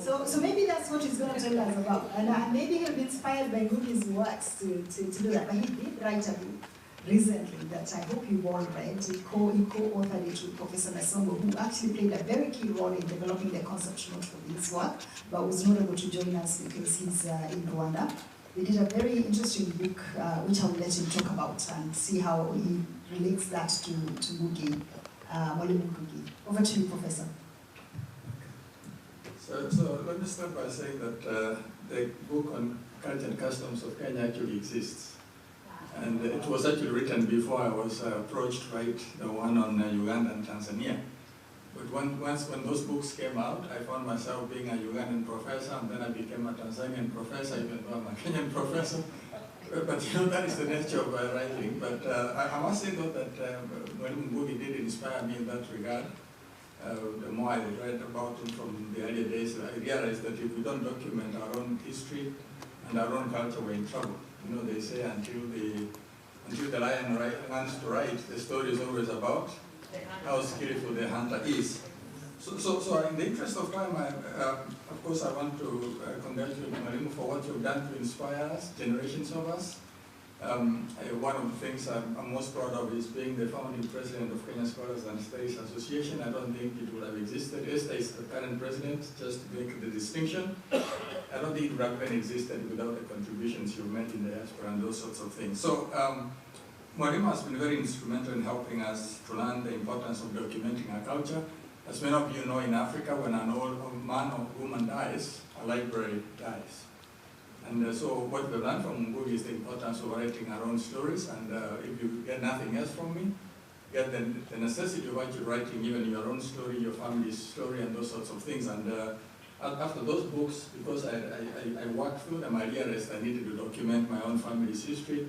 So maybe that's what he's going to tell us about. And maybe he'll be inspired by Ngugi's works to do that. But he did write a book recently that I hope you've all read. He co-authored it with Professor Masongo, who actually played a very key role in developing the concept note for this work, but was not able to join us because he's in Rwanda. They did a very interesting book, which I will let him talk about and see how he relates that to Ngugi, Mwalimu Ngugi. Over to you, Professor. So let me start by saying that the book on culture and customs of Kenya actually exists. And it was actually written before I was approached to write the one on Uganda and Tanzania. But when those books came out, I found myself being a Ugandan professor, and then I became a Tanzanian professor, even though I'm a Kenyan professor. But that is the nature of writing. But I must say though that Mwalimu Ngugi did inspire me in that regard. The more I read about him from the earlier days, I realized that if we don't document our own history and our own culture, we're in trouble. They say until the lion learns to write, the story is always about how skillful the hunter is. So in the interest of time, of course, I want to congratulate Mwalimu for what you've done to inspire us, generations of us. One of the things I'm most proud of is being the founding president of Kenya Scholars and Studies Association. I don't think it would have existed. Esther is the current president, just to make the distinction. I don't think it would have even existed without the contributions you've made in the diaspora and those sorts of things. So Mwalimu has been very instrumental in helping us to learn the importance of documenting our culture. As many of you know, in Africa, when an old man or woman dies, a library dies. And so what we've learned from Ngugi is the importance of writing our own stories, and if you get nothing else from me, get the necessity of actually writing even your own story, your family's story, and those sorts of things. And after those books, because I worked through them, I realized I needed to document my own family's history.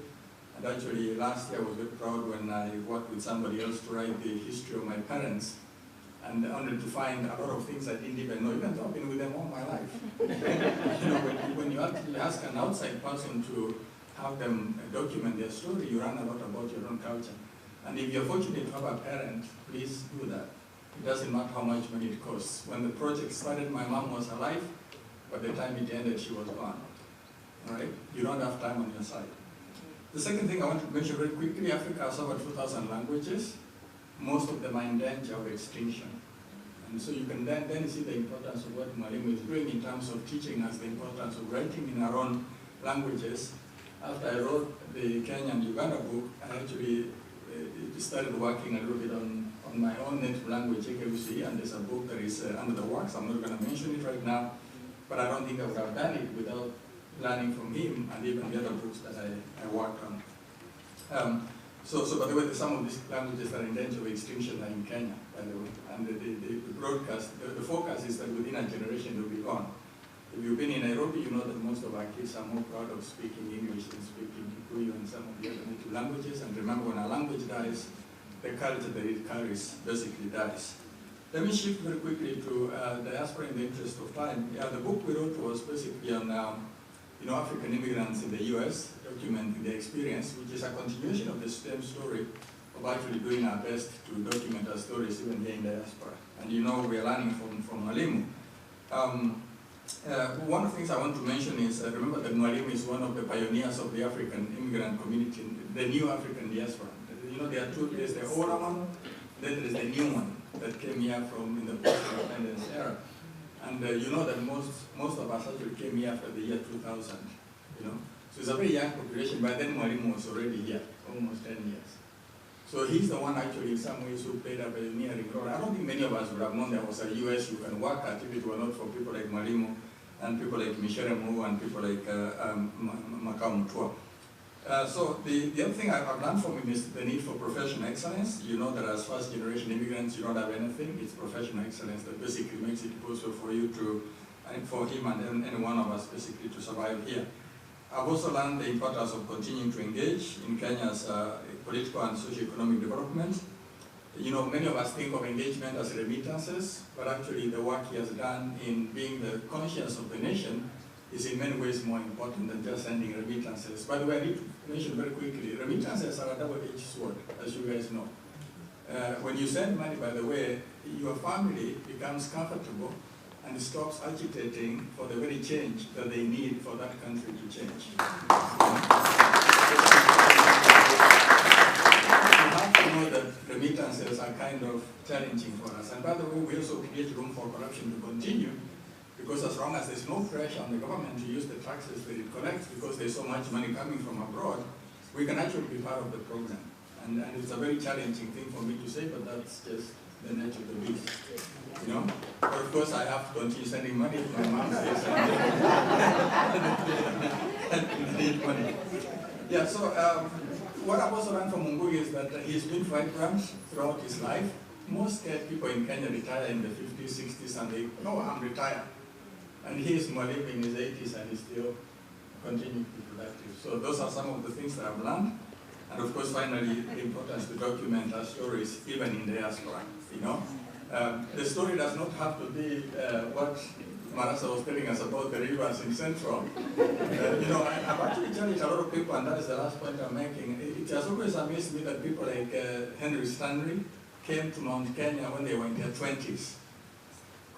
And actually, last year I was very proud when I worked with somebody else to write the history of my parents, and only to find a lot of things I didn't even know, even though I've been with them all my life. You know, when you actually ask an outside person to have them document their story, you learn a lot about your own culture. And if you're fortunate to have a parent, please do that. It doesn't matter how much money it costs. When the project started, my mom was alive. By the time it ended, she was gone. All right? You don't have time on your side. The second thing I want to mention very quickly, Africa has over 2,000 languages. Most of them are in danger of extinction. And so you can then see the importance of what Mwalimu is doing in terms of teaching us the importance of writing in our own languages. After I wrote the Kenya and Uganda book, I actually started working a little bit on my own native language, AKUC, and there's a book that is under the works. I'm not going to mention it right now, but I don't think I would have done it without learning from him and even the other books that I worked on. So by the way, some of these languages that are in danger of extinction are in Kenya, by the way. And the broadcast, the focus is that within a generation they'll be gone. If you've been in Nairobi, you know that most of our kids are more proud of speaking English than speaking Kikuyu and some of the other native languages. And remember, when a language dies, the culture that it carries basically dies. Let me shift very quickly to Diaspora in the interest of time. Yeah, the book we wrote was basically on African immigrants in the US, documenting their experience, which is a continuation of the same story of actually doing our best to document our stories even here in Diaspora. And you know, we're learning from Mwalimu. One of the things I want to mention is, remember that Mwalimu is one of the pioneers of the African immigrant community, the new African diaspora. You know, there are two, there's the older one, then there's the new one that came here from in the post-independence era. And you know that most of us actually came here after the year 2000, you know. So it's a very young population. By then, Mwalimu was already here, almost 10 years. So he's the one actually in some ways who played a pioneering role. I don't think many of us would have known there was a US you can work at if it were not for people like Mwalimu and people like Michelle Mu and people like Makau Mutua. So the other thing I've learned from him is the need for professional excellence. You know that as first generation immigrants, you don't have anything. It's professional excellence that basically makes it possible for you to, and for him and any one of us basically to survive here. I've also learned the importance of continuing to engage in Kenya's political and socio-economic development. You know, many of us think of engagement as remittances, but actually the work he has done in being the conscience of the nation is in many ways more important than just sending remittances. By the way, I need to mention very quickly, remittances are a double-edged sword, as you guys know. When you send money, by the way, your family becomes comfortable and stops agitating for the very change that they need for that country to change. You have to know that remittances are kind of challenging for us. And by the way, we also create room for corruption to continue, because as long as there's no pressure on the government to use the taxes that it collects, because there's so much money coming from abroad, we can actually be part of the program. And it's a very challenging thing for me to say, but that's just the nature of the beast. You know? But of course, I have to continue sending money to my mom says I need money. Yeah, so what I've also learned from Ngugi is that he's been vibrant throughout his life. Most people in Kenya retire in the 50s, 60s, and they, no, I'm retired. And he's Mwalimu in his 80s and he's still continuing to be productive. So those are some of the things that I've learned. And of course, finally, the importance to document our stories, even in diaspora, you know. The story does not have to be what Marasa was telling us about the rivers in Central. You know, I've actually challenged a lot of people, and that is the last point I'm making. It has always amazed me that people like Henry Stanley came to Mount Kenya when they were in their 20s.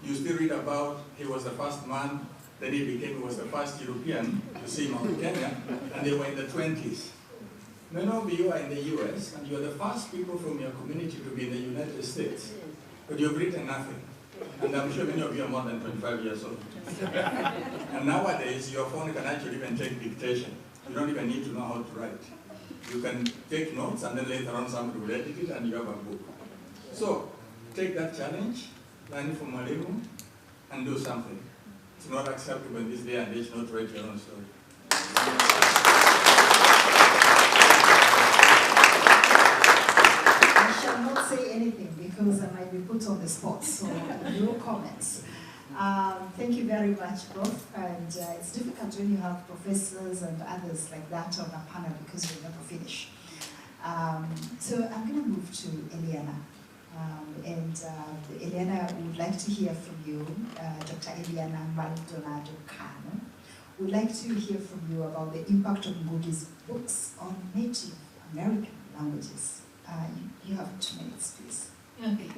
You still read about he was the first man, then he was the first European to see Mount Kenya, and they were in the 20s. Many of you are in the US, and you're the first people from your community to be in the United States, but you've written nothing. And I'm sure many of you are more than 25 years old. And nowadays, your phone can actually even take dictation. You don't even need to know how to write. You can take notes, and then later on somebody will edit it, and you have a book. So, take that challenge, learn from Mwalimu, and do something. It's not acceptable in this day and age not to write your own story. I shall not say anything because I might be put on the spot, so no comments. Thank you very much, Prof. And it's difficult when you have professors and others like that on a panel because you'll never finish. So I'm going to move to Eliana. Eliana, we would like to hear from you, Dr. Eliana Maldonado Kano. We'd like to hear from you about the impact of Ngugi's books on Native American languages. You have 2 minutes, please. Okay.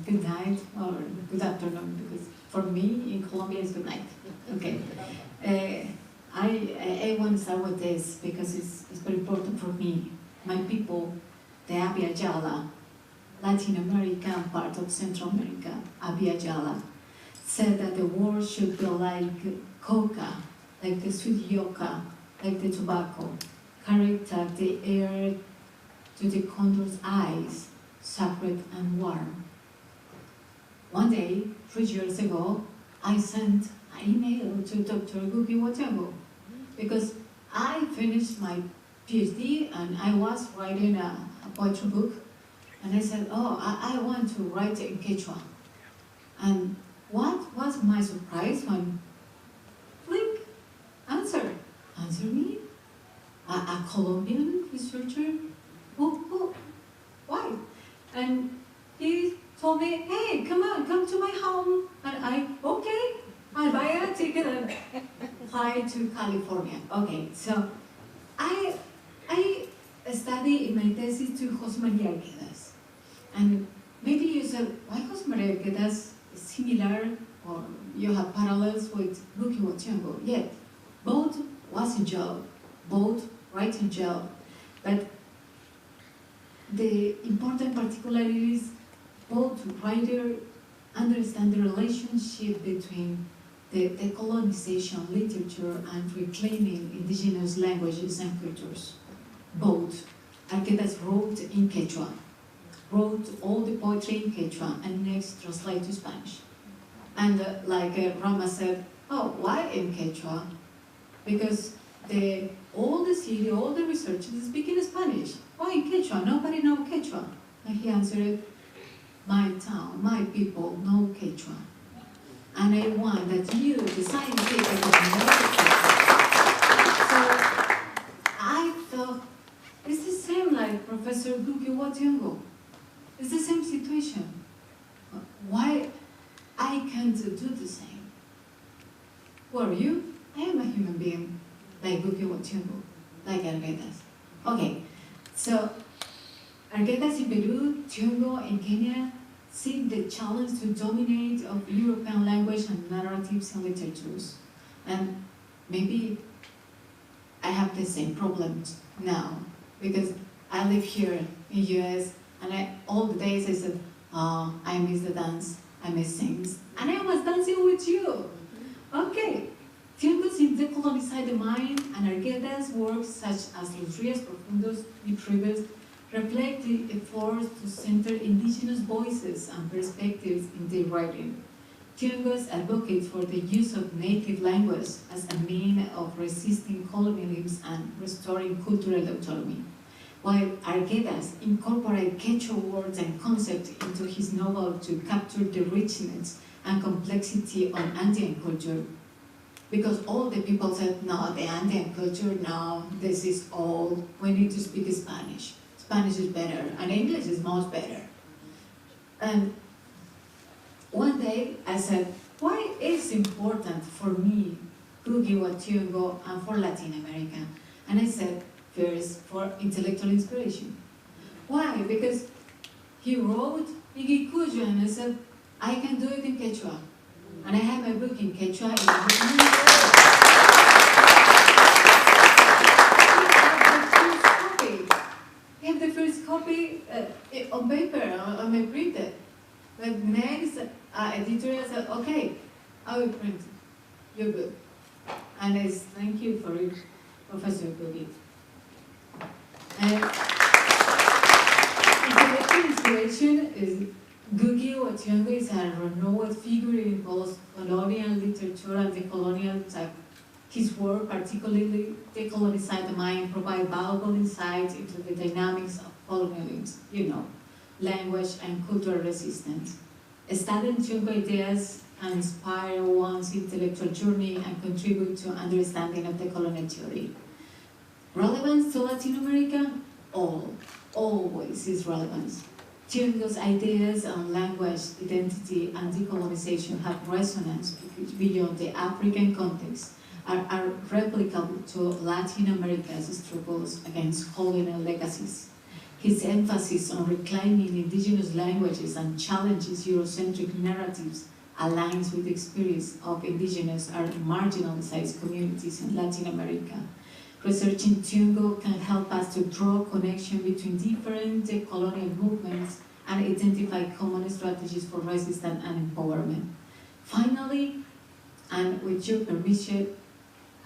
Good night or good afternoon, because for me in Colombia it's good night. Okay. I want to start with this because it's very important for me. My people, the Abya Yala, Latin American part of Central America, Abya Yala, said that the world should be like coca, like the sweet yucca, like the tobacco, carried the air to the condor's eyes, sacred and warm. One day, 3 years ago, I sent an email to Dr. Ngugi because I finished my PhD and I was writing a poetry book, and I said, oh, I want to write in Quechua. And what was my surprise when, blink, answer me, a Colombian researcher, why? And he told me, hey, come to my home. And okay, I'll buy a ticket and fly to California. Okay, so I studied in my thesis to Jose Maria Arguedas. And maybe you said, why Jose Maria Arguedas is similar or you have parallels with Ngugi wa Thiong'o? Yet, both was in jail, both right in jail. But the important particularities, both writers understand the relationship between the decolonization literature and reclaiming indigenous languages and cultures. Both. Arguedas wrote in Quechua, wrote all the poetry in Quechua, and next translate to Spanish. And like Rama said, oh, why in Quechua? Because all the city, all the researchers speak in Spanish. Why in Quechua? Nobody knows Quechua. And he answered, my town, my people know Quechua. And I want that you, the scientific, know Quechua. So I thought, it's the same like Professor Ngugi wa Thiong'o. It's the same situation. Why I can't do the same? Who are you? I am a human being, like Ngugi wa Thiong'o, like Arguedas. Okay, so Arguedas in Peru, Thiong'o in Kenya, see the challenge to dominate of European language and narratives and literatures. And maybe I have the same problems now, because I live here in US, and all the days I said, oh, I miss the dance, I miss things, and I was dancing with you. Okay, Thiong'o's in decolonize the mind, and Arguedas' works such as Los Ríos Profundos y Tribes reflect the efforts to center indigenous voices and perspectives in their writing. Thiong'o's advocate for the use of native language as a means of resisting colonialism and restoring cultural autonomy, while Arguedas incorporated Quechua words and concepts into his novel to capture the richness and complexity of Andean culture. Because all the people said, no, the Andean culture, no, this is old, we need to speak Spanish. Spanish is better, and English is much better. And one day I said, why is it important for me, Ngugi wa Thiong'o, and for Latin America? And I said, first, for intellectual inspiration. Why? Because he wrote Igi Cuyo, and I said, I can do it in Quechua. And I have my book in Quechua. I have the first copy on paper, on my printer. But next, editor said, okay, I will print your book. And I said, thank you for it, Professor Ngugi. Intellectual inspiration is Ngugi wa Thiong'o is a renowned figure in both colonial literature and decolonial type. His work, particularly Decolonize the Mind, provide valuable insights into the dynamics of colonialism, language and cultural resistance. Studying Thiong'o ideas and inspire one's intellectual journey and contribute to understanding of the colonial theory. Relevance to Latin America? Always is relevance. Thiong'o's ideas on language, identity, and decolonization have resonance beyond the African context, are replicable to Latin America's struggles against colonial legacies. His emphasis on reclaiming indigenous languages and challenges Eurocentric narratives aligns with the experience of indigenous or marginalized communities in Latin America. Researching Thiong'o can help us to draw connection between different colonial movements and identify common strategies for resistance and empowerment. Finally, and with your permission,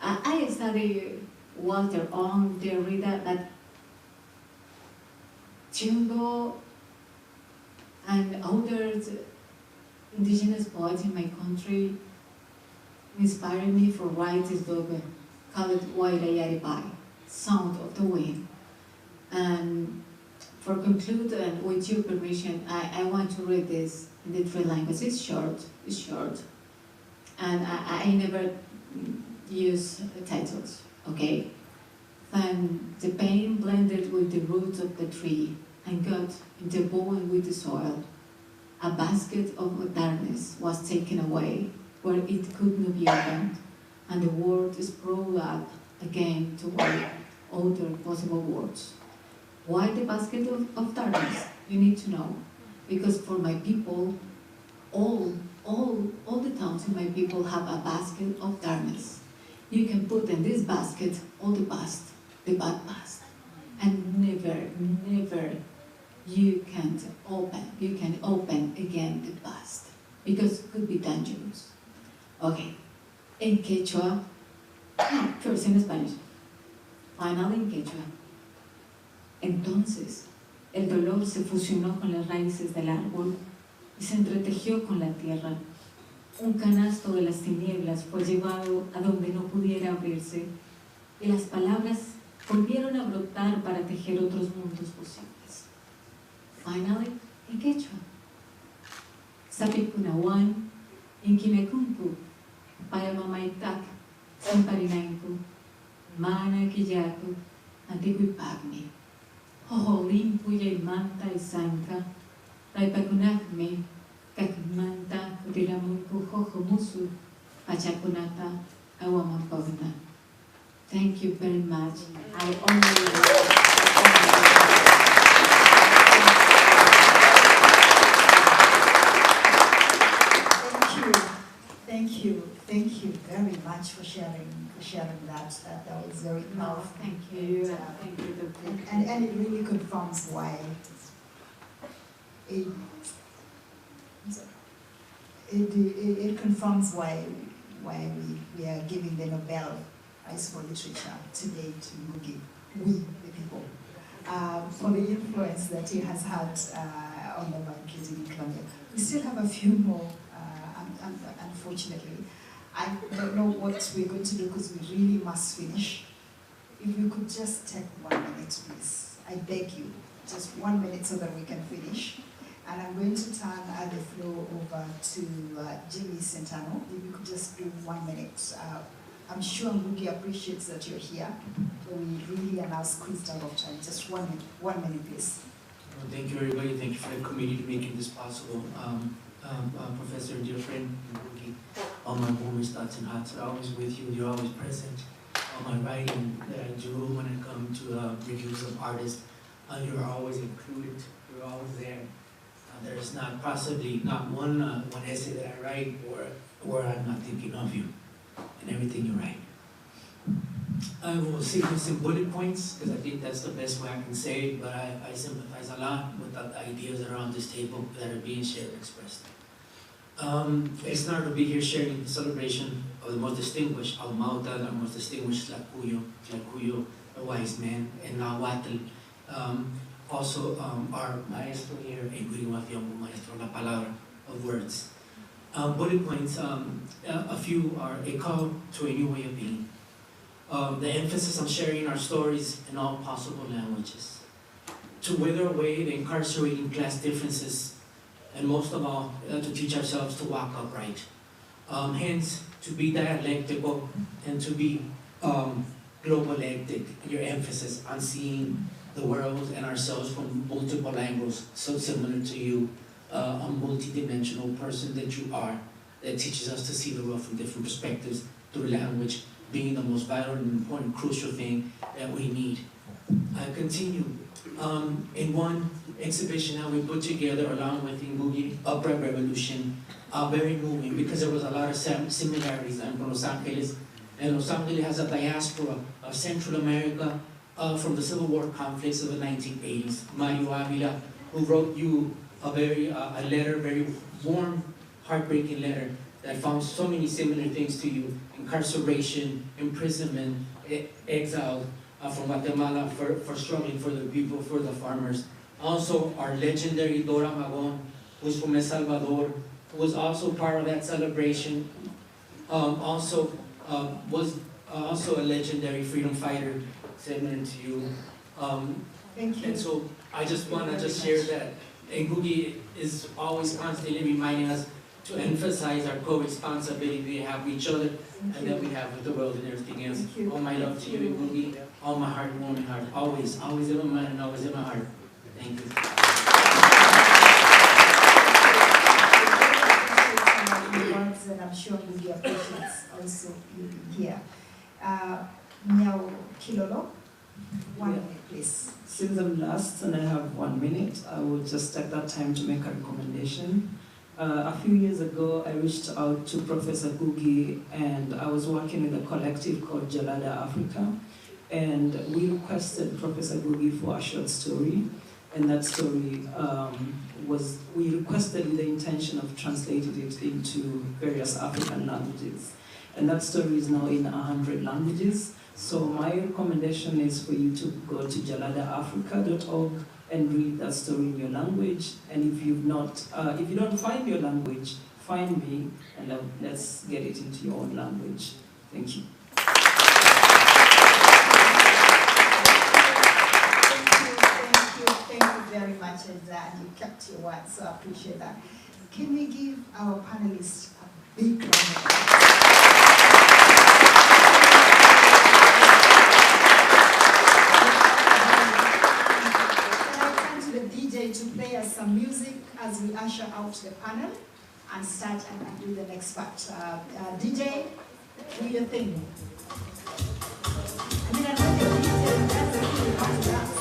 I studied Walter on Derrida, that Thiong'o and other indigenous poets in my country inspired me for write this book called Wairayaripai, Sound of the Wind. And for conclude, and with your permission, I want to read this in the three languages. It's short. And I never use titles, okay? Then the pain blended with the roots of the tree and got interwoven with the soil. A basket of darkness was taken away where it could not be opened, and the world sprawled up again toward other possible worlds. Why the basket of darkness? You need to know. Because for my people, all the towns in my people have a basket of darkness. You can put in this basket all the past, the bad past, and never you can open again the past, because it could be dangerous. Okay, in Quechua, first in Spanish, finally in Quechua. Entonces, el dolor se fusionó con las raíces del árbol y se entretejió con la tierra. Un canasto de las tinieblas fue llevado a donde no pudiera abrirse, y las palabras volvieron a brotar para tejer otros mundos posibles. Finally, in Quechua. Sapikunawan, Inkimekumpu, Payamamaitak, Samparinanku, Mana Kiyaku, Antiguipagni. Hoholimpu Yaimanta Isanka, Raipakunakmi, Kakmanta, Kudiramunku Hohomusu, Pachakunata, Awamapogna. Thank you very much. I Thank you very much for sharing that. That was very powerful. Thank you. Thank you. And it really confirms why it confirms why we are giving the Nobel Prize for Literature today to Ngugi, we the people, for the influence that he has had on the market in Colombia. We still have a few more, unfortunately. I don't know what we're going to do because we really must finish. If we could just take 1 minute, please. I beg you, just 1 minute so that we can finish. And I'm going to turn the floor over to Jimmy Centano. If you could just do 1 minute. I'm sure Ngugi appreciates that you're here, but we really are now squeezed out of time. Just 1 minute. 1 minute, please. Well, thank you, everybody. Thank you for the committee making this possible. Professor, dear friend, Ngugi, all my warmest thoughts and hearts are always with you. You're always present. All my writing that I do when I come to reviews of artists, you're always included. You're always there. There's not possibly not one essay that I write where I'm not thinking of you and everything you write. I will sequence some bullet points because I think that's the best way I can say it, but I sympathize a lot with the ideas that are on this table that are being shared and expressed. It's an honor to be here sharing the celebration of the most distinguished Almauta, the most distinguished Tlacuyo, a wise man, and Nahuatl. Also, our maestro here, Thiong'o, maestro, la palabra of words. Bullet points, a few are a call to a new way of being. The emphasis on sharing our stories in all possible languages. To wither away the incarcerating class differences and most of all, to teach ourselves to walk upright. Hence, to be dialectical and to be globalistic, your emphasis on seeing the world and ourselves from multiple angles, so similar to you, a multidimensional person that you are, that teaches us to see the world from different perspectives through language being the most vital and important, crucial thing that we need. I continue. In one exhibition that we put together along with Ngugi, Upright Revolution, very moving because there was a lot of similarities. I'm from Los Angeles, and Los Angeles has a diaspora of Central America from the Civil War conflicts of the 1980s. Mario Avila, who wrote you a letter, very warm, heartbreaking letter that found so many similar things to you: incarceration, imprisonment, exile from Guatemala for struggling for the people, for the farmers. Also, our legendary Dora Magon, who's from El Salvador, who was also part of that celebration, was also a legendary freedom fighter, similar to you. Thank you. And so I just want to share that Ngugi is always constantly reminding us to emphasize our co-responsibility we have with each other and that we have with the world and everything else. All my love to you, Ngugi. All my heart, warm heart. Always, always in my mind and always in my heart. Thank you. Words, and I'm sure Ngugi appreciates also you here. Nyao Kilolo, 1 minute, please. Since I'm last and I have 1 minute, I will just take that time to make a recommendation. A few years ago, I reached out to Professor Ngugi, and I was working with a collective called Jalada Africa, and we requested Professor Ngugi for a short story, and that story we requested with the intention of translating it into various African languages. And that story is now in 100 languages. So my recommendation is for you to go to jaladaafrica.org and read that story in your language. And if you don't find your language, find me and let's get it into your own language. Thank you. Thank you very much, and you kept your word, so I appreciate that. Can we give our panelists a big round of applause? To play us some music as we usher out the panel and start and do the next part. DJ, do your thing. I mean, I know the DJ does really hard to dance.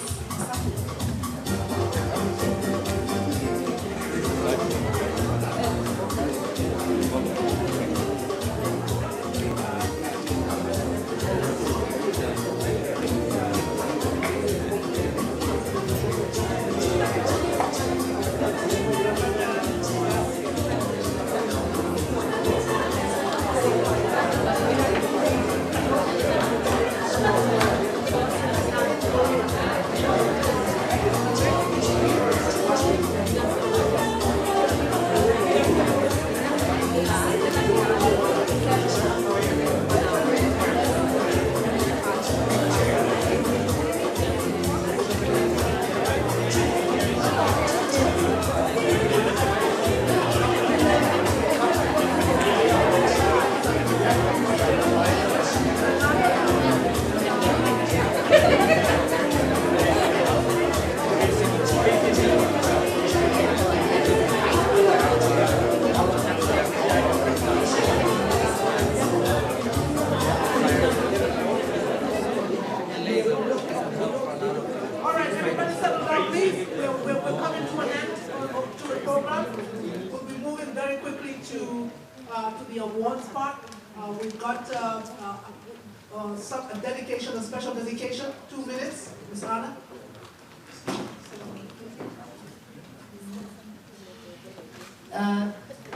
A dedication, a special dedication, 2 minutes, Ms. Anna.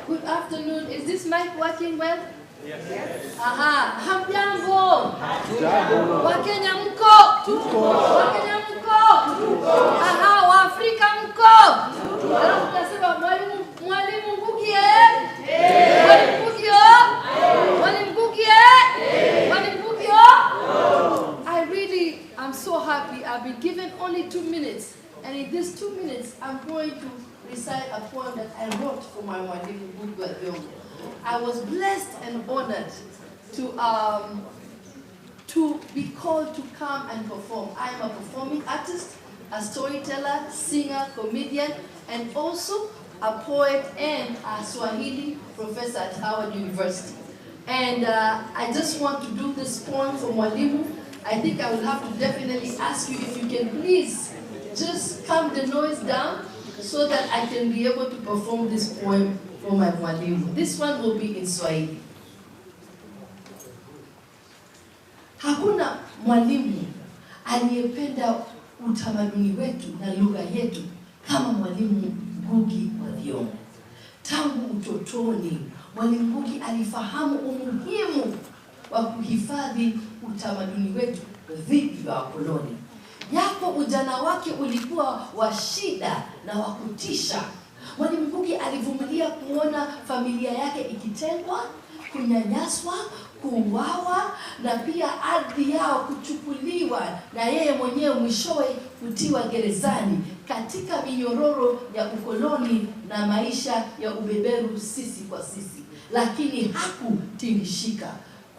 Good afternoon. Is this mic working well? Yes. Aha. Hamjambo. Wakenya mko? Wakenya mko? Aha, Waafrika mko? Alafu tunasema Mwalimu Ngugi Mwalimu Ngugi Mwalimu Ngugi Mwalimu Ngugi I'm so happy. I've been given only 2 minutes, and in these 2 minutes, I'm going to recite a poem that I wrote for my Mwalimu Ngugi wa Thiong'o. I was blessed and honored to be called to come and perform. I am a performing artist, a storyteller, singer, comedian, and also a poet and a Swahili professor at Howard University. And I just want to do this poem for Mwalimu. I think I will have to definitely ask you if you can please just calm the noise down so that I can be able to perform this poem for my Mwalimu. This one will be in Swahili. Hakuna mwalimu aliyependa utamaduni wetu na lugha yetu kama Mwalimu Ngugi wa Thiong'o. Tangu utotoni, Mwalimu Ngugi alifahamu umuhimu wa kuhifadhi utamaduni wetu dhidi ya wakoloni. Japo ujana wake ulikuwa wa shida na wa kutisha, Mwalimu Ngugi alivumilia kuona familia yake ikitengwa, kunyanyaswa, kuuawa na pia ardhi yao kuchukuliwa na yeye mwenyewe mwishowe kutiwa gerezani katika minyororo ya ukoloni na maisha ya ubeberu sisi kwa sisi. Lakini hakutingishika,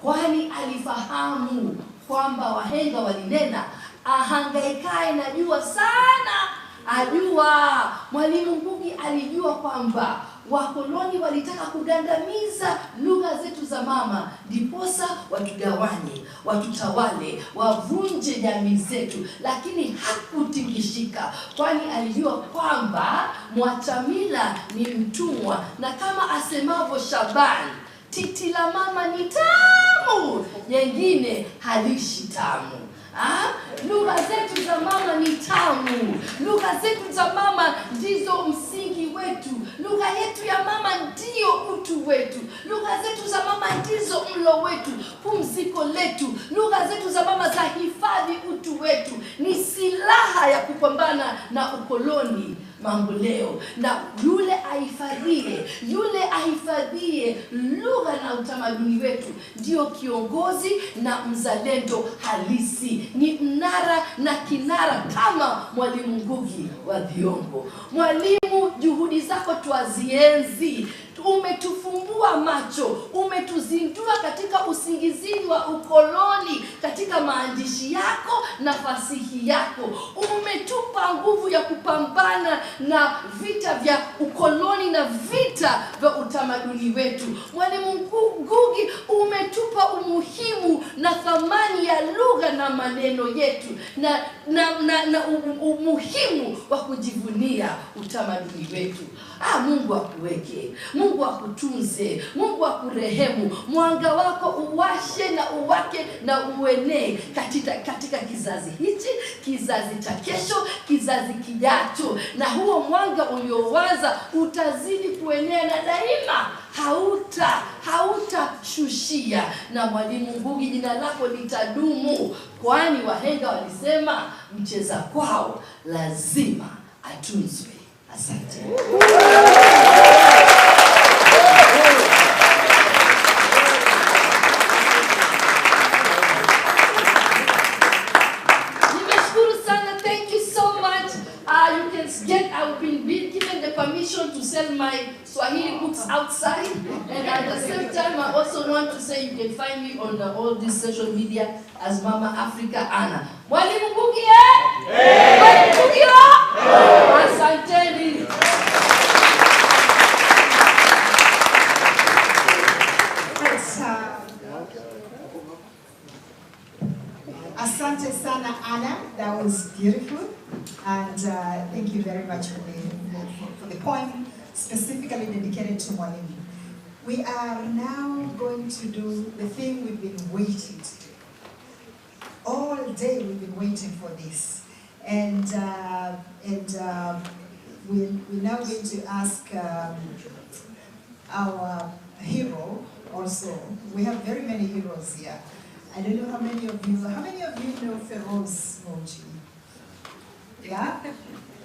kwani alifahamu kwamba wahenga walinena, ahangaikae na jua sana ajua. Mwalimu Ngugi alijua kwamba wakoloni walitaka kugandamiza lugha zetu za mama, ndiposa watugawanye, watutawale, wavunje jamii zetu, lakini hakutingishika, kwani alijua kwamba mwachamila ni mtumwa, na kama asemavyo Shaban, titi la mama ni tamu, nyingine halishi tamu. Lugha zetu za mama ni tamu. Lugha zetu za mama ndizo msingi wetu. Lugha yetu ya mama ndio utu wetu. Lugha zetu za mama ndizo mlo wetu, pumziko letu. Lugha zetu za mama za hifadhi utu wetu. Ni silaha ya kupambana na ukoloni mambo leo. Na yule ahifadhie lugha na utamaduni wetu ndio kiongozi na mzalendo halisi. Ni mnara na kinara kama Mwalimu Ngugi wa Thiong'o. Mwalimu, juhudi zako twazienzi. Umetufumbua macho, umetuzindua katika usingizini wa ukoloni, katika maandishi yako na fasihi yako. Umetupa nguvu ya kupambana na vita vya ukoloni na vita vya utamaduni wetu. Mwalimu Ngugi, umetupa umuhimu na thamani ya lugha na maneno yetu na umuhimu wa kujivunia utamaduni wetu. Mungu akuweke, Mungu akutunze, Mungu akurehemu. Mwanga wako uwashe na uwake na uenee katika kizazi hichi, kizazi cha kesho, kizazi kijacho. Na huo mwanga ulioanza utazidi kuenea na daima hautashushia. Na Mwalimu Ngugi, jina lako litadumu, kwani wahenga walisema mcheza kwao lazima atunzwe. Asante. Nimeshukuru sana. Thank you so much. You can get, I've been given the permission to sell my Swahili books outside, and at the same time I also want to say you can find me on all these social media as Mama Africa Anna. Mwalimu Ngugi Mwalimu Ngugi asanteni. Asante sana Anna, that was beautiful, and thank you very much for the poem specifically dedicated to Mwalimu. We are now going to do the thing we've been waiting to do. All day we've been waiting for this, and we're now going to ask our hero also. We have very many heroes here. I don't know how many of you know Feroz Moji? Yeah?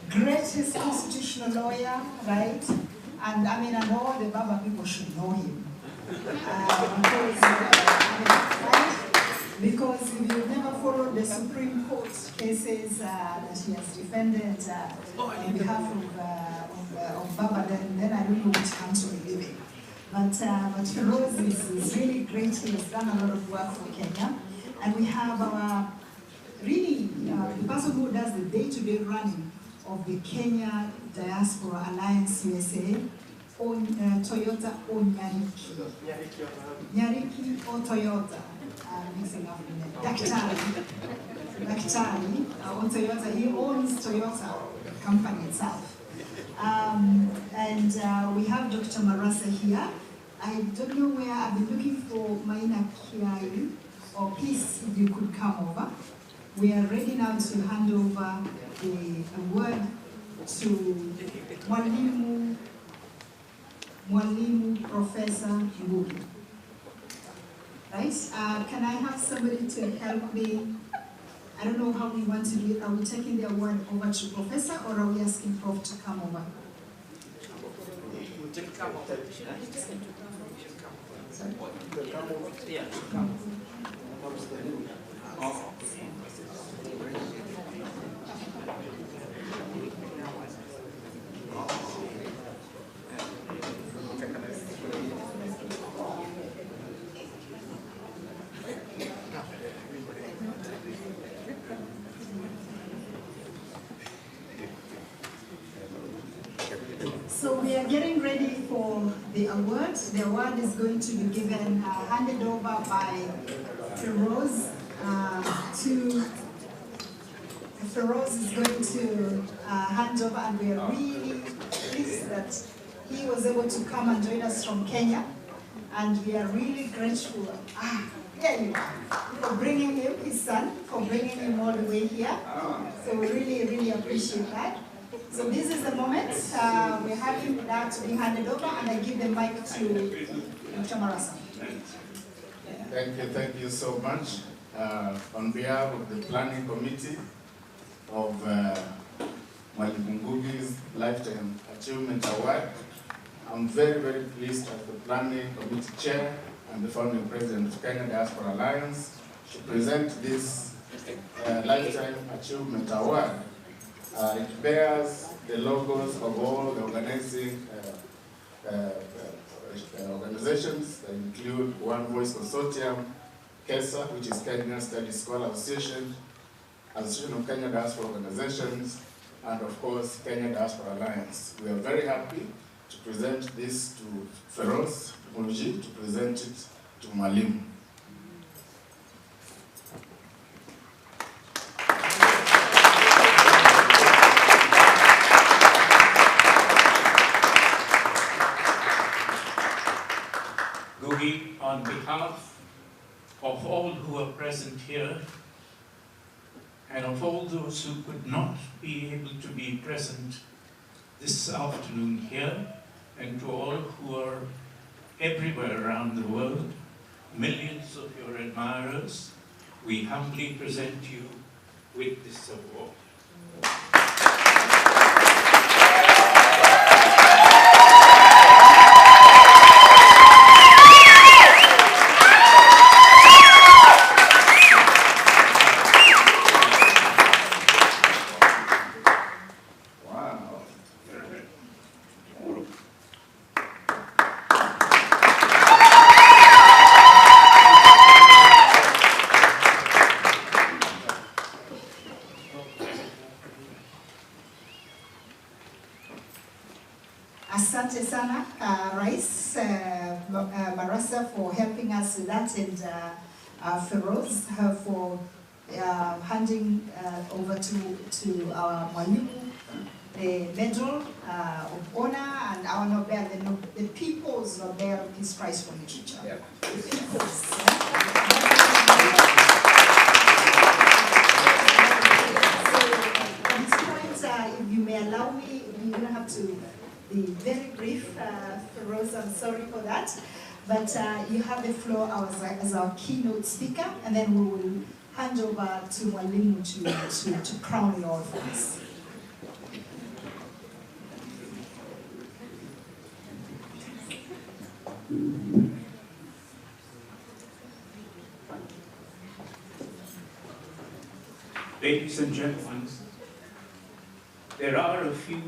Greatest constitutional lawyer, right? And I mean, and all the Baba people should know him. Because if you've never followed the Supreme Court cases that he has defended on behalf of of Baba, then I don't know which country we live in. But Feroz is really great. He has done a lot of work for Kenya. And we have our, really, the person who does the day-to-day running of the Kenya Diaspora Alliance USA, Toyota or Nyariki. Nyariki or Toyota, mixing up the name. Daktari or Toyota, he owns Toyota, the company itself. And we have Dr. Marasa here. I don't know where, I've been looking for Maina Kiai, or please, if you could come over. We are ready now to hand over the award to Mwalimu Professor Ngugi. Right? Can I have somebody to help me? I don't know how we want to do it. Are we taking the award over to Professor, or are we asking Prof to come over? Sorry? So we are getting ready for the award. The award is going to be given, handed over by Feroz Feroz is going to hand over, and we are really pleased that he was able to come and join us from Kenya. And we are really grateful, here you are, for bringing him, his son, for bringing him all the way here. So we really, really appreciate that. So this is the moment. We're having that to be handed over, and I give the mic to Dr. Marasa. Thank you so much. On behalf of the planning committee of Mwalimu Ngugi's Lifetime Achievement Award, I'm very, very pleased as the planning committee chair and the founding president of Kenya Diaspora Alliance to present this Lifetime Achievement Award. It bears the logos of all the organizing organizations that include One Voice Consortium, KESA, which is Kenya Study Scholar Association, Association of Kenya Diaspora Organizations, and of course, Kenya Diaspora Alliance. We are very happy to present this to Feroz, to present it to Mwalimu. Ngugi, on behalf of all who are present here, and of all those who could not be able to be present this afternoon here, and to all who are everywhere around the world, millions of your admirers, we humbly present you with this award. Asante sana, Rais Marasa, for helping us with that, and Feroz for handing over to our Mwalimu the Medal of Honor and our Nobel, the People's Nobel Peace Prize for Literature. Yeah. The People's. At this point, if you may allow me, we're going to have to be very brief. Feroz, I'm sorry for that. But you have the floor as our keynote speaker, and then we will hand over to Mwalimu to crown you all for us. Ladies and gentlemen, there are a few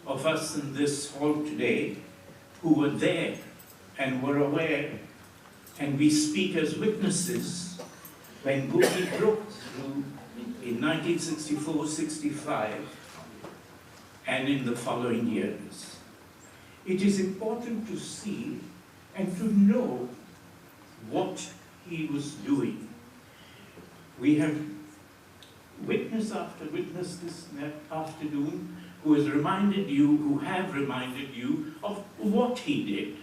of us in this hall today who were there and were aware, and we speak as witnesses, when Ngugi broke through in 1964-65 and in the following years. It is important to see and to know what he was doing. We have witness after witness this afternoon who have reminded you of what he did.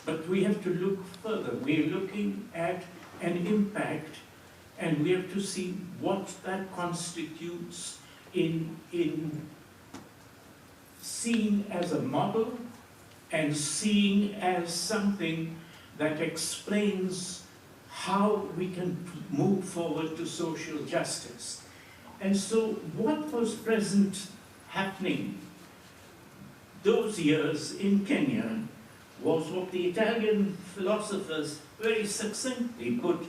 But we have to look further. We're looking at an impact, and we have to see what that constitutes in seeing as a model and seeing as something that explains how we can move forward to social justice. And so what was present happening those years in Kenya was what the Italian philosophers very succinctly put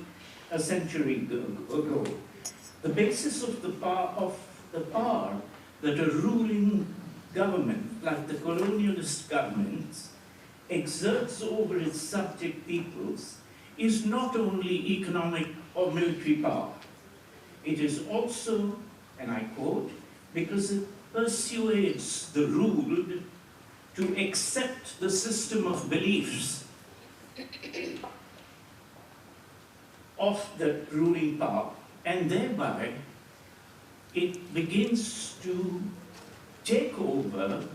a century ago. The basis of the power that a ruling government, like the colonialist governments, exerts over its subject peoples is not only economic or military power. It is also, and I quote, because it persuades the ruled to accept the system of beliefs of the ruling power, and thereby it begins to take over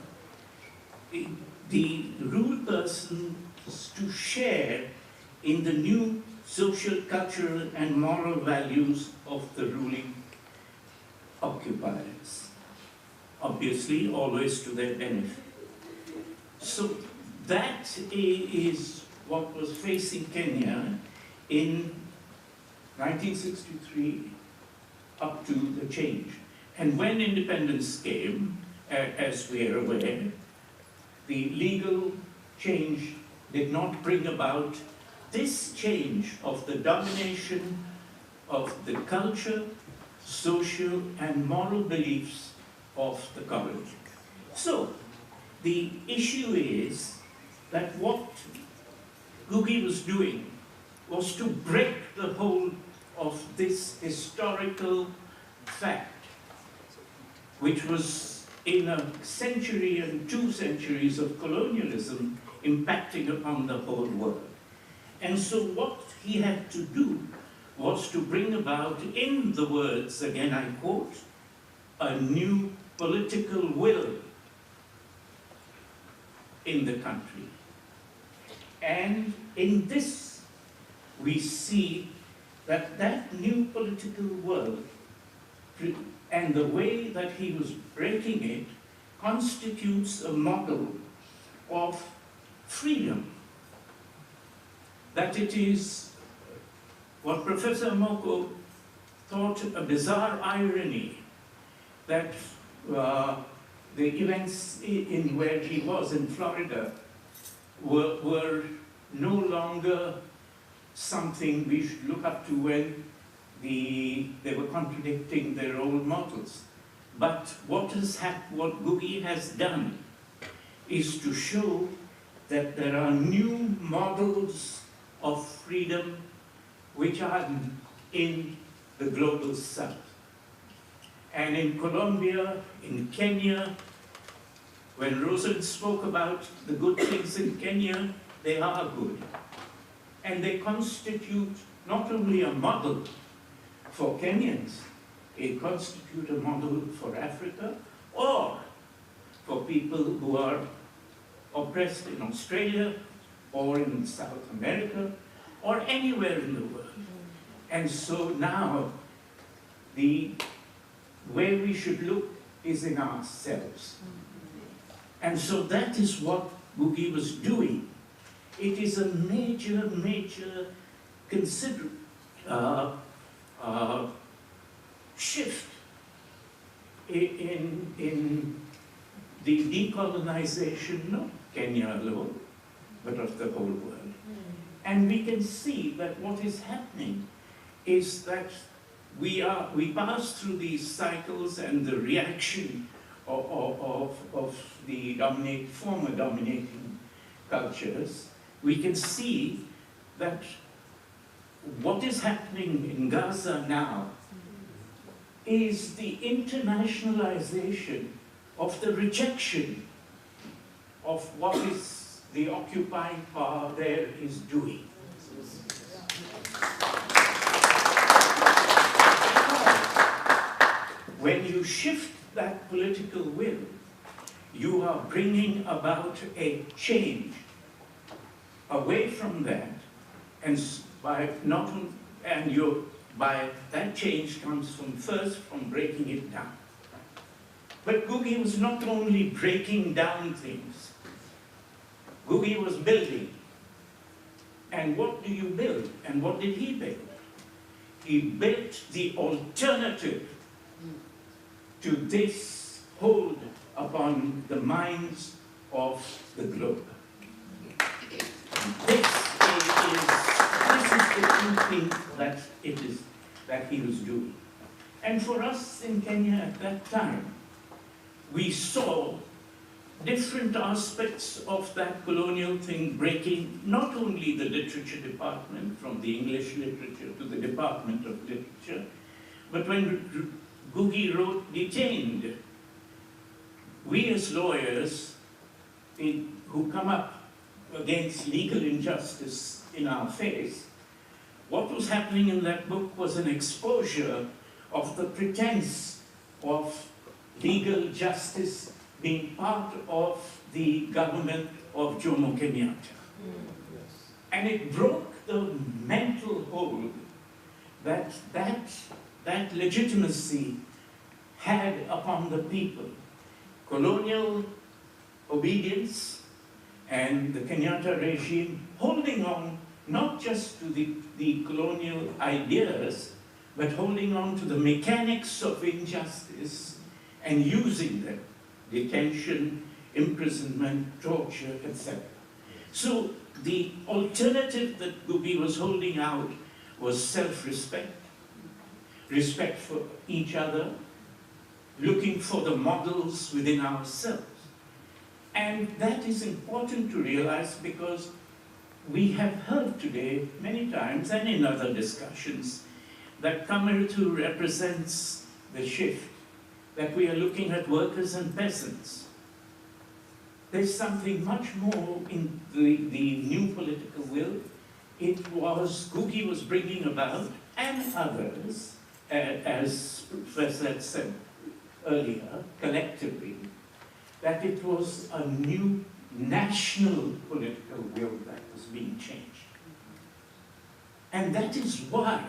the ruled persons to share in the new social, cultural, and moral values of the ruling occupiers. Obviously, always to their benefit. So that is what was facing Kenya in 1963 up to the change. And when independence came, as we are aware, the legal change did not bring about this change of the domination of the culture, social, and moral beliefs of the colony. So, the issue is that what Ngugi was doing was to break the hold of this historical fact, which was in a century and 2 centuries of colonialism impacting upon the whole world. And so what he had to do was to bring about, in the words, again I quote, a new political will in the country. And in this, we see that that new political will and the way that he was breaking it constitutes a model of freedom. That it is what Professor Moko thought a bizarre irony, that the events in where he was in Florida were no longer something we should look up to when they were contradicting their old models. But what Ngugi has done is to show that there are new models of freedom which are in the global south. And in Colombia, in Kenya, when Rosen spoke about the good things in Kenya, they are good. And they constitute not only a model for Kenyans, they constitute a model for Africa, or for people who are oppressed in Australia, or in South America, or anywhere in the world. And so now, the way we should look is in ourselves. And so that is what Ngugi was doing. It is a major, major shift in the decolonization, not Kenya alone, but of the whole world. And we can see that what is happening is that we pass through these cycles, and the reaction of the former dominating cultures, we can see that what is happening in Gaza now is the internationalization of the rejection of what is the occupying power there is doing. When you shift that political will, you are bringing about a change away from that, and by that change comes from breaking it down. But Ngugi was not only breaking down things, Ngugi was building. And what do you build? And what did he build? He built the alternative to this hold upon the minds of the globe. This is the key thing that he was doing. And for us in Kenya at that time, we saw different aspects of that colonial thing breaking not only the literature department, from the English literature to the Department of Literature, but when Ngugi wrote Detained, we as lawyers who come up against legal injustice in our face, what was happening in that book was an exposure of the pretense of legal justice being part of the government of Jomo Kenyatta. And it broke the mental hold that legitimacy had upon the people. Colonial obedience and the Kenyatta regime holding on not just to the colonial ideas, but holding on to the mechanics of injustice and using them. Detention, imprisonment, torture, etc. So the alternative that Ngugi was holding out was self-respect, respect for each other, looking for the models within ourselves. And that is important to realize because we have heard today many times and in other discussions that Kamaritu represents the shift, that we are looking at workers and peasants. There's something much more in the new political will. It was Ngugi was bringing about, and others, as Professor had said earlier, collectively, that it was a new national political will that was being changed. And that is why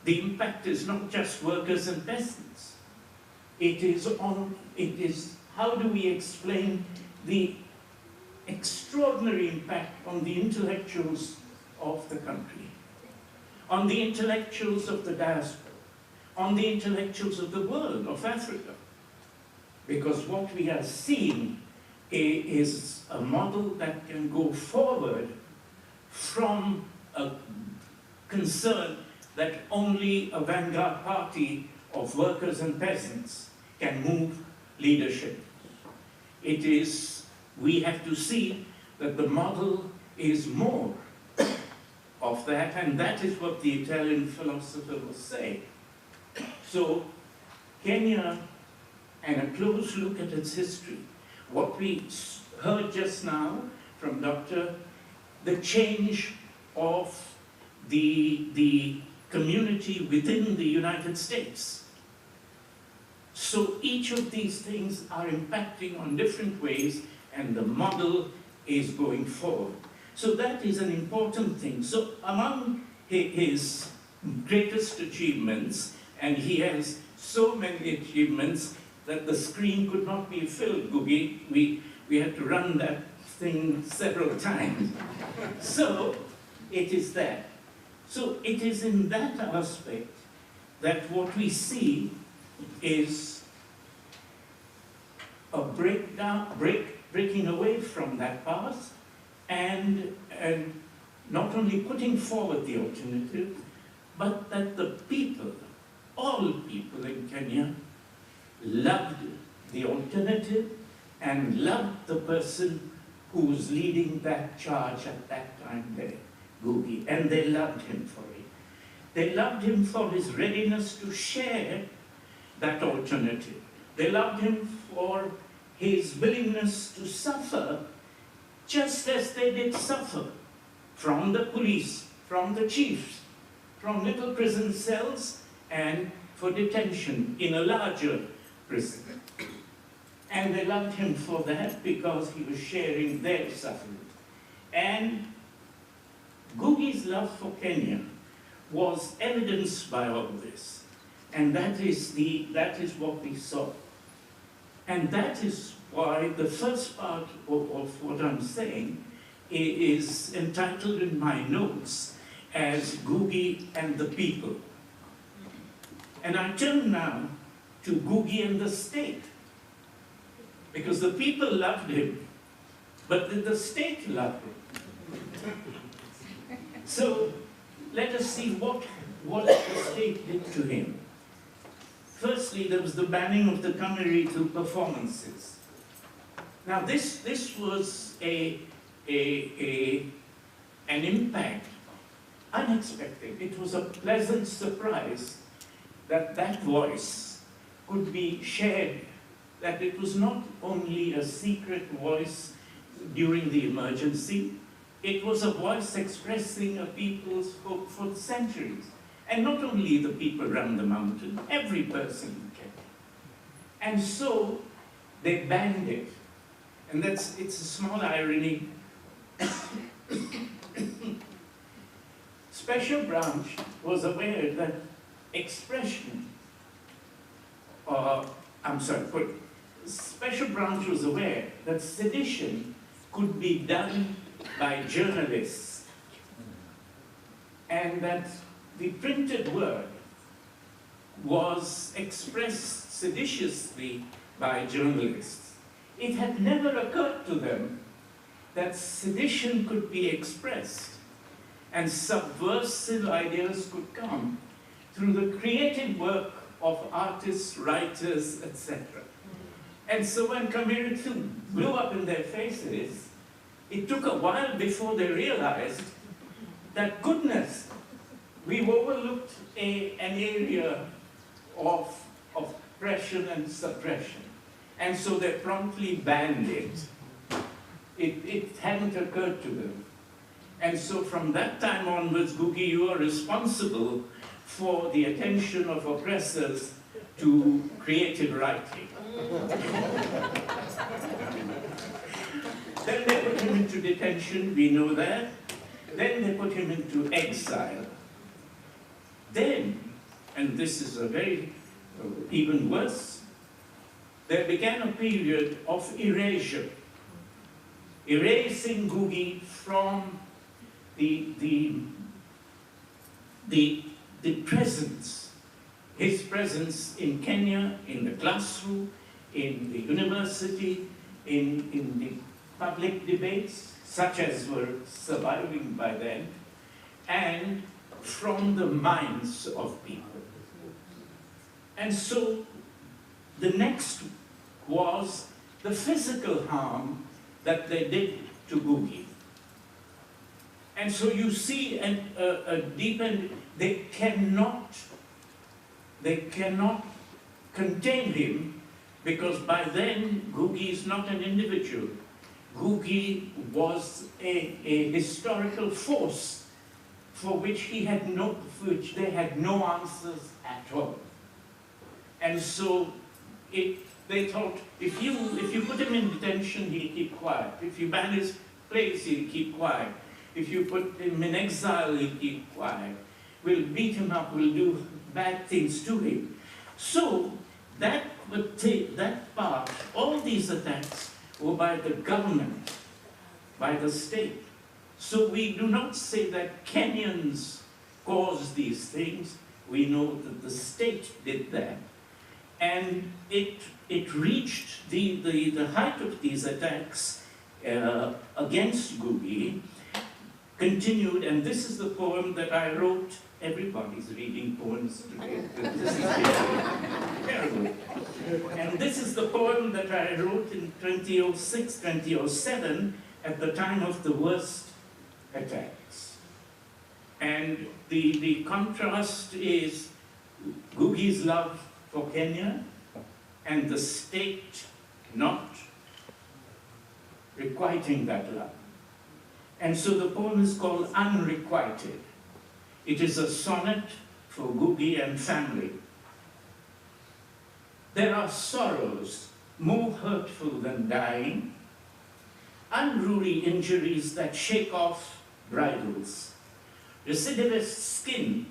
the impact is not just workers and peasants. It is how do we explain the extraordinary impact on the intellectuals of the country, on the intellectuals of the diaspora, on the intellectuals of the world, of Africa. Because what we are seeing is a model that can go forward from a concern that only a vanguard party of workers and peasants can move leadership. It is, we have to see that the model is more of that, and that is what the Italian philosopher was saying. So Kenya, and a close look at its history, what we heard just now from Dr. the change of the community within the United States. So each of these things are impacting on different ways, and the model is going forward. So that is an important thing. So among his greatest achievements, and he has so many achievements that the screen could not be filled, Ngugi. We had to run that thing several times. So it is that. So it is in that aspect that what we see is a breaking away from that past, and not only putting forward the alternative, but that the people, all people in Kenya, loved the alternative and loved the person who was leading that charge at that time there, Ngugi, and they loved him for it. They loved him for his readiness to share that alternative. They loved him for his willingness to suffer just as they did suffer from the police, from the chiefs, from little prison cells, and for detention in a larger prison. And they loved him for that because he was sharing their suffering. And Ngugi's love for Kenya was evidenced by all this. And that is what we saw. And that is why the first part of what I'm saying is entitled in my notes as Ngugi and the People. And I turn now to Ngugi and the state. Because the people loved him, but did the state love him? So let us see what the state did to him. Firstly, there was the banning of the Kamiritu performances. Now this was an impact, unexpected. It was a pleasant surprise that that voice could be shared, that it was not only a secret voice during the emergency, it was a voice expressing a people's hope for centuries. And not only the people around the mountain, every person in Kenya. And so they banned it. And it's a small irony. Special Branch was aware that Special Branch was aware that sedition could be done by journalists, and that the printed word was expressed seditiously by journalists. It had never occurred to them that sedition could be expressed and subversive ideas could come through the creative work of artists, writers, etc. And so when Kamiritu blew up in their faces, it took a while before they realized that, goodness, we've overlooked an area of oppression and suppression. And so they promptly banned it. It hadn't occurred to them. And so from that time onwards, Ngugi, you are responsible for the attention of oppressors to creative writing. Then they put him into detention, we know that. Then they put him into exile. Then, and this is a very, even worse, there began a period of erasure. Erasing Ngugi from the presence, his presence in Kenya, in the classroom, in the university, in the public debates, such as were surviving by then, and from the minds of people. And so the next was the physical harm that they did to Ngugi. And so you see a deep end, they cannot contain him, because by then Ngugi is not an individual. Ngugi was a historical force for which they had no answers at all. And so they thought, if you put him in detention, he'll keep quiet. If you ban his place, he'll keep quiet. If you put him in exile, he'll keep quiet. We'll beat him up, we'll do bad things to him. So that would take that part, all these attacks were by the government, by the state. So we do not say that Kenyans caused these things. We know that the state did that. And it reached the height of these attacks against Ngugi continued, and this is the poem that I wrote. Everybody's reading poems today. This is terrible. And this is the poem that I wrote in 2006, 2007, at the time of the worst attacks. And the contrast is Ngugi's love for Kenya and the state not requiting that love. And so the poem is called Unrequited. It is a sonnet for Ngugi and family. There are sorrows more hurtful than dying, unruly injuries that shake off bridles, recidivist skin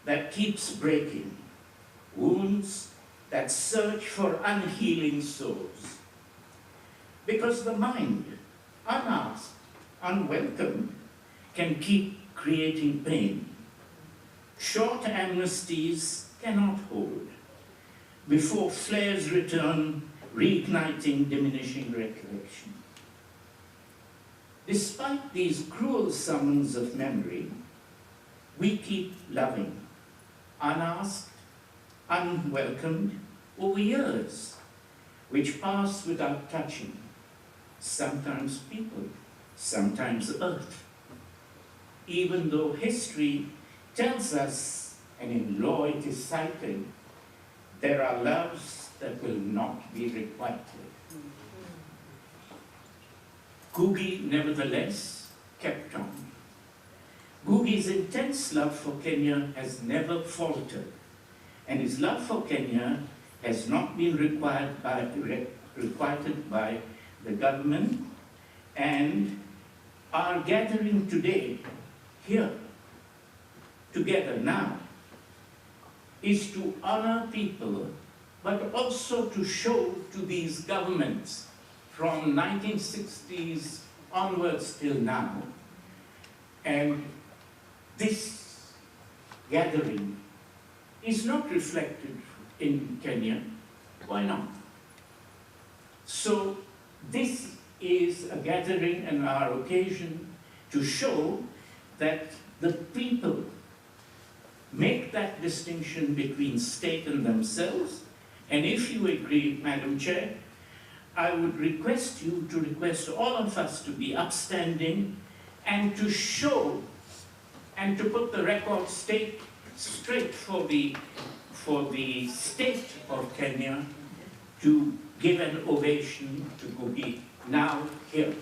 that keeps breaking, wounds that search for unhealing sores. Because the mind, unasked, unwelcome, can keep creating pain. Short amnesties cannot hold before flares return, reigniting diminishing recollection. Despite these cruel summons of memory, we keep loving, unasked, unwelcomed, over years, which pass without touching, sometimes people, sometimes earth. Even though history tells us, and in law it is cited, there are loves that will not be requited. Ngugi, nevertheless, kept on. Ngugi's intense love for Kenya has never faltered, and his love for Kenya has not been requited by the government, and our gathering today, here, together now, is to honor people, but also to show to these governments from 1960s onwards till now. And this gathering is not reflected in Kenya. Why not? So this is a gathering and our occasion to show that the people make that distinction between state and themselves. And if you agree, Madam Chair, I would request you to request all of us to be upstanding and to show and to put the record straight for the state of Kenya to give an ovation to Ngugi now here.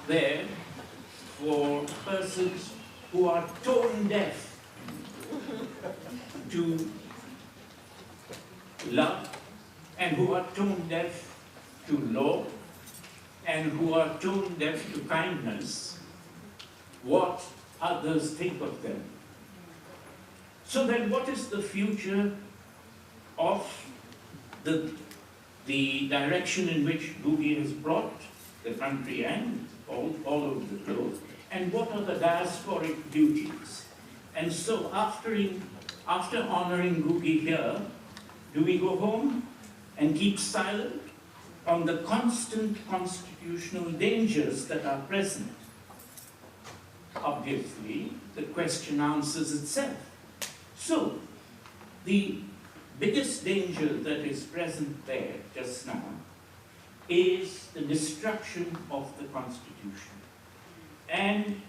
There for persons who are tone deaf to love, and who are tone deaf to law, and who are tone deaf to kindness, what others think of them. So then what is the future of the direction in which Ngugi has brought the country and all over the globe, and what are the diasporic duties? And so after honoring Ngugi here, do we go home and keep silent on the constant constitutional dangers that are present? Obviously, the question answers itself. So, the biggest danger that is present there just now is the destruction of the Constitution. And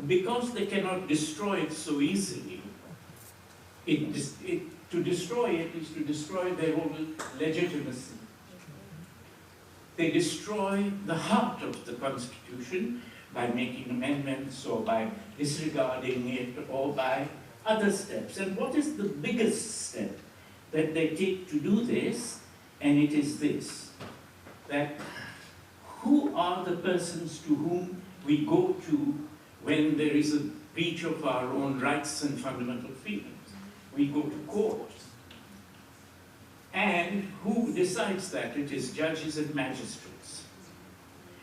because they cannot destroy it so easily, it To destroy it is to destroy their own legitimacy. They destroy the heart of the Constitution by making amendments or by disregarding it or by other steps. And what is the biggest step that they take to do this? And it is this, that who are the persons to whom we go to when there is a breach of our own rights and fundamental freedoms? We go to court. And who decides that? It is judges and magistrates.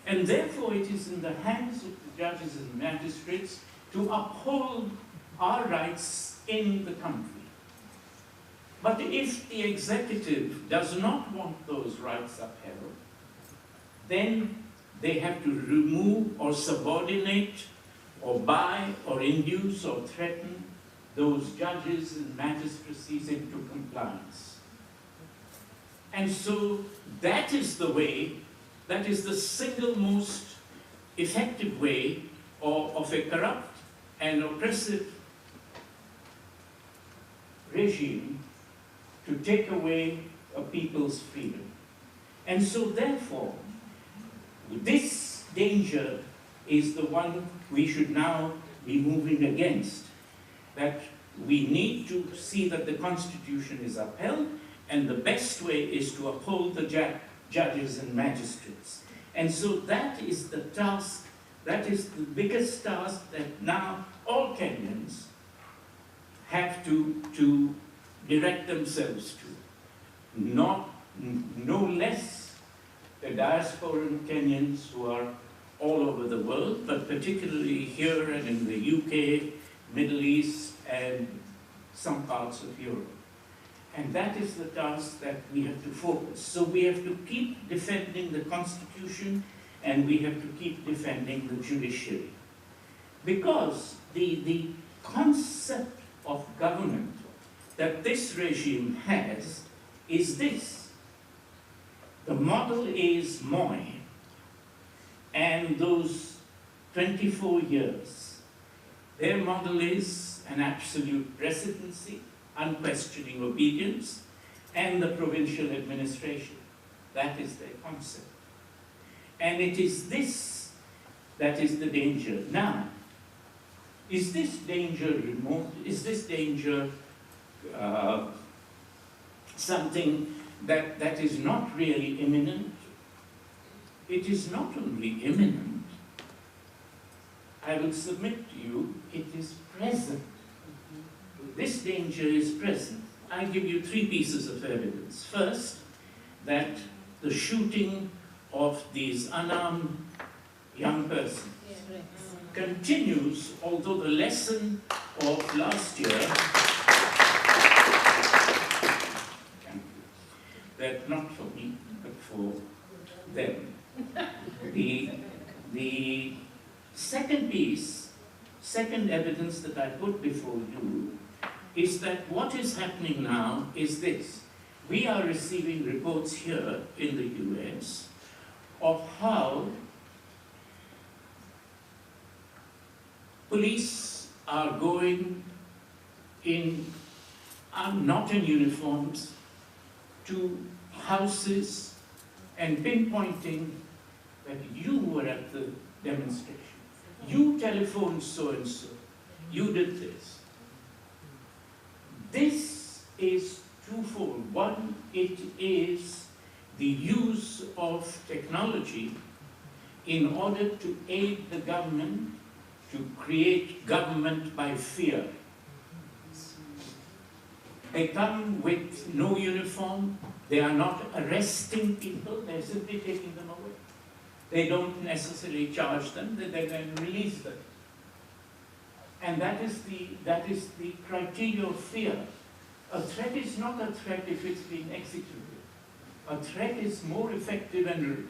And therefore it is in the hands of the judges and magistrates to uphold our rights in the country. But if the executive does not want those rights upheld, then they have to remove or subordinate or buy or induce or threaten those judges and magistracies into compliance. And so that is the way, that is the single most effective way of a corrupt and oppressive regime to take away a people's freedom. And so therefore, this danger is the one we should now be moving against. That we need to see that the Constitution is upheld, and the best way is to uphold the judges and magistrates. And so that is the task, that is the biggest task that now all Kenyans have to direct themselves to. No less the diasporan Kenyans who are all over the world, but particularly here and in the UK, Middle East, and some parts of Europe. And that is the task that we have to focus. So we have to keep defending the Constitution, and we have to keep defending the judiciary. Because the concept of government that this regime has is this. The model is Moi, and those 24 years, their model is an absolute presidency, unquestioning obedience, and the provincial administration. That is their concept. And it is this that is the danger. Now, is this danger remote? Is this danger something that is not really imminent? It is not only imminent, I will submit to you, it is present. This danger is present. I give you 3 pieces of evidence. First, that the shooting of these unarmed young persons continues, although the lesson of last year, that not for me, but for them. The second piece, second evidence that I put before you, is that what is happening now is this. We are receiving reports here in the US of how police are going in, not in uniforms, to houses and pinpointing that you were at the demonstration. You telephoned so-and-so. You did this. This is twofold. One, it is the use of technology in order to aid the government to create government by fear. They come with no uniform. They are not arresting people. They're simply taking them away. They don't necessarily charge them. They then release them. And that is the criteria of fear. A threat is not a threat if it's being executed. A threat is more effective and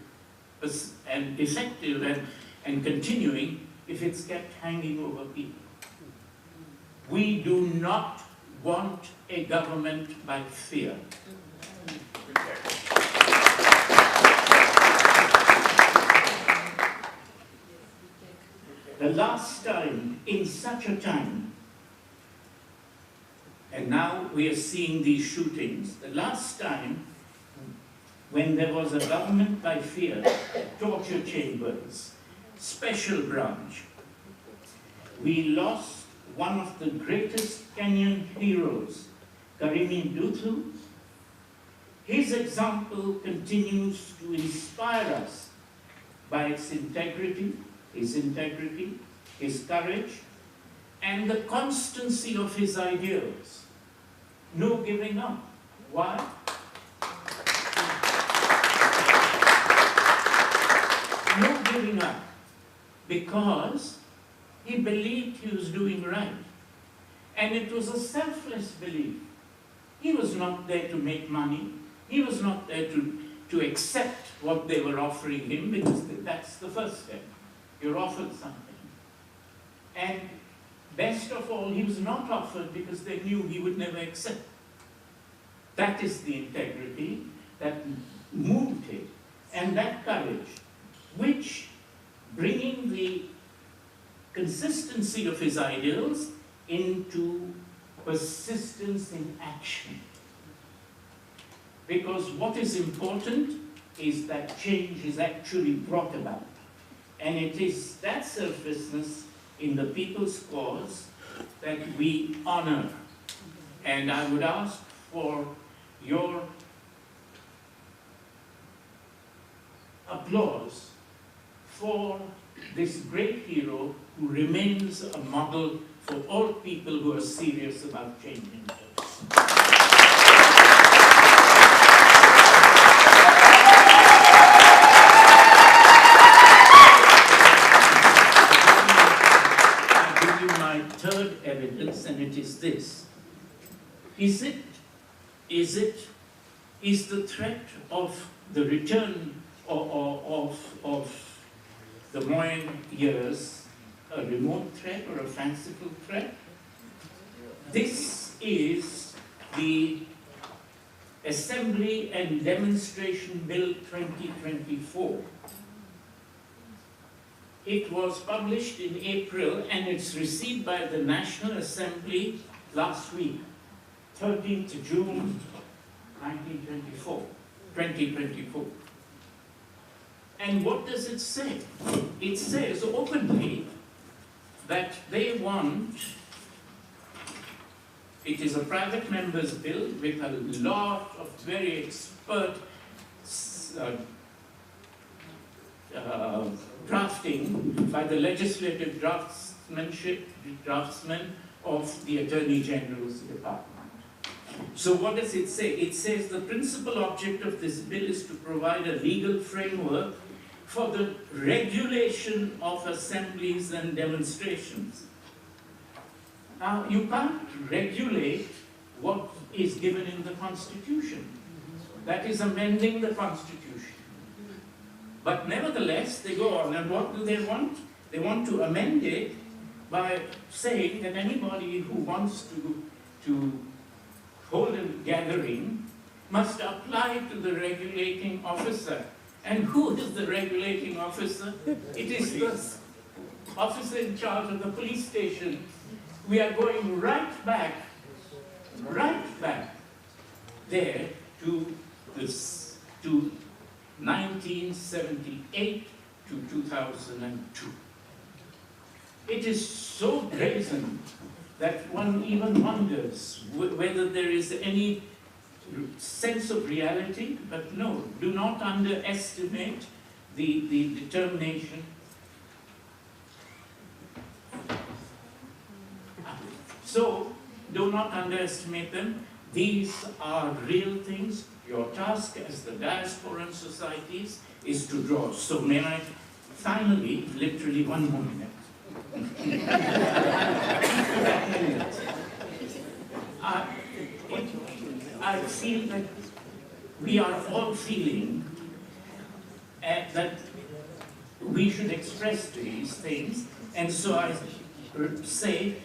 continuing if it's kept hanging over people. We do not want a government by fear. The last time, in such a time, And now we are seeing these shootings. The last time, when there was a government by fear, torture chambers, special branch, we lost one of the greatest Kenyan heroes, Karimi Ndutu. His example continues to inspire us by its integrity, his courage, and the constancy of his ideals. No giving up. Why? No giving up. Because he believed he was doing right. And it was a selfless belief. He was not there to make money. He was not there to accept what they were offering him, because that's the first step. You're offered something. And best of all, he was not offered because they knew he would never accept. That is the integrity that moved him, and that courage, which, bringing the consistency of his ideals into persistence in action. Because what is important is that change is actually brought about. And it is that selflessness in the people's cause that we honor. And I would ask for your applause for this great hero who remains a model for all people who are serious about changing things. Third evidence, and it is this. Is the threat of the return of the Moyen years a remote threat or a fanciful threat? This is the Assembly and Demonstration Bill 2024. It was published in April and it's received by the National Assembly last week, 13th June 2024. And what does it say? It says openly that they want, it is a private member's bill with a lot of very expert drafting by the legislative draftsmen of the Attorney General's Department. So what does it say? It says the principal object of this bill is to provide a legal framework for the regulation of assemblies and demonstrations. Now, you can't regulate what is given in the Constitution. That is amending the Constitution. But nevertheless, they go on, and what do they want? They want to amend it by saying that anybody who wants to hold a gathering must apply to the regulating officer. And who is the regulating officer? It is the officer in charge of the police station. We are going right back there to 1978 to 2002. It is so brazen that one even wonders whether there is any sense of reality, but no, do not underestimate the determination. So, do not underestimate them. These are real things. Your task as the diasporan societies is to draw. So may I finally, literally one more minute. I feel that we are all feeling that we should express these things, and so I say,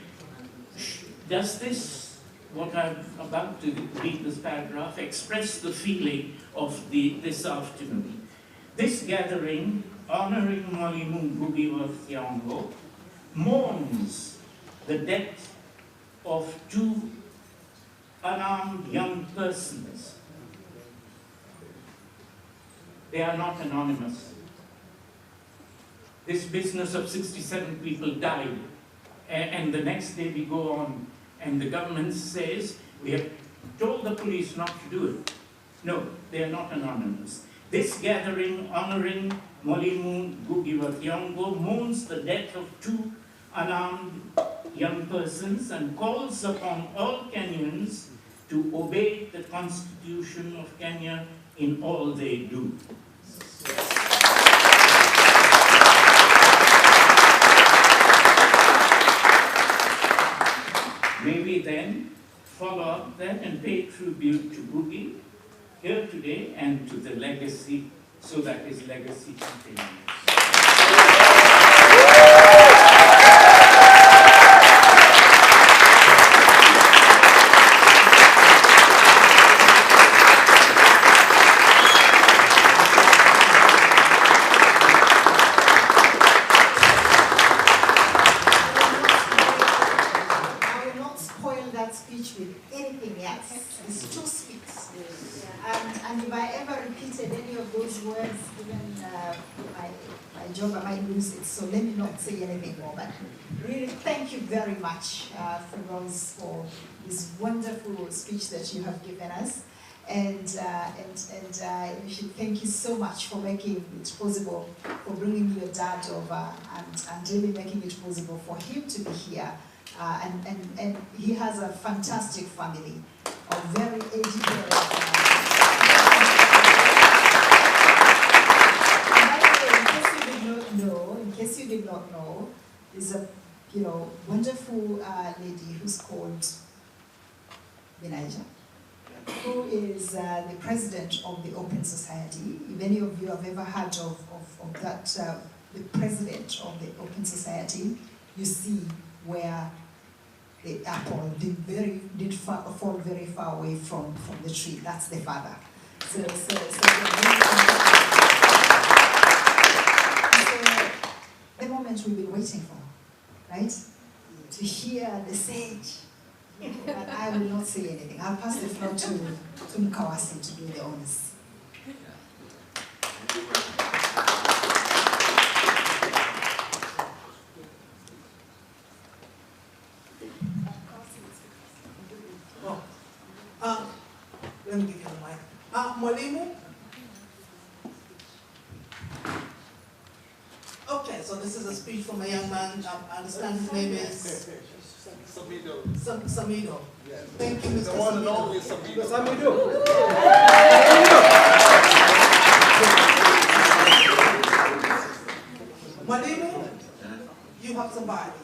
does this, what I'm about to read this paragraph, express the feeling of this afternoon? This gathering, honoring Mwalimu Ngugi of Thiong'o, mourns the death of two unarmed young persons. They are not anonymous. This business of 67 people died, and the next day we go on, and the government says, we have told the police not to do it. No, they are not anonymous. This gathering honoring Mwalimu Ngugi wa Thiong'o mourns the death of 2 unarmed young persons and calls upon all Kenyans to obey the Constitution of Kenya in all they do. May we then follow up that and pay tribute to Ngugi here today and to the legacy, so that his legacy continues. With anything else. It's too sweet. And if I ever repeated any of those words, even my job, I might lose it. So let me not say anything more. But really, thank you very much, Feroz, for this wonderful speech that you have given us. And we should thank you so much for making it possible, for bringing your dad over, and really making it possible for him to be here. And he has a fantastic family, a very educated. In case you did not know, there's a wonderful lady who's called Benija, who is the president of the Open Society. If any of you have ever heard of that, the president of the Open Society, you see where the apple did fall very far away from the tree. That's the father. So the moment we've been waiting for, right? To hear the sage. But I will not say anything. I'll pass the floor to Mkawasi to do the honors. Let me give you the mic. Mwalimu? Okay, so this is a speech from a young man. I understand his name is Samido. Yes. Thank you, Mr. The one and Samido. only Samido. Mwalimu, you have survived.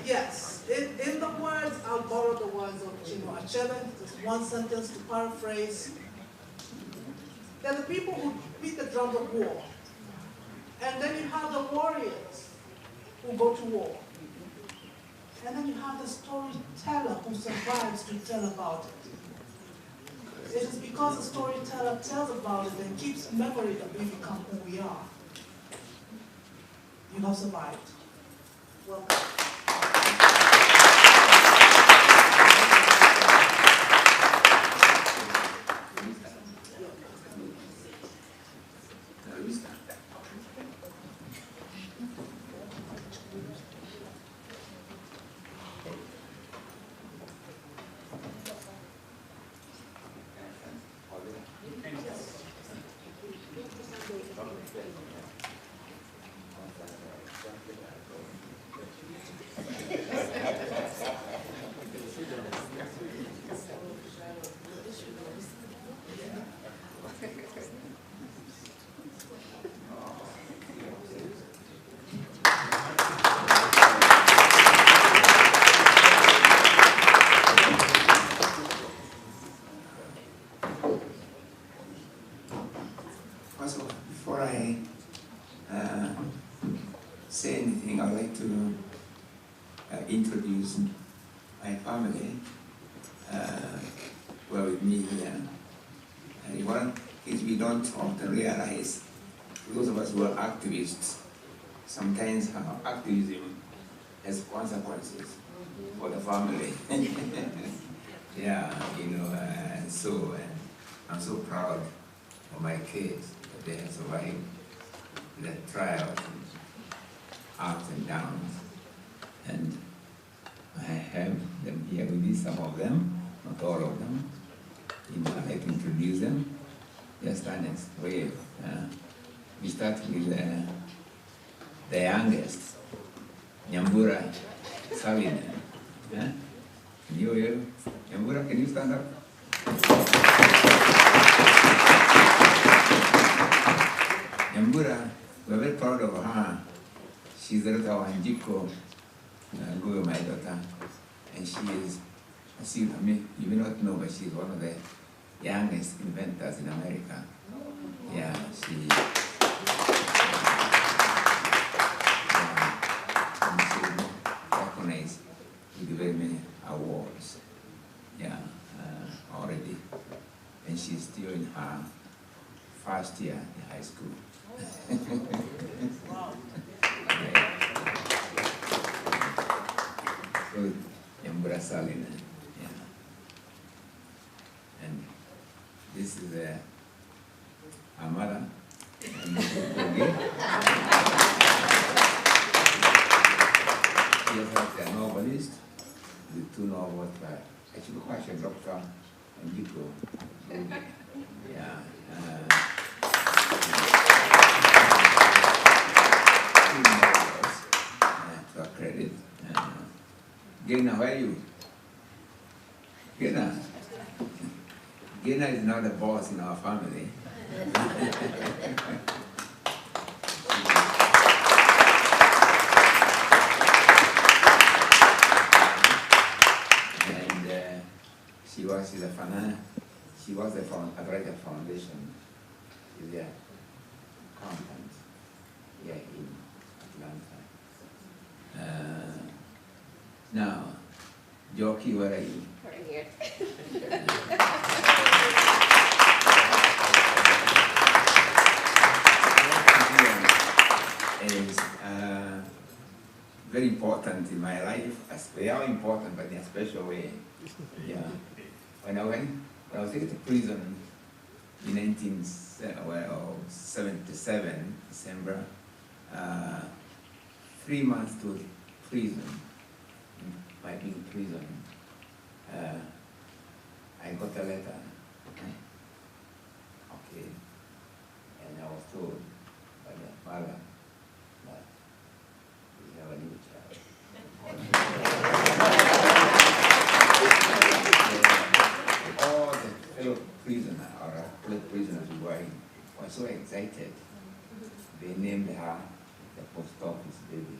Yes, in the words, I'll borrow the words of Chinua Achebe, just one sentence to paraphrase. There are the people who beat the drums of war, and then you have the warriors who go to war. And then you have the storyteller who survives to tell about it. It is because the storyteller tells about it and keeps memory that we become who we are. You have survived. Welcome. Before I say anything, I'd like to introduce my family who are with me here. One is we don't often realize, those of us who are activists, sometimes our activism has consequences for the family. Yeah, so I'm so proud of my kids that they have survived the trials and ups and downs. And I have them here with me, some of them, not all of them. I'd like to introduce them. Just honest way. We start with the youngest, Nyambura Salina. Can you hear? Nyambura, can you stand up? Nyambura, we're very proud of her. She's the daughter of Anjiko, Ngugi, my daughter. And she is, you may not know, but she's one of the youngest inventors in America. Yeah, she's recognized with very many awards. Yeah, already. And she's still in her first year in high school. Wow. So, Nyambura Salina. Yeah. And this is her mother. Ngugi. She is like a novelist with 2 novels by actually Dr. Njiko. Yeah. 2 novels to her credit. Gena, where are you? Gena. Gena is not the boss in our family. And she was the Advaita Foundation. She's the accountant here in Atlanta. Now, Jockey, where are you? Right here. Is very important in my life. They are important, but in a special way. Yeah. When I was taken to prison in 1977, December, 3 months to prison. By being in prison, I got a letter. Okay. And I was told by the father that we have a new child. All the fellow prisoners, who were so excited, they named her the post office baby.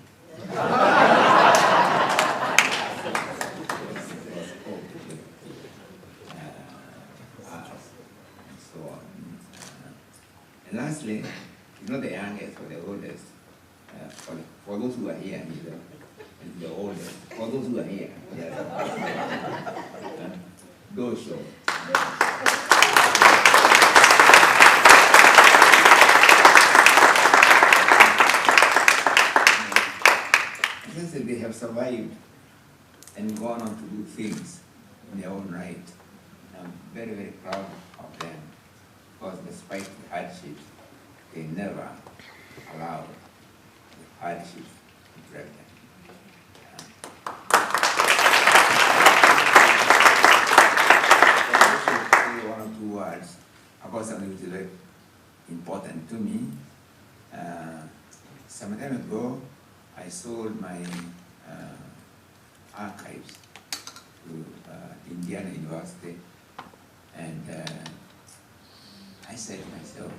And so on. And lastly, he's not the youngest or the oldest. For those who are here, he's the oldest. For those who are here, yes. Go show. They have survived and gone on to do things in their own right. I'm very, very proud of them because despite the hardships, they never allowed the hardships to break them. I should say 1 or 2 words about something which is very important to me. Some time ago, I sold my archives to Indiana University, and I said to myself,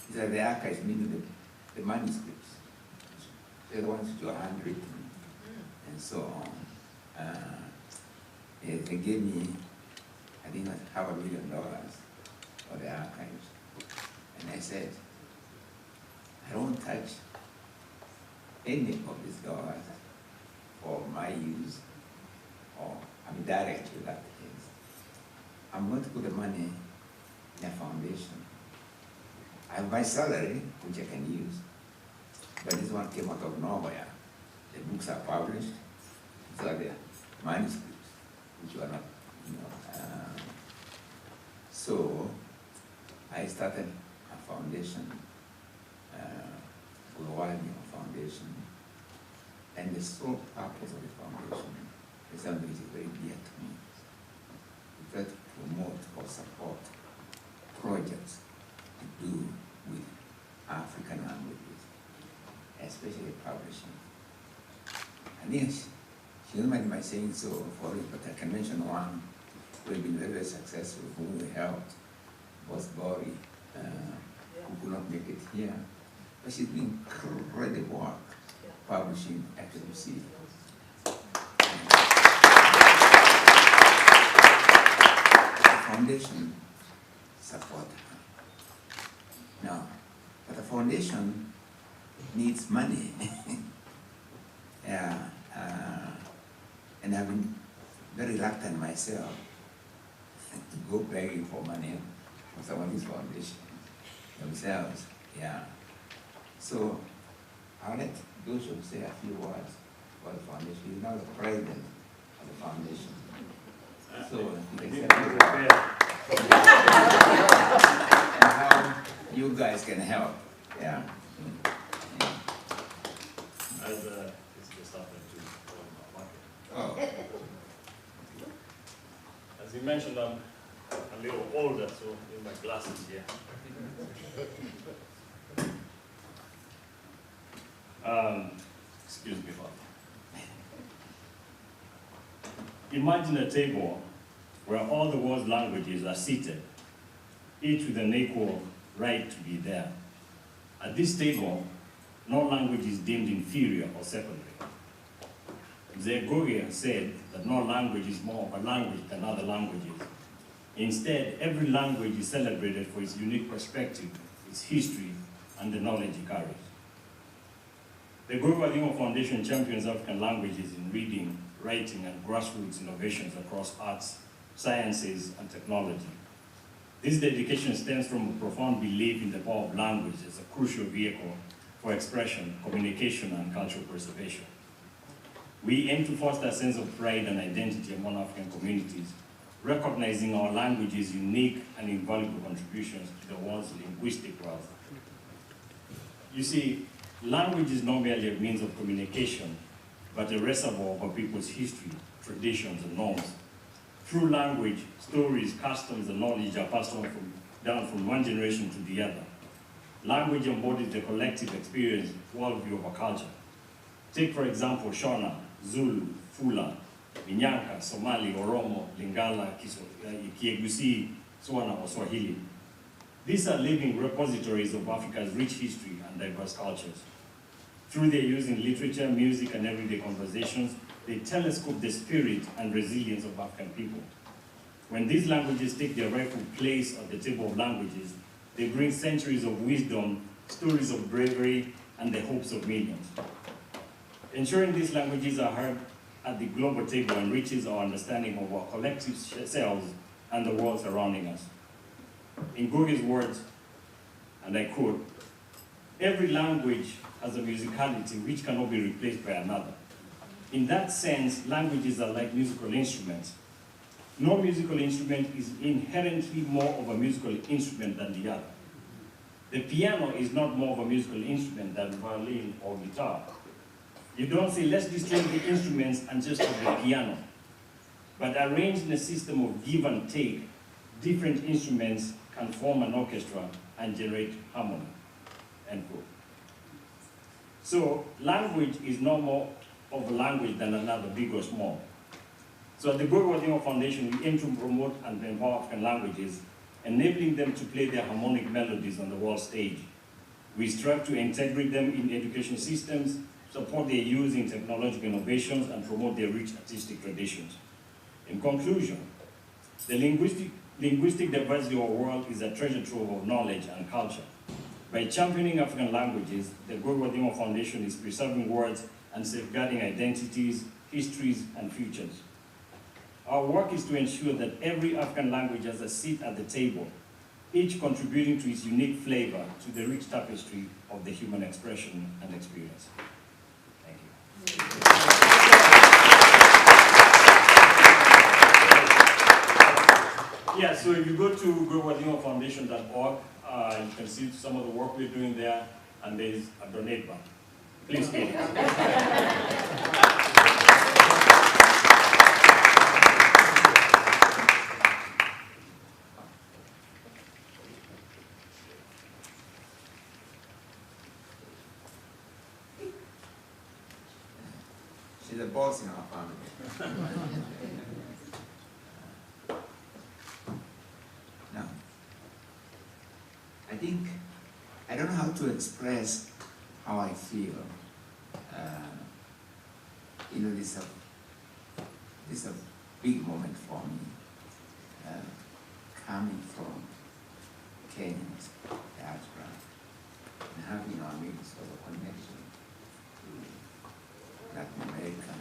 these are the archives, meaning the manuscripts. They're the ones which are handwritten, and so on. They gave me, I think, $500,000 for the archives. And I said, I don't touch any of these dollars for my use, or I'm direct with that case. I'm going to put the money in a foundation. I have my salary, which I can use, but this one came out of nowhere. the books are published. These are the manuscripts, which were not, so I started a foundation, Mwalimu Foundation, and the sole purpose of the foundation is something which is very dear to me. We try to promote or support projects to do with African languages, especially publishing. And yes, she doesn't mind my saying so for it, but I can mention one who has been very, very successful, whom we helped, was Bori, who could not make it here. But she's doing incredible work publishing FMC. The foundation support her. Now, but the foundation needs money. Yeah, and I've been very reluctant myself to go begging for money from someone's foundation themselves. Yeah. So I'll let Joshua say a few words about the foundation. He's now the president of the foundation. So you can say a few words. And how you guys can help. Yeah. Oh. As you mentioned, I'm a little older, so in my glasses here. Excuse me, Father. Imagine a table where all the world's languages are seated, each with an equal right to be there. At this table, no language is deemed inferior or secondary. Ngugi said that no language is more of a language than other languages. Instead, every language is celebrated for its unique perspective, its history, and the knowledge it carries. The Ngugi Foundation champions African languages in reading, writing, and grassroots innovations across arts, sciences, and technology. This dedication stems from a profound belief in the power of language as a crucial vehicle for expression, communication, and cultural preservation. We aim to foster a sense of pride and identity among African communities, recognizing our language's unique and invaluable contributions to the world's linguistic wealth. You see, language is not merely a means of communication, but a reservoir of a people's history, traditions, and norms. Through language, stories, customs, and knowledge are passed on down from one generation to the other. Language embodies the collective experience, worldview of a culture. Take, for example, Shona, Zulu, Fula, Minyanka, Somali, Oromo, Lingala, Kiegusi, Swana, or Swahili. These are living repositories of Africa's rich history and diverse cultures. Through their use in literature, music, and everyday conversations, they telescope the spirit and resilience of African people. When these languages take their rightful place at the table of languages, they bring centuries of wisdom, stories of bravery, and the hopes of millions. Ensuring these languages are heard at the global table enriches our understanding of our collective selves and the world surrounding us. In Ngugi's words, and I quote, "Every language has a musicality which cannot be replaced by another. In that sense, languages are like musical instruments. No musical instrument is inherently more of a musical instrument than the other. The piano is not more of a musical instrument than violin or guitar. You don't say, let's distinguish the instruments and just have the piano. But arranged in a system of give and take, different instruments can form an orchestra and generate harmony." End quote. So language is no more of a language than another, big or small. So at the Ngugi Foundation, we aim to promote and empower African languages, enabling them to play their harmonic melodies on the world stage. We strive to integrate them in education systems, support their use in technological innovations, and promote their rich artistic traditions. In conclusion, the linguistic diversity of our world is a treasure trove of knowledge and culture. By championing African languages, the Ngugi Foundation is preserving words and safeguarding identities, histories, and futures. Our work is to ensure that every African language has a seat at the table, each contributing to its unique flavor to the rich tapestry of the human expression and experience. Thank you. Yeah, so if you go to ngugifoundation.org, you can see some of the work we're doing there, and there's a donate button. Please hit it. She's a boss in our family. Now, I don't know how to express how I feel. This is a big moment for me, coming from Kenya's diaspora and having our midst of a connection to Latin American,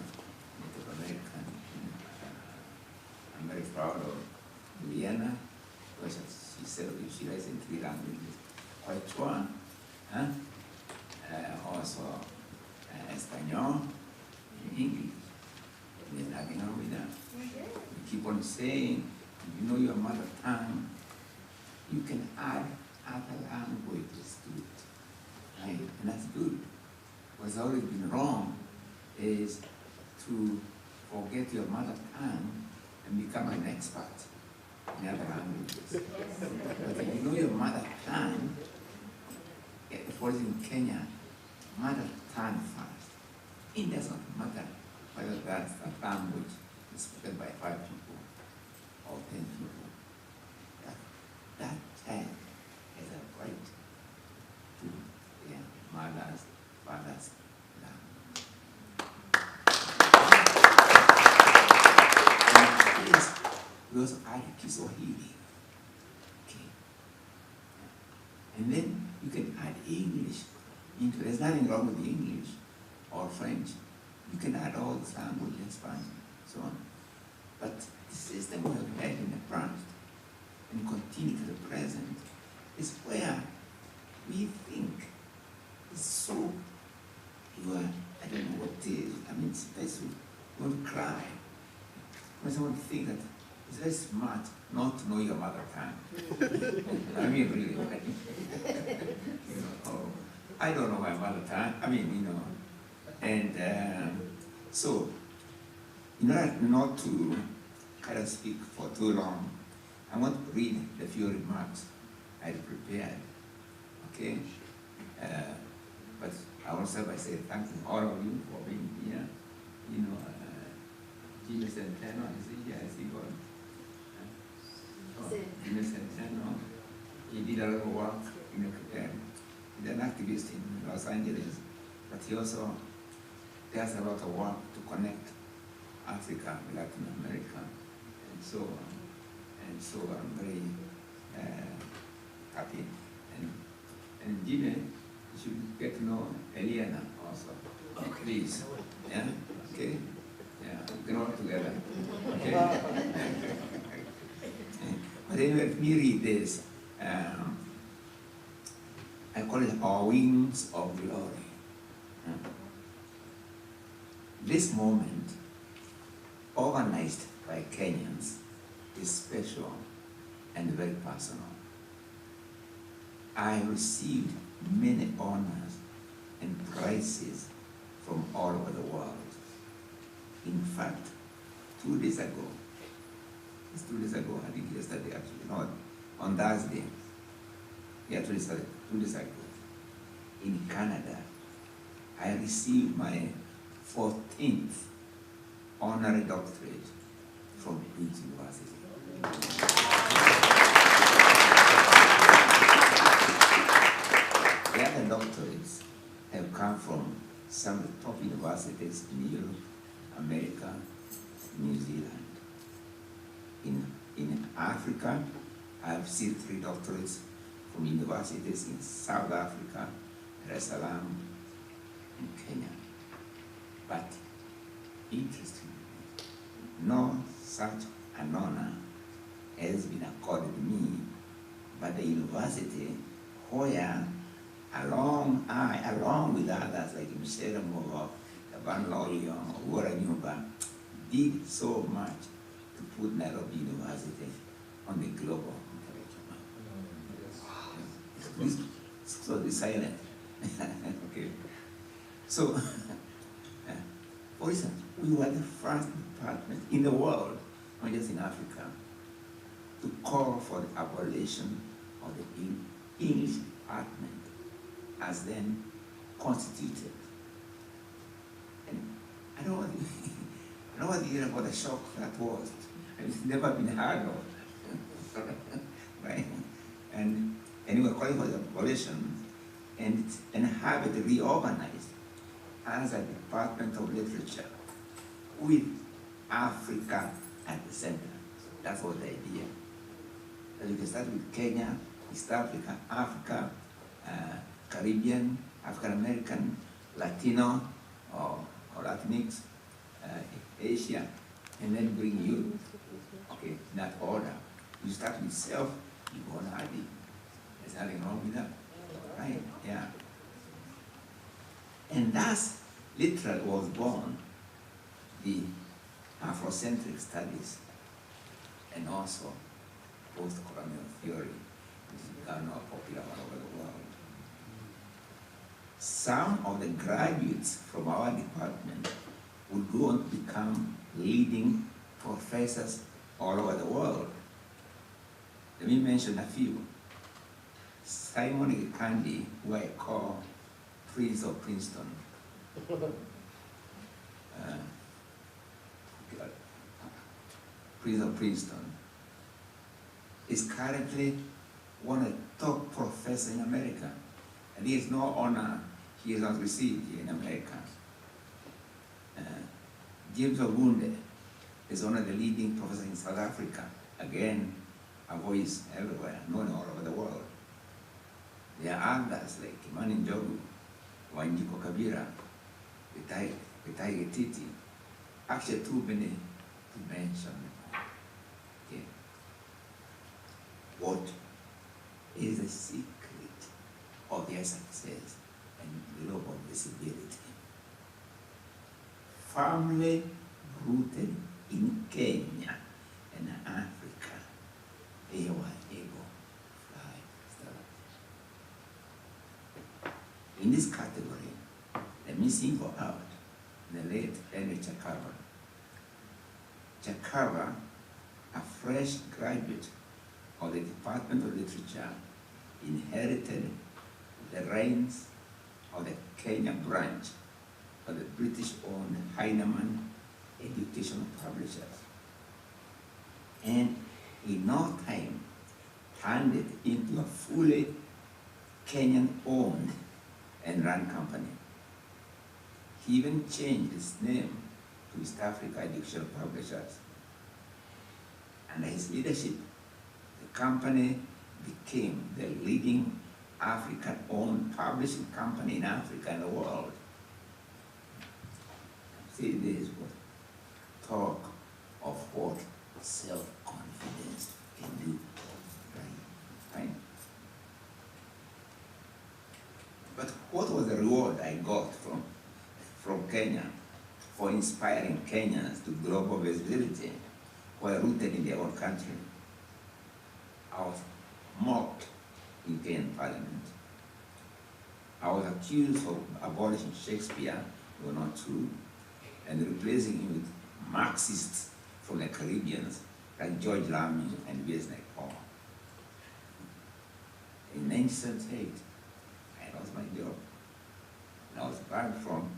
Native American. I'm very proud of Vienna, because she said she writes in 3 languages, Quechua, also Espanol, English. There's nothing wrong with that. You keep on saying, you know your mother tongue, you can add other languages to it. Right? And that's good. What's always been wrong is to forget your mother tongue and become an expert in other languages. But if you know your mother tongue, for instance in Kenya, mother tongue first. It doesn't matter whether that's a language spoken by 5 people or 10 people. That child has a right to their mother's, father's language. And this, we also add Kiswahili. Okay. And then you can add English into it. There's nothing wrong with English or French. You can add all this language in Spanish, so on. But the system we have had in the past and continue to the present is where we think it's so pure. I don't know what it is. I mean, it's basically you want to cry when someone thinks that it's very smart not to know your mother tongue. I mean, really. I don't know my mother tongue. I mean, and so, in order not to kind of speak for too long, I want to read the few remarks I had prepared, okay? But I will start by saying thank you all of you for being here. Jimmy Centeno, is he here? Is he gone? Jimmy Centeno, he did a lot of work, he's an activist in Los Angeles, but he also does a lot of work to connect Africa with Latin America, and so on. And so I'm very happy. And Jimmy, you should get to know Eliana also. Okay. Please. Yeah? Okay? Yeah, we can work together. Okay? But anyway, let me read this. I call it Our Wings of Glory. This moment, organized by Kenyans, is special and very personal. I received many honors and prizes from all over the world. In fact, 2 days ago, it's 2 days ago, I think yesterday actually, no, on Thursday, yeah, 2 days ago, in Canada, I received my 14th honorary doctorate from Queen's University. The other doctorates have come from some of the top universities in Europe, America, New Zealand. In Africa, I have received 3 doctorates from universities in South Africa, Dar es Salaam, and Kenya. But interestingly, no such an honor has been accorded me by the university where, along with others like Michelle Moore, the Van Lolly or Wara Nyumba did so much to put Nairobi University on the global intellectual map. Please, so be silent. Okay. So, for instance, we were the first department in the world, not just in Africa, to call for the abolition of the English department as then constituted. And I don't want to hear about the shock that was. It's never been heard of. Right? And we were calling for the abolition and have it reorganized as a department of literature with Africa at the center. That was the idea. That you can start with Kenya, East Africa, Africa, Caribbean, African American, Latino, or Latinx, Asia, and then bring you, okay, in that order. You start with self, you go on ID. There's nothing wrong with that, right? Yeah. And thus, literally was born the Afrocentric studies and also post-colonial theory, which is become now popular all over the world. Some of the graduates from our department would go on to become leading professors all over the world. Let me mention a few. Simon Gikandi, who I call Prince of Princeton. Prince of Princeton is currently one of the top professors in America. And he has no honor he has not received here in America. James Ogunde is one of the leading professors in South Africa. Again, a voice everywhere, known all over the world. There are others like Imani Njogu, Wanjiko Kabira, Vitai Getiti. Actually, too many to mention. Okay. What is the secret of their success and global visibility? Firmly rooted in Kenya and Africa, they were able to fly. In this category, let me single out the late Henry Chakava. Chakava, a fresh graduate of the Department of Literature, inherited the reins of the Kenya branch of the British-owned Heinemann Educational Publishers. And in no time, turned it into a fully Kenyan-owned and run company. He even changed its name to East Africa Educational Publishers. Under his leadership, the company became the leading African-owned publishing company in Africa and the world. See, this was talk of what self-confidence can do, right? But what was the reward I got from Kenya for inspiring Kenyans to global visibility while rooted in their own country? I was mocked in Kenyan Parliament. I was accused of abolishing Shakespeare, though not true, and replacing him with Marxists from the Caribbeans like George Lamy and V.S. Naipaul. In 1978, I lost my job. And I was banned from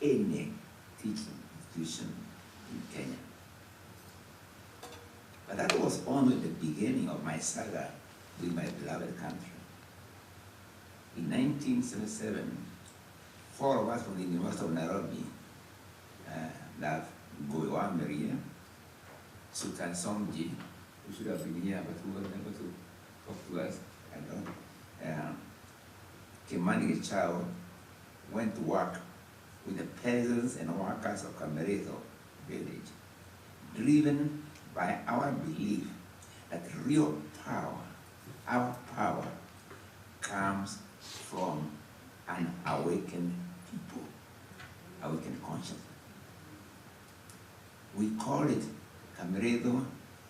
any teaching institution in Kenya. But that was only the beginning of my saga with my beloved country. In 1977, 4 of us from the University of Nairobi, Goiwa Maria, Sultan Somji, who should have been here but who was able to talk to us, Kimani Chao, went to work with the peasants and workers of Kamereto village, driven by our belief that real power, our power, comes from an awakened people. awakened consciousness. We call it Kameredo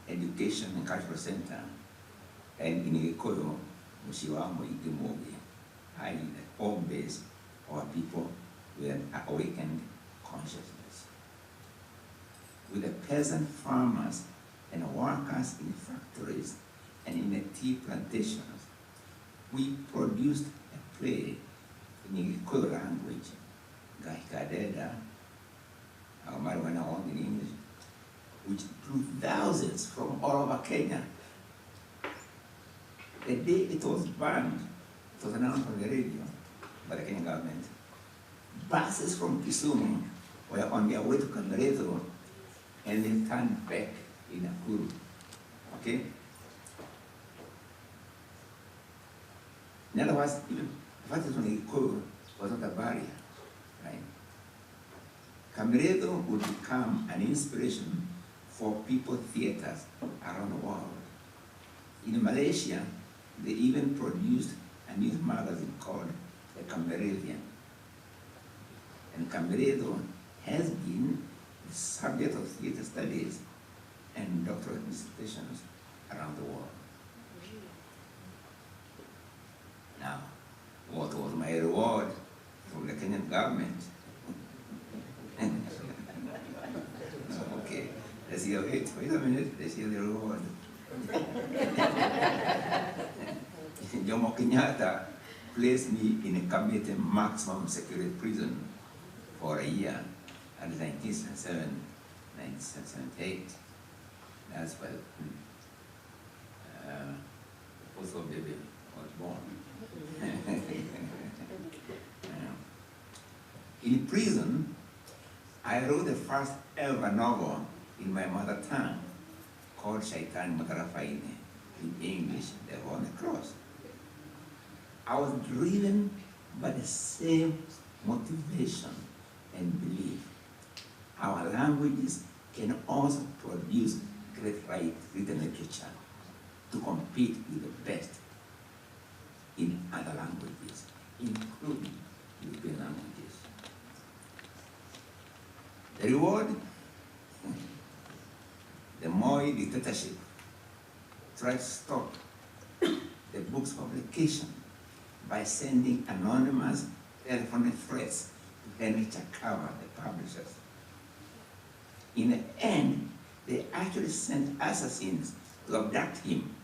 Education and Cultural Center, and in Gikuyu, Mushiwamo Igimogi, i.e. the home base of people with an awakened consciousness. With the peasant farmers and workers in factories and in the tea plantations, we produced a play in Gikuyu language, Gahikadeda, in English, which drew thousands from all over Kenya. The day it was banned, it was announced on the radio by the Kenyan government. Buses from Kisumu were on their way to Kameredo and they turned back in Nakuru. Okay? In other words, even the fact that when Gikuyu was not a barrier, right? Kameredo would become an inspiration for people theaters around the world. In Malaysia, they even produced a news magazine called The Kameredian. And Kameredo has been the subject of theater studies and doctoral dissertations around the world. Now, what was my reward from the Kenyan government? Okay, let's hear it. Wait a minute, let's hear the reward. Jomo Kenyatta placed me in a Kamete maximum security prison for a year until 1977, 1978. That's when also baby was born. In prison, I wrote the first ever novel in my mother tongue called Shaitan Magarafaine, in English, Devil on the Cross. I was driven by the same motivation and belief. Our languages can also produce great written literature to compete with the best in other languages, including European languages. The reward, the Moi dictatorship tried to stop the book's publication by sending anonymous telephone threats to Henry Chakava, the publishers. In the end, they actually sent assassins to abduct him.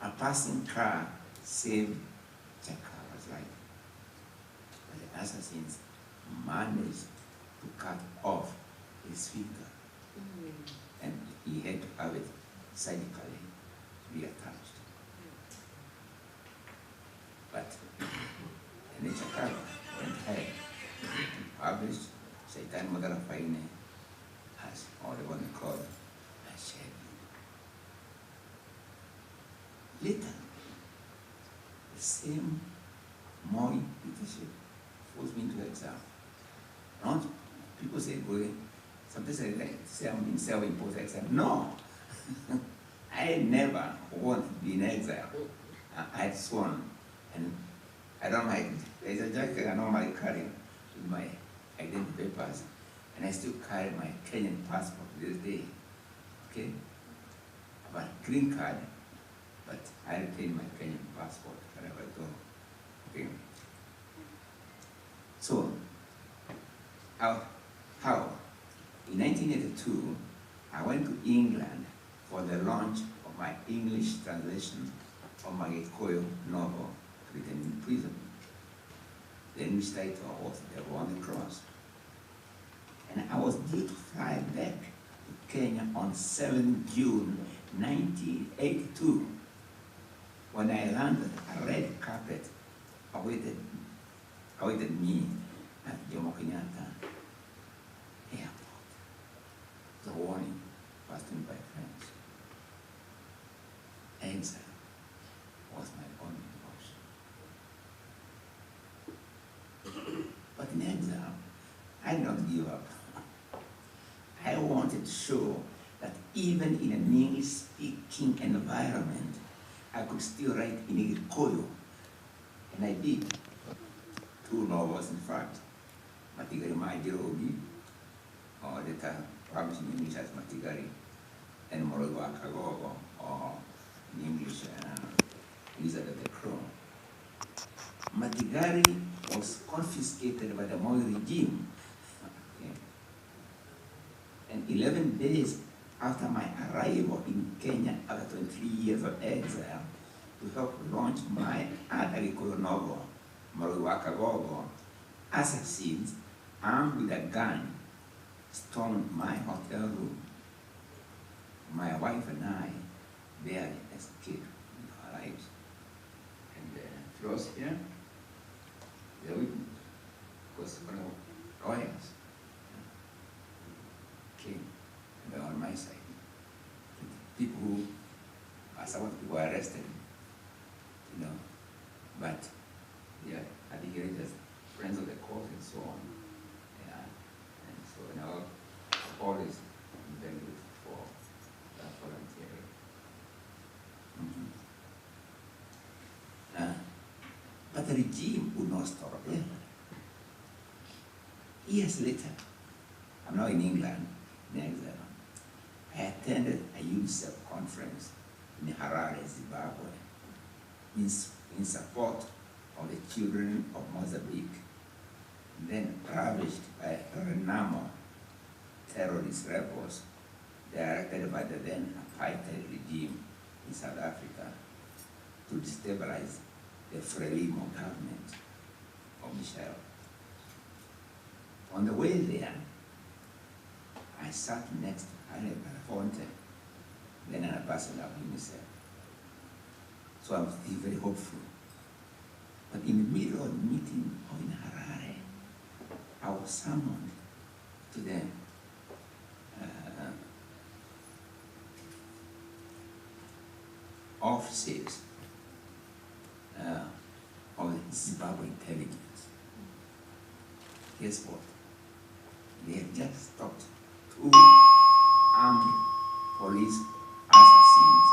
A passing car saved Chakava's life. But the assassins managed to cut off his finger. And he had to have it surgically reattached. But in Chakava went ahead, published Shaitan Magarafaine as all the one called a shed. Later, the same Moi leadership forced me into exile. Not people say, boy, sometimes I say I'm in self-imposed exile. No, I never want to be in exile. I had sworn, and I don't like it. There's a jacket I normally carry with my identity papers, and I still carry my Kenyan passport to this day. Okay? But green card, but I retain my Kenyan passport wherever I go. Okay? So, how? In 1982, I went to England for the launch of my English translation of my Gikuyu novel written in prison. The English title was Devil on the Cross. And I was due to fly back to Kenya on 7 June 1982. When I landed, a red carpet awaited me at Jomo Kenyatta Airport. The warning passed to me by friends. Exile was my only option. But in exile, I did not give up. I wanted to show that even in an English-speaking environment, I could still write in Gikuyu. And I did. 2 novels, in fact. Matigari Majirobi, or the time published in English as Matigari, and Moroiwa Kagogo, or in English, Elizabeth the Crow. Matigari was confiscated by the Moi regime. Okay. And 11 days after my arrival in Kenya after 23 years of exile, to help launch my article novel, Moroiwa Kagogo, assassins armed with a gun stormed my hotel room. My wife and I barely escaped with our lives. And Floss here, the witness, was one of lawyers, came, and they were on my side. People who, some of the people were arrested, you know, but they are advocates, friends of the court and so on. Yeah. And so now always very good for that volunteering. But the regime would not stop there. Years later, I'm now in England, in exile. I attended a UNICEF conference in Harare, Zimbabwe, in support of the children of Mozambique, then ravished by Renamo terrorist rebels directed by the then apartheid regime in South Africa to destabilize the Frelimo government of Michel. On the way there, I sat next to Harry Belafonte, then an ambassador of UNICEF. So I was very hopeful. But in the middle of the meeting in Harare, I was summoned to the offices of the Zimbabwe intelligence. Guess what? They had just stopped 2 armed police assassins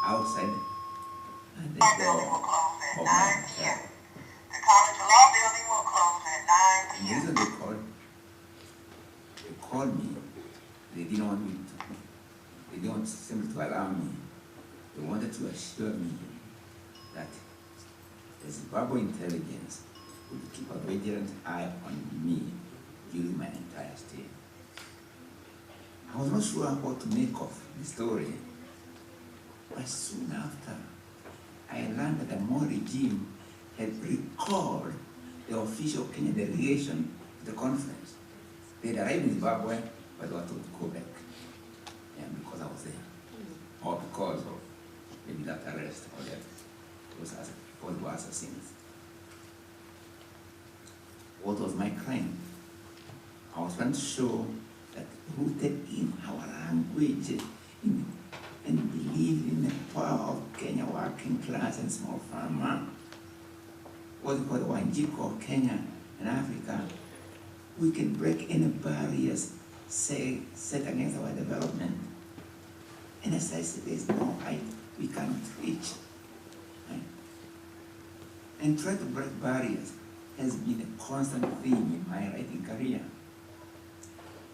outside the door of my hotel. The College of Law building will close at 9 p.m. And the reason they called me, they didn't want me to, they didn't want simply to allow me. They wanted to assure me that the Zimbabwe intelligence would keep a vigilant eye on me during my entire stay. I was not sure what to make of the story, but soon after, I learned that the Moi regime had recalled the official Kenyan delegation to the conference. They had arrived in Zimbabwe, but they were told to go back. And because I was there, or because of maybe that arrest or that those were assassins. What was my crime? I was trying to show that rooted in our language and believed in the power of Kenya working class and small farmer, what's called the Wanjiko of Kenya and Africa, we can break any barriers set against our development. And as I said, there's no height we cannot reach. Right? And trying to break barriers has been a constant theme in my writing career.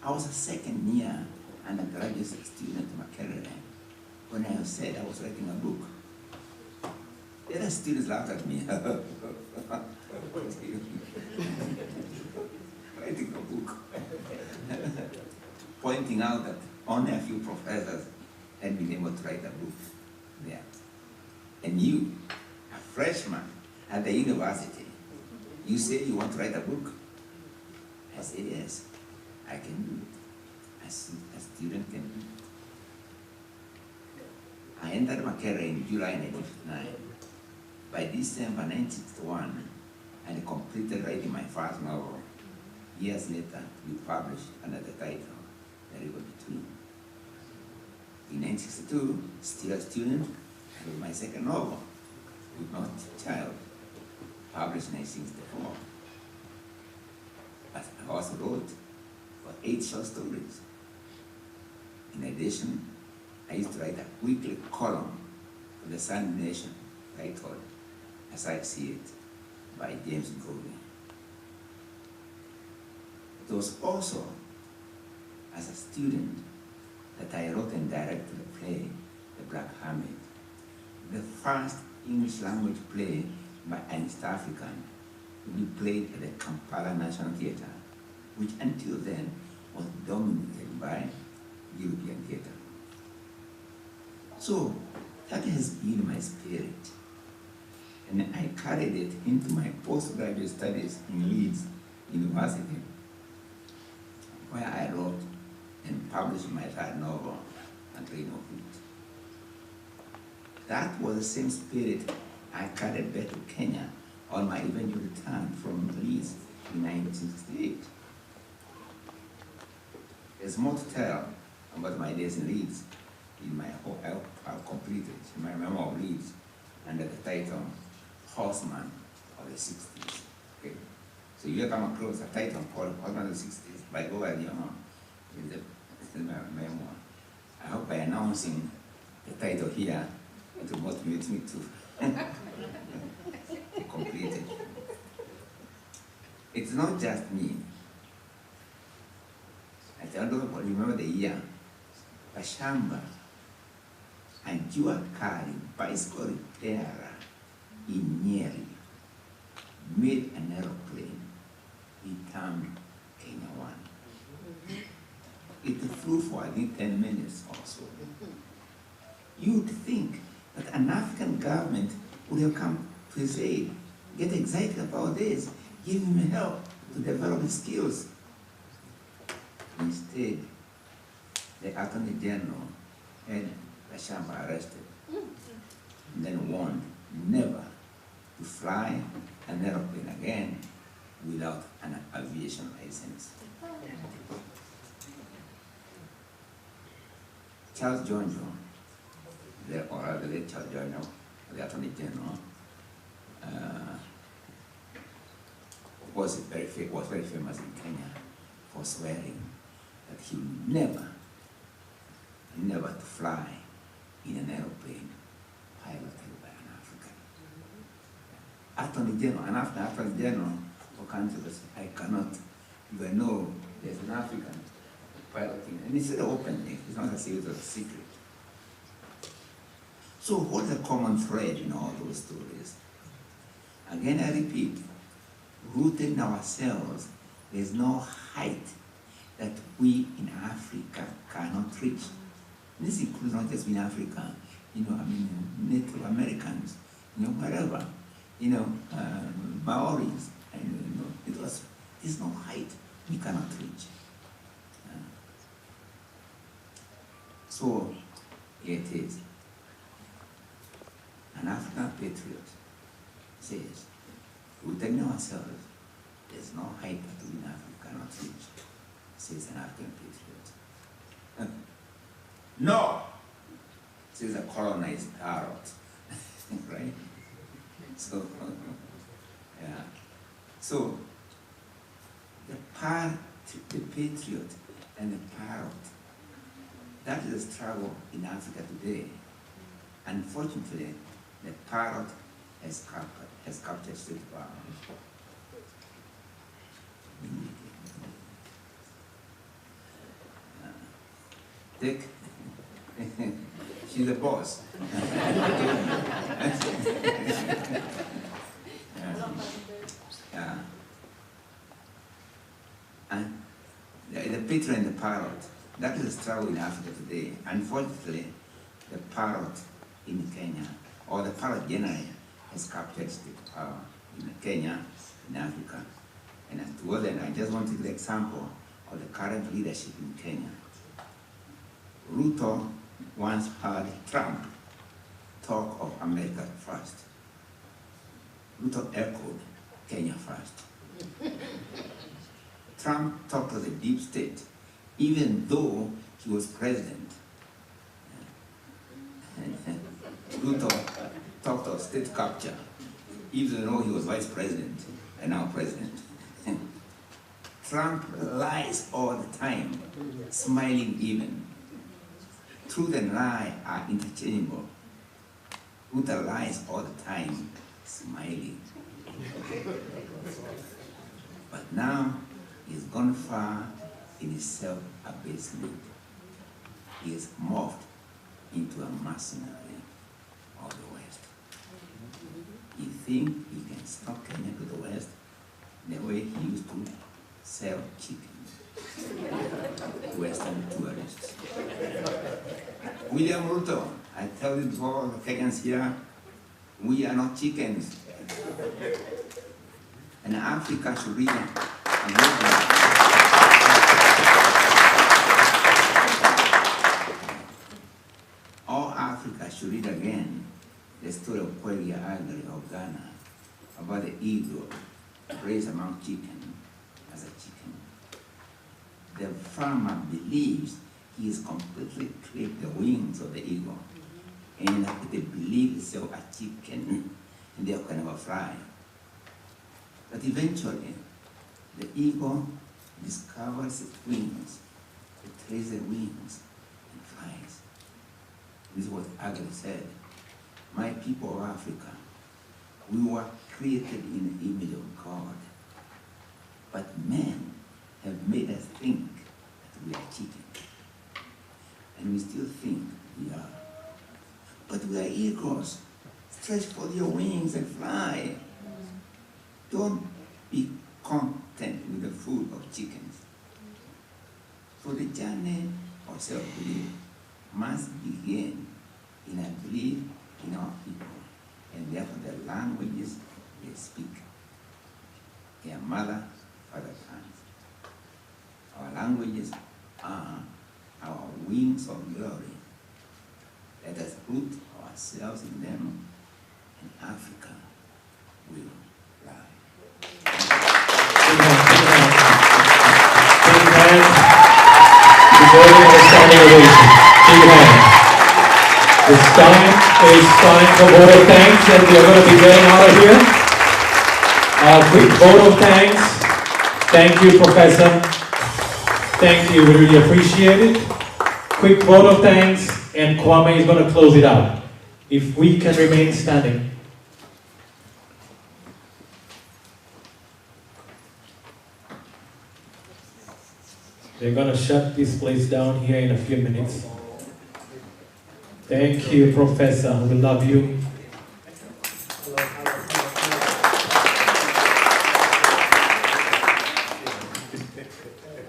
I was a second-year undergraduate student at Makerere when I said I was writing a book. The other students laughed at me. Writing a book. Pointing out that only a few professors had been able to write a book there. And you, a freshman at the university, you say you want to write a book? I said, yes, I can do it. A student can do it. I entered Makerere in July 1959. By December 1961, I had completed writing my first novel. Years later, to be published under the title, The River Between. In 1962, still a student, I wrote my second novel, With Not Child, published in 1964. But I also wrote for 8 short stories. In addition, I used to write a weekly column for the Sunday Nation titled As I See It by James Ngugi. It was also as a student that I wrote and directed the play, The Black Hermit, the first English language play by an East African to be played at the Kampala National Theatre, which until then was dominated by European theatre. So that has been my spirit, and I carried it into my postgraduate studies in Leeds University, where I wrote and published my third novel, A Grain of Wheat. That was the same spirit I carried back to Kenya on my eventual return from Leeds in 1968. There's more to tell about my days in Leeds in my I'll complete it in my memoir of Leeds under the title Horseman of the 60s. Okay? So you come across a title called Horseman of the 60s by Ngugi in the memoir. I hope by announcing the title here, it will motivate me to complete it. It's not just me. I don't remember the year. Bashamba and Jua Kari, bicycle repairer in Nyeri, made an aeroplane he termed Kenya 1. It flew for I think 10 minutes or so. You'd think that an African government would have come to his aid, get excited about this, give him help to develop his skills. Instead, the Attorney General had Bashamba arrested and then warned never to fly an aeroplane again without an aviation license. Charles Thiong'o, or rather late Charles Thiong'o, the Attorney General, was very famous in Kenya for swearing that he would never to fly in an aeroplane piloted by an African. Attorney General, an African Attorney General for country was, I cannot, if I know there's an African piloting, and it's openly, it's not as if it was a secret. So what's the common thread in all those stories? Again, I repeat, rooted in ourselves, there's no height that we in Africa cannot reach. This includes not just in Africa, Native Americans, wherever, Maoris, and there's no height we cannot reach. So here it is. An African patriot says, within ourselves, there's no height that we in Africa cannot reach, says an African patriot. No, says a colonized parrot, right? So, yeah. So, the patriot and the parrot, that is the struggle in Africa today. Unfortunately, the parrot has captured state power. Dick, she's the boss. Yeah. And the patriot and the parrot, that is the struggle in Africa today. Unfortunately, the parrot in Kenya, or the parrot generally, has captured state power in Kenya, in Africa. And towards then, I just want to give the example of the current leadership in Kenya. Ruto once heard Trump talk of America first. Ruto echoed Kenya first. Trump talked of the deep state, even though he was president. Ruto talked of state capture, even though he was vice president and now president. Trump lies all the time, smiling even. Truth and lie are interchangeable. Ruto lies all the time, smiling. But now, He's gone far in his self-abasement. He is morphed into a mercenary of the West. He thinks he can sell Kenya to the West the way he used to sell chicken to Western tourists. William Ruto, I tell you to all the Kenyans here, we are not chickens. And Africa should read them. All Africa should read again the story of Kweli Agri of Ghana about the eagle raised among chicken as a chicken. The farmer believes he is completely clipped the wings of the eagle, and they believe it's still a chicken and they can never fly. But eventually, the eagle discovers its wings, it traces the wings and flies. This is what Agri said. My people of Africa, we were created in the image of God, but men have made us think that we are chicken. And we still think we are. But we are eagles. Stretch forth your wings and fly. Don't be content with the food of chickens. So the journey of self-belief must begin in a belief in our people, and therefore the languages they speak. Their mother, father tongues. Our languages are our wings of glory. Let us root ourselves in them, and Africa will fly. It's time for vote of thanks, and we are going to be getting out of here. Quick vote of thanks. Thank you, Professor. Thank you, we really appreciate it. Quick vote of thanks, and Kwame is going to close it out. If we can remain standing. They're going to shut this place down here in a few minutes. Thank you, Professor. We love you.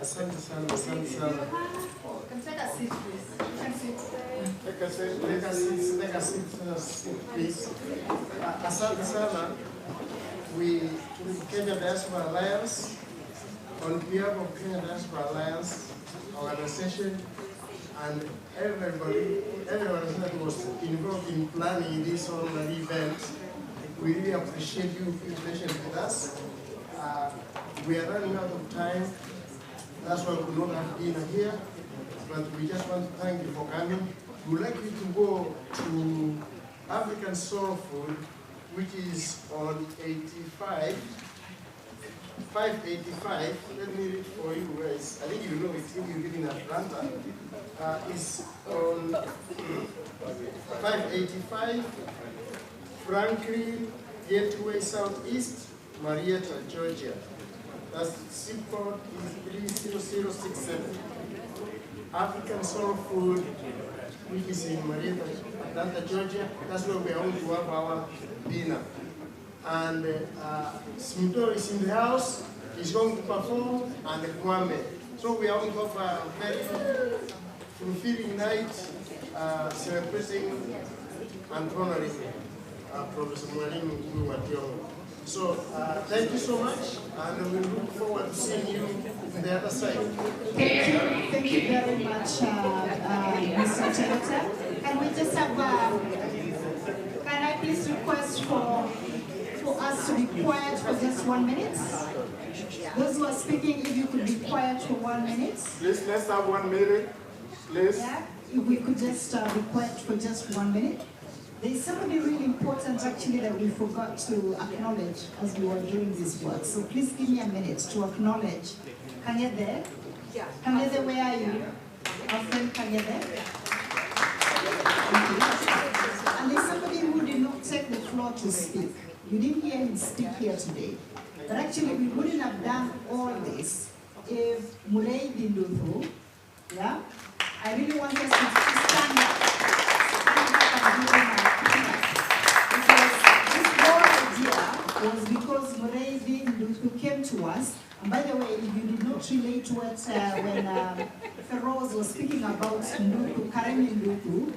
Asante sana, asante sana. Take a seat, please. Take a seat, please. Asante sana. We, Kenya Diaspora Alliance, on behalf of Kenya Diaspora Alliance organization, and everyone that was involved in planning this whole event, we really appreciate you being patient with us. We are running out of time. That's why we could not have dinner here, but we just want to thank you for coming. We would like you to go to African Soul Food, which is on 585. Let me read for you where it's, I think you know it if you live in Atlanta. It's on 585 Franklin Gateway Southeast, Marietta, Georgia. That's zip code is 30067. African Soul Food, which is in Marietta, Atlanta, Georgia. That's where we are going to have our dinner. And Smito is in the house. He's going to perform, and Kwame. So we are going to have a very fulfilling night celebrating and honoring Professor Mwalimu Thiong'o. So thank you so much, and we look forward to seeing you on the other side. Thank you very much, Mr. Senator. Can we just have, can I please request for us to be quiet for just 1 minute? Those who are speaking, if you could be quiet for 1 minute. Please, let's have 1 minute, please. Yeah, if we could just be quiet for just 1 minute. There's something really important actually that we forgot to acknowledge as we were doing this work. So please give me a minute to acknowledge. Kanyede? Yeah. Kanyede, where are you? Our friend Kanyede? And there's somebody who did not take the floor to speak. You didn't hear him speak here today. But actually we wouldn't have done all this if Murray Dindutu, yeah, I really want us to stand up and give him a because this whole idea was because Murray Dindutu came to us. And by the way, if you did not relate what when Feroz was speaking about Ndutu, Karemi Ndutu,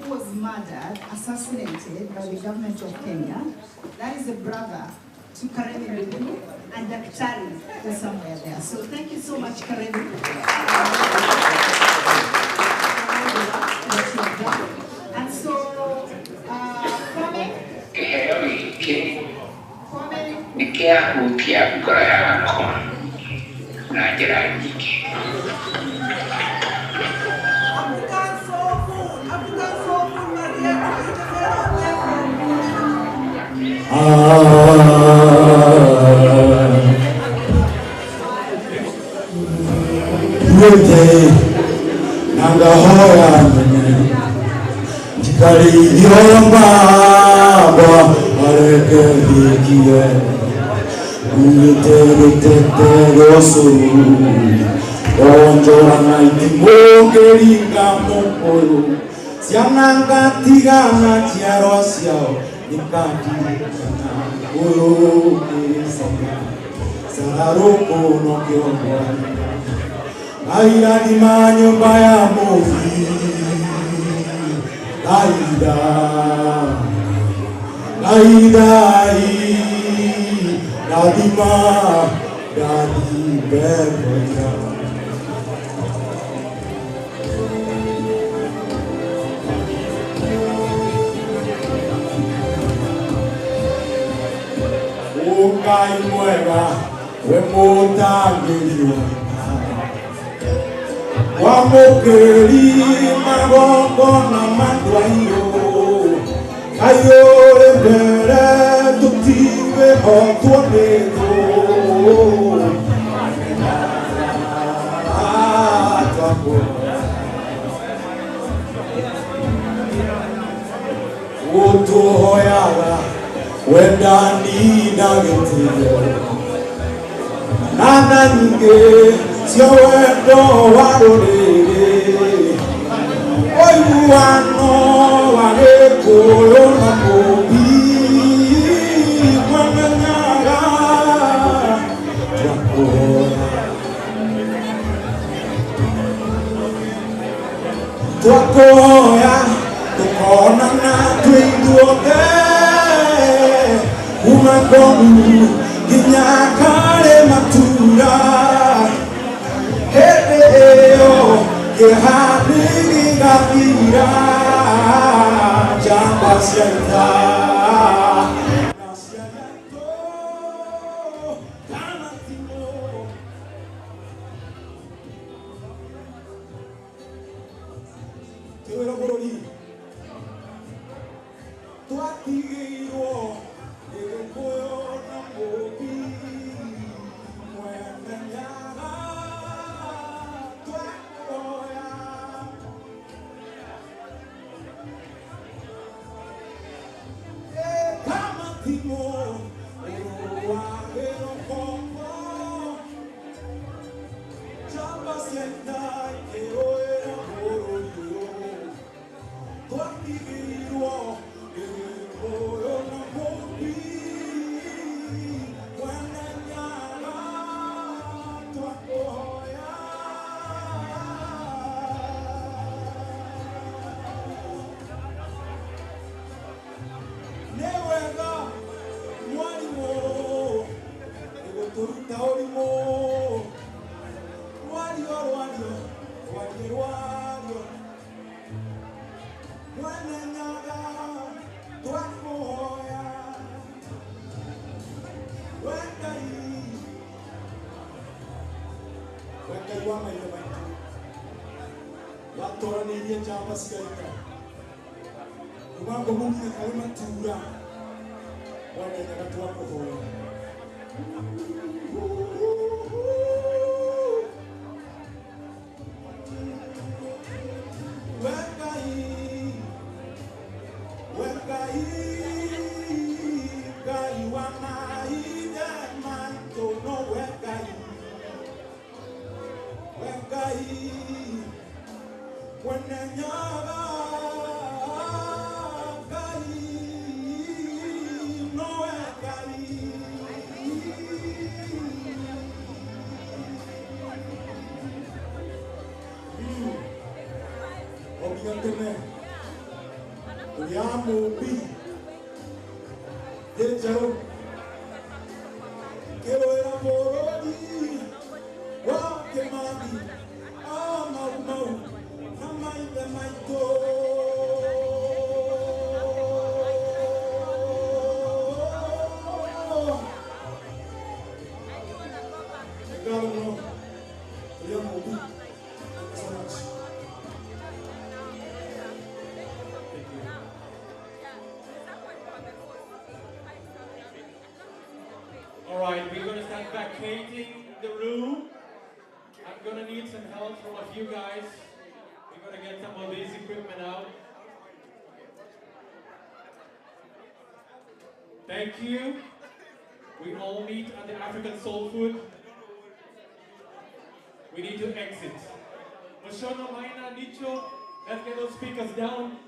who was murdered, assassinated by the government of Kenya, that is a brother to Karemi Ndutu, and Daktari is somewhere there. So thank you so much, Karemi. And so, All right, we're going to start vacating the room. I'm going to need some help from a few guys. We're going to get some of this equipment out. Thank you. We all meet at the African Soul Food. We need to exit. Moshono, Maina, Nicho, let's get those speakers down.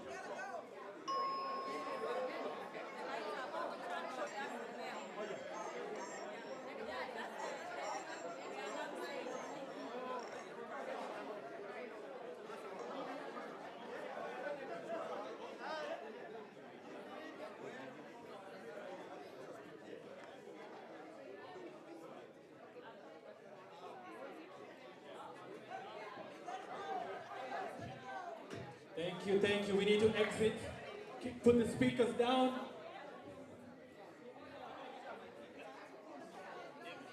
Thank you, thank you. We need to exit. Put the speakers down.